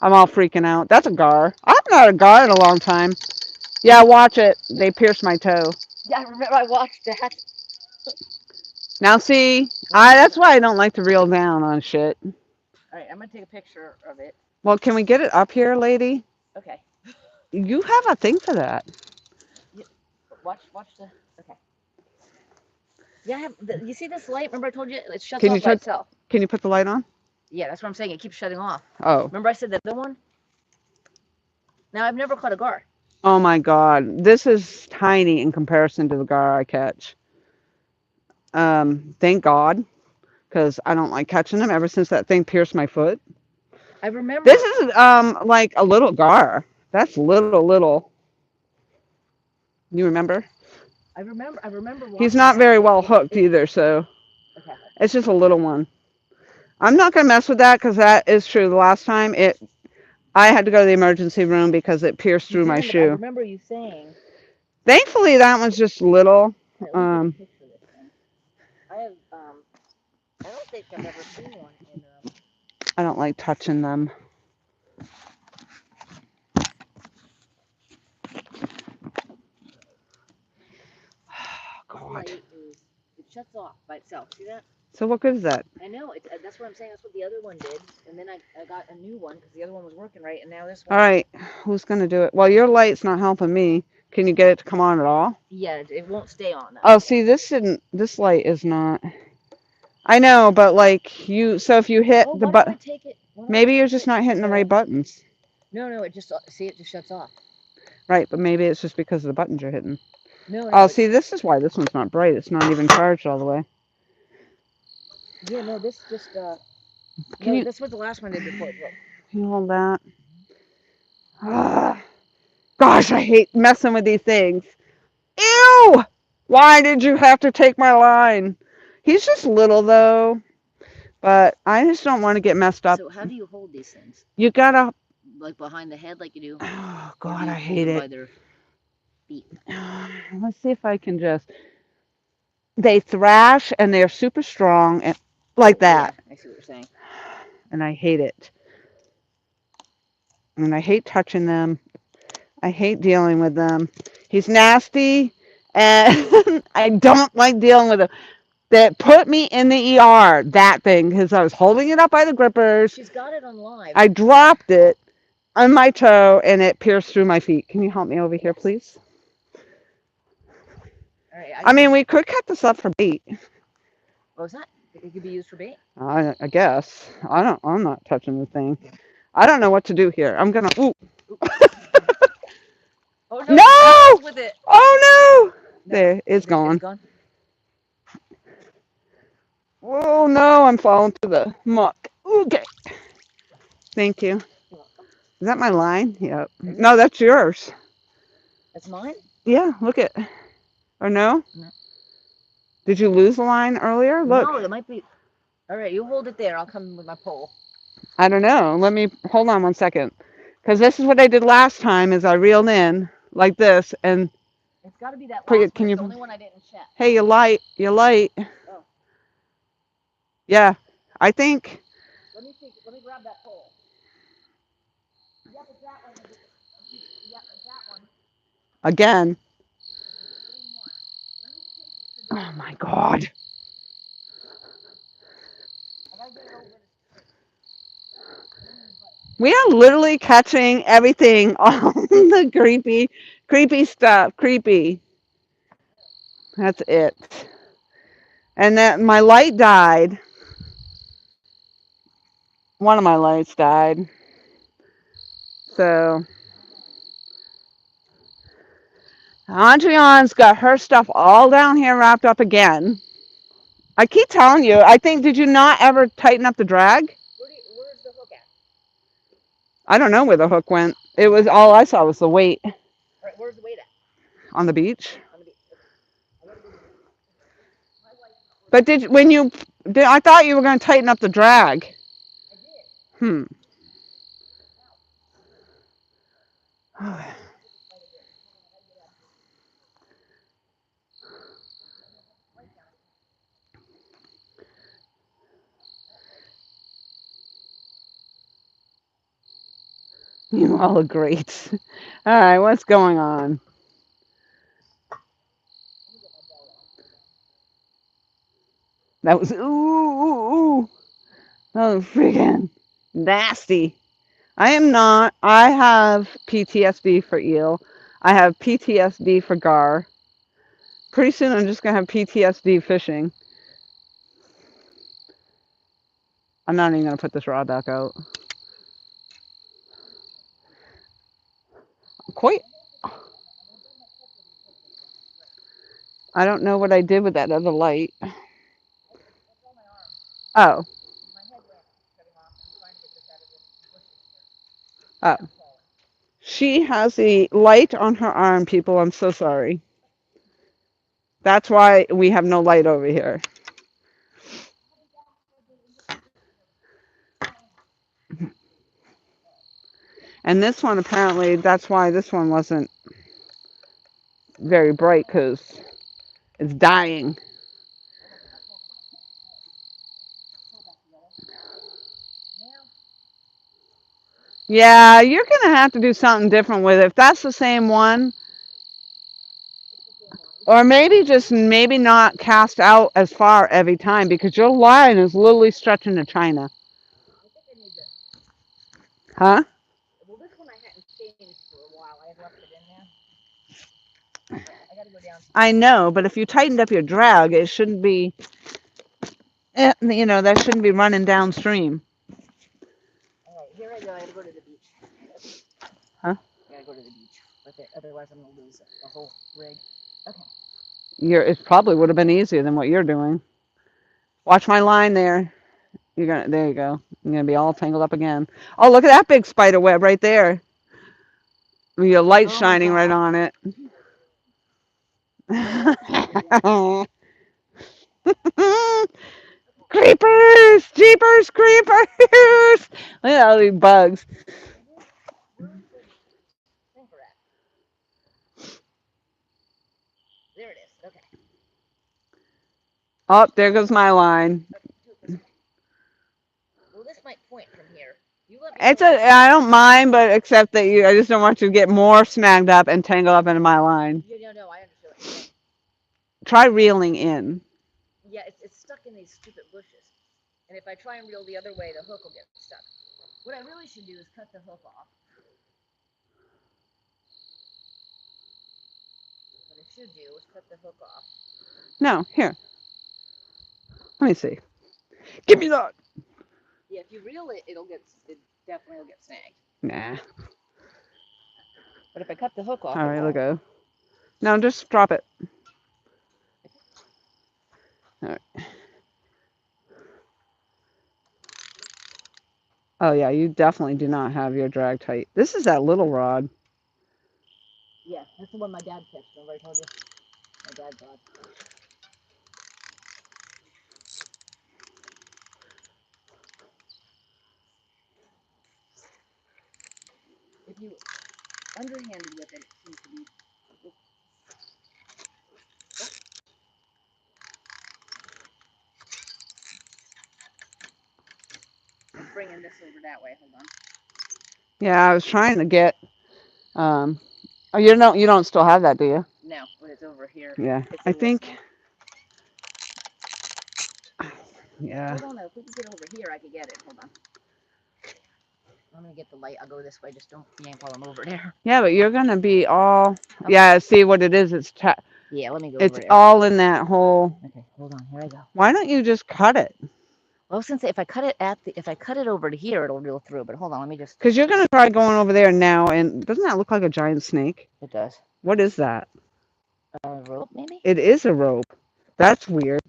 I'm all freaking out. That's a gar. I'm not a gar in a long time. Yeah, watch it. They pierced my toe. Yeah, I remember I watched that. Now see, that's why I don't like to reel down on shit. All right, I'm gonna take a picture of it. Well, can we get it up here, lady? Okay. You have a thing for that. Watch the. Okay. Yeah, I have. You see this light? Remember I told you it shuts Can off you by touch? itself. Can you put the light on? Yeah, that's what I'm saying. It keeps shutting off. Oh. Remember I said the other one? Now I've never caught a gar. Oh my God, this is tiny in comparison to the gar I catch. Thank God, because I don't like catching them. Ever since that thing pierced my foot. I remember. This is like a little gar. That's little. You remember? I remember. He's not very well hooked either, so Okay. it's just a little one. I'm not gonna mess with that because that is true. The last time I had to go to the emergency room because it pierced through my I shoe. remember you saying. Thankfully, that one's just little. Let me take a picture of this thing. I have I don't think I've ever seen one in. I don't like touching them. God. It shuts off by itself. See that? So what good is that? I know. That's what I'm saying. That's what the other one did. And then I got a new one because the other one was working right. And now this one. All right. Who's going to do it? Well, your light's not helping me. Can you get it to come on at all? Yeah, it won't stay on. Oh, see, this light is not. I know, but like so if you hit the button, maybe you're just not hitting the right buttons. No, it just shuts off. Right, but maybe it's just because of the buttons you're hitting. No. Oh, see, this is why this one's not bright. It's not even charged all the way. Yeah, no, this just that's what the last one did before. Can you hold that? Gosh, I hate messing with these things. Ew! Why did you have to take my line? He's just little though, but I just don't want to get messed up. So how do you hold these things? You gotta like behind the head, like you do. Oh God, I hate it. By their feet. Let's see if I can just. They thrash and they're super strong and like that. Yeah, I see what you're saying. And I hate it. And I hate touching them. I hate dealing with them. He's nasty, and I don't like dealing with him. That put me in the ER, that thing, because I was holding it up by the grippers. She's got it on live. I dropped it on my toe, and it pierced through my feet. Can you help me over here, please? All right, I mean, we could cut this up for bait. What was that? It could be used for bait? I guess. I'm not touching the thing. I don't know what to do here. I'm gonna. Ooh. Oh no! With it. Oh no! There, it's gone. Oh no, I'm falling to the muck. Okay. Thank you. Is that my line? Yep. No, that's yours. That's mine? Yeah, look at. Or no? No. Did you lose the line earlier? Look. No, it might be. All right, you hold it there. I'll come with my pole. I don't know. Let me hold on 1 second. Because this is what I did last time is I reeled in like this and It's got to be that put last your, one. can It's the you, only one I didn't check. hey, you light. Oh, Yeah, I think, let me see. Let me grab that pole. Yep, it's that one. Yep, it's that one. again, It's the same one. Let me take it to this oh one. my God. I gotta get it over this tree. We are literally catching everything on the creepy stuff. Creepy. That's it. And that my light died. One of my lights died. So Andreon's got her stuff all down here wrapped up again. I keep telling you, I think, did you not ever tighten up the drag? Where's the hook at? I don't know where the hook went. It was all I saw was the weight All right, where's the weight at? on the beach. On the beach. Okay. I gotta go to the beach. My wife's not working. But I thought you were going to tighten up the drag. I did. Hmm. You all look great. All right, what's going on? That was ooh. Oh, freaking nasty. I am not. I have PTSD for eel. I have PTSD for gar. Pretty soon I'm just going to have PTSD fishing. I'm not even going to put this rod back out. Quite. I don't know what I did with that other light. Oh. My head lamp is cutting off. I'm trying to get this out of the bushes Oh. here. She has a light on her arm, people. I'm so sorry. That's why we have no light over here. And this one, apparently, that's why this one wasn't very bright, because it's dying. Yeah, you're going to have to do something different with it. If that's the same one, or maybe not cast out as far every time, because your line is literally stretching to China. I think I need to. Huh? Well, this one I hadn't changed for a while. I had left it in there. I gotta go down. I know, but if you tightened up your drag, it shouldn't be, that shouldn't be running downstream. All right, here I go. I gotta go to the beach. Huh? I gotta go to the beach. Otherwise, I'm gonna lose the whole rig. Okay. It probably would have been easier than what you're doing. Watch my line there. There you go. You're gonna be all tangled up again. Oh, look at that big spider web right there. Your light Oh my shining right God. on it. Creepers! Jeepers, creepers! Look at all these bugs. Where's the sinker at? There it is. Okay. Oh, there goes my line. Do it this way. Well, this might point from here. You let me know. I don't mind, but except that I just don't want you to get more snagged up and tangled up into my line. No, I understand what you're saying. Try reeling in. Yeah, it's stuck in these stupid bushes. And if I try and reel the other way, the hook will get stuck. What I really should do is cut the hook off. What I should do is cut the hook off. No, here. Let me see. Give me that. Yeah, if you reel it, it definitely will get snagged. Nah. But if I cut the hook off, All it right, let won't. go. No, just drop it. All right. Oh, yeah, you definitely do not have your drag tight. This is that little rod. Yeah, that's the one my dad fished. Remember I told you? My dad's rod. if you underhanded with it, it seems to be. I'm bringing this over that way. Hold on. Yeah, I was trying to get. Oh, you don't still have that, do you? No, but it's over here. Yeah, It's I in this think. one. Yeah. Hold on, though. If we could get over here, I could get it. Hold on. I'm gonna get the light. I'll go this way. Just don't yank while I'm over there. Yeah, but you're gonna be all. Okay. Yeah, see what it is? Yeah, let me go It's over there. all in that hole. Okay, hold on. Here I go. Why don't you just cut it? Well, I was gonna say if I cut it over to here, it'll go through. But hold on, let me just. Because you're gonna try going over there now, and doesn't that look like a giant snake? It does. What is that? A rope, maybe? It is a rope. That's weird.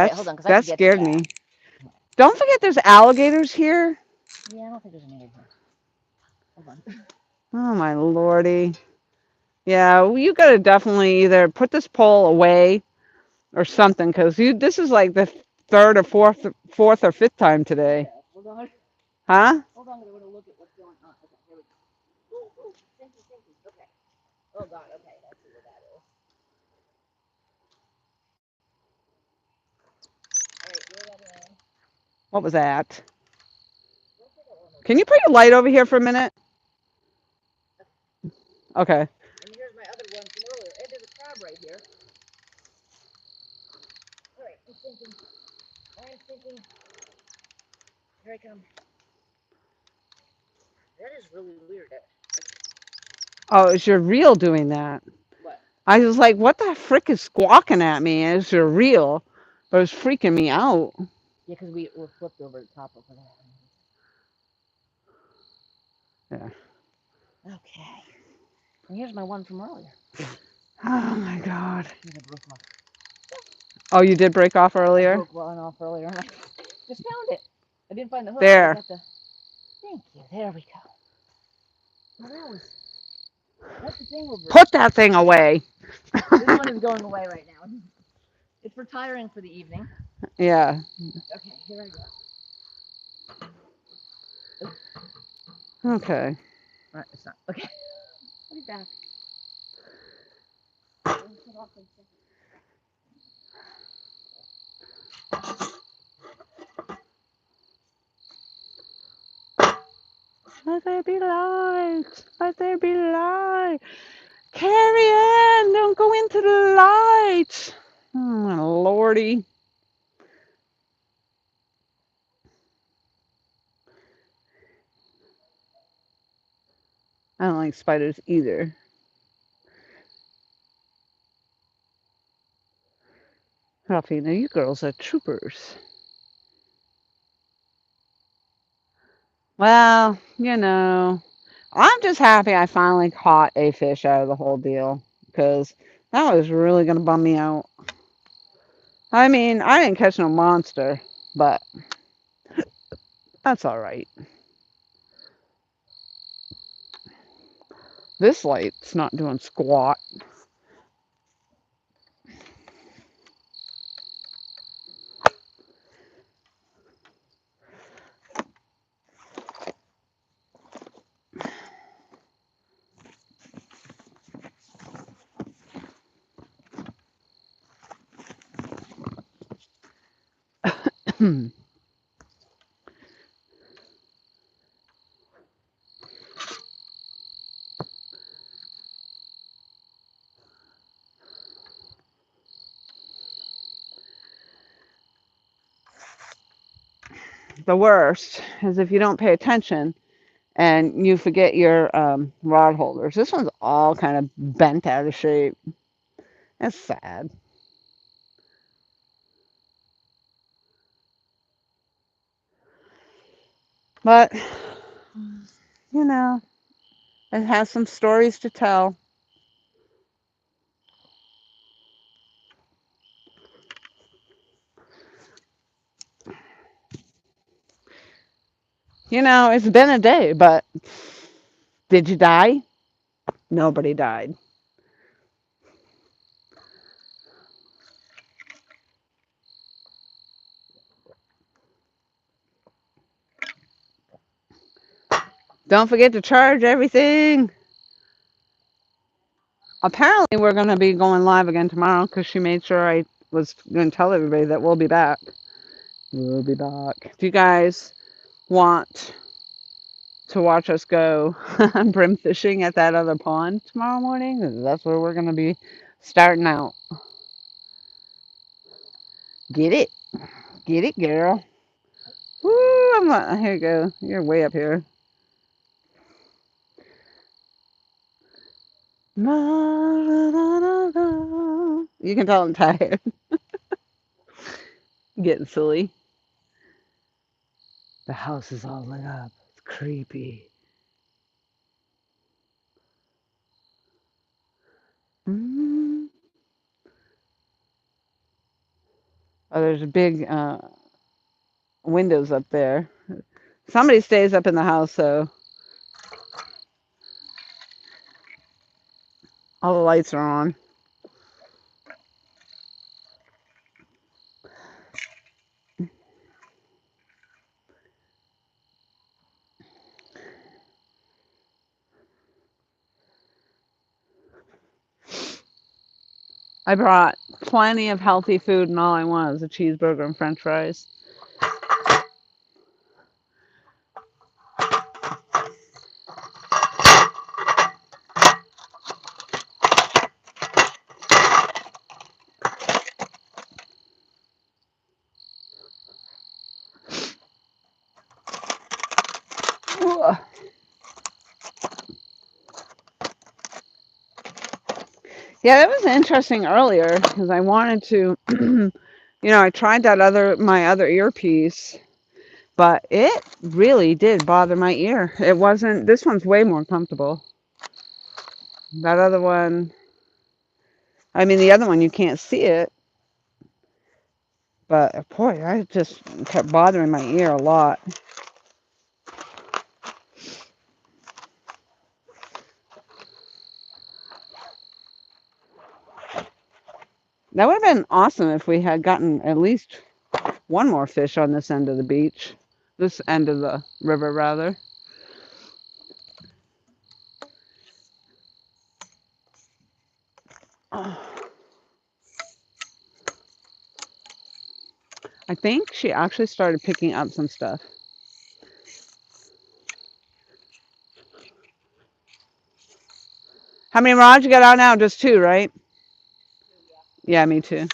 Wait, hold on, because I That can get to scared that. me. Don't forget, there's alligators here. Yeah, I don't think there's any here. Hold on. Oh my lordy. Yeah, well, you gotta definitely either put this pole away or something, because this is like the third or fourth or fifth time today. Yeah, hold on. Huh? Hold on, I'm gonna look at what's going on. Okay, here we go. Ooh, thank you. Okay. Oh God. Okay, I see what that is. All right, reel that in. What was that? Can you put your light over here for a minute? Okay. And here's my other one from earlier. And there's a crab right here. All right, I'm thinking. Here I come. That is really weird. Oh, it's your reel doing that. What? I was like, what the frick is squawking at me? And it's your reel. But it's freaking me out. Yeah, because we're flipped over the top of it. Yeah. Okay. And here's my one from earlier. Oh my God. I broke off. Oh, you did break off I earlier? broke one off earlier, and I just found it. I didn't find the hook. There. I got the. Thank you. There we go. Well, that's the thing over. Put that thing away. This one is going away right now. It's retiring for the evening. Yeah. Okay, here I go. Okay. It's not. Okay. I'll be back. Let there be light. Let there be light. Carrie Ann, don't go into the light. Oh, my lordy. I don't like spiders either. Ralphina, you girls are troopers. Well, I'm just happy I finally caught a fish out of the whole deal, because that was really going to bum me out. I mean, I didn't catch no monster, but that's all right. This light's not doing squat. The worst is if you don't pay attention and you forget your rod holders. This one's all kind of bent out of shape. That's sad. But, it has some stories to tell. It's been a day, but did you die? Nobody died. Don't forget to charge everything. Apparently, we're going to be going live again tomorrow because she made sure I was going to tell everybody that we'll be back. We'll be back. Do you guys want to watch us go brim fishing at that other pond tomorrow morning? That's where we're going to be starting out. Get it. Get it, girl. Woo, I'm not, here you go. You're way up here. You can tell I'm tired. Getting silly. The house is all lit up. It's creepy. Mm. Oh, there's a big windows up there. Somebody stays up in the house, so all the lights are on. I brought plenty of healthy food, and all I want is a cheeseburger and french fries. Ugh. Yeah, that was interesting earlier because I wanted to, I tried my other earpiece, but it really did bother my ear. It wasn't, this one's way more comfortable. That other one, I mean, the other one, you can't see it, but boy, I just kept bothering my ear a lot. That would have been awesome if we had gotten at least one more fish on this end of the beach, this end of the river, rather. Oh, I think she actually started picking up some stuff. How many rods you got out now? Just two, right? Yeah, me too.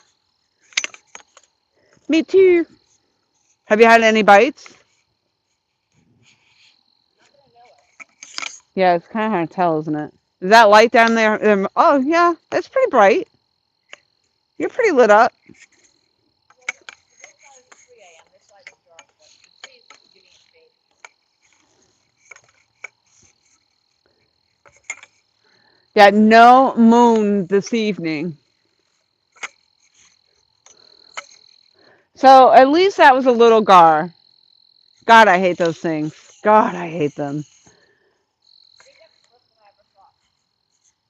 Me too. Have you had any bites? Yeah, it's kind of hard to tell, isn't it? Is that light down there? Oh, yeah, it's pretty bright. You're pretty lit up. Yeah, no moon this evening. So at least that was a little gar. God, I hate those things. God, I hate them.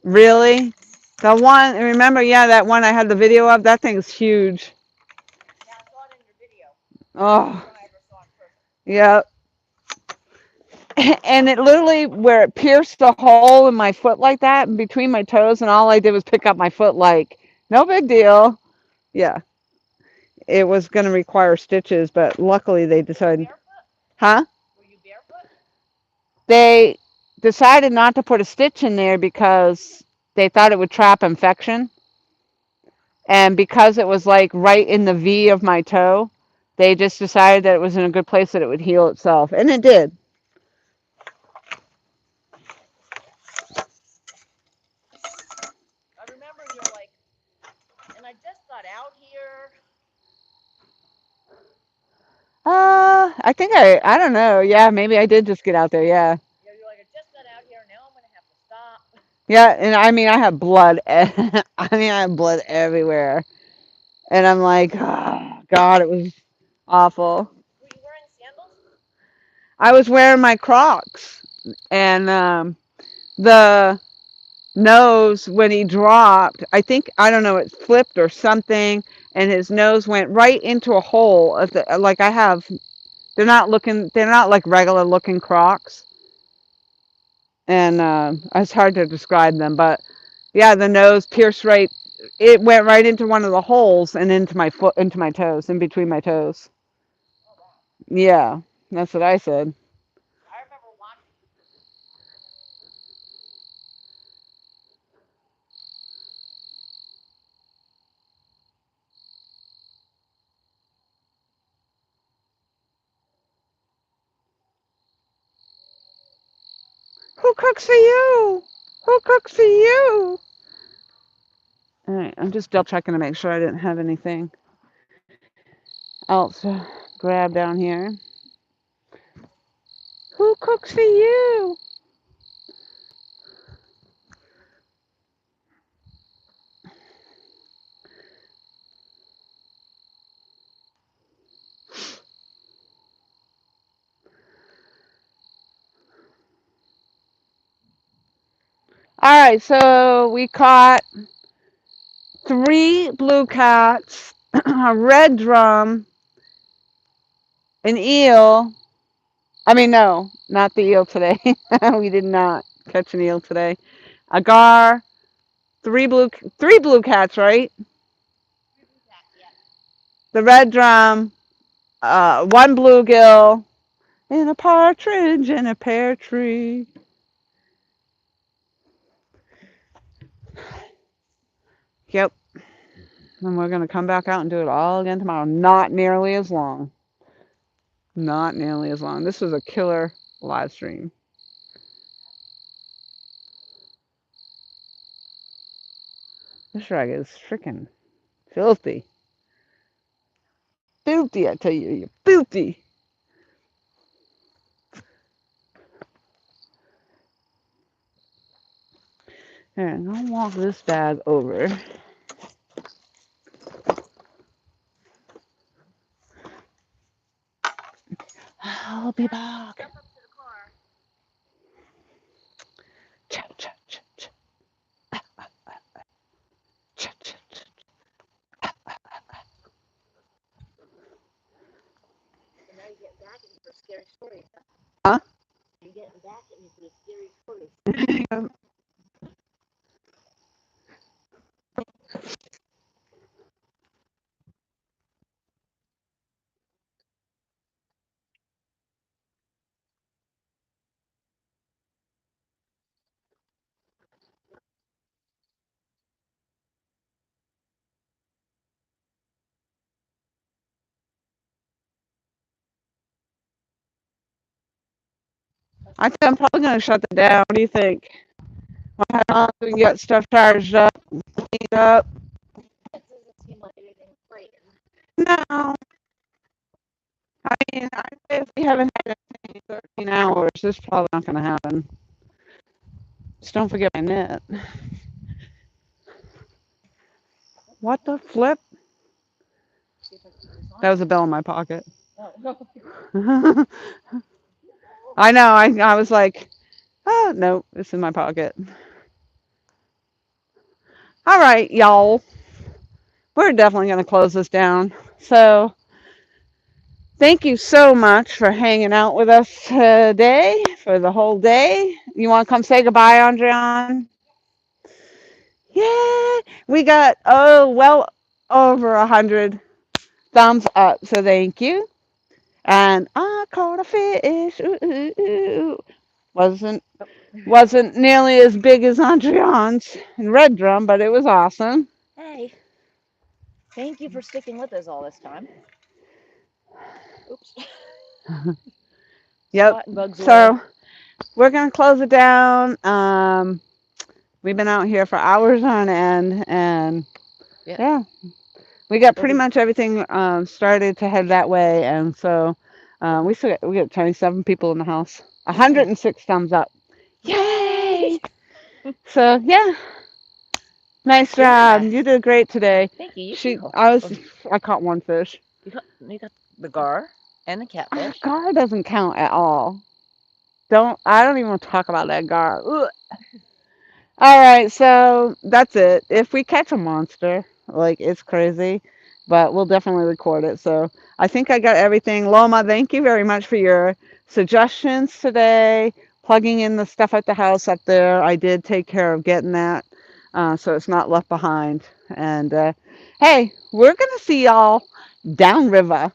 Really? The one, remember, yeah, that one I had the video of? That thing's huge. Oh, yeah. And it literally, where it pierced the hole in my foot like that, and between my toes, and all I did was pick up my foot like, no big deal. Yeah. It was going to require stitches, but luckily they decided. Huh? Were you barefoot? They decided not to put a stitch in there because they thought it would trap infection. And because it was like right in the V of my toe, they just decided that it was in a good place that it would heal itself. And it did. I remember you're like, and I just got out here. I don't know. Yeah, maybe I did just get out there. Yeah. Yeah, you're like, I just got out here. Now I'm going to have to stop. Yeah, and I mean, I have blood. I have blood everywhere. And I'm like, oh, God, it was awful. Were you wearing sandals? I was wearing my Crocs, and the nose, when he dropped, I don't know, it flipped or something, and his nose went right into a hole. Like I have, they're not like regular looking Crocs. and it's hard to describe them, but yeah, the nose pierced right. It went right into one of the holes and into my foot, into my toes, in between my toes. Yeah, that's what I said. I remember watching. Who cooks for you? Who cooks for you? All right, I'm just double checking to make sure I didn't have anything else to grab down here. Who cooks for you? All right, so we caught three blue cats, a red drum, an eel. I mean, no, not the eel today. We did not catch an eel today. A gar, three blue cats, right? Yeah. The red drum, one bluegill, and a partridge in a pear tree. Yep. And we're gonna come back out and do it all again tomorrow. Not nearly as long. Not nearly as long. This was a killer live stream. This rag is freaking filthy. Filthy, I tell you, you're filthy. Here, I'm gonna walk this bag over. I'll be back. Step up to the car. Cha, cha, cha, cha, cha, cha, cha. So now you're getting back at me for scary stories. Huh? Huh? You're getting back at me for the scary stories. I think I'm probably gonna shut it down. What do you think? How long we can get stuff charged up, cleaned up? It doesn't seem like anything's breaking. No. I mean, I say if we haven't had it in 13 hours, this is probably not gonna happen. Just don't forget my net. What the flip? See if I can keep this on. That was a bell in my pocket. Oh, no. I know. I was like, oh no, it's in my pocket. All right, y'all. We're definitely gonna close this down. So thank you so much for hanging out with us today for the whole day. You want to come say goodbye, Andrian? Yeah, we got well over 100 thumbs up. So thank you. And I caught a fish. Ooh, ooh, ooh. Wasn't wasn't nearly as big as Andrian's and Red Drum, but it was awesome. Hey, thank you for sticking with us all this time. Oops. Yep. Spotting bugs away. So we're gonna close it down. We've been out here for hours on end, and yeah, we got pretty much everything started to head that way, and so we got 27 people in the house. 106 thumbs up. Yay! So yeah, nice job. You did great today. Thank you. You She, too. I caught one fish. You got the gar and the catfish. Gar doesn't count at all. I don't even want to talk about that gar. Ugh. All right, so that's it. If we catch a monster, like it's crazy, but we'll definitely record it. So I think I got everything. Loma, thank you very much for your suggestions today. plugging in the stuff at the house up there. I did take care of getting that, so it's not left behind. And hey, we're gonna see y'all downriver.